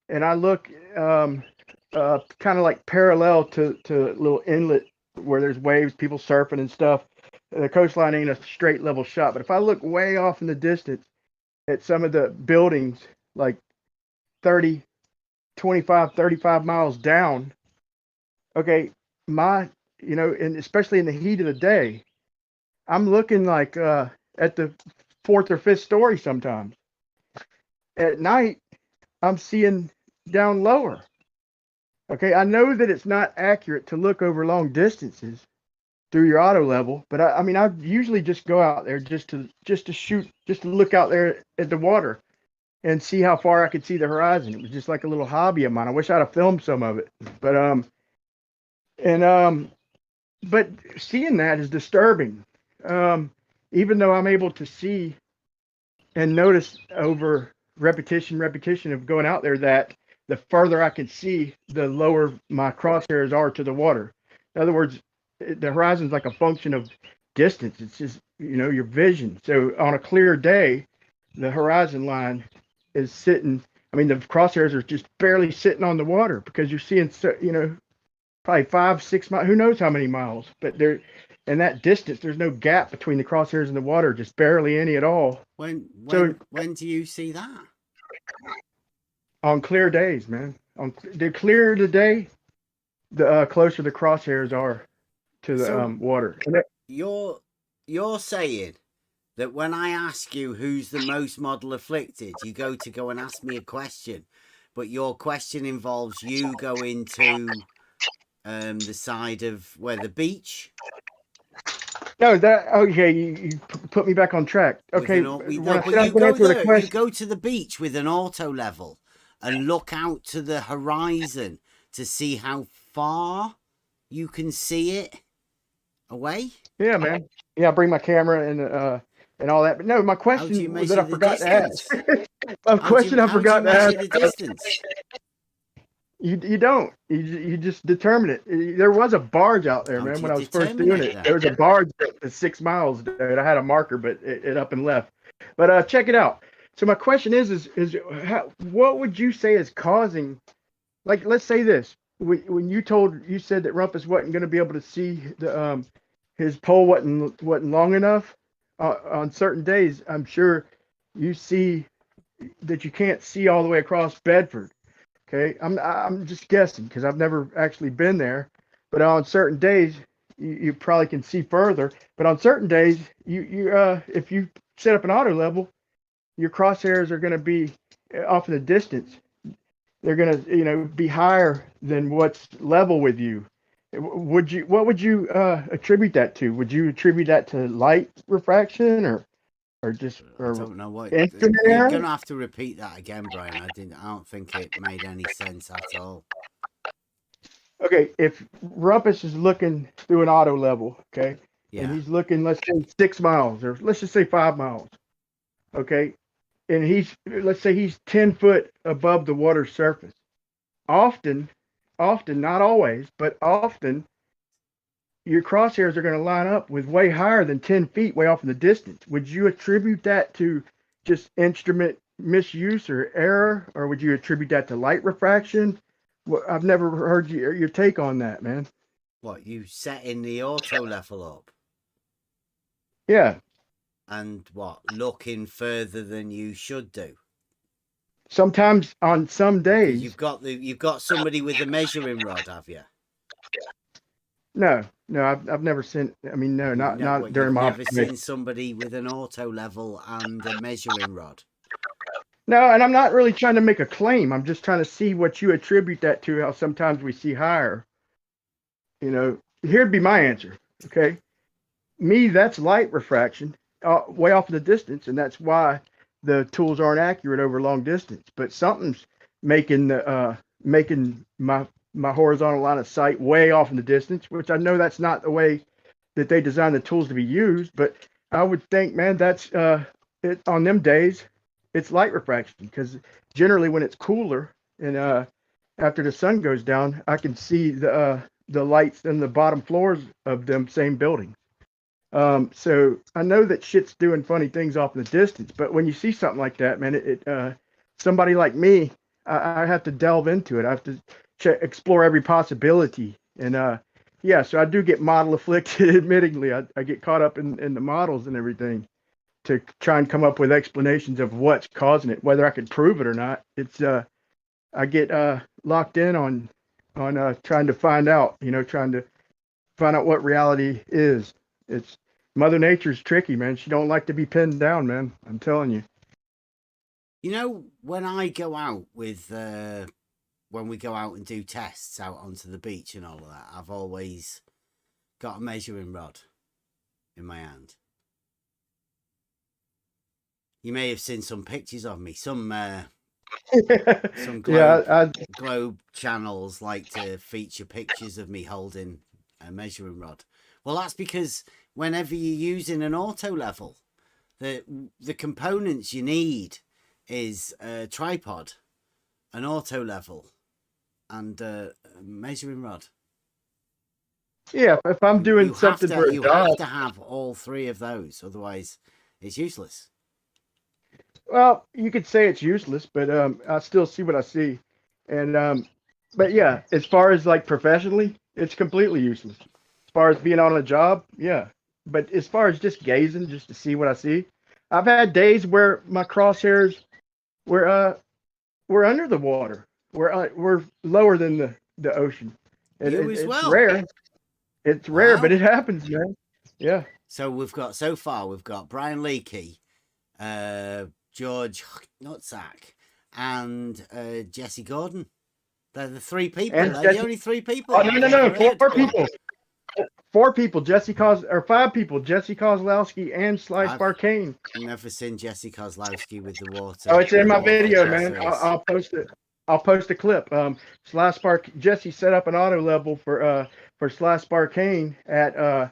[SPEAKER 15] and I look kind of like parallel to a little inlet where there's waves, people surfing and stuff. The coastline ain't a straight level shot, but if I look way off in the distance at some of the buildings, like 30, 25, 35 miles down, okay, and especially in the heat of the day, I'm looking like at the 4th or 5th story sometimes. At night, I'm seeing down lower. Okay, I know that it's not accurate to look over long distances through your auto level, but I mean, I usually just go out there just to shoot, just to look out there at the water and see how far I could see the horizon. It was just like a little hobby of mine. I wish I'd have filmed some of it, but but seeing that is disturbing. Even though I'm able to see and notice over repetition of going out there that the further I can see, the lower my crosshairs are to the water. In other words, the horizon is like a function of distance. It's just, your vision. So on a clear day, the horizon line is sitting. I mean, the crosshairs are just barely sitting on the water because you're seeing, probably 5, 6 miles. Who knows how many miles? But there, in that distance, there's no gap between the crosshairs and the water, just barely any at all.
[SPEAKER 6] When do you see that?
[SPEAKER 15] On clear days, man. On the clearer the day, the closer the crosshairs are to the water.
[SPEAKER 6] You're saying that when I ask you who's the most model afflicted, you go and ask me a question, but your question involves you going to the side of where the beach.
[SPEAKER 15] No, okay. You put me back on track. Okay,
[SPEAKER 6] you go to the beach with an auto level and look out to the horizon to see how far you can see it away.
[SPEAKER 15] Yeah, man. Yeah, I bring my camera and all that. But no, my question that I forgot to ask. I forgot to ask.
[SPEAKER 6] The distance.
[SPEAKER 15] You don't. You just determine it. There was a barge out there, man. When I was first doing it, there was a barge at 6 miles there. I had a marker, but it up and left. But check it out. So my question is what would you say is causing? Like, let's say this. When you said that Rumpus wasn't going to be able to see the his pole wasn't long enough on certain days. I'm sure you see that you can't see all the way across Bedford. Okay, I'm just guessing because I've never actually been there, but on certain days you probably can see further. But on certain days, if you set up an auto level, your crosshairs are going to be off in the distance. They're going to be higher than what's level with you. What would you attribute that to? Would you attribute that to light refraction or just
[SPEAKER 6] I don't know what
[SPEAKER 15] instrument
[SPEAKER 6] you're
[SPEAKER 15] error?
[SPEAKER 6] gonna have to repeat that again, Brian. I don't think it made any sense at all.
[SPEAKER 15] Okay, if Rumpus is looking through an auto level, okay, and he's looking, let's say 6 miles, or let's just say 5 miles, okay, and let's say he's 10 foot above the water surface. Often, not always, but often, your crosshairs are going to line up with way higher than 10 feet way off in the distance. Would you attribute that to just instrument misuse or error, or would you attribute that to light refraction? Well, I've never heard your take on that, man.
[SPEAKER 6] What, you setting the auto level up?
[SPEAKER 15] Yeah.
[SPEAKER 6] And what, looking further than you should do?
[SPEAKER 15] Sometimes on some days.
[SPEAKER 6] You've got somebody with a measuring rod, have you?
[SPEAKER 15] No, I've never seen. I mean, no, not during my.
[SPEAKER 6] You've never seen somebody with an auto level and a measuring rod.
[SPEAKER 15] No, and I'm not really trying to make a claim. I'm just trying to see what you attribute that to. How sometimes we see higher. Here'd be my answer. Okay, me, that's light refraction, way off in the distance, and that's why the tools aren't accurate over long distance. But something's making my horizontal line of sight way off in the distance, which I know that's not the way that they design the tools to be used. But I would think, man, that's it on them days. It's light refraction because generally when it's cooler and after the sun goes down, I can see the lights in the bottom floors of them same buildings. So I know that shit's doing funny things off in the distance, but when you see something like that, man, somebody like me, I have to delve into it. I have to explore every possibility. And so I do get model afflicted. Admittingly, I get caught up in the models and everything to try and come up with explanations of what's causing it, whether I could prove it or not. It's I get locked in on trying to find out, trying to find out what reality is. It's Mother Nature's tricky, man. She don't like to be pinned down, man. I'm telling you.
[SPEAKER 6] When I go out with when we go out and do tests out onto the beach and all of that, I've always got a measuring rod in my hand. You may have seen some pictures of me. Some globe channels like to feature pictures of me holding a measuring rod. Well, that's because whenever you're using an auto level, the components you need is a tripod, an auto level, and a measuring rod.
[SPEAKER 15] Yeah, if I'm doing something for a
[SPEAKER 6] you
[SPEAKER 15] job,
[SPEAKER 6] have to have all three of those, otherwise it's useless.
[SPEAKER 15] Well, you could say it's useless, but I still see what I see, and but yeah, as far as like professionally, it's completely useless. As far as being on a job, yeah, but as far as just gazing, just to see what I see, I've had days where my crosshairs were under the water, we're lower than the ocean. It's rare. It's rare, but it happens, man. Yeah.
[SPEAKER 6] So we've got Brian Leakey, George Nutsack, and Jesse Gordon. They're the three people. They're the only three people.
[SPEAKER 15] Oh, no. 4 people. 4 people. 5 people. Jesse Kozlowski and Slice Barkane.
[SPEAKER 6] I've never seen Jesse Kozlowski with the water.
[SPEAKER 15] Oh, it's in my video, man. I'll post it. I'll post a clip. Jesse set up an auto level for Slice Barkane at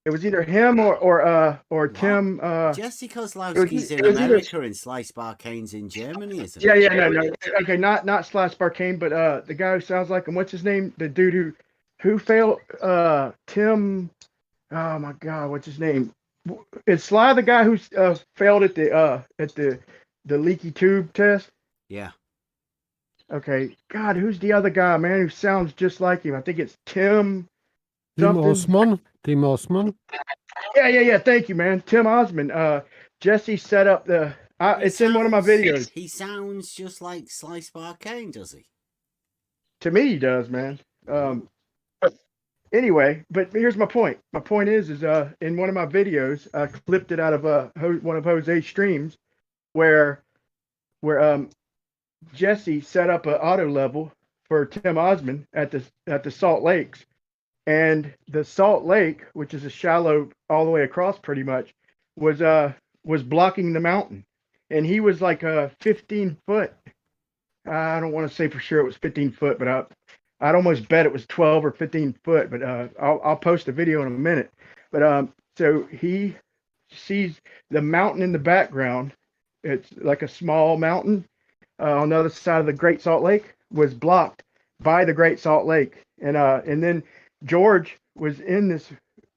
[SPEAKER 15] it was either him or Tim.
[SPEAKER 6] Jesse Kozlowski's in America and Slice Barkane's in Germany, isn't it?
[SPEAKER 15] Yeah, no. Okay, not Slice Barkane, but the guy who sounds like him. What's his name? The dude who failed. Tim. Oh my God, what's his name? Is Sly the guy who failed at the leaky tube test?
[SPEAKER 6] Yeah.
[SPEAKER 15] Okay. God, who's the other guy, man, who sounds just like him? I think it's Tim.
[SPEAKER 3] Tim Osman.
[SPEAKER 15] Yeah. Thank you, man. Tim Osman. Jesse set up the It's in one of my videos.
[SPEAKER 6] He sounds just like Slice Barcane, does he?
[SPEAKER 15] To me, he does, man. Anyway, but here's my point. My point is in one of my videos, I clipped it out of one of Jose's streams, where Jesse set up an auto level for Tim Osmond at the Salt Lakes, and the Salt Lake, which is a shallow all the way across, pretty much, was blocking the mountain, and he was like 15 foot. I don't want to say for sure it was 15 foot, but I'd almost bet it was 12 or 15 foot, but I'll post a video in a minute. But so he sees the mountain in the background. It's like a small mountain on the other side of the Great Salt Lake was blocked by the Great Salt Lake. And then George was in this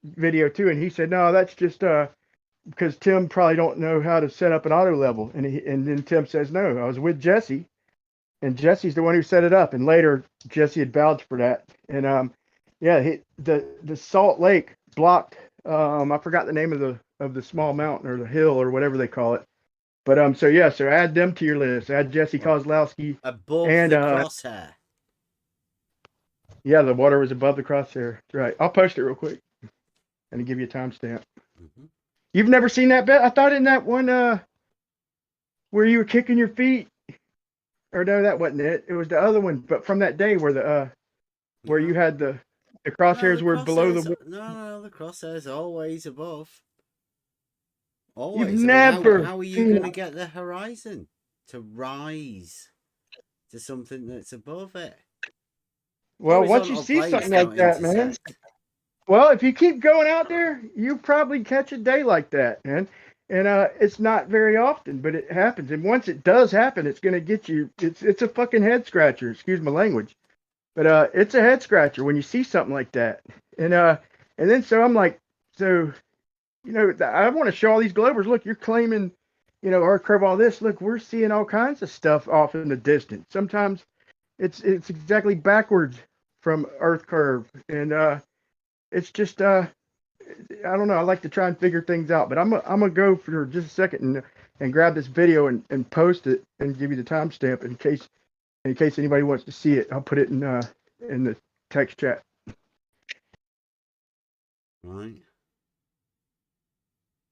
[SPEAKER 15] video too, and he said, no, that's just because Tim probably don't know how to set up an auto level. And then Tim says, no, I was with Jesse. And Jesse's the one who set it up, and later Jesse had vouched for that. And the Salt Lake blocked. I forgot the name of the small mountain or the hill or whatever they call it. But so add them to your list. Add Jesse Kozlowski
[SPEAKER 6] above
[SPEAKER 15] and
[SPEAKER 6] the crosshair.
[SPEAKER 15] Yeah, the water was above the crosshair. That's right. I'll post it real quick and give you a timestamp.
[SPEAKER 6] Mm-hmm.
[SPEAKER 15] You've never seen that bit? I thought in that one where you were kicking your feet. Or no, that wasn't it. It was the other one, but from that day where where you had the crosshairs were below the.
[SPEAKER 6] No, the crosshairs always above. Always.
[SPEAKER 15] You've never.
[SPEAKER 6] How are you going to get the horizon to rise to something that's above it?
[SPEAKER 15] Well, once you see something like that, man. Well, if you keep going out there, you probably catch a day like that, man. And it's not very often, but it happens. And once it does happen, it's going to get you. It's a fucking head scratcher. Excuse my language, but it's a head scratcher when you see something like that. And then so I'm like, so, I want to show all these Globers. Look, you're claiming, Earth curve, all this. Look, we're seeing all kinds of stuff off in the distance. Sometimes it's exactly backwards from Earth curve, and it's just I don't know. I like to try and figure things out, but I'm gonna go for just a second and grab this video and post it and give you the timestamp in case anybody wants to see it. I'll put it in the text chat.
[SPEAKER 6] Right.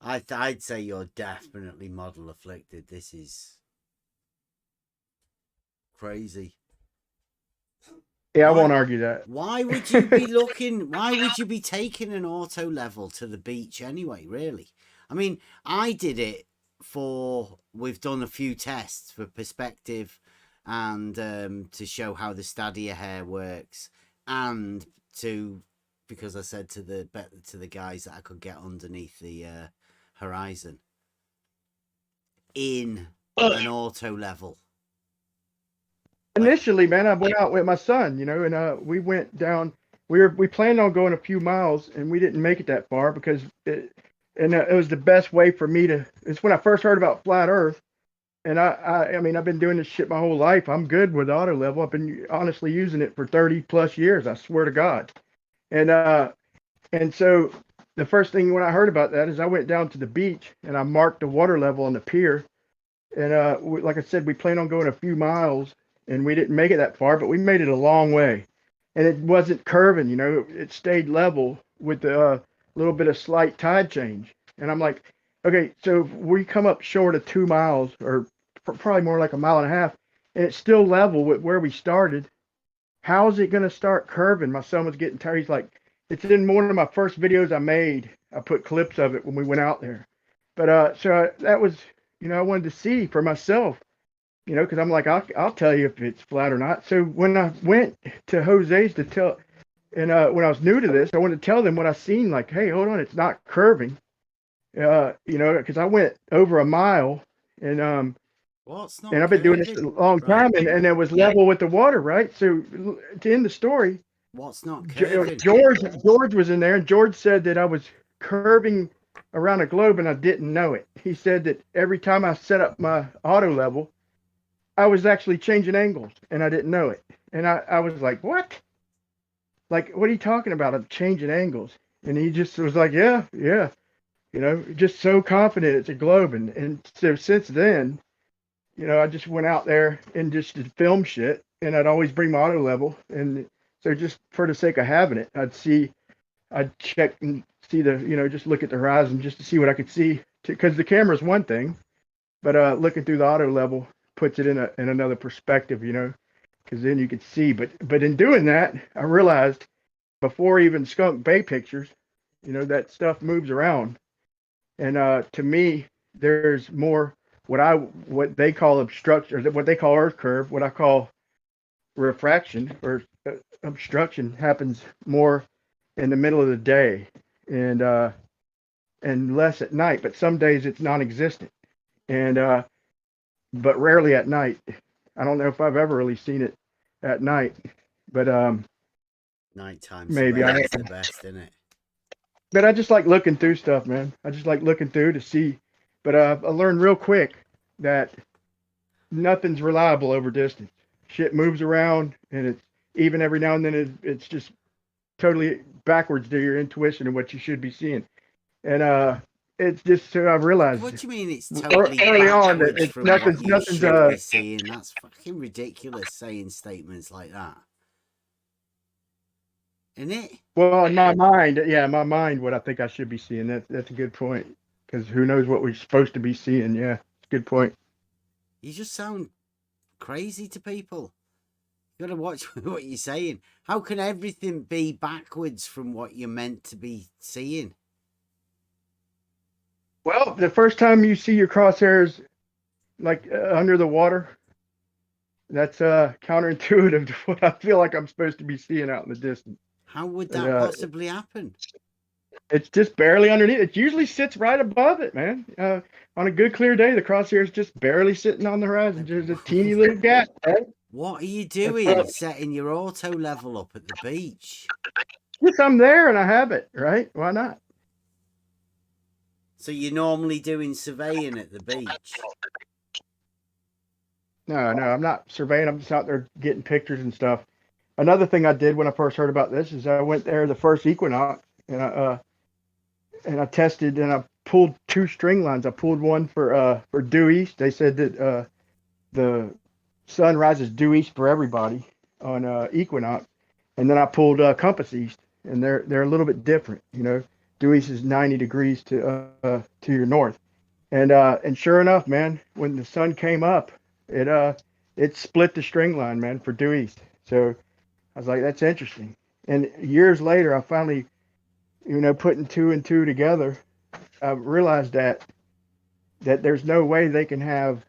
[SPEAKER 6] I'd say you're definitely model afflicted. This is crazy.
[SPEAKER 15] Yeah, I won't argue that.
[SPEAKER 6] Why would you be looking? Why would you be taking an auto level to the beach anyway? Really? I mean, I did it we've done a few tests for perspective and to show how the stadia hair works, and because I said to the guys that I could get underneath the horizon in an auto level.
[SPEAKER 15] Initially, man, I went out with my son, and we went down. We planned on going a few miles, and we didn't make it that far because it was the best way for me to. It's when I first heard about flat Earth, and I mean, I've been doing this shit my whole life. I'm good with auto level. I've been honestly using it for 30 plus years. I swear to God, and so the first thing when I heard about that is I went down to the beach and I marked the water level on the pier, and like I said, we planned on going a few miles. And we didn't make it that far, but we made it a long way. And it wasn't curving, it stayed level with a little bit of slight tide change. And I'm like, okay, so if we come up short of 2 miles, or probably more like 1.5 miles, and it's still level with where we started, how's it going to start curving? My son was getting tired. He's like, it's in one of my first videos I made. I put clips of it when we went out there. But so that was, I wanted to see for myself. Because I'm like, I'll tell you if it's flat or not. So when I went to Jose's to tell, and when I was new to this, I wanted to tell them what I seen. Like, hey, hold on, it's not curving. Because I went over 1 mile, and I've been doing this a long time, and it was level with the water, right? So to end the story,
[SPEAKER 6] what's not curving?
[SPEAKER 15] George was in there, and George said that I was curving around a globe, and I didn't know it. He said that every time I set up my auto level, I was actually changing angles, and I didn't know it. And I was like, what? Like, what are you talking about? I'm changing angles. And he just was like, yeah. just so confident it's a globe. And so since then, I just went out there and just did film shit, and I'd always bring my auto level. And so just for the sake of having it, I'd check and see just look at the horizon just to see what I could see. Because the camera's one thing, but looking through the auto level puts it in another perspective, because then you could see. But in doing that, I realized before even Skunk Bay pictures, that stuff moves around. And to me, there's more what they call obstruction, or what they call Earth curve, what I call refraction or obstruction happens more in the middle of the day and less at night. But some days it's non-existent, and but rarely at night. I don't know if I've ever really seen it at night, but
[SPEAKER 6] nighttime
[SPEAKER 15] maybe I
[SPEAKER 6] surveying's
[SPEAKER 15] have.
[SPEAKER 6] the best, isn't it?
[SPEAKER 15] But I just like looking through stuff, man. I just like looking through to see. But I learned real quick that nothing's reliable over distance. Shit moves around, and it's even every now and then it's just totally backwards to your intuition and what you should be seeing. And it's just so I've realized.
[SPEAKER 6] What do you mean it's totally
[SPEAKER 15] early on that
[SPEAKER 6] backwards
[SPEAKER 15] it's
[SPEAKER 6] from what you
[SPEAKER 15] nothing's
[SPEAKER 6] should be seeing? That's fucking ridiculous saying statements like that. Isn't it?
[SPEAKER 15] Well, in my mind, what I think I should be seeing. That's a good point. Because who knows what we're supposed to be seeing? Yeah, it's a good point.
[SPEAKER 6] You just sound crazy to people. You got to watch what you're saying. How can everything be backwards from what you're meant to be seeing?
[SPEAKER 15] Well, the first time you see your crosshairs like under the water, that's counterintuitive to what I feel like I'm supposed to be seeing out in the distance.
[SPEAKER 6] How would that possibly happen?
[SPEAKER 15] It's just barely underneath. It usually sits right above it, man. On a good clear day, the crosshairs just barely sitting on the horizon. Just a teeny little gap. Right?
[SPEAKER 6] What are you doing setting your auto level up at the beach?
[SPEAKER 15] Yes, I'm there and I have it, right? Why not?
[SPEAKER 6] So you're normally doing surveying at the beach?
[SPEAKER 15] No, I'm not surveying. I'm just out there getting pictures and stuff. Another thing I did when I first heard about this is I went there the first equinox and I tested and I pulled 2 string lines. I pulled one for due east. They said that the sun rises due east for everybody on equinox, and then I pulled compass east, and they're a little bit different. Due east is 90 degrees to your north, and sure enough, man, when the sun came up, it split the string line, man, for due east. So I was like, that's interesting. And years later, I finally, putting 2 and 2 together, I realized that there's no way they can have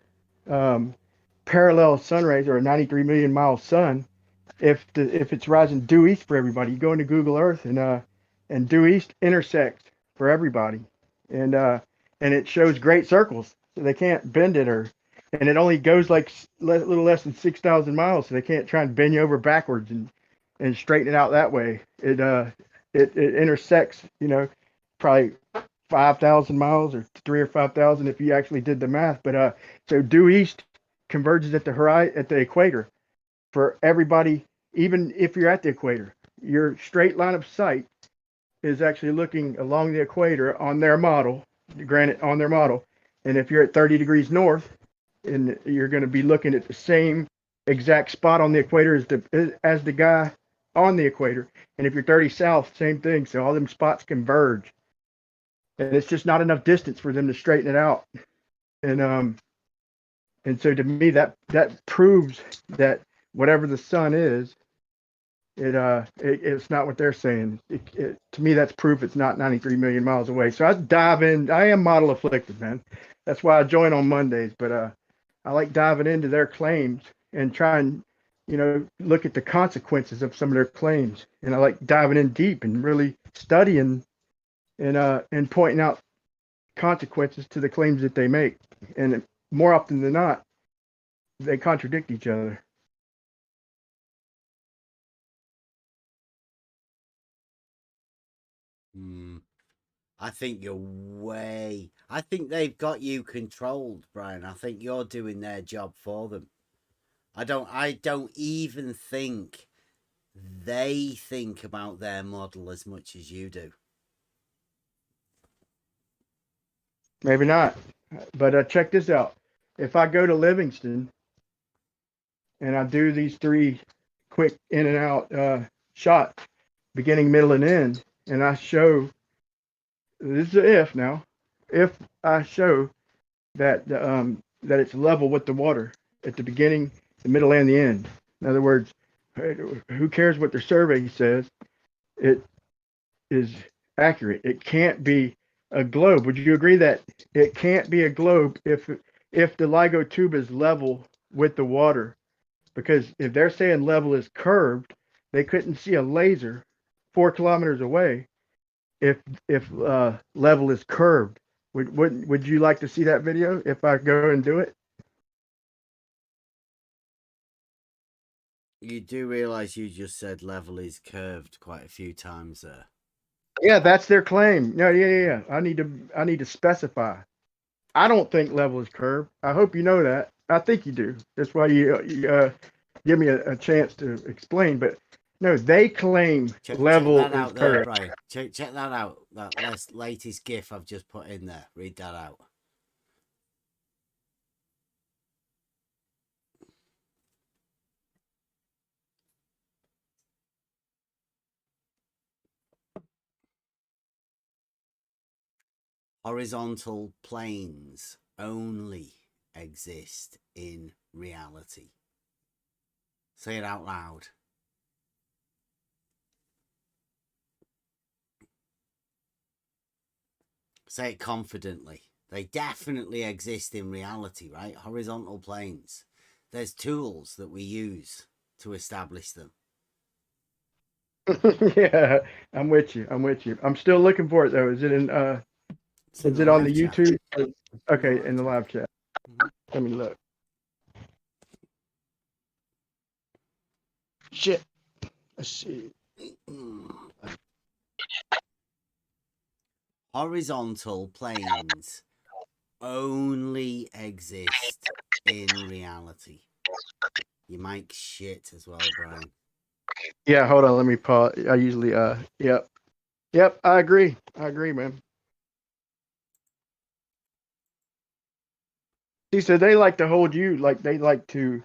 [SPEAKER 15] parallel sun rays or a 93 million mile sun if it's rising due east for everybody. You go into Google Earth and due east intersects for everybody, and it shows great circles, so they can't bend it, and it only goes like a little less than 6,000 miles, so they can't try and bend you over backwards and straighten it out that way. It intersects, probably 5,000 miles or 3 or 5,000 if you actually did the math. But so due east converges at the equator for everybody, even if you're at the equator. Your straight line of sight is actually looking along the equator on their model, granted on their model. And if you're at 30 degrees north, and you're going to be looking at the same exact spot on the equator as the guy on the equator. And if you're 30 south, same thing. So all them spots converge. And it's just not enough distance for them to straighten it out. And so to me that proves that whatever the sun is, it's not what they're saying. To me, that's proof it's not 93 million miles away. So I dive in. I am model afflicted, man. That's why I join on Mondays. But I like diving into their claims and try and look at the consequences of some of their claims. And I like diving in deep and really studying and pointing out consequences to the claims that they make. And more often than not, they contradict each other.
[SPEAKER 6] I think I think they've got you controlled, Brian. I think you're doing their job for them. I don't even think they think about their model as much as you do.
[SPEAKER 15] Maybe not. But check this out. If I go to Livingston and I do these 3 quick in and out shots, beginning, middle, and end, and I show, this is an if now, if I show that that it's level with the water at the beginning, the middle, and the end. In other words, who cares what the survey says? It is accurate. It can't be a globe. Would you agree that it can't be a globe if the LIGO tube is level with the water? Because if they're saying level is curved, they couldn't see a laser 4 kilometers away if level is curved. Would you like to see that video if I go and do it?
[SPEAKER 6] You do realize you just said level is curved quite a few times there.
[SPEAKER 15] Yeah, that's their claim. No, yeah. I need to specify. I don't think level is curved. I hope you know that. I think you do. That's why you give me a chance to explain. But no, they claim level
[SPEAKER 6] check that
[SPEAKER 15] is
[SPEAKER 6] out there,
[SPEAKER 15] curved.
[SPEAKER 6] Brian. Check that out. That latest GIF I've just put in there. Read that out. Horizontal planes only exist in reality. Say it out loud. Say it confidently. They definitely exist in reality, right? Horizontal planes. There's tools that we use to establish them.
[SPEAKER 15] Yeah, I'm with you. I'm still looking for it though. Is it in is it on the YouTube? Okay, in the live chat. Let me look. Shit. Let's see.
[SPEAKER 6] Horizontal planes only exist in reality. Your mic's shit as well, Brian.
[SPEAKER 15] Yeah, hold on. Let me pause. I usually Yep, I agree, man. See, so they like to hold you like they like to,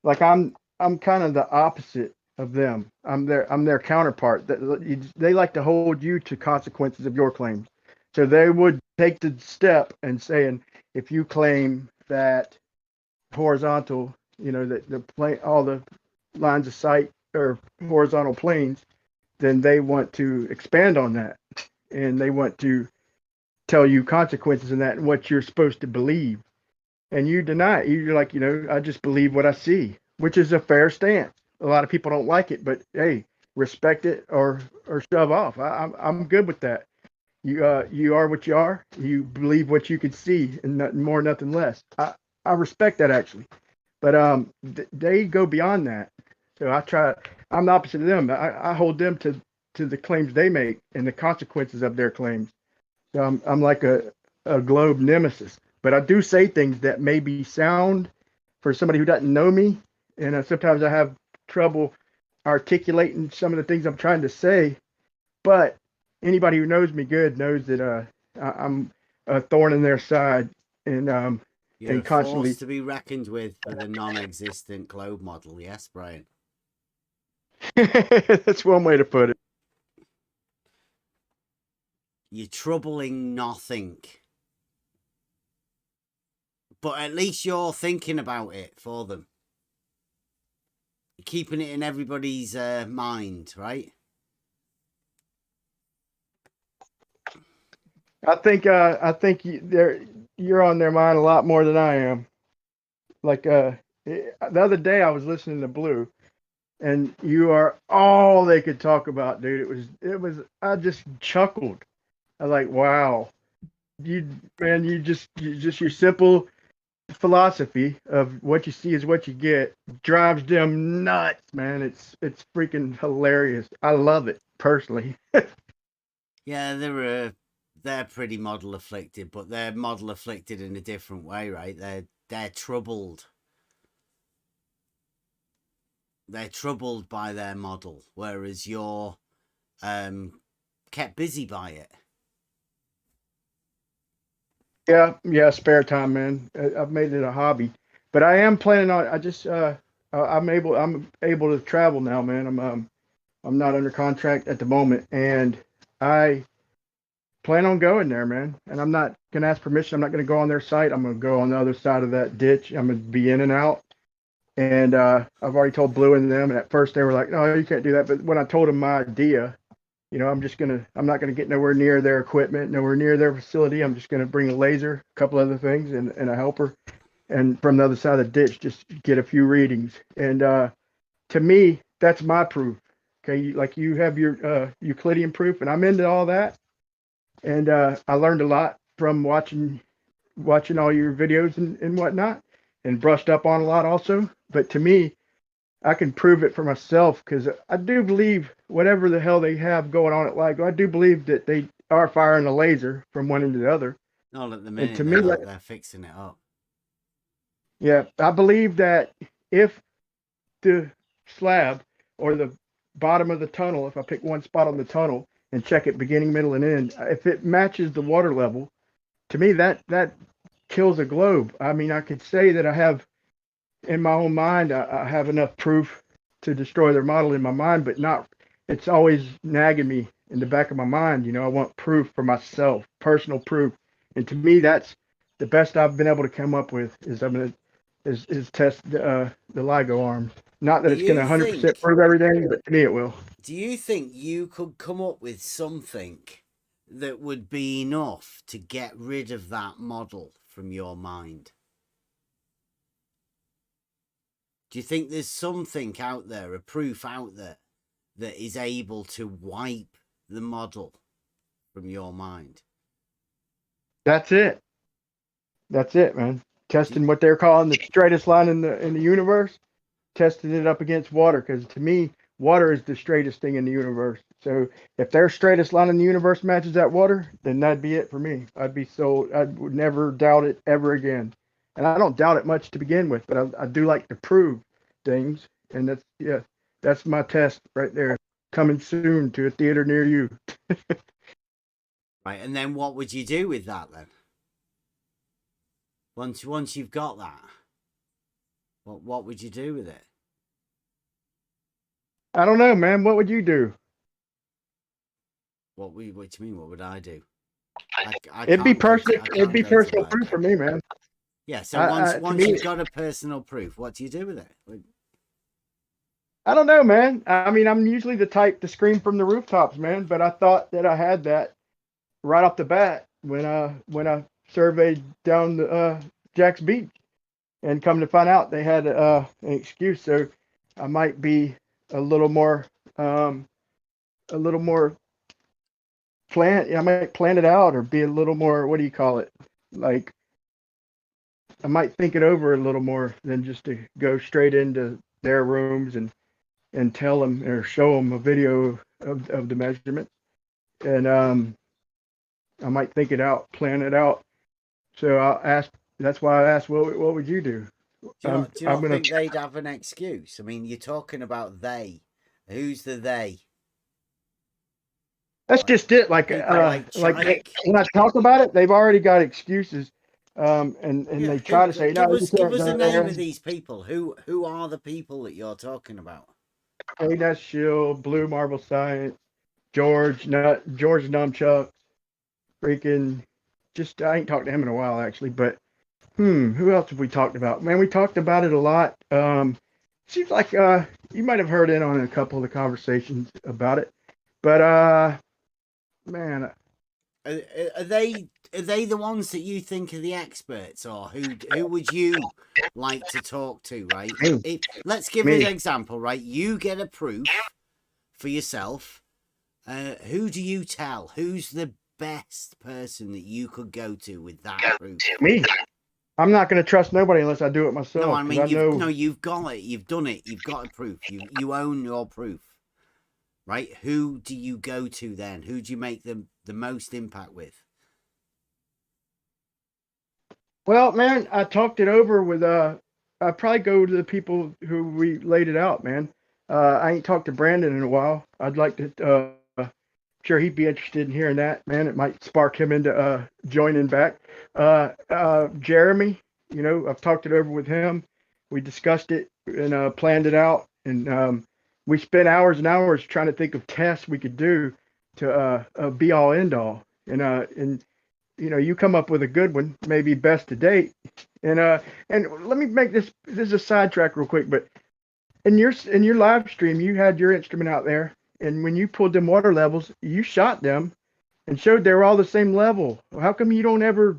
[SPEAKER 15] like I'm kind of the opposite of them. I'm their counterpart. They like to hold you to consequences of your claims. So they would take the step and saying, if you claim that horizontal, that the plane, all the lines of sight are horizontal planes, then they want to expand on that, and they want to tell you consequences in that and what you're supposed to believe. And you deny it. You're like, I just believe what I see, which is a fair stance. A lot of people don't like it, but hey, respect it or shove off. I'm good with that. You are what you are. You believe what you can see, and nothing more, nothing less. I respect that actually, but they go beyond that. So I'm the opposite of them. I hold them to the claims they make and the consequences of their claims. So I'm like a globe nemesis, but I do say things that may be sound for somebody who doesn't know me, and sometimes I have trouble articulating some of the things I'm trying to say. But anybody who knows me good knows that I'm a thorn in their side, and
[SPEAKER 6] You're a
[SPEAKER 15] constantly.
[SPEAKER 6] force to be reckoned with for the non-existent globe model. Yes, Brian.
[SPEAKER 15] That's one way to put it.
[SPEAKER 6] You're troubling nothing. But at least you're thinking about it for them. You're keeping it in everybody's mind, right?
[SPEAKER 15] I think you're on their mind a lot more than I am. Like the other day, I was listening to Blue, and you are all they could talk about, dude. It was. I just chuckled. I was like, wow, you just your simple philosophy of what you see is what you get drives them nuts, man. It's freaking hilarious. I love it personally.
[SPEAKER 6] Yeah, they're pretty model afflicted, but they're model afflicted in a different way, right? They're troubled. They're troubled by their model, whereas you're kept busy by it.
[SPEAKER 15] Yeah, spare time, man. I've made it a hobby, but I am planning on. I'm able to travel now, man. I'm not under contract at the moment, and I plan on going there, man. And I'm not gonna ask permission. I'm not gonna go on their site. I'm gonna go on the other side of that ditch. I'm gonna be in and out. And I've already told Blue and them. And at first they were like, "No, you can't do that." But when I told them my idea, I'm not gonna get nowhere near their equipment, nowhere near their facility. I'm just gonna bring a laser, a couple other things, and a helper, and from the other side of the ditch, just get a few readings. And to me, that's my proof. Okay, like you have your Euclidean proof, and I'm into all that. And I learned a lot from watching all your videos and whatnot, and brushed up on a lot also. But to me, I can prove it for myself because I do believe whatever the hell they have going on at LIGO, I do believe that they are firing a laser from one end to the other.
[SPEAKER 6] Not at the
[SPEAKER 15] And
[SPEAKER 6] minute,
[SPEAKER 15] to me,
[SPEAKER 6] they're fixing it up.
[SPEAKER 15] yeah, I believe that if the slab or the bottom of the tunnel, if I pick one spot on the tunnel and check it beginning, middle, and end, if it matches the water level, to me that kills a globe. I mean, I could say that I have in my own mind, I have enough proof to destroy their model in my mind, but not. It's always nagging me in the back of my mind. I want proof for myself, personal proof, and to me, that's the best I've been able to come up with. Is test the LIGO arms. Not that
[SPEAKER 6] Do
[SPEAKER 15] it's going to
[SPEAKER 6] you
[SPEAKER 15] 100%
[SPEAKER 6] think?
[SPEAKER 15] prove everything, but to me, it will.
[SPEAKER 6] Do you think you could come up with something that would be enough to get rid of that model from your mind? Do you think there's something out there, a proof out there, that is able to wipe the model from your mind?
[SPEAKER 15] That's it. That's it, man. Testing what they're calling the straightest line in the universe, testing it up against water, because to me, water is the straightest thing in the universe. So if their straightest line in the universe matches that water, then that'd be it for me. I would never doubt it ever again. And I don't doubt it much to begin with, but I do like to prove things, and that's my test right there. Coming soon to a theater near you.
[SPEAKER 6] Right, and then what would you do with that then? Once you've got that, what would you do with it?
[SPEAKER 15] I don't know, man. What would you do?
[SPEAKER 6] What do you mean? What would I do?
[SPEAKER 15] It'd be personal proof for me, man.
[SPEAKER 6] Yeah. So once you've got a personal proof, what do you do with it?
[SPEAKER 15] I don't know, man. I mean, I'm usually the type to scream from the rooftops, man. But I thought that I had that right off the bat when I surveyed down the Jack's Beach, and come to find out they had an excuse. So I might be a little more I might plan it out, or be a little more, what do you call it? Like, I might think it over a little more than just to go straight into their rooms and tell them or show them a video of the measurement. And I might think it out, plan it out. So I'll ask. That's why I asked, what would you do?
[SPEAKER 6] Do you not think they'd have an excuse? I mean, you're talking about they. Who's the they?
[SPEAKER 15] That's just it. Like when I talk about it, they've already got excuses, and they try to say, no.
[SPEAKER 6] Give us a name of these people. Who are the people that you're talking about?
[SPEAKER 15] That's Shield, Blue Marble Science, George Numchuck, freaking. Just I ain't talked to him in a while actually, but who else have we talked about? Man, we talked about it a lot. Seems like you might have heard in on a couple of the conversations about it, but man,
[SPEAKER 6] are they the ones that you think are the experts, or who would you like to talk to? Right? Let's give an example. Right? You get a proof for yourself. Who do you tell? Who's the best person that you could go to with that proof?
[SPEAKER 15] Me. I'm not going to trust nobody unless I do it myself.
[SPEAKER 6] No, I mean, you've got it. You've done it. You've got a proof. You own your proof. Right? Who do you go to then? Who do you make the most impact with?
[SPEAKER 15] Well, man, I talked it over with I'd probably go to the people who we laid it out, man. I ain't talked to Brandon in a while. I'd like to sure he'd be interested in hearing that, man. It might spark him into joining back. Jeremy, you know, I've talked it over with him. We discussed it and planned it out, and we spent hours and hours trying to think of tests we could do to be all end all. And you know, you come up with a good one, maybe best to date. And let me make this is a sidetrack real quick, but in your live stream, you had your instrument out there, and when you pulled them water levels, you shot them and showed they were all the same level. How come you don't ever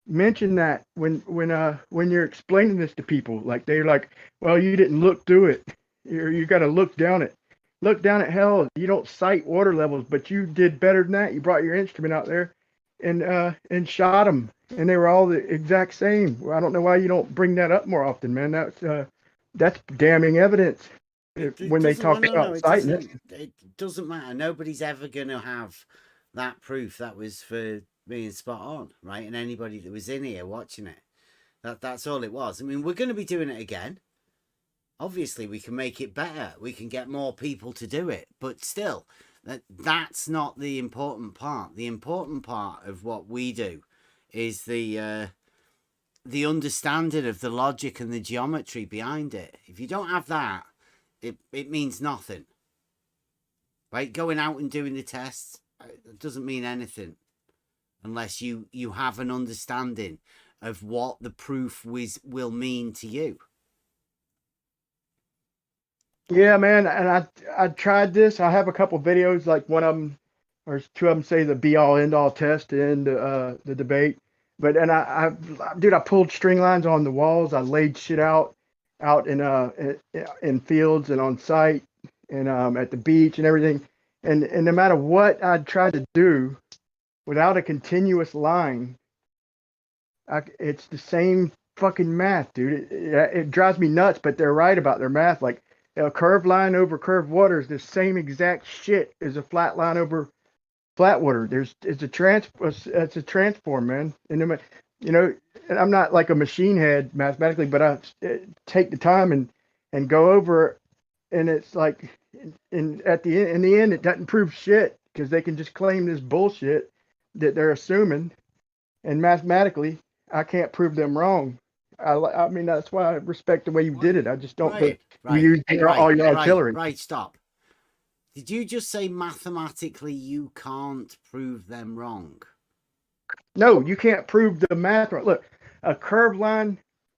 [SPEAKER 15] mention that when you're explaining this to people? Like they're like, well, you didn't look through it. You got to look down it. Look down at hell. You don't cite water levels, but you did better than that. You brought your instrument out there and shot them, and they were all the exact same. Well, I don't know why you don't bring that up more often, man. That's damning evidence when they talk about citing it.
[SPEAKER 6] It doesn't matter. Nobody's ever going to have that proof that was for being spot on, right? And anybody that was in here watching it, that's all it was. I mean, we're going to be doing it again. Obviously, we can make it better. We can get more people to do it. But still, that's not the important part. The important part of what we do is the understanding of the logic and the geometry behind it. If you don't have that, it means nothing. Right? Going out and doing the tests, it doesn't mean anything unless you have an understanding of what the proof will mean to you.
[SPEAKER 15] Yeah, man, and I tried this. I have a couple videos, like one of them or two of them say the be all end all test in the debate. But I pulled string lines on the walls. I laid shit out in fields and on site and at the beach and everything. And no matter what I tried to do, without a continuous line, it's the same fucking math, dude. It drives me nuts, but they're right about their math. Like a curved line over curved water is the same exact shit as a flat line over flat water. It's a transform, man. And you know, and I'm not like a machine head mathematically, but I take the time and go over, and it's like, in the end, it doesn't prove shit because they can just claim this bullshit that they're assuming, and mathematically, I can't prove them wrong. I mean, that's why I respect the way you did it. I just don't think you use all your artillery.
[SPEAKER 6] Right, stop. Did you just say mathematically you can't prove them wrong?
[SPEAKER 15] No, you can't prove the math. Look, a curved line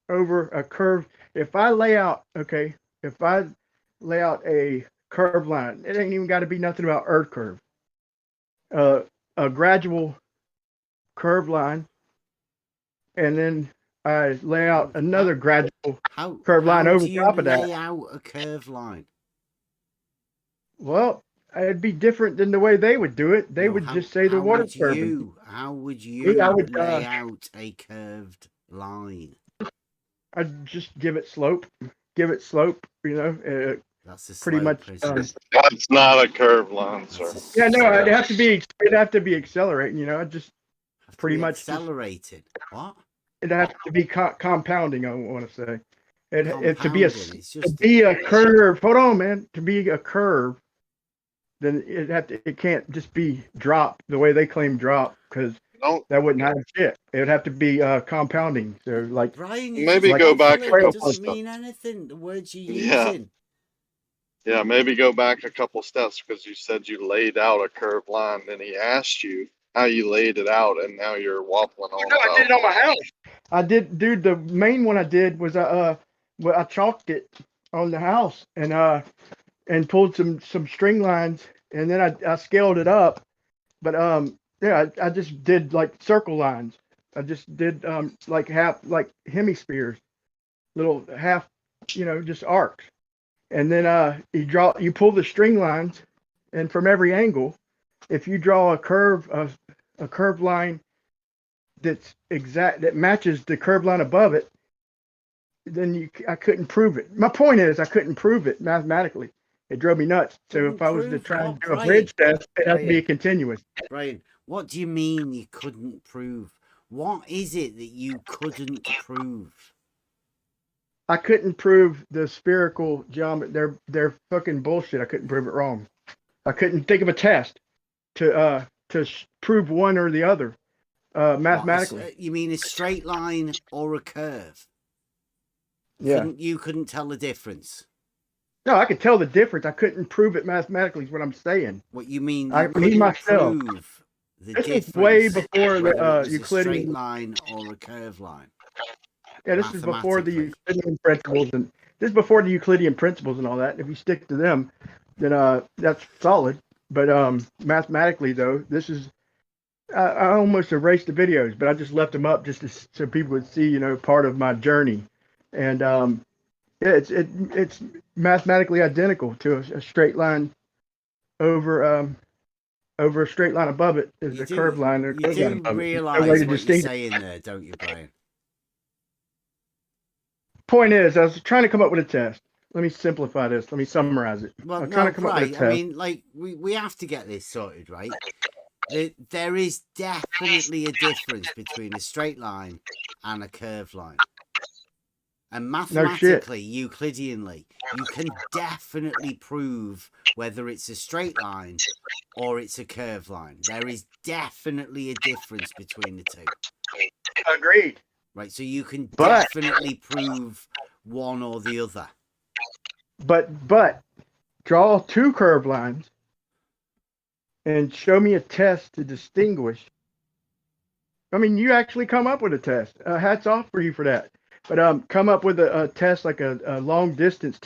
[SPEAKER 15] over a curve. If I lay out a curved line, it ain't even got to be nothing about earth curve. A gradual curved line, and then I lay out another gradual curved line over top of that.
[SPEAKER 6] How do you lay out a curved line?
[SPEAKER 15] Well, it'd be different than the way they would do it. They would just say the water curve.
[SPEAKER 6] How would you lay out a curved line?
[SPEAKER 15] I'd just give it slope. You know,
[SPEAKER 6] that's
[SPEAKER 15] pretty much.
[SPEAKER 10] That's not a curved line, sir.
[SPEAKER 15] Yeah, no, it'd have to be accelerating. You know, just pretty much
[SPEAKER 6] accelerated. What?
[SPEAKER 15] It'd have to be compounding. I want to say, to be a curve. Hold on, man. To be a curve, then it can't just be drop the way they claim drop, because that wouldn't have shit. It would have to be compounding. So like,
[SPEAKER 6] Brian,
[SPEAKER 10] maybe go back.
[SPEAKER 6] It doesn't mean anything. The words you're using.
[SPEAKER 10] Yeah, maybe go back a couple steps, because you said you laid out a curved line, then he asked you how you laid it out, and now you're waffling on.
[SPEAKER 15] I did it on my house. I did, dude. The main one I did was I chalked it on the house and pulled some string lines, and then I scaled it up. But I just did like circle lines. I just did like hemispheres, little half, just arcs. And then you pull the string lines, and from every angle, if you draw a curved line that matches the curved line above it, then I couldn't prove it. My point is, I couldn't prove it mathematically. It drove me nuts. So if I was to try and do a bridge test, it has to be continuous.
[SPEAKER 6] Brian, what do you mean you couldn't prove? What is it that you couldn't prove?
[SPEAKER 15] I couldn't prove the spherical geometry. They're fucking bullshit. I couldn't prove it wrong. I couldn't think of a test. to prove one or the other mathematically.
[SPEAKER 6] You mean a straight line or a curve?
[SPEAKER 15] Yeah.
[SPEAKER 6] You couldn't tell the difference?
[SPEAKER 15] No, I could tell the difference. I couldn't prove it mathematically. Is what I'm saying.
[SPEAKER 6] What you mean?
[SPEAKER 15] I
[SPEAKER 6] couldn't
[SPEAKER 15] myself.
[SPEAKER 6] prove the
[SPEAKER 15] This
[SPEAKER 6] difference
[SPEAKER 15] was way before
[SPEAKER 6] whether
[SPEAKER 15] the
[SPEAKER 6] it was
[SPEAKER 15] Euclidean.
[SPEAKER 6] a straight line or a curve line.
[SPEAKER 15] Yeah, this is before the Euclidean principles, and this is before the Euclidean principles and all that. If you stick to them, then that's solid. But mathematically, though, this is I almost erased the videos, but I just left them up just so people would see, part of my journey. And yeah, it's mathematically identical to a straight line over a straight line above it is a curved line.
[SPEAKER 6] You do realise what you're saying there, don't you, Brian?
[SPEAKER 15] Point is, I was trying to come up with a test. Let me simplify this. Let me summarize it.
[SPEAKER 6] Well,
[SPEAKER 15] I'm trying to come up with a test.
[SPEAKER 6] I mean, like we have to get this sorted, right? There is definitely a difference between a straight line and a curved line. And mathematically, Euclideanly, you can definitely prove whether it's a straight line or it's a curved line. There is definitely a difference between the two.
[SPEAKER 15] Agreed.
[SPEAKER 6] Right, so you can definitely prove one or the other.
[SPEAKER 15] But draw two curved lines and show me a test to distinguish. I mean, you actually come up with a test. Hats off for you for that. But come up with a test like a long distance.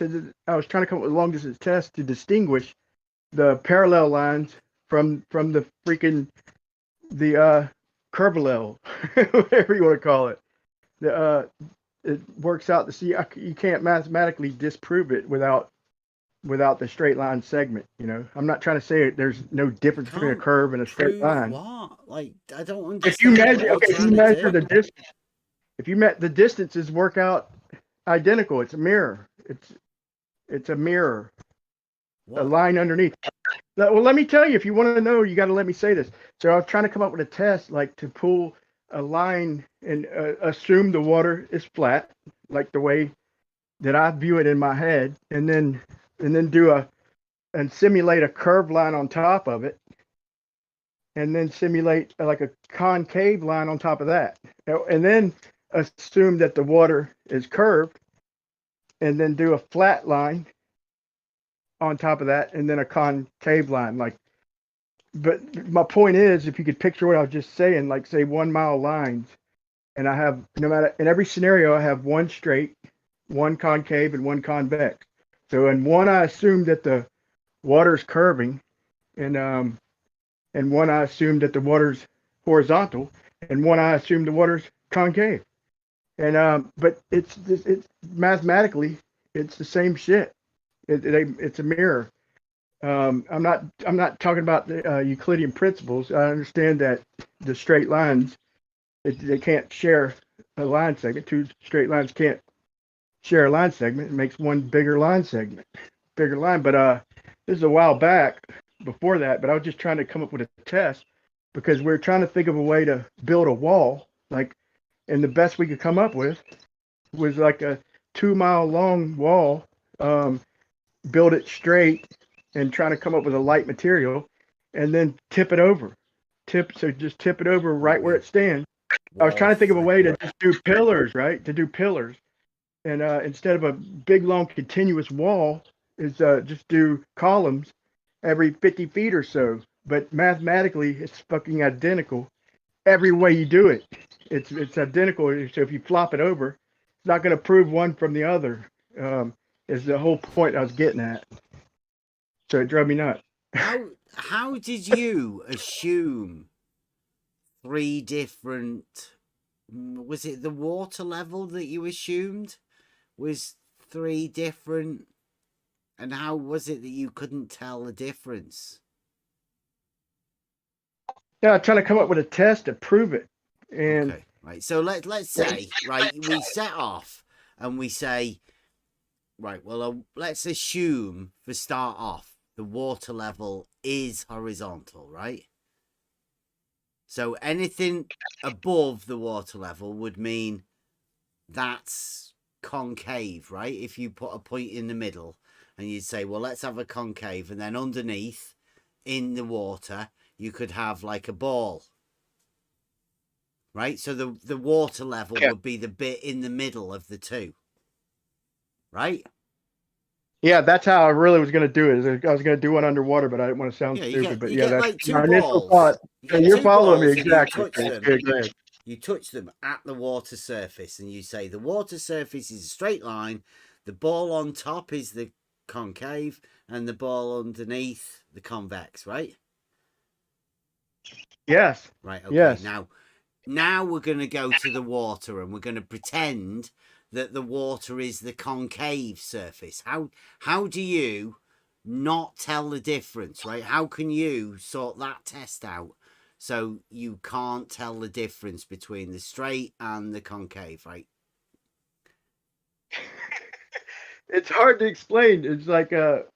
[SPEAKER 15] I was trying to come up with a long distance test to distinguish the parallel lines from the freaking the curvilineal, whatever you want to call it. It works out to see you can't mathematically disprove it without the straight line segment. I'm not trying to say there's no difference between a curve and a straight line.
[SPEAKER 6] What? Like, I don't understand.
[SPEAKER 15] If you measure the distance, if you met the distances work out identical, it's a mirror. It's a mirror. What? A line underneath. Well, let me tell you, if you want to know, you got to let me say this. So I was trying to come up with a test, like to pull a line and assume the water is flat, like the way that I view it in my head, and then simulate a curved line on top of it, and then simulate like a concave line on top of that, and then assume that the water is curved, and then do a flat line on top of that, and then a concave line. But my point is, if you could picture what I was just saying, like say 1 mile lines, and I have in every scenario I have one straight, one concave, and one convex. So in one I assume that the water's curving, and one I assume that the water's horizontal, and one I assume the water's concave. And but it's mathematically it's the same shit. It's a mirror. I'm not talking about the Euclidean principles. I understand that the straight lines they can't share a line segment. Two straight lines can't share a line segment. It makes one bigger line segment, bigger line. But this is a while back before that. But I was just trying to come up with a test because we're trying to think of a way to build a wall, and the best we could come up with was like a 2 mile long wall, build it straight and trying to come up with a light material and then tip it over. Just tip it over right where it stands. I was trying to think of a way to just do pillars, right? To do pillars. And instead of a big long continuous wall is just do columns every 50 feet or so. But mathematically it's fucking identical every way you do it. It's identical. So if you flop it over, it's not going to prove one from the other. Is the whole point I was getting at. So it drove me nuts.
[SPEAKER 6] How did you assume 3 different? Was it the water level that you assumed was 3 different? And how was it that you couldn't tell the difference?
[SPEAKER 15] Yeah, I'm trying to come up with a test to prove it. And
[SPEAKER 6] okay, right. So let's say, right, we set off and we say, right, well, let's assume for start off the water level is horizontal, right? So anything above the water level would mean that's concave, right? If you put a point in the middle and you'd say, well, let's have a concave, and then underneath in the water you could have like a ball, right? So the water level would be the bit in the middle of the two, right?
[SPEAKER 15] Yeah, that's how I really was going to do it. I was going to do one underwater, but I didn't want to sound stupid. But
[SPEAKER 6] you
[SPEAKER 15] yeah,
[SPEAKER 6] get
[SPEAKER 15] that's
[SPEAKER 6] like two
[SPEAKER 15] my initial
[SPEAKER 6] balls.
[SPEAKER 15] thought.
[SPEAKER 6] You
[SPEAKER 15] So
[SPEAKER 6] get
[SPEAKER 15] you're
[SPEAKER 6] two
[SPEAKER 15] following me
[SPEAKER 6] balls and
[SPEAKER 15] exactly.
[SPEAKER 6] you touch them.
[SPEAKER 15] Good, good.
[SPEAKER 6] You touch them at the water surface, and you say the water surface is a straight line. The ball on top is the concave, and the ball underneath the convex, right?
[SPEAKER 15] Yes.
[SPEAKER 6] Right. Okay.
[SPEAKER 15] Yes.
[SPEAKER 6] Now we're going to go to the water, and we're going to pretend that the water is the concave surface. How do you not tell the difference, right? How can you sort that test out so you can't tell the difference between the straight and the concave, right?
[SPEAKER 15] It's hard to explain. It's like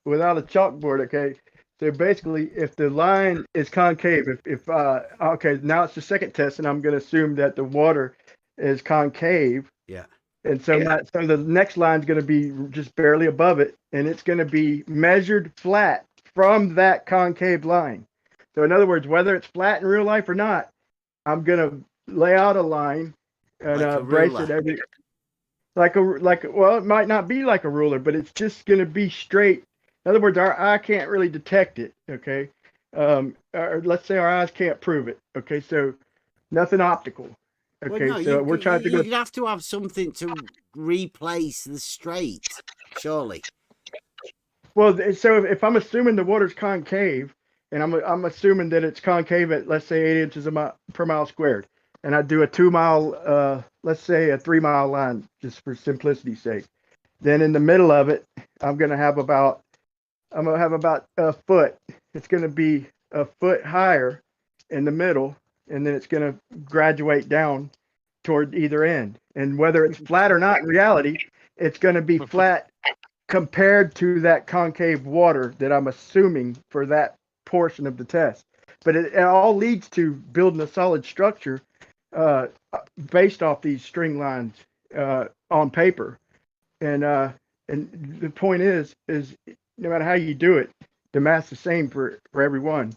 [SPEAKER 15] without a chalkboard. Okay. So basically, if the line is concave, if okay, now it's the second test, and I'm going to assume that the water is concave.
[SPEAKER 6] Yeah.
[SPEAKER 15] And so, so the next line is going to be just barely above it, and it's going to be measured flat from that concave line. So in other words, whether it's flat in real life or not, I'm going to lay out a line and
[SPEAKER 6] Like a
[SPEAKER 15] brace
[SPEAKER 6] ruler.
[SPEAKER 15] it well, it might not be like a ruler, but it's just going to be straight. In other words, our eye can't really detect it. Okay. Or let's say our eyes can't prove it. Okay. So nothing optical. Okay.
[SPEAKER 6] Well, no,
[SPEAKER 15] so we're trying to go.
[SPEAKER 6] You'd have to have something to replace the straight, surely.
[SPEAKER 15] Well, so if I'm assuming the water's concave, and I'm assuming that it's concave at, let's say, 8 inches per mile squared, and I do a 2 mile, let's say a 3 mile line, just for simplicity's sake, then in the middle of it, I'm gonna have about a foot. It's gonna be a foot higher in the middle, and then it's gonna graduate down toward either end. And whether it's flat or not, in reality, it's gonna be flat compared to that concave water that I'm assuming for that portion of the test. But it all leads to building a solid structure based off these string lines on paper. And the point is no matter how you do it, the math's the same for everyone.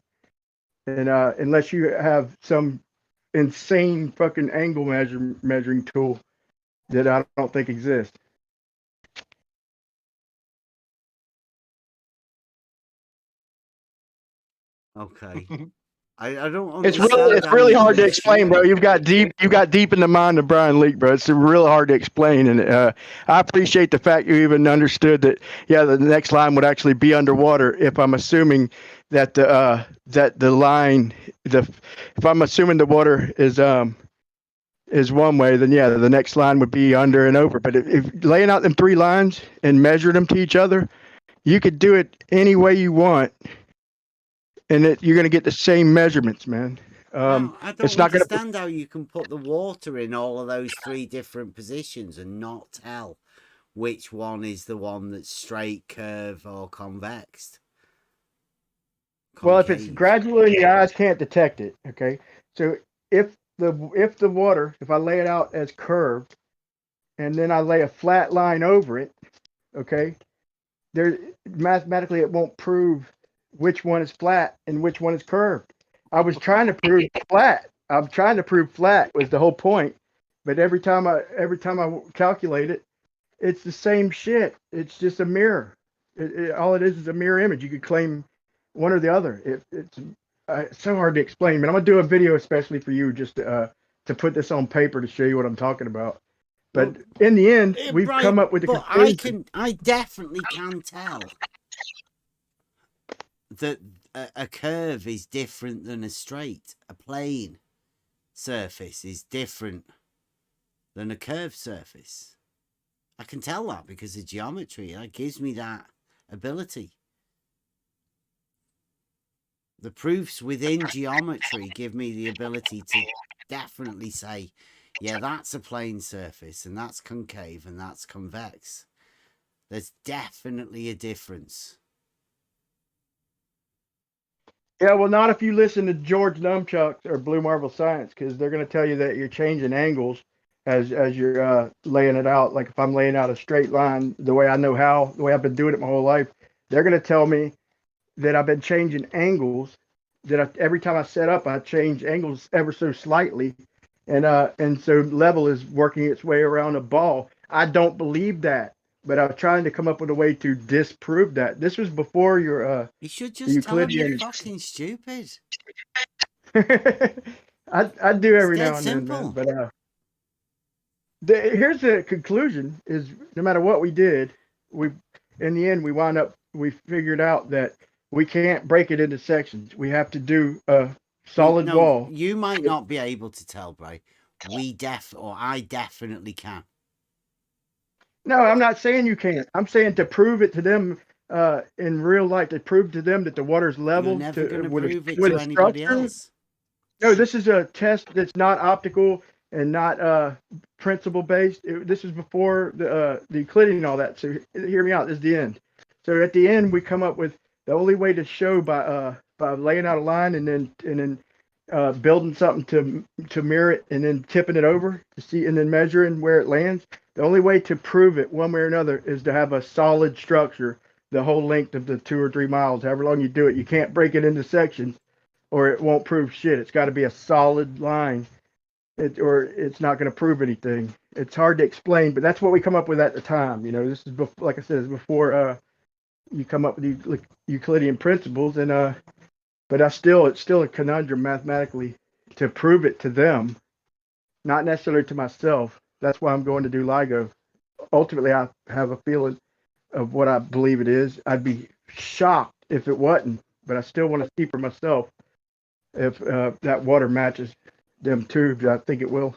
[SPEAKER 15] And unless you have some insane fucking angle measuring tool that I don't think exists.
[SPEAKER 6] Okay. I don't
[SPEAKER 15] It's
[SPEAKER 6] understand.
[SPEAKER 15] really hard to explain, bro. You got deep in the mind of Brian Leak, bro. It's really hard to explain, and I appreciate the fact you even understood that. Yeah, the next line would actually be underwater if I'm assuming that the line if I'm assuming the water is one way, then yeah, the next line would be under and over. But if laying out them 3 lines and measure them to each other, you could do it any way you want. And you're going to get the same measurements, man.
[SPEAKER 6] No, I don't
[SPEAKER 15] it's not
[SPEAKER 6] understand how you can put the water in all of those 3 different positions and not tell which one is the one that's straight, curve, or convex.
[SPEAKER 15] Well, if it's gradual and your eyes can't detect it, okay. So if the water, if I lay it out as curved, and then I lay a flat line over it, okay, there mathematically it won't prove which one is flat and which one is curved. I was trying to prove flat. I'm trying to prove flat was the whole point. But every time I calculate it, it's the same shit. It's just a mirror. All it is a mirror image. You could claim one or the other. It's so hard to explain. But I'm gonna do a video especially for you, just to put this on paper to show you what I'm talking about. But in the end, we've come up with a conclusion.
[SPEAKER 6] I definitely can tell that a curve is different than a straight. A plane surface is different than a curved surface. I can tell that because of geometry. That gives me that ability. The proofs within geometry give me the ability to definitely say, yeah, that's a plane surface, and that's concave, and that's convex. There's definitely a difference.
[SPEAKER 15] Yeah, well, not if you listen to George Numchuck or Blue Marble Science, because they're going to tell you that you're changing angles as you're laying it out. Like if I'm laying out a straight line, the way I know how, the way I've been doing it my whole life, they're going to tell me that I've been changing angles that every time I set up, I change angles ever so slightly, and so level is working its way around a ball. I don't believe that, but I was trying to come up with a way to disprove that. This was before your
[SPEAKER 6] You should
[SPEAKER 15] the
[SPEAKER 6] just tell him you're
[SPEAKER 15] Euclidean.
[SPEAKER 6] fucking stupid.
[SPEAKER 15] I do
[SPEAKER 6] It's
[SPEAKER 15] every
[SPEAKER 6] dead
[SPEAKER 15] now and then, man.
[SPEAKER 6] simple.
[SPEAKER 15] But here's the conclusion: is no matter what we did, in the end we figured out that we can't break it into sections. We have to do a solid
[SPEAKER 6] No,
[SPEAKER 15] wall.
[SPEAKER 6] you might not be able to tell, Bray. I definitely can.
[SPEAKER 15] No, I'm not saying you can't. I'm saying to prove it to them in real life, to prove to them that the water's level
[SPEAKER 6] You're never going to prove it
[SPEAKER 15] with
[SPEAKER 6] to
[SPEAKER 15] a
[SPEAKER 6] anybody
[SPEAKER 15] structure.
[SPEAKER 6] else.
[SPEAKER 15] No, this is a test that's not optical and not principle based. This is before the Euclidean and all that. So hear me out. This is the end. So at the end, we come up with the only way to show by laying out a line and then building something to mirror it and then tipping it over to see and then measuring where it lands. The only way to prove it one way or another is to have a solid structure the whole length of the 2 or 3 miles, however long you do it. You can't break it into sections or it won't prove shit. It's got to be a solid line, or it's not going to prove anything. It's hard to explain, but that's what we come up with at the time. You know, this is before, like I said, it's before you come up with the Euclidean principles, and but it's still a conundrum mathematically to prove it to them, not necessarily to myself. That's why I'm going to do LIGO. Ultimately, I have a feeling of what I believe it is. I'd be shocked if it wasn't, but I still want to see for myself if that water matches them tubes. I think it will.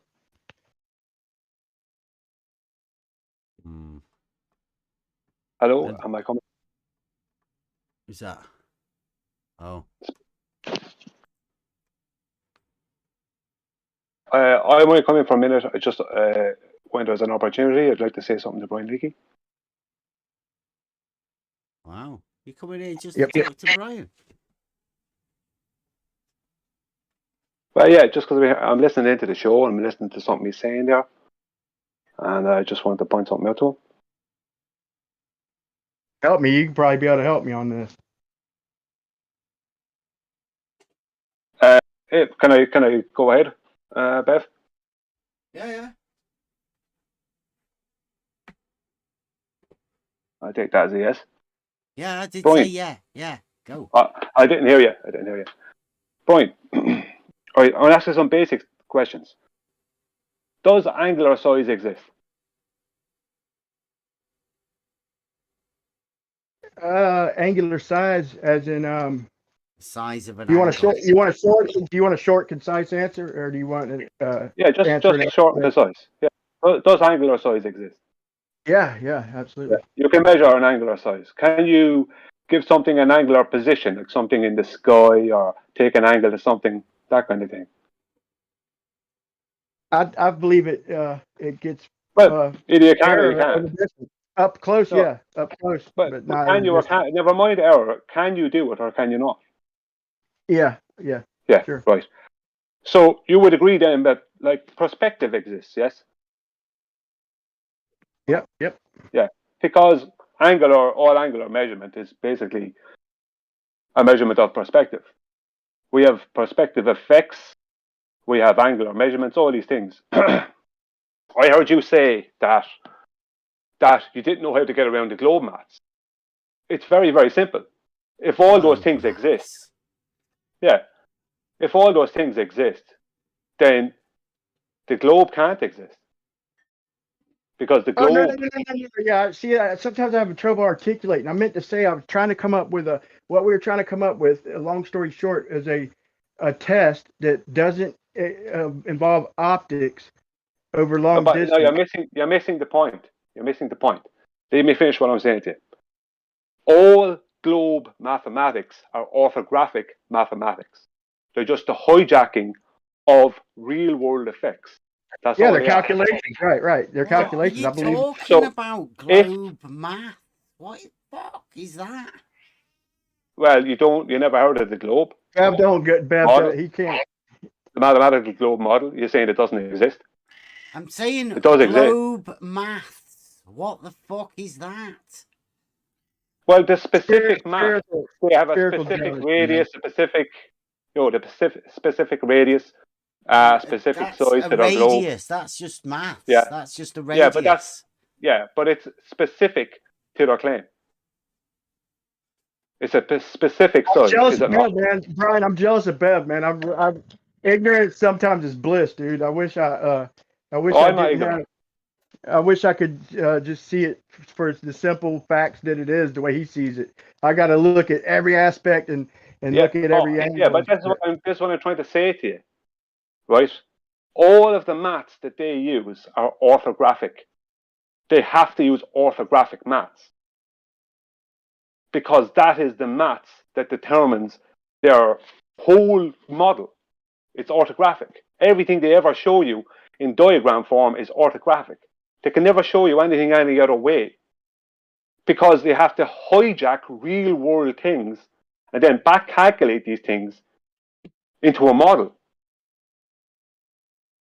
[SPEAKER 5] Hello, am I coming?
[SPEAKER 6] Who's that? Oh.
[SPEAKER 5] I'm only coming for a minute. I just when there's an opportunity, I'd like to say something to Brian Leakey.
[SPEAKER 6] Wow. You coming in just to talk to Brian?
[SPEAKER 5] Well, yeah, just because I'm listening into the show and I'm listening to something he's saying there, and I just wanted to point something out to him.
[SPEAKER 15] Help me. You can probably be able to help me on this.
[SPEAKER 5] Hey, can I go ahead, Bev?
[SPEAKER 6] Yeah.
[SPEAKER 5] I take that as a yes.
[SPEAKER 6] Yeah, I did
[SPEAKER 5] Brian.
[SPEAKER 6] say yeah. Go.
[SPEAKER 5] I didn't hear you. Brian, all right, I'll ask you some basic questions. Does angular size exist?
[SPEAKER 15] Angular size, as in
[SPEAKER 6] size of an
[SPEAKER 15] you
[SPEAKER 6] angle.
[SPEAKER 15] Do you want a short, concise answer, or do you want an
[SPEAKER 5] yeah, just short and concise. Yeah. Does angular size exist?
[SPEAKER 15] Yeah, absolutely.
[SPEAKER 5] Yeah. You can measure an angular size. Can you give something an angular position, like something in the sky, or take an angle to something, that kind of thing?
[SPEAKER 15] I believe it gets
[SPEAKER 5] well, either you can or you can't.
[SPEAKER 15] Up close, so, yeah, up close, but not
[SPEAKER 5] can you or can't? Never mind error. Can you do it or can you not?
[SPEAKER 15] Yeah,
[SPEAKER 5] sure. Right. So you would agree then that like perspective exists, yes?
[SPEAKER 15] Yep.
[SPEAKER 5] Yeah, because all angular measurement is basically a measurement of perspective. We have perspective effects, we have angular measurements, all these things. I heard you say that you didn't know how to get around the globe maths. It's very, very simple. If all those things exist, if all those things exist, then the globe can't exist. Because the globe...
[SPEAKER 15] no. Yeah, see, sometimes I have trouble articulating. I meant to say I was trying to come up with what we were trying to come up with, long story short, is a test that doesn't involve optics over long distance.
[SPEAKER 5] No, you're missing the point. Let me finish what I'm saying to you. All globe mathematics are orthographic mathematics. They're just a hijacking of real world effects. That's
[SPEAKER 15] they're calculations. Right. They're calculations.
[SPEAKER 6] What are you talking about globe math? What the fuck is that?
[SPEAKER 5] Well, you never heard of the globe?
[SPEAKER 15] Bev don't get Bev. He can't.
[SPEAKER 5] The mathematical globe model. You're saying it doesn't exist?
[SPEAKER 6] I'm saying
[SPEAKER 5] it does
[SPEAKER 6] globe
[SPEAKER 5] exist.
[SPEAKER 6] maths. What the fuck is that?
[SPEAKER 5] Well, the specific math. They have a specific radius, a specific the specific radius, specific
[SPEAKER 6] That's
[SPEAKER 5] size
[SPEAKER 6] a
[SPEAKER 5] to their globe.
[SPEAKER 6] radius. That's just maths.
[SPEAKER 5] Yeah.
[SPEAKER 6] That's just a radius.
[SPEAKER 5] But it's specific to their claim. It's a specific size.
[SPEAKER 15] I'm jealous
[SPEAKER 5] Is
[SPEAKER 15] of
[SPEAKER 5] it not?
[SPEAKER 15] Bev, man. Brian, I'm jealous of Bev, man. I'm ignorance sometimes is bliss, dude. I wish I
[SPEAKER 5] I'm not
[SPEAKER 15] didn't
[SPEAKER 5] ignorant.
[SPEAKER 15] have. I wish I could just see it for the simple facts that it is, the way he sees it. I got to look at every aspect and look at every angle.
[SPEAKER 5] Yeah, but that's what I'm trying to say to you, right? All of the maths that they use are orthographic. They have to use orthographic maths because that is the maths that determines their whole model. It's orthographic. Everything they ever show you in diagram form is orthographic. They can never show you anything any other way because they have to hijack real world things and then back calculate these things into a model.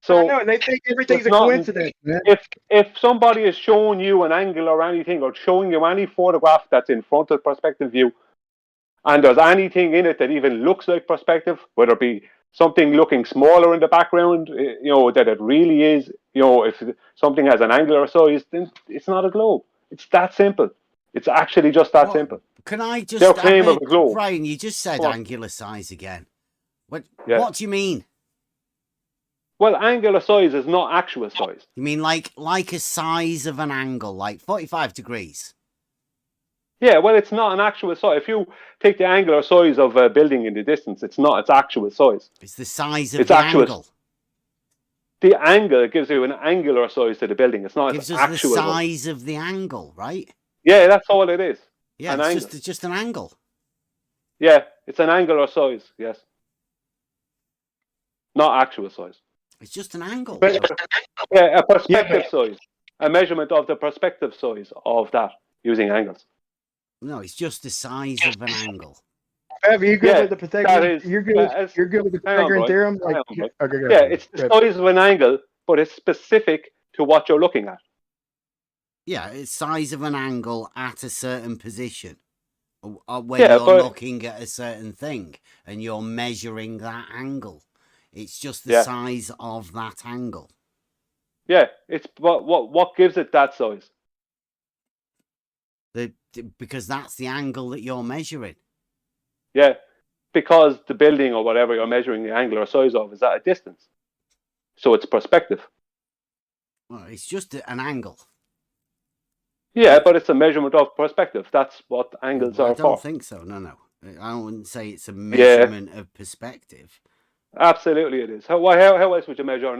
[SPEAKER 5] So
[SPEAKER 15] I know, they think everything's a coincidence, man.
[SPEAKER 5] If somebody is showing you an angle or anything, or showing you any photograph that's in front of perspective view, and there's anything in it that even looks like perspective, whether it be something looking smaller in the background, that it really is, if something has an angular size, then it's not a globe. It's that simple. It's actually just that simple.
[SPEAKER 6] Can I just
[SPEAKER 5] their claim of a globe?
[SPEAKER 6] Brian, you just said angular size again. What do you mean?
[SPEAKER 5] Well, angular size is not actual size.
[SPEAKER 6] You mean like a size of an angle, like 45 degrees?
[SPEAKER 5] Yeah, well, it's not an actual size. If you take the angular size of a building in the distance, it's not its actual size.
[SPEAKER 6] It's the size of the angle.
[SPEAKER 5] The angle gives you an angular size to the building. It's not
[SPEAKER 6] its
[SPEAKER 5] actual
[SPEAKER 6] the size of the angle, right?
[SPEAKER 5] Yeah, that's all it is.
[SPEAKER 6] Yeah, it's just an angle.
[SPEAKER 5] Yeah, it's an angular size, yes. Not actual size.
[SPEAKER 6] It's just an angle.
[SPEAKER 5] Yeah, a perspective size. A measurement of the perspective size of that using angles.
[SPEAKER 6] No, it's just the size of an angle.
[SPEAKER 15] Are you good with the Pythagorean? You're good with the Pythagorean theorem?
[SPEAKER 5] It's the size of an angle, but it's specific to what you're looking at.
[SPEAKER 6] Yeah, it's size of an angle at a certain position. When you're looking at a certain thing and you're measuring that angle. It's just the size of that angle.
[SPEAKER 5] Yeah, it's what gives it that size?
[SPEAKER 6] Because that's the angle that you're measuring.
[SPEAKER 5] Yeah, because the building or whatever you're measuring the angular size of is at a distance. So it's perspective.
[SPEAKER 6] Well, it's just an angle.
[SPEAKER 5] Yeah, but it's a measurement of perspective. That's what angles are for.
[SPEAKER 6] I don't think so. No. I wouldn't say it's a measurement of perspective.
[SPEAKER 5] Absolutely, it is. How else would you measure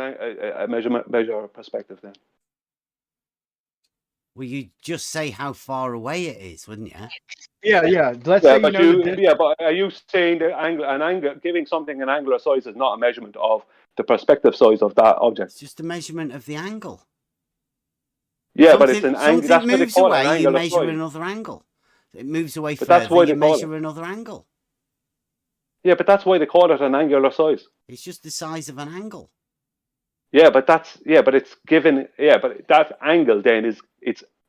[SPEAKER 5] measure perspective then?
[SPEAKER 6] Well, you just say how far away it is, wouldn't you?
[SPEAKER 15] Yeah. Let's say
[SPEAKER 5] but are you saying that giving something an angular size is not a measurement of the perspective size of that object?
[SPEAKER 6] It's just a measurement of the angle.
[SPEAKER 5] Yeah, but it's an angle.
[SPEAKER 6] Something moves away, you measure another angle. It moves away further, you measure another angle.
[SPEAKER 5] Yeah, but that's why they call it an angular size.
[SPEAKER 6] It's just the size of an angle.
[SPEAKER 5] Yeah, but it's given. Yeah, but that angle then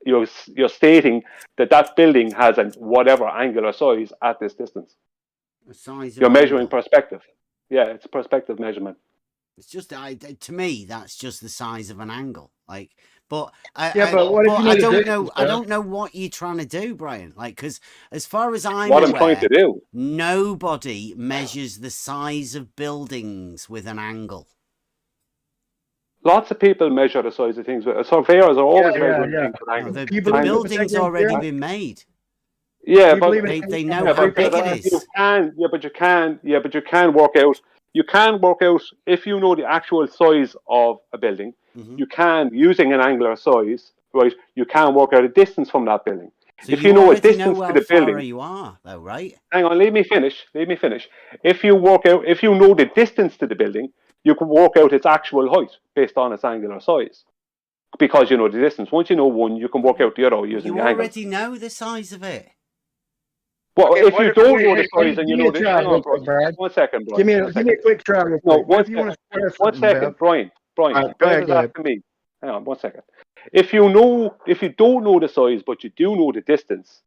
[SPEAKER 5] you're stating that building has a whatever angular size at this distance.
[SPEAKER 6] The size.
[SPEAKER 5] You're measuring perspective. Yeah, it's a perspective measurement.
[SPEAKER 6] It's just to me that's just the size of an angle. I don't know what you're trying to do, Brian. Because as far as I'm
[SPEAKER 5] trying to do,
[SPEAKER 6] nobody measures the size of buildings with an angle.
[SPEAKER 5] Lots of people measure the size of things. Surveyors are always measuring things with angles.
[SPEAKER 6] The building's already been made.
[SPEAKER 5] Yeah, but
[SPEAKER 6] they know how big it is.
[SPEAKER 5] But you can work out. You can work out if you know the actual size of a building. Mm-hmm. You can, using an angular size, right? You can work out a distance from that building.
[SPEAKER 6] So
[SPEAKER 5] if you know a distance
[SPEAKER 6] to
[SPEAKER 5] the building,
[SPEAKER 6] you are, though, right?
[SPEAKER 5] Hang on, let me finish. If you know the distance to the building, you can work out its actual height based on its angular size, because you know the distance. Once you know one, you can work out the other using the angle.
[SPEAKER 6] You already know the size of it.
[SPEAKER 5] Well, if you don't know the size and you know the hang on, 1 second, Brian.
[SPEAKER 15] Give me a quick try.
[SPEAKER 5] No, 1 second, Brian. Brian, asking me. Hang on, 1 second. If you don't know the size, but you do know the distance,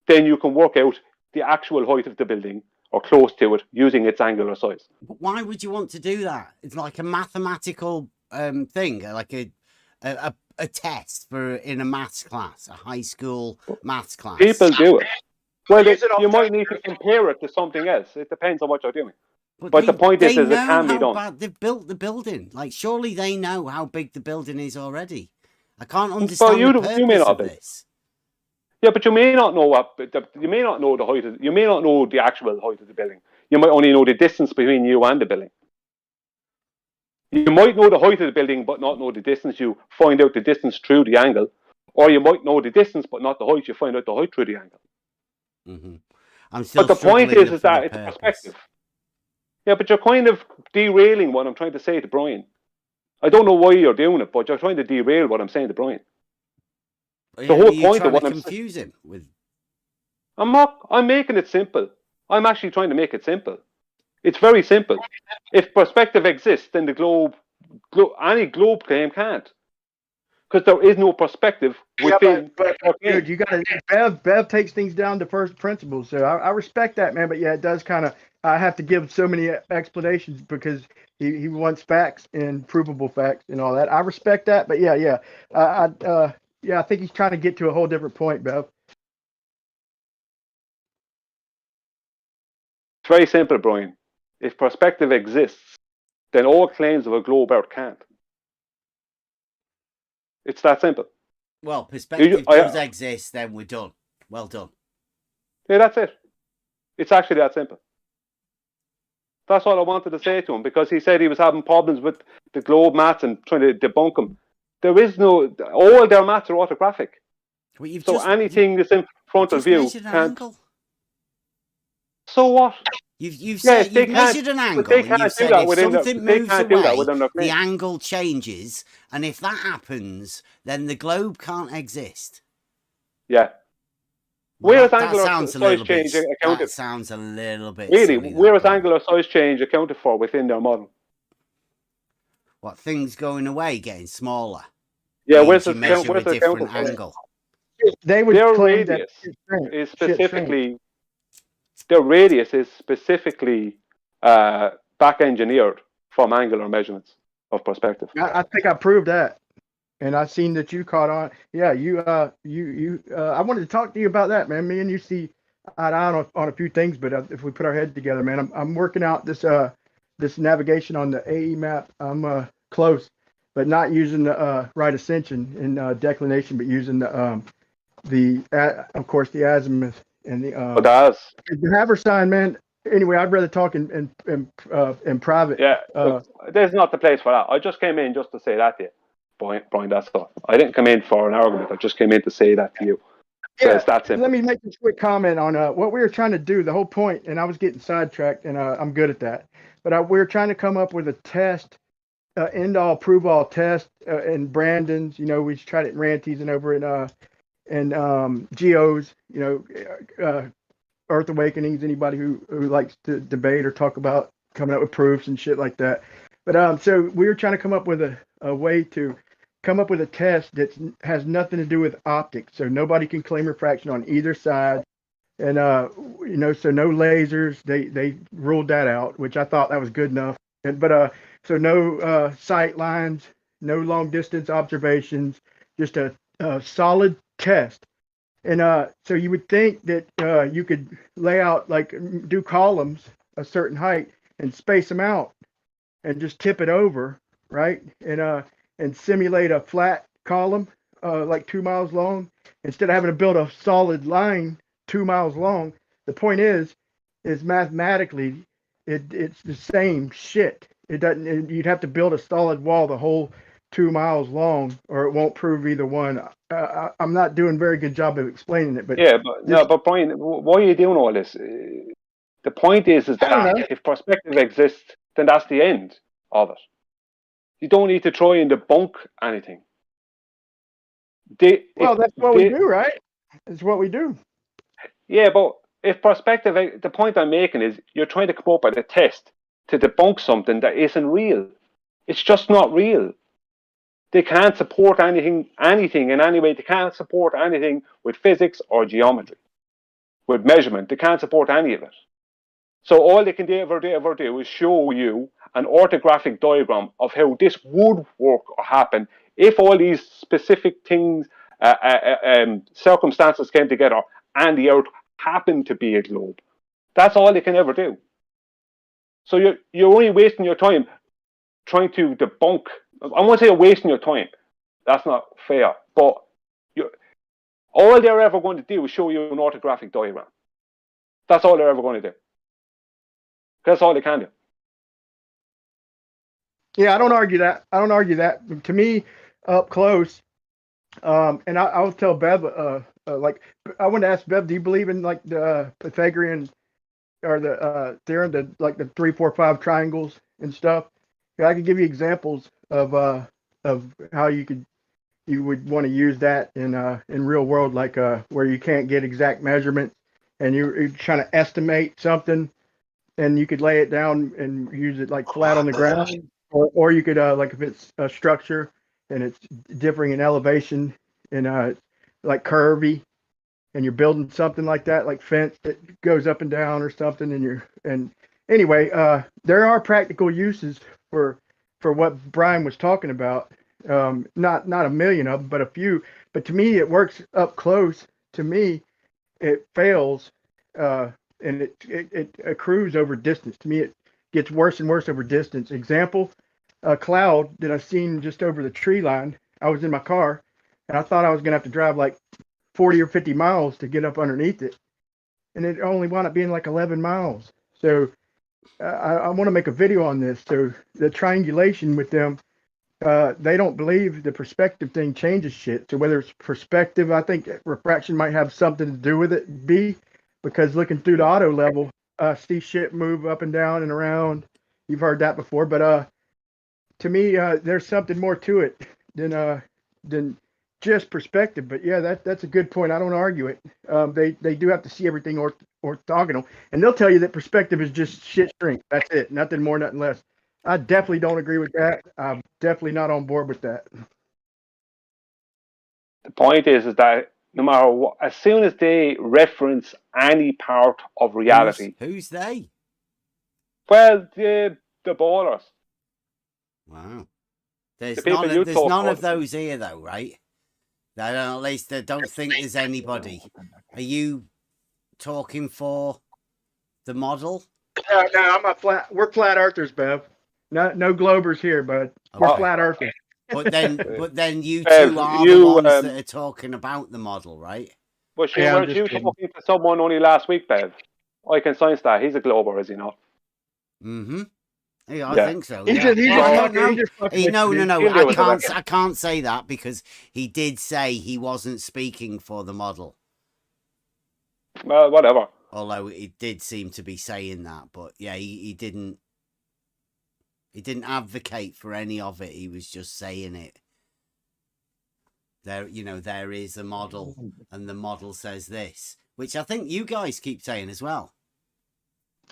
[SPEAKER 5] then you can work out the actual height of the building or close to it using its angular size.
[SPEAKER 6] But why would you want to do that? It's like a mathematical thing, like a test for in a maths class, a high school maths class.
[SPEAKER 5] People do it. Well, you might need to compare it to something else. It depends on what you're doing. But the point is it can be done.
[SPEAKER 6] Bad they've built the building. Like, surely they know how big the building is already. I can't understand the purpose of this.
[SPEAKER 5] Yeah, but you may not know you may not know the height you may not know the actual height of the building. You might only know the distance between you and the building. You might know the height of the building, but not know the distance. You find out the distance through the angle, or you might know the distance, but not the height. You find out the height through the angle.
[SPEAKER 6] I'm still
[SPEAKER 5] but the point is that it's
[SPEAKER 6] purpose.
[SPEAKER 5] perspective. Yeah, but you're kind of derailing what I'm trying to say to Brian. I don't know why you're doing it, but you're trying to derail what I'm saying to Brian.
[SPEAKER 6] The whole point of what I'm confuse him with.
[SPEAKER 5] I'm not. I'm making it simple. I'm actually trying to make it simple. It's very simple. If perspective exists, then any globe claim can't, because there is no perspective within.
[SPEAKER 15] But dude, you got to. Bev takes things down to first principles, so I respect that, man. But yeah, it does kind of. I have to give so many explanations because he wants facts and provable facts and all that. I respect that, but yeah, I think he's trying to get to a whole different point, Bev.
[SPEAKER 5] It's very simple, Brian. If perspective exists, then all claims of a globe Earth can't. It's that simple.
[SPEAKER 6] Well, perspective does exist, then we're done. Well done.
[SPEAKER 5] Yeah, that's it. It's actually that simple. That's all I wanted to say to him, because he said he was having problems with the globe maths and trying to debunk them. There is no, all their maths are orthographic.
[SPEAKER 6] Well,
[SPEAKER 5] anything that's in front of you can't.
[SPEAKER 6] Angle.
[SPEAKER 5] So what?
[SPEAKER 6] You've said you've measured an angle, and you've said if something moves away, the angle changes, and if that happens, then the globe can't exist.
[SPEAKER 5] Yeah.
[SPEAKER 6] Well,
[SPEAKER 5] where's angular size change accounted?
[SPEAKER 6] That sounds a little bit
[SPEAKER 5] really.
[SPEAKER 6] Silly,
[SPEAKER 5] where is angular size change accounted for within their model?
[SPEAKER 6] What, things going away, getting smaller?
[SPEAKER 5] Yeah, where's the
[SPEAKER 6] different angle?
[SPEAKER 15] They would
[SPEAKER 5] their
[SPEAKER 15] claim
[SPEAKER 5] radius
[SPEAKER 15] that
[SPEAKER 5] is specifically. Their radius is specifically back engineered from angular measurements of perspective.
[SPEAKER 15] I think I proved that, and I've seen that you caught on. Yeah, you. I wanted to talk to you about that, man. Me and you see eye to eye on a few things, but if we put our head together, man, I'm working out this navigation on the AE map. I'm close, but not using the right ascension in declination, but using of course the azimuth and the Haversign, man. Anyway, I'd rather talk in private.
[SPEAKER 5] Yeah, there's not the place for that. I just came in just to say that to you, Brian. That's all. I didn't come in for an argument. I just came in to say that to you. So
[SPEAKER 15] yeah,
[SPEAKER 5] it's that simple.
[SPEAKER 15] Let me make a quick comment on what we were trying to do. The whole point, and I was getting sidetracked, and I'm good at that. But we were trying to come up with a test, end-all, prove-all test. And Brandon's, we tried it in Ranties and over in Geo's, Earth Awakenings, anybody who likes to debate or talk about coming up with proofs and shit like that. But so we were trying to come up with a way to come up with a test that has nothing to do with optics, so nobody can claim refraction on either side, and so no lasers. They ruled that out, which I thought that was good enough. But so no sight lines, no long distance observations, just a solid test. And so you would think that you could lay out, like, do columns a certain height and space them out and just tip it over, right? And simulate a flat column like 2 miles long instead of having to build a solid line 2 miles long. The point is mathematically it's the same shit. It doesn't. You'd have to build a solid wall the whole 2 miles long, or it won't prove either one. I'm not doing a very good job of explaining it, but
[SPEAKER 5] yeah, but Brian, why are you doing all this? The point is that if perspective exists, then that's the end of it. You don't need to try and debunk anything.
[SPEAKER 15] That's what we do, right? It's what we do.
[SPEAKER 5] Yeah, but if perspective, the point I'm making is you're trying to come up with a test to debunk something that isn't real. It's just not real. They can't support anything in any way. They can't support anything with physics or geometry. with measurement. They can't support any of it. So all they can ever do is show you an orthographic diagram of how this would work or happen if all these specific things, circumstances came together and the Earth happened to be a globe. That's all they can ever do. So you're only wasting your time trying to debunk. I won't say you're wasting your time. That's not fair. But all they're ever going to do is show you an orthographic diagram. That's all they're ever going to do. That's all they can do.
[SPEAKER 15] Yeah, I don't argue that. To me, up close, and I'll tell Bev, like, I want to ask Bev, do you believe in like the Pythagorean or the theorem, like the 3, 4, 5 triangles and stuff? Yeah, I could give you examples of how you would want to use that in real world, like where you can't get exact measurements and you're trying to estimate something, and you could lay it down and use it like flat on the ground, or you could like if it's a structure and it's differing in elevation and like curvy, and you're building something like that, like fence that goes up and down or something, and anyway, there are practical uses for what Brian was talking about. Not a million of them, but a few. But to me, it works up close. To me, it fails, and it accrues over distance. To me, it gets worse and worse over distance. Example, a cloud that I seen just over the tree line. I was in my car, and I thought I was gonna have to drive like 40 or 50 miles to get up underneath it, and it only wound up being like 11 miles. So I want to make a video on this. So the triangulation with them, they don't believe the perspective thing changes shit. So whether it's perspective, I think refraction might have something to do with it. Because looking through the auto level, see shit move up and down and around. You've heard that before, but to me, there's something more to it than just perspective. But yeah, that's a good point. I don't argue it. They do have to see everything orthogonal, and they'll tell you that perspective is just shit shrink. That's it. Nothing more, nothing less. I definitely don't agree with that. I'm definitely not on board with that.
[SPEAKER 5] The point is that no matter what, as soon as they reference any part of reality,
[SPEAKER 6] who's they?
[SPEAKER 5] Well, the ballers.
[SPEAKER 6] Wow. There's none of those here, though, right? At least I don't think there's anybody. Are you talking for the model?
[SPEAKER 15] No, we're flat earthers, Bev. No globers here, bud. We're flat earthers.
[SPEAKER 6] But then you two are the ones that are talking about the model, right?
[SPEAKER 5] Well, weren't you talking to someone only last week, Bev? I can sense that. He's a glober, is he not?
[SPEAKER 6] Mm-hmm. Yeah, I think so.
[SPEAKER 15] No.
[SPEAKER 6] I can't say that because he did say he wasn't speaking for the model.
[SPEAKER 5] Well, whatever.
[SPEAKER 6] Although it did seem to be saying that, but yeah, he didn't advocate for any of it. He was just saying it. There is a model, and the model says this, which I think you guys keep saying as well.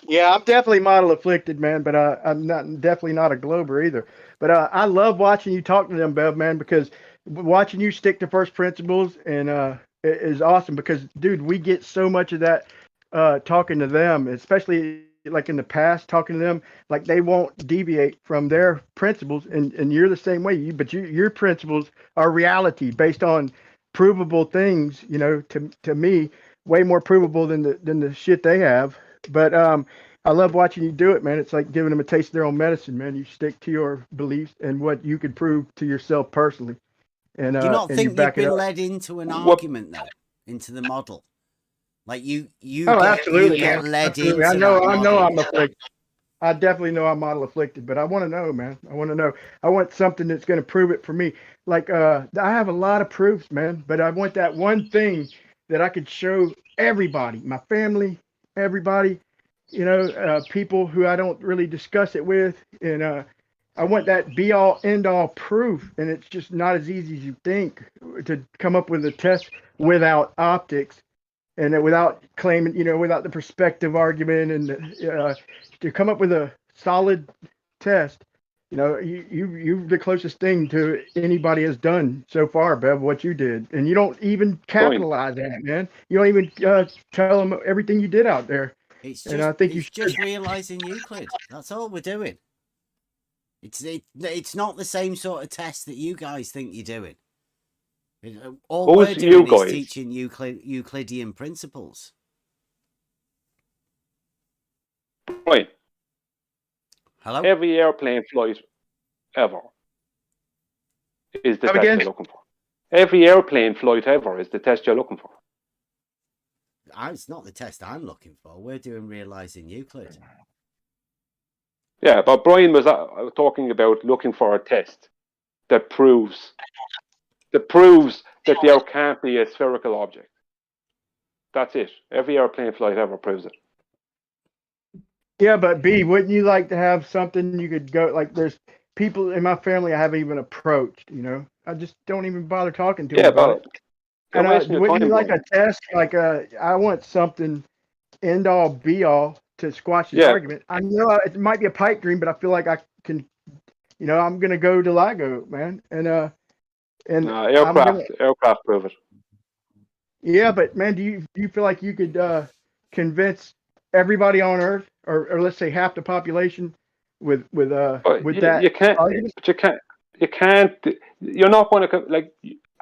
[SPEAKER 15] Yeah, I'm definitely model afflicted, man, but I'm definitely not a glober either. But I love watching you talk to them, Bev, man, because watching you stick to first principles and is awesome. Because, dude, we get so much of that talking to them, especially like in the past, talking to them, like they won't deviate from their principles, and you're the same way. But your principles are reality based on provable things. To me, way more provable than the shit they have. But I love watching you do it, man. It's like giving them a taste of their own medicine, man. You stick to your beliefs and what you could prove to yourself personally. And
[SPEAKER 6] do you not think you've been led into an argument though, into the model? Like you
[SPEAKER 15] absolutely,
[SPEAKER 6] get led
[SPEAKER 15] absolutely.
[SPEAKER 6] into.
[SPEAKER 15] I know I'm afflicted. I definitely know I'm model afflicted, but I want to know, man. I want to know. I want something that's going to prove it for me. Like I have a lot of proofs, man, but I want that one thing that I could show everybody, my family, everybody, people who I don't really discuss it with, and I want that be all end all proof, and it's just not as easy as you think to come up with a test without optics and without claiming, without the perspective argument, and to come up with a solid test, You know, you're the closest thing to anybody has done so far, Bev, what you did. And you don't even capitalize on it, man. You don't even tell them everything you did out there.
[SPEAKER 6] It's
[SPEAKER 15] and
[SPEAKER 6] just
[SPEAKER 15] I think you
[SPEAKER 6] it's just realizing Euclid. That's all we're doing. It's not the same sort of test that you guys think you're doing. All we're
[SPEAKER 5] Who's you
[SPEAKER 6] doing is
[SPEAKER 5] guys?
[SPEAKER 6] teaching Euclidean principles.
[SPEAKER 5] Right.
[SPEAKER 6] Hello?
[SPEAKER 5] Every airplane flight ever is the
[SPEAKER 15] Come
[SPEAKER 5] test
[SPEAKER 15] again?
[SPEAKER 5] you're looking for. Every airplane flight ever is the test you're looking for.
[SPEAKER 6] It's not the test I'm looking for. We're doing realizing Euclid.
[SPEAKER 5] Yeah, but Brian was talking about looking for a test that proves that there can't be a spherical object. That's it. Every airplane flight ever proves it.
[SPEAKER 15] Yeah, but B, wouldn't you like to have something you could go, like there's people in my family I haven't even approached, you know? I just don't even bother talking to them about it.
[SPEAKER 5] you're wasting your
[SPEAKER 15] wouldn't
[SPEAKER 5] time,
[SPEAKER 15] you like
[SPEAKER 5] Brian.
[SPEAKER 15] a test? Like I want something end all be all to squash this argument. I know it might be a pipe dream, but I feel like I can, you know, I'm gonna go to LIGO, man, and
[SPEAKER 5] aircraft prove it.
[SPEAKER 15] Yeah, but man, do you feel like you could convince everybody on Earth, or let's say half the population, with that?
[SPEAKER 5] You can't. But you can't. You're not going to like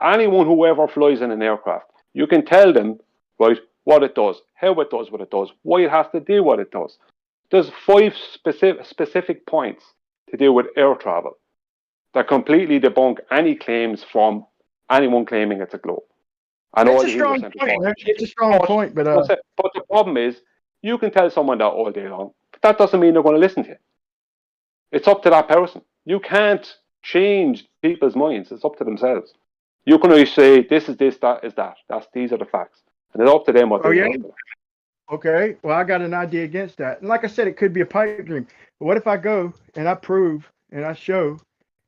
[SPEAKER 5] anyone who ever flies in an aircraft. You can tell them right what it does, how it does what it does, why it has to do what it does. There's 5 specific points to do with air travel that completely debunk any claims from anyone claiming it's a globe.
[SPEAKER 15] It's a strong point. It's a strong point, but
[SPEAKER 5] the problem is you can tell someone that all day long, but that doesn't mean they're going to listen to you. It's up to that person. You can't change people's minds. It's up to themselves. You can only say this is this, that is that. These are the facts, and it's up to them what they do.
[SPEAKER 15] Okay. Well, I got an idea against that. And like I said, it could be a pipe dream. But what if I go and I prove and I show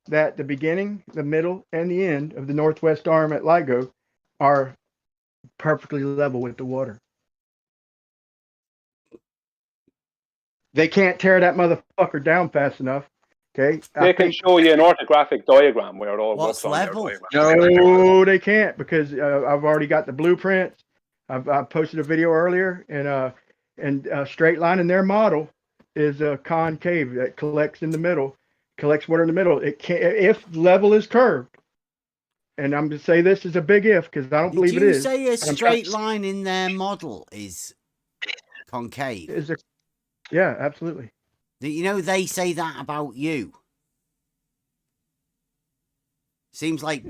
[SPEAKER 15] that the beginning, the middle, and the end of the northwest arm at LIGO are perfectly level with the water? They can't tear that motherfucker down fast enough. Okay.
[SPEAKER 5] They can show you an orthographic diagram where it all works on
[SPEAKER 6] level?
[SPEAKER 15] No, they can't, because I've already got the blueprints. I posted a video earlier, and straight line in their model is a concave that collects in the middle, collects water in the middle. It can't, if level is curved. And I'm going to say this is a big if, because I don't believe it is.
[SPEAKER 6] Did you say a straight line in their model is concave?
[SPEAKER 15] Yeah, absolutely.
[SPEAKER 6] You know, they say that about you. Seems like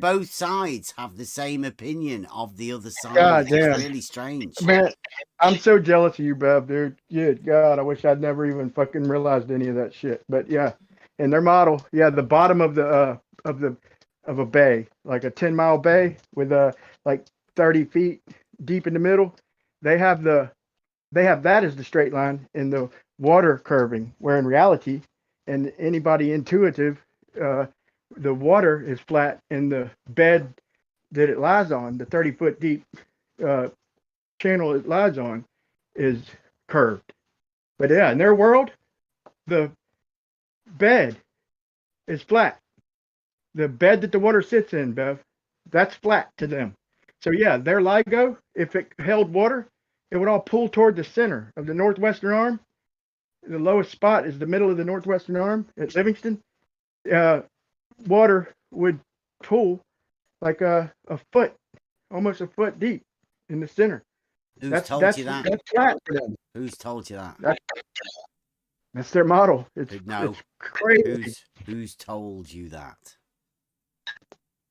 [SPEAKER 6] both sides have the same opinion of the other side.
[SPEAKER 15] God damn.
[SPEAKER 6] It's really strange.
[SPEAKER 15] Man, I'm so jealous of you, Bev, dude. Good God, I wish I'd never even fucking realized any of that shit. But yeah, in their model, the bottom of a bay, like a 10-mile bay with like 30 feet deep in the middle, they have that as the straight line in the water curving, where in reality, and anybody intuitive, the water is flat and the bed that it lies on, the 30-foot deep channel it lies on, is curved. But yeah, in their world, the bed is flat. The bed that the water sits in, Bev, that's flat to them. So yeah, their LIGO, if it held water, it would all pull toward the center of the northwestern arm. The lowest spot is the middle of the northwestern arm at Livingston. Water would pool like a foot, almost a foot deep in the center.
[SPEAKER 6] Who's told you that?
[SPEAKER 15] That's flat for them.
[SPEAKER 6] Who's told you that?
[SPEAKER 15] That's their model. It's crazy.
[SPEAKER 6] Who's told you that?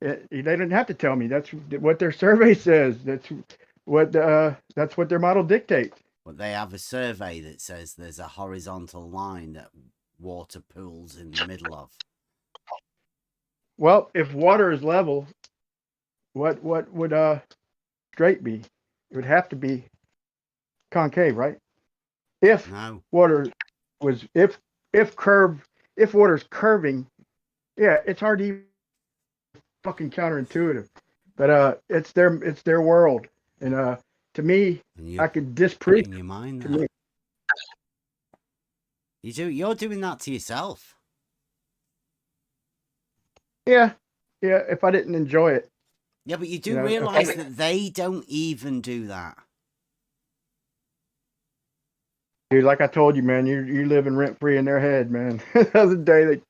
[SPEAKER 15] They didn't have to tell me. That's what their survey says. That's what their model dictates.
[SPEAKER 6] But they have a survey that says there's a horizontal line that water pools in the middle of.
[SPEAKER 15] Well, if water is level, what would straight be? It would have to be concave, right? If water was if water's curving, yeah, it's hard to even fucking counterintuitive. But it's their world. And to me, I could disprove
[SPEAKER 6] your mind that. You're doing that to yourself.
[SPEAKER 15] Yeah, yeah. If I didn't enjoy it.
[SPEAKER 6] Yeah, but you do
[SPEAKER 15] know, if I
[SPEAKER 6] realize
[SPEAKER 15] didn't-
[SPEAKER 6] that they don't even do that.
[SPEAKER 15] Dude, like I told you, man, you living rent free in their head, man. The other day,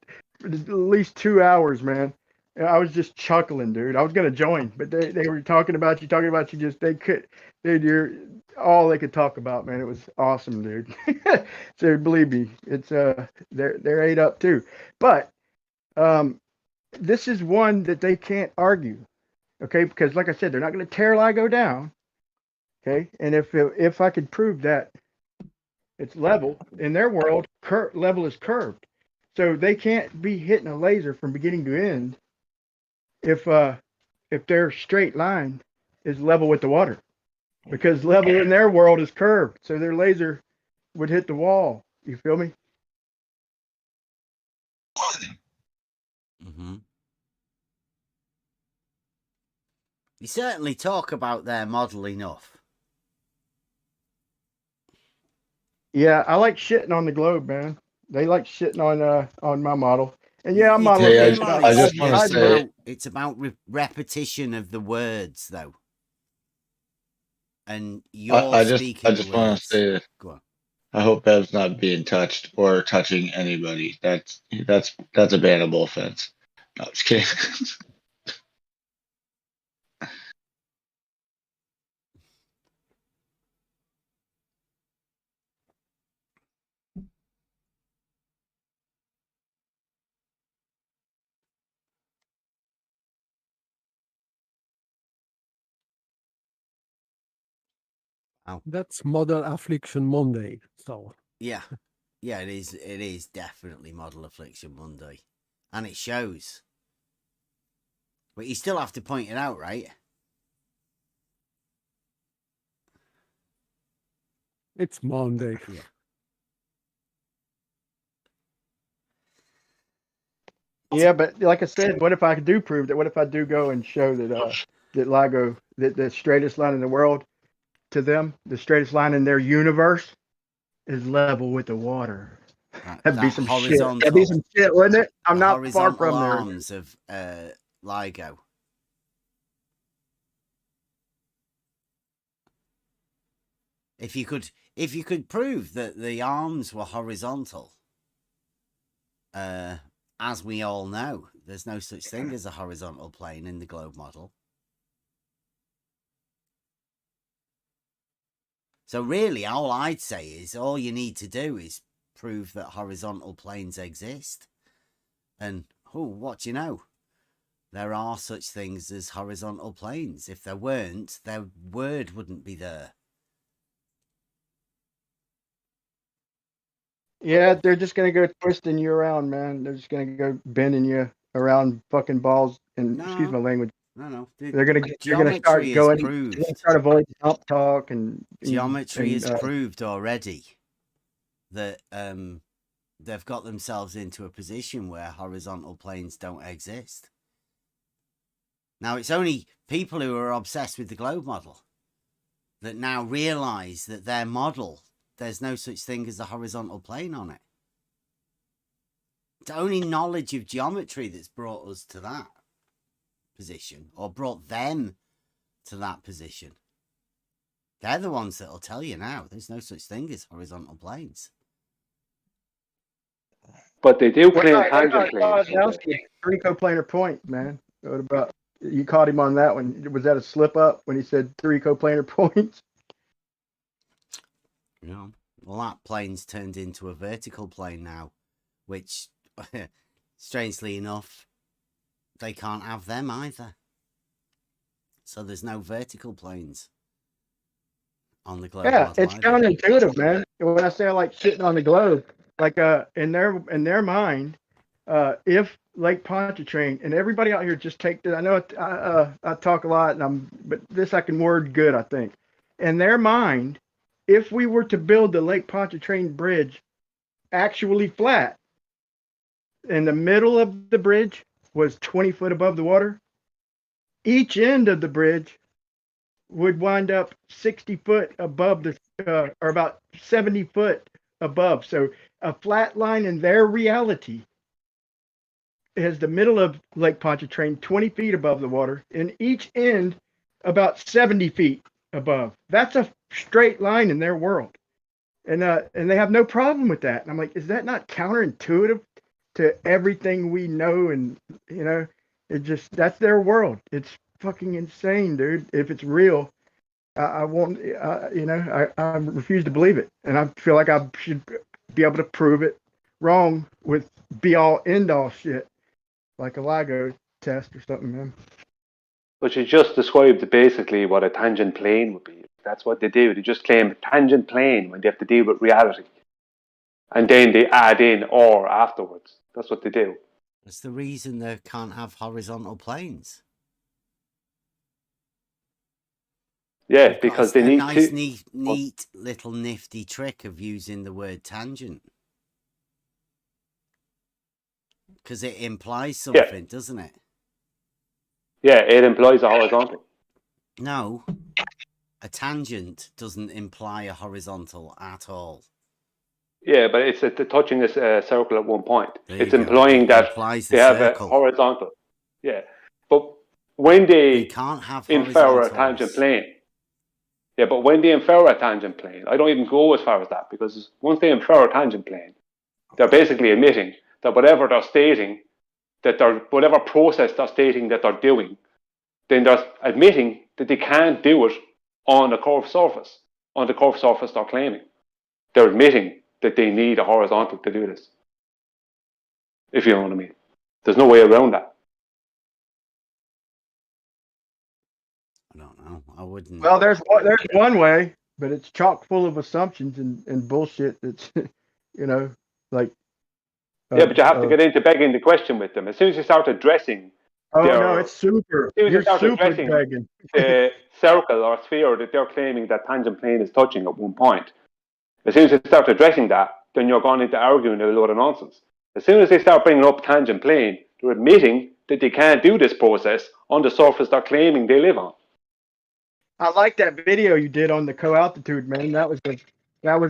[SPEAKER 15] at least 2 hours, man. And I was just chuckling, dude. I was gonna join, but they were talking about you. Just they could, dude. You're all they could talk about, man. It was awesome, dude. So believe me, it's they're ate up too. But this is one that they can't argue, okay? Because like I said, they're not gonna tear LIGO down, okay? And if I could prove that it's level in their world, level is curved, so they can't be hitting a laser from beginning to end if their straight line is level with the water, because level in their world is curved, so their laser would hit the wall. You feel me?
[SPEAKER 6] Mm-hmm. You certainly talk about their model enough.
[SPEAKER 15] Yeah, I like shitting on the globe, man. They like shitting on my model. And yeah, I'm model.
[SPEAKER 6] Hey,
[SPEAKER 15] I
[SPEAKER 6] just want to say it's about repetition of the words, though. And you're speaking.
[SPEAKER 7] I just want to say this.
[SPEAKER 6] Go on.
[SPEAKER 7] I hope Bev's not being touched or touching anybody. That's a bannable offense. No, I'm just kidding.
[SPEAKER 3] That's model Affliction Monday. So
[SPEAKER 6] yeah, it is. It is definitely model Affliction Monday, and it shows. But you still have to point it out, right?
[SPEAKER 3] It's Monday.
[SPEAKER 6] Yeah.
[SPEAKER 15] Yeah, but like I said, what if I do prove that? What if I do go and show that that LIGO, that the straightest line in the world to them, the straightest line in their universe, is level with the water? That'd be some shit. That'd be some shit, wouldn't it? I'm not far from there.
[SPEAKER 6] Arms of LIGO. If you could prove that the arms were horizontal, as we all know, there's no such thing as a horizontal plane in the globe model. So really, all I'd say is all you need to do is prove that horizontal planes exist. And, what do you know? There are such things as horizontal planes. If there weren't, their word wouldn't be there.
[SPEAKER 15] Yeah, they're just gonna go twisting you around, man. They're just gonna go bending you around fucking balls. And excuse my language.
[SPEAKER 6] No.
[SPEAKER 15] They're gonna start going. They're gonna start avoiding dump talk and
[SPEAKER 6] geometry is proved already that they've got themselves into a position where horizontal planes don't exist. Now it's only people who are obsessed with the globe model that now realize that their model, there's no such thing as a horizontal plane on it. It's only knowledge of geometry that's brought us to that position, or brought them to that position. They're the ones that'll tell you now there's no such thing as horizontal planes.
[SPEAKER 5] But they do claim tangently.
[SPEAKER 15] Three coplanar point, man. What about you? Caught him on that one. Was that a slip up when he said 3 coplanar points?
[SPEAKER 6] Yeah. Well, that plane's turned into a vertical plane now, which, strangely enough, they can't have them either. So there's no vertical planes on the globe.
[SPEAKER 15] Yeah, it's counterintuitive, man. When I say I like shitting on the globe, like in their mind, if Lake Pontchartrain, and everybody out here just take this. I know I talk a lot, but this I can word good, I think. In their mind, if we were to build the Lake Pontchartrain bridge actually flat, and the middle of the bridge was 20 foot above the water, each end of the bridge would wind up 60 foot above or about 70 foot above. So a flat line in their reality has the middle of Lake Pontchartrain 20 feet above the water, and each end about 70 feet above. That's a straight line in their world, and they have no problem with that. And I'm like, is that not counterintuitive to everything we know? And it just, that's their world. It's fucking insane, dude. If it's real, I won't. I refuse to believe it, and I feel like I should be able to prove it wrong with be all end all shit, like a LIGO test or something, man.
[SPEAKER 5] But you just described basically what a tangent plane would be. That's what they do. They just claim tangent plane when they have to deal with reality. And then they add in or afterwards. That's what they do.
[SPEAKER 6] That's the reason they can't have horizontal planes.
[SPEAKER 5] Yeah, because they need
[SPEAKER 6] nice,
[SPEAKER 5] to.
[SPEAKER 6] neat little nifty trick of using the word tangent. Because it implies something, doesn't it?
[SPEAKER 5] Yeah, it implies a horizontal.
[SPEAKER 6] No, a tangent doesn't imply a horizontal at all.
[SPEAKER 5] Yeah, but it's touching this circle at one point. It's implying that they have a horizontal. Yeah, but when they
[SPEAKER 6] can't have
[SPEAKER 5] infer a tangent plane. Yeah, but when they infer a tangent plane, I don't even go as far as that, because once they infer a tangent plane, they're basically admitting that whatever they're stating, whatever process they're stating that they're doing, then they're admitting that they can't do it on a curved surface, on the curved surface they're claiming. They're admitting that they need a horizontal to do this. If you know what I mean. There's no way around that.
[SPEAKER 6] I don't know. I wouldn't.
[SPEAKER 15] Well, there's one way, but it's chock full of assumptions and bullshit. That's like.
[SPEAKER 5] Yeah, but you have to get into begging the question with them. As soon as you start addressing.
[SPEAKER 15] Oh no, it's super.
[SPEAKER 5] As soon as
[SPEAKER 15] You're
[SPEAKER 5] you start
[SPEAKER 15] super
[SPEAKER 5] addressing
[SPEAKER 15] begging.
[SPEAKER 5] the circle or sphere that they're claiming that tangent plane is touching at one point. As soon as you start addressing that, then you're going into arguing a load of nonsense. As soon as they start bringing up tangent plane, they're admitting that they can't do this process on the surface they're claiming they live on.
[SPEAKER 15] I like that video you did on the co-altitude, man. That was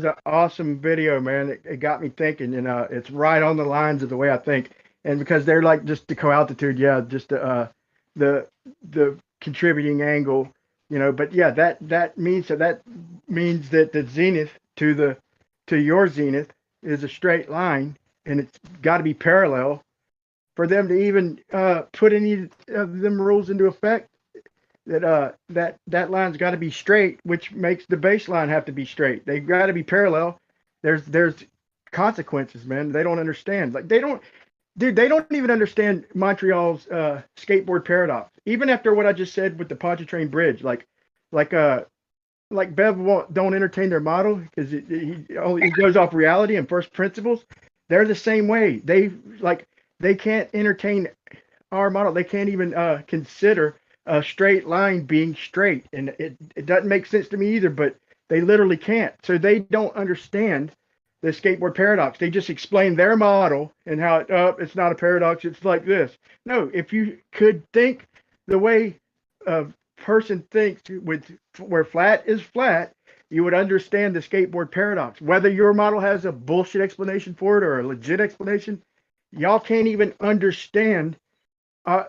[SPEAKER 15] an awesome video, man. It got me thinking, and it's right on the lines of the way I think. And because they're like just the co-altitude, yeah, just the contributing angle, But yeah, that means that the zenith to your zenith is a straight line, and it's got to be parallel for them to even put any of them rules into effect. That line's got to be straight, which makes the baseline have to be straight. They've got to be parallel. There's consequences, man. They don't understand. Like they don't even understand Montreal's skateboard paradox. Even after what I just said with the Pontchartrain Bridge, like Bev don't entertain their model because he goes off reality and first principles. They're the same way. They can't entertain our model. They can't even consider a straight line being straight, and it doesn't make sense to me either, but they literally can't. So they don't understand the skateboard paradox. They just explain their model and how it's not a paradox, it's like this. No, if you could think the way a person thinks where flat is flat, you would understand the skateboard paradox. Whether your model has a bullshit explanation for it or a legit explanation, y'all can't even understand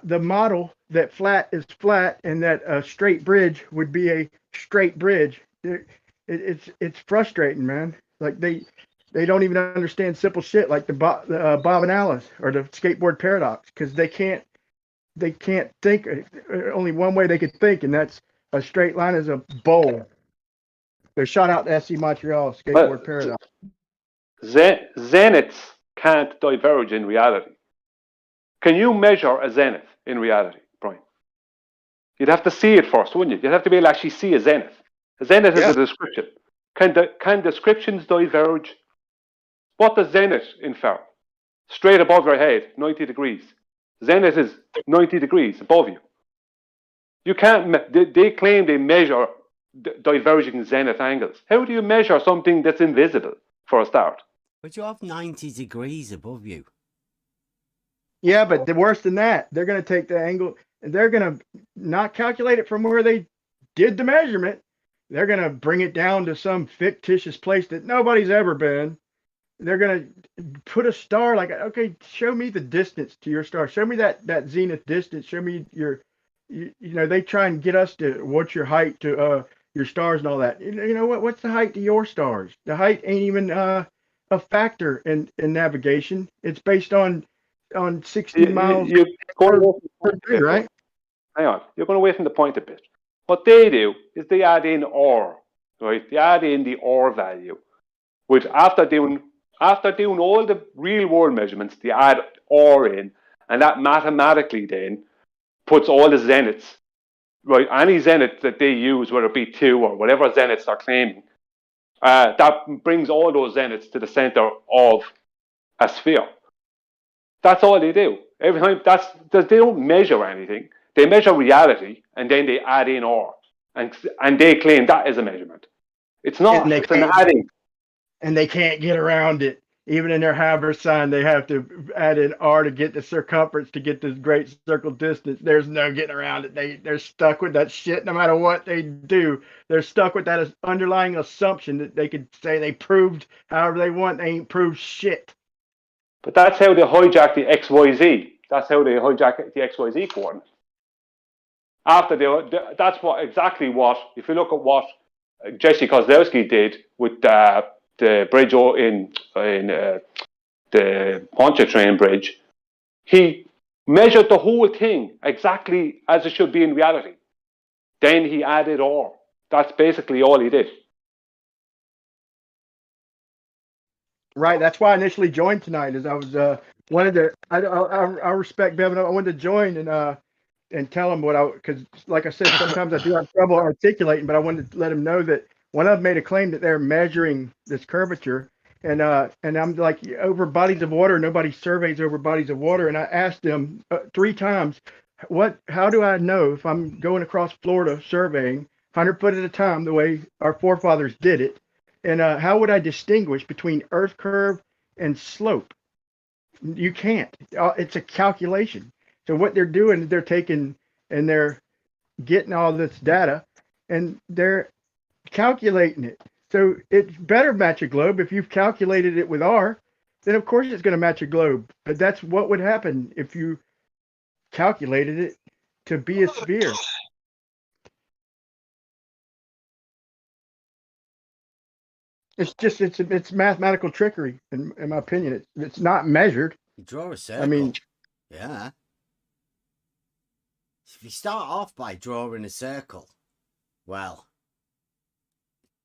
[SPEAKER 15] the model that flat is flat and that a straight bridge would be a straight bridge. It's frustrating, man. Like they don't even understand simple shit like the Bob and Alice or the skateboard paradox, because they can't think. Only one way they could think, and that's a straight line is a bowl. So shout out to SC Montreal skateboard paradox.
[SPEAKER 5] Zeniths can't diverge in reality. Can you measure a zenith in reality, Brian? You'd have to see it first, wouldn't you? You'd have to be able to actually see a zenith. A zenith is a description. Can descriptions diverge? What does zenith infer? Straight above your head, 90 degrees. Zenith is 90 degrees above you. You can't. They claim they measure diverging zenith angles. How do you measure something that's invisible for a start?
[SPEAKER 6] But you have 90 degrees above you.
[SPEAKER 15] Yeah, but worse than that, they're going to take the angle and they're going to not calculate it from where they did the measurement. They're going to bring it down to some fictitious place that nobody's ever been. they're gonna put a star like, okay, show me the distance to your star. Show me that zenith distance. Show me your, you know, they try and get us to what's your height to your stars and all that. You know what? What's the height to your stars? The height ain't even a factor in navigation. It's based on 60 miles
[SPEAKER 5] You're going
[SPEAKER 15] per,
[SPEAKER 5] away from the
[SPEAKER 15] per
[SPEAKER 5] point a
[SPEAKER 15] day,
[SPEAKER 5] bit,
[SPEAKER 15] right?
[SPEAKER 5] Hang on, you're going away from the point a bit. What they do is they add in R, right? They add in the R value, which after doing all the real world measurements, they add R in, and that mathematically then puts all the zeniths, right? Any zenith that they use, whether it be 2 or whatever zeniths they're claiming, that brings all those zeniths to the center of a sphere. That's all they do. Every time they don't measure anything. They measure reality and then they add in R, and they claim that is a measurement. It's not. It's an adding.
[SPEAKER 15] And they can't get around it. Even in their Habersign, they have to add in R to get the circumference to get this great circle distance. There's no getting around it. They're stuck with that shit no matter what they do. They're stuck with that underlying assumption that they could say they proved however they want. They ain't proved shit.
[SPEAKER 5] But that's how they hijack the XYZ. That's how they hijack the XYZ coordinate. After that's exactly what, if you look at what Jesse Kozlowski did with the bridge in the Pontchartrain bridge, he measured the whole thing exactly as it should be in reality. Then he added R. That's basically all he did.
[SPEAKER 15] Right. That's why I initially joined tonight. Is I was wanted to. I respect Bevan. I wanted to join and tell him what because like I said, sometimes I do have trouble articulating, but I wanted to let him know that one of them made a claim that they're measuring this curvature, and I'm like, over bodies of water, nobody surveys over bodies of water, and I asked them 3 times, how do I know if I'm going across Florida surveying 100 foot at a time the way our forefathers did it? And how would I distinguish between earth curve and slope? You can't. It's a calculation. So what they're doing is they're taking and they're getting all this data and they're calculating it. So it's better match a globe. If you've calculated it with R, then of course it's going to match a globe. But that's what would happen if you calculated it to be a sphere. It's just it's mathematical trickery, in my opinion. It's not measured.
[SPEAKER 6] You draw a circle.
[SPEAKER 15] I mean,
[SPEAKER 6] yeah. If you start off by drawing a circle, well,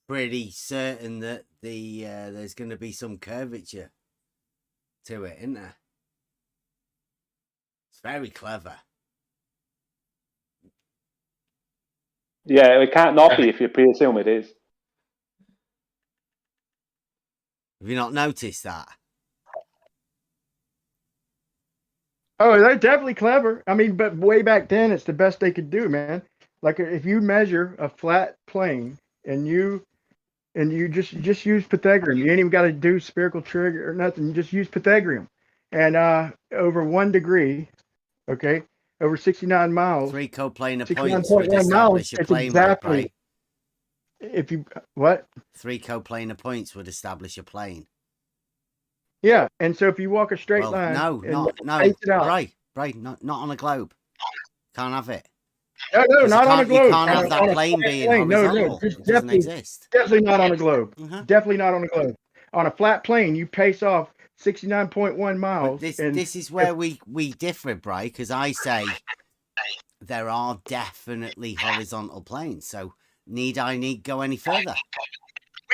[SPEAKER 6] pretty certain that there's going to be some curvature to it, isn't there? It's very clever.
[SPEAKER 5] Yeah, it can't not be if you presume it is.
[SPEAKER 6] Have you not noticed that?
[SPEAKER 15] Oh, they're definitely clever. I mean, but way back then, it's the best they could do, man. Like if you measure a flat plane and you just use Pythagorean, you ain't even got to do spherical trig or nothing. You just use Pythagorean, and over 1 degree, okay, over 69 miles,
[SPEAKER 6] 3 coplanar points would
[SPEAKER 15] 69.1
[SPEAKER 6] establish a
[SPEAKER 15] it's
[SPEAKER 6] plane.
[SPEAKER 15] exactly.
[SPEAKER 6] Right?
[SPEAKER 15] If you what?
[SPEAKER 6] 3 coplanar points would establish a plane.
[SPEAKER 15] Yeah, and so if you walk a straight line,
[SPEAKER 6] no, not on a globe. Can't have it.
[SPEAKER 15] No, not on a globe.
[SPEAKER 6] You can't have that plane being horizontal.
[SPEAKER 15] No,
[SPEAKER 6] it doesn't exist.
[SPEAKER 15] Definitely not on a globe. Definitely not on a globe. On a flat plane, you pace off 69.1 miles.
[SPEAKER 6] This is where we differ, Bri, because I say there are definitely horizontal planes. So need I go any further?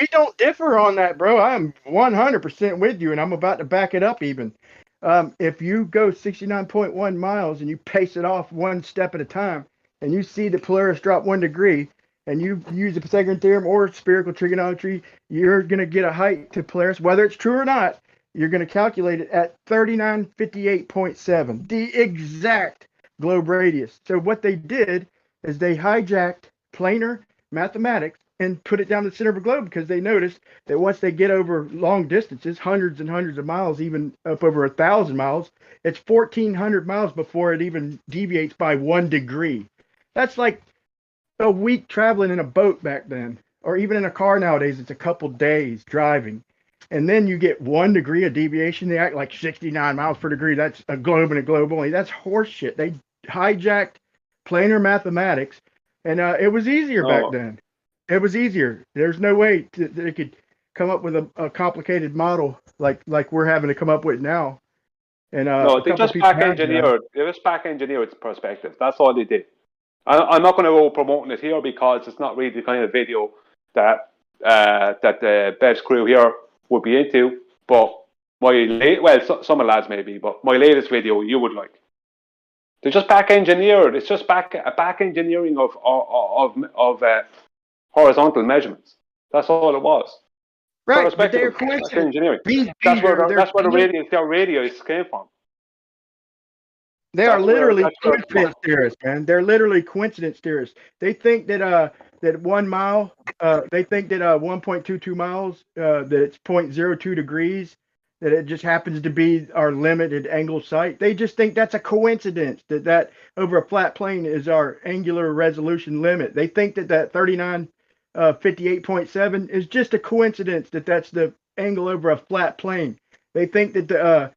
[SPEAKER 15] We don't differ on that, bro. I'm 100% with you, and I'm about to back it up even. If you go 69.1 miles and you pace it off 1 step at a time, and you see the Polaris drop 1 degree, and you use the Pythagorean theorem or spherical trigonometry, you're going to get a height to Polaris. Whether it's true or not, you're going to calculate it at 3958.7, the exact globe radius. So what they did is they hijacked planar mathematics and put it down the center of a globe, because they noticed that once they get over long distances, hundreds and hundreds of miles, even up over 1,000 miles, it's 1,400 miles before it even deviates by 1 degree. That's like a week traveling in a boat back then, or even in a car nowadays. It's a couple days driving. and then you get 1 degree of deviation. They act like 69 miles per degree. That's a globe and a globe only. That's horse shit. They hijacked planar mathematics, and it was easier back then. It was easier. There's no way they could come up with a complicated model like we're having to come up with now. And
[SPEAKER 5] no, they just back engineered. They just back engineered perspective. That's all they did. I'm not going to go promoting it here because it's not really the kind of video that the Bev's crew here would be into. But some of the lads maybe, but my latest video you would like. They're just back engineered. It's just back engineering of horizontal measurements. That's all it was.
[SPEAKER 15] Right, but they're coincident.
[SPEAKER 5] Engineering. That's where their radius came from.
[SPEAKER 15] They are literally coincidence theorists, man. They're literally coincidence theorists. They think that that 1 mile, they think that 1.22 miles, that it's 0.02 degrees, that it just happens to be our limited angle sight. They just think that's a coincidence, that over a flat plane is our angular resolution limit. They think that 3958.7 is just a coincidence, that's the angle over a flat plane. They think that the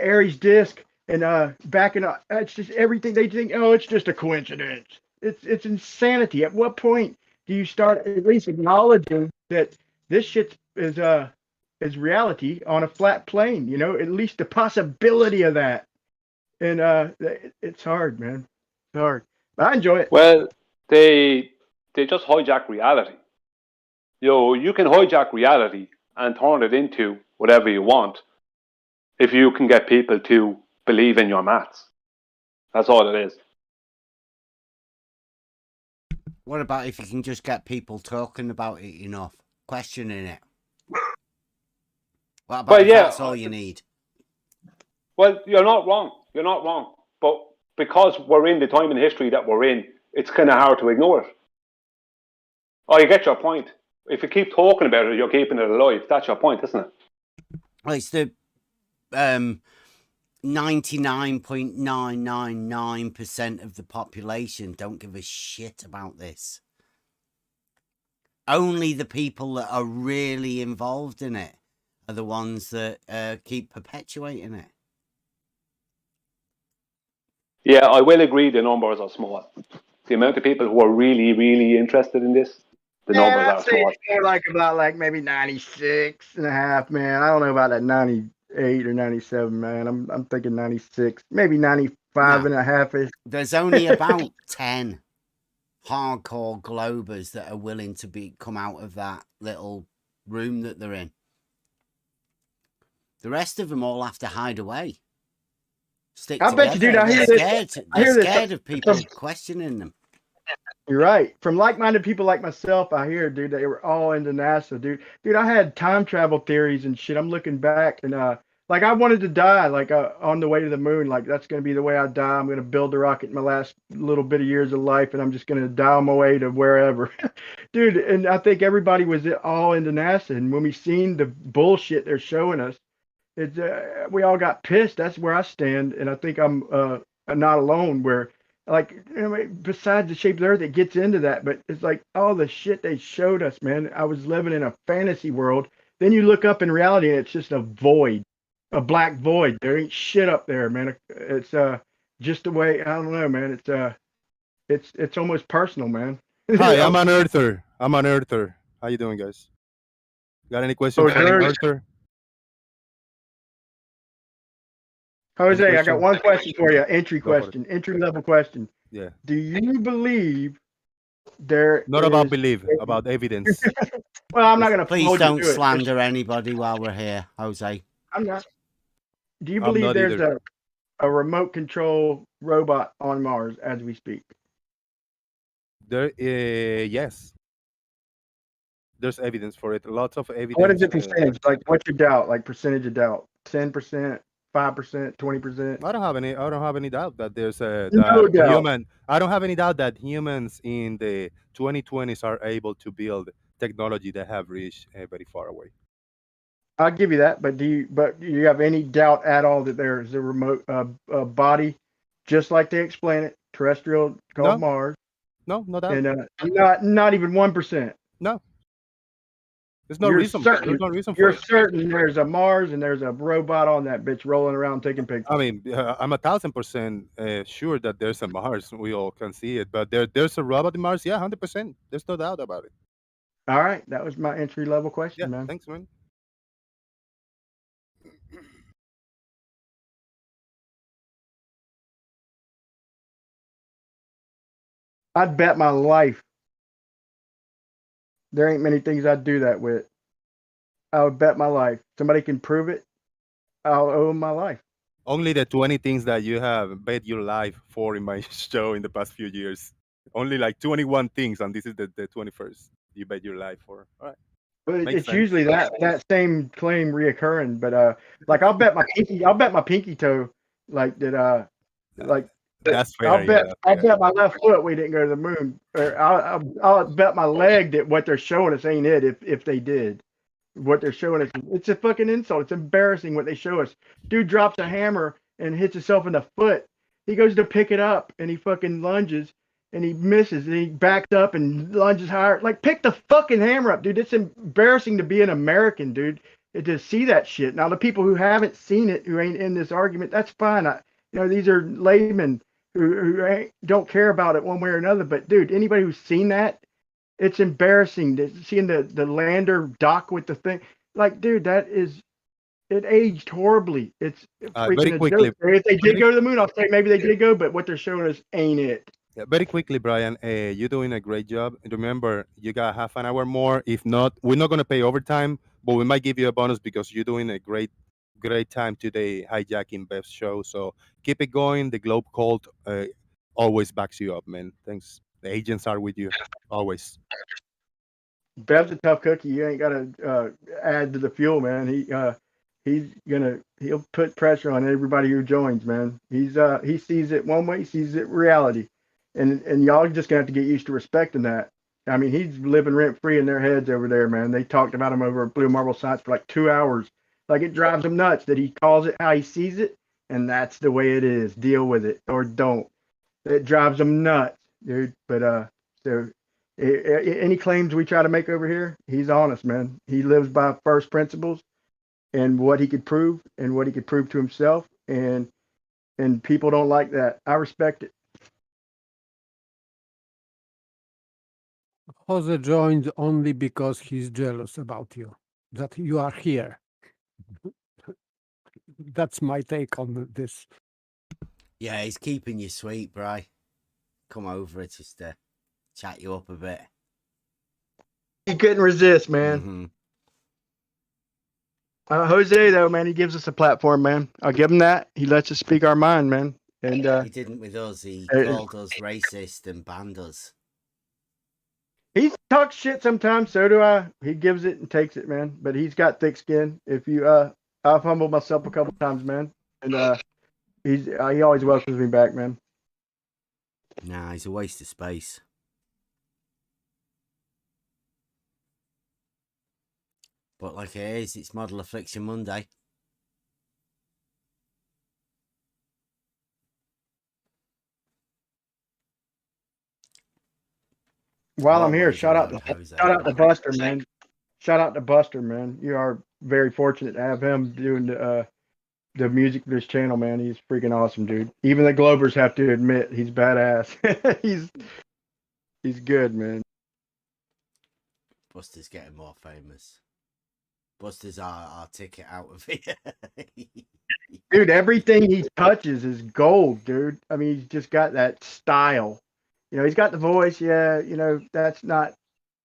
[SPEAKER 15] Aries disk and backing up, it's just everything. They think, oh, it's just a coincidence. It's insanity. At what point do you start at least acknowledging that this shit is reality on a flat plane? You know, at least the possibility of that. And it's hard, man. It's hard. But I enjoy it.
[SPEAKER 5] Well, they just hijack reality. You can hijack reality and turn it into whatever you want if you can get people to believe in your maths. That's all it is.
[SPEAKER 6] What about if you can just get people talking about it enough, questioning it? What about if that's all you need?
[SPEAKER 5] Well, you're not wrong. You're not wrong. But because we're in the time in history that we're in, it's kind of hard to ignore it. Oh, you get your point. If you keep talking about it, you're keeping it alive. That's your point, isn't it?
[SPEAKER 6] Well, it's the 99.999% of the population don't give a shit about this. Only the people that are really involved in it are the ones that keep perpetuating it.
[SPEAKER 5] Yeah, I will agree the numbers are small. The amount of people who are really, really interested in this, the numbers are small.
[SPEAKER 15] It's more about maybe 96.5, man. I don't know about that 98 or 97, man. I'm thinking 96, maybe 95.5-ish.
[SPEAKER 6] There's only about 10 hardcore globers that are willing to come out of that little room that they're in. The rest of them all have to hide away. Stick together. Bet you, dude. They're scared of people questioning them.
[SPEAKER 15] You're right. From like-minded people like myself, I hear, dude, they were all into NASA, dude. Dude, I had time travel theories and shit. I'm looking back and I wanted to die on the way to the moon. Like that's gonna be the way I die. I'm gonna build the rocket in my last little bit of years of life, and I'm just gonna die on my way to wherever, dude. And I think everybody was all into NASA. And when we seen the bullshit they're showing us, it's we all got pissed. That's where I stand, and I think I'm not alone. Where besides the shape of the Earth, it gets into that, but it's like all the shit they showed us, man. I was living in a fantasy world. Then you look up in reality, and it's just a void, a black void. There ain't shit up there, man. It's just the way, I don't know, man. It's almost personal, man.
[SPEAKER 8] Hi, I'm an earther. How you doing, guys? Got any questions for an earther?
[SPEAKER 15] Jose, I got one question for you. Entry level question.
[SPEAKER 8] Yeah.
[SPEAKER 15] Do you believe there?
[SPEAKER 8] Not about belief, about evidence.
[SPEAKER 15] Well, I'm not going to.
[SPEAKER 6] Please don't slander anybody while we're here, Jose.
[SPEAKER 15] I'm not. Do you believe there's a remote control robot on Mars as we speak?
[SPEAKER 8] Yes. There's evidence for it. Lots of evidence.
[SPEAKER 15] What is the percentage? What's your doubt? Percentage of doubt? 10%, 5%, 20%?
[SPEAKER 8] I don't have any doubt that there's
[SPEAKER 15] doubt.
[SPEAKER 8] I don't have any doubt that humans in the 2020s are able to build technology that have reached very far away.
[SPEAKER 15] I'll give you that, but do you have any doubt at all that there is a remote body, just like they explain it, terrestrial called Mars?
[SPEAKER 8] No doubt.
[SPEAKER 15] And not even 1%.
[SPEAKER 8] No. There's no
[SPEAKER 15] You're
[SPEAKER 8] reason.
[SPEAKER 15] certain.
[SPEAKER 8] There's no reason for
[SPEAKER 15] You're
[SPEAKER 8] it.
[SPEAKER 15] certain there's a Mars and there's a robot on that bitch rolling around taking pictures.
[SPEAKER 8] I mean, I'm 1,000% sure that there's a Mars. We all can see it, but there's a robot in Mars. Yeah, 100%. There's no doubt about it.
[SPEAKER 15] All right, that was my entry level question,
[SPEAKER 8] Yeah,
[SPEAKER 15] man.
[SPEAKER 8] thanks, man.
[SPEAKER 15] I'd bet my life. There ain't many things I'd do that with. I would bet my life. Somebody can prove it. I'll owe them my life.
[SPEAKER 8] Only the 20 things that you have bet your life for in my show in the past few years. Only like 21 things, and this is the 21st you bet your life for. All right.
[SPEAKER 15] But
[SPEAKER 8] Makes
[SPEAKER 15] it's
[SPEAKER 8] sense.
[SPEAKER 15] usually that same claim reoccurring. But like I'll bet my pinky toe, like that. Like
[SPEAKER 8] That's fair.
[SPEAKER 15] I'll bet
[SPEAKER 8] yeah,
[SPEAKER 15] I'll bet my left foot we didn't go to the moon. Or I'll bet my leg that what they're showing us ain't it if they did. What they're showing us, it's a fucking insult. It's embarrassing what they show us. Dude drops a hammer and hits himself in the foot. He goes to pick it up and he fucking lunges and he misses and he backs up and lunges higher. Like, pick the fucking hammer up, dude. It's embarrassing to be an American, dude, and to see that shit. Now, the people who haven't seen it, who ain't in this argument, that's fine. These are laymen who don't care about it one way or another. But, dude, anybody who's seen that, it's embarrassing to seeing the lander dock with the thing. Like, dude, it aged horribly. It's
[SPEAKER 8] very
[SPEAKER 15] freaking a
[SPEAKER 8] quickly.
[SPEAKER 15] joke. If they did go to the moon, I'll say maybe they did go, but what they're showing us ain't it.
[SPEAKER 8] Yeah, very quickly, Brian, you're doing a great job. Remember, you got half an hour more. If not, we're not going to pay overtime, but we might give you a bonus because you're doing a great time today hijacking Bev's show. So keep it going. The Globe Cult always backs you up, man. Thanks. The agents are with you always.
[SPEAKER 15] Bev's a tough cookie. You ain't got to add to the fuel, man. He'll put pressure on everybody who joins, man. He sees it one way, he sees it reality, and y'all just gonna have to get used to respecting that. I mean, he's living rent free in their heads over there, man. They talked about him over at Blue Marble Science for like 2 hours. Like, it drives him nuts that he calls it how he sees it, and that's the way it is. Deal with it or don't. It drives him nuts, dude. But so any claims we try to make over here, he's honest, man. He lives by first principles and what he could prove and what he could prove to himself, and people don't like that. I respect it.
[SPEAKER 3] Jose joined only because he's jealous about you, that you are here. That's my take on this.
[SPEAKER 6] Yeah, he's keeping you sweet, Bri. Come over just to chat you up a bit.
[SPEAKER 15] He couldn't resist, man.
[SPEAKER 6] Mm-hmm.
[SPEAKER 15] Jose, though, man, he gives us a platform, man. I'll give him that. He lets us speak our mind, man. And
[SPEAKER 6] he didn't with us. He called us racist and banned us.
[SPEAKER 15] He talks shit sometimes, so do I. He gives it and takes it, man. But he's got thick skin. If you, I've humbled myself a couple times, man. And he always welcomes me back, man.
[SPEAKER 6] Nah, he's a waste of space. But like it is, it's Model Affliction Monday.
[SPEAKER 15] While I'm here, shout out to Buster, man. Shout out to Buster, man. You are very fortunate to have him doing the music for this channel, man. He's freaking awesome, dude. Even the Globers have to admit he's badass. he's good, man.
[SPEAKER 6] Buster's getting more famous. Buster's our ticket out of here.
[SPEAKER 15] Dude, everything he touches is gold, dude. I mean, he's just got that style. He's got the voice, yeah, that's not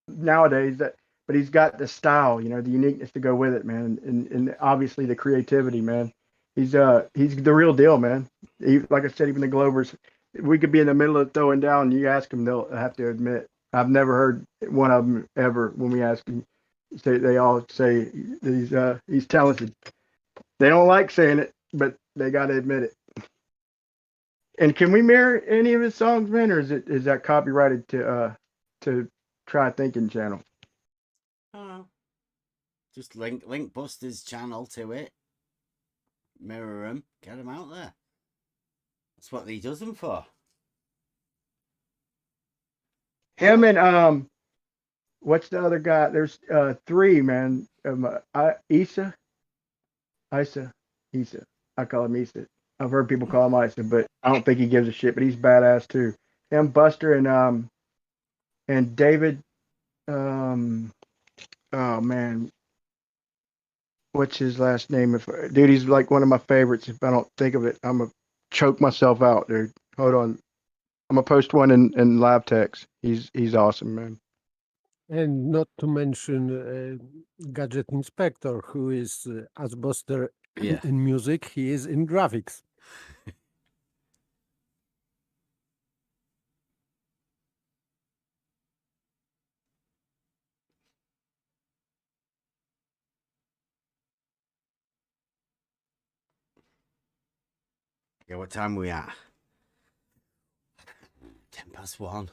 [SPEAKER 15] nowadays, but he's got the style, the uniqueness to go with it, man. And obviously the creativity, man. He's the real deal, man. Like I said, even the Glovers, we could be in the middle of throwing down, and you ask them, they'll have to admit. I've never heard one of them ever when we ask them. They all say he's talented. They don't like saying it, but they got to admit it. And can we mirror any of his songs, man, or is that copyrighted to Try Thinking channel?
[SPEAKER 6] Just link Buster's channel to it. Mirror him, get him out there. That's what he does them for.
[SPEAKER 15] Him and what's the other guy? There's three, man. Isa. I call him Isa. I've heard people call him Isa, but I don't think he gives a shit. But he's badass too. Him, Buster, and David. Oh man, what's his last name? Dude, he's like one of my favorites. If I don't think of it, I'm gonna choke myself out, dude. Hold on, I'm gonna post one in live text. He's awesome, man.
[SPEAKER 3] And not to mention Gadget Inspector, who is as Buster in music, he is in graphics.
[SPEAKER 6] Yeah, what time are we at? 1:10.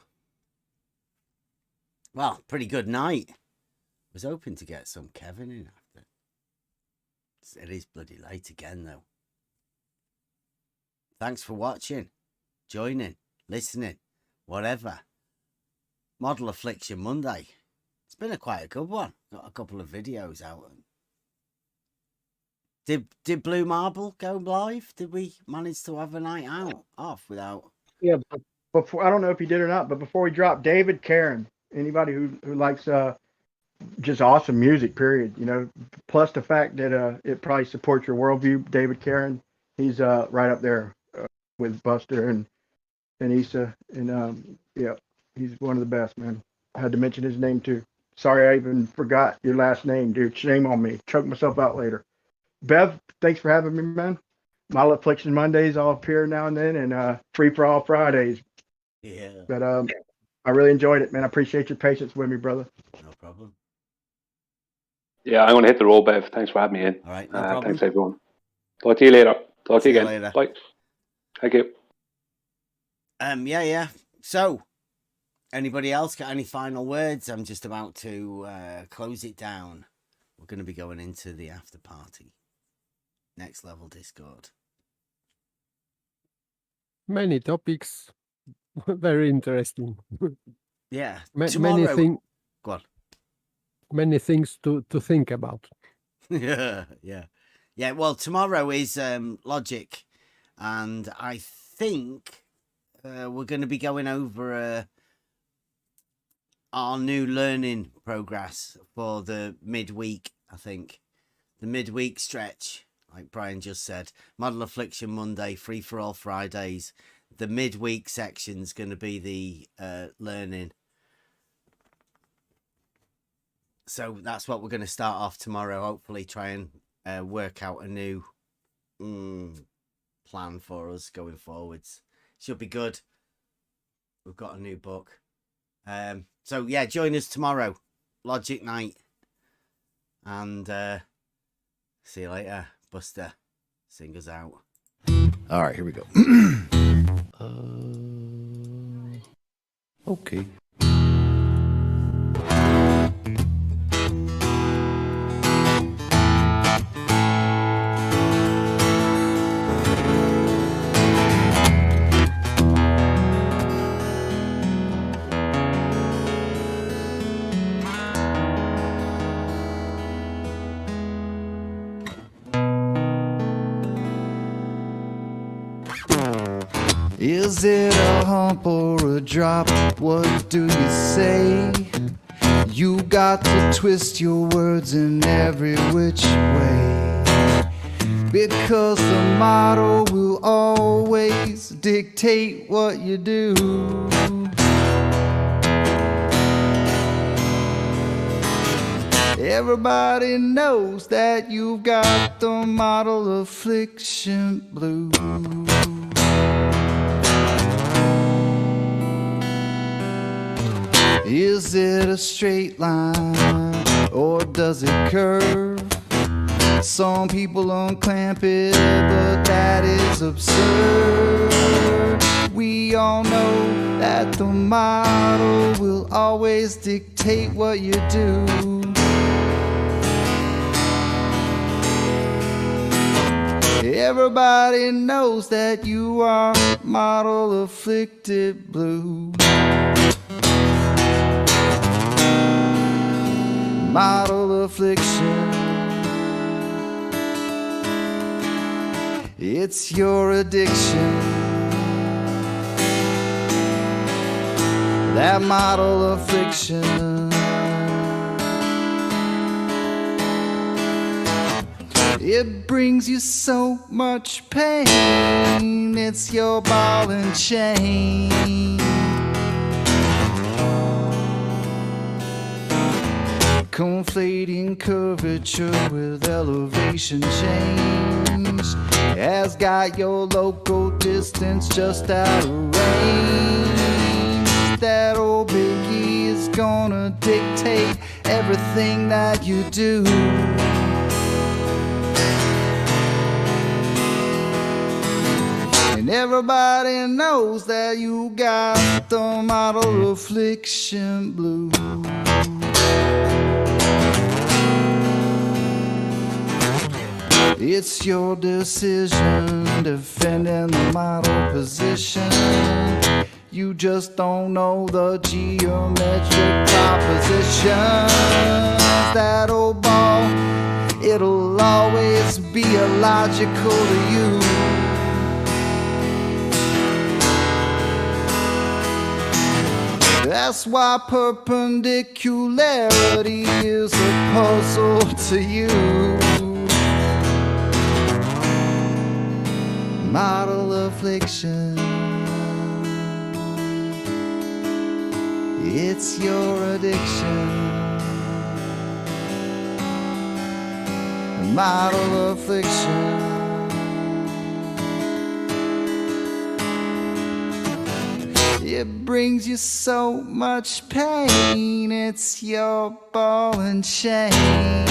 [SPEAKER 6] Well, pretty good night. Was hoping to get some Kevin in after. It is bloody late again, though. Thanks for watching, joining, listening, whatever. Model Affliction Monday. It's been quite a good one. Got a couple of videos out. Did Blue Marble go live? Did we manage to have a night out off without?
[SPEAKER 15] Yeah, but before, I don't know if he did or not, but before we drop, David Karen, anybody who likes just awesome music, period. You know, plus the fact that it probably supports your worldview. David Karen, he's right up there with Buster and Issa, and yeah, he's one of the best, man. I had to mention his name too. Sorry, I even forgot your last name, dude. Shame on me. Choke myself out later. Bev, thanks for having me, man. Model Affliction Mondays all appear now and then, and Free for All Fridays.
[SPEAKER 6] Yeah.
[SPEAKER 15] But I really enjoyed it, man. I appreciate your patience with me, brother.
[SPEAKER 6] No problem.
[SPEAKER 5] Yeah, I'm going to hit the roll, Bev. Thanks for having me in.
[SPEAKER 6] All right, no problem.
[SPEAKER 5] Thanks, everyone. Talk to you later. Talk to you again.
[SPEAKER 6] Later.
[SPEAKER 5] Bye. Thank you.
[SPEAKER 6] Yeah. So, anybody else got any final words? I'm just about to close it down. We're going to be going into the after party. Next level Discord.
[SPEAKER 3] Many topics, very interesting.
[SPEAKER 6] Yeah,
[SPEAKER 3] many
[SPEAKER 6] tomorrow.
[SPEAKER 3] things.
[SPEAKER 6] Go on.
[SPEAKER 3] Many things to think about.
[SPEAKER 6] Yeah. Well, tomorrow is Logic, and I think we're going to be going over our new learning progress for the midweek. I think the midweek stretch. Like Brian just said, Model Affliction Monday, Free for All Fridays. The midweek section's going to be the learning. So that's what we're going to start off tomorrow. Hopefully try and work out a new plan for us going forwards. Should be good. We've got a new book. So yeah, join us tomorrow. Logic night. And see you later. Buster, sing us out. All right, here we go.
[SPEAKER 14] Okay. Is it a hump or a drop? What do you say? You got to twist your words in every which way, because the motto will always dictate what you do. Everybody knows that you've got the model affliction blues. Is it a straight line or does it curve? Some people unclamp it, but that is absurd. We all know that the model will always dictate what you do. Everybody knows that you are model afflicted blue. model affliction. It's your addiction. That model affliction. It brings you so much pain. It's your ball and chain. Conflating curvature with elevation change has got your local distance just out of range. That old biggie is gonna dictate everything that you do. And everybody knows that you got the model affliction blues. It's your decision defending the model position. You just don't know the geometric proposition. That old ball, it'll always be illogical to you. That's why perpendicularity is a puzzle to you. Model affliction. It's your addiction. Model affliction. It brings you so much pain. It's your ball and chain.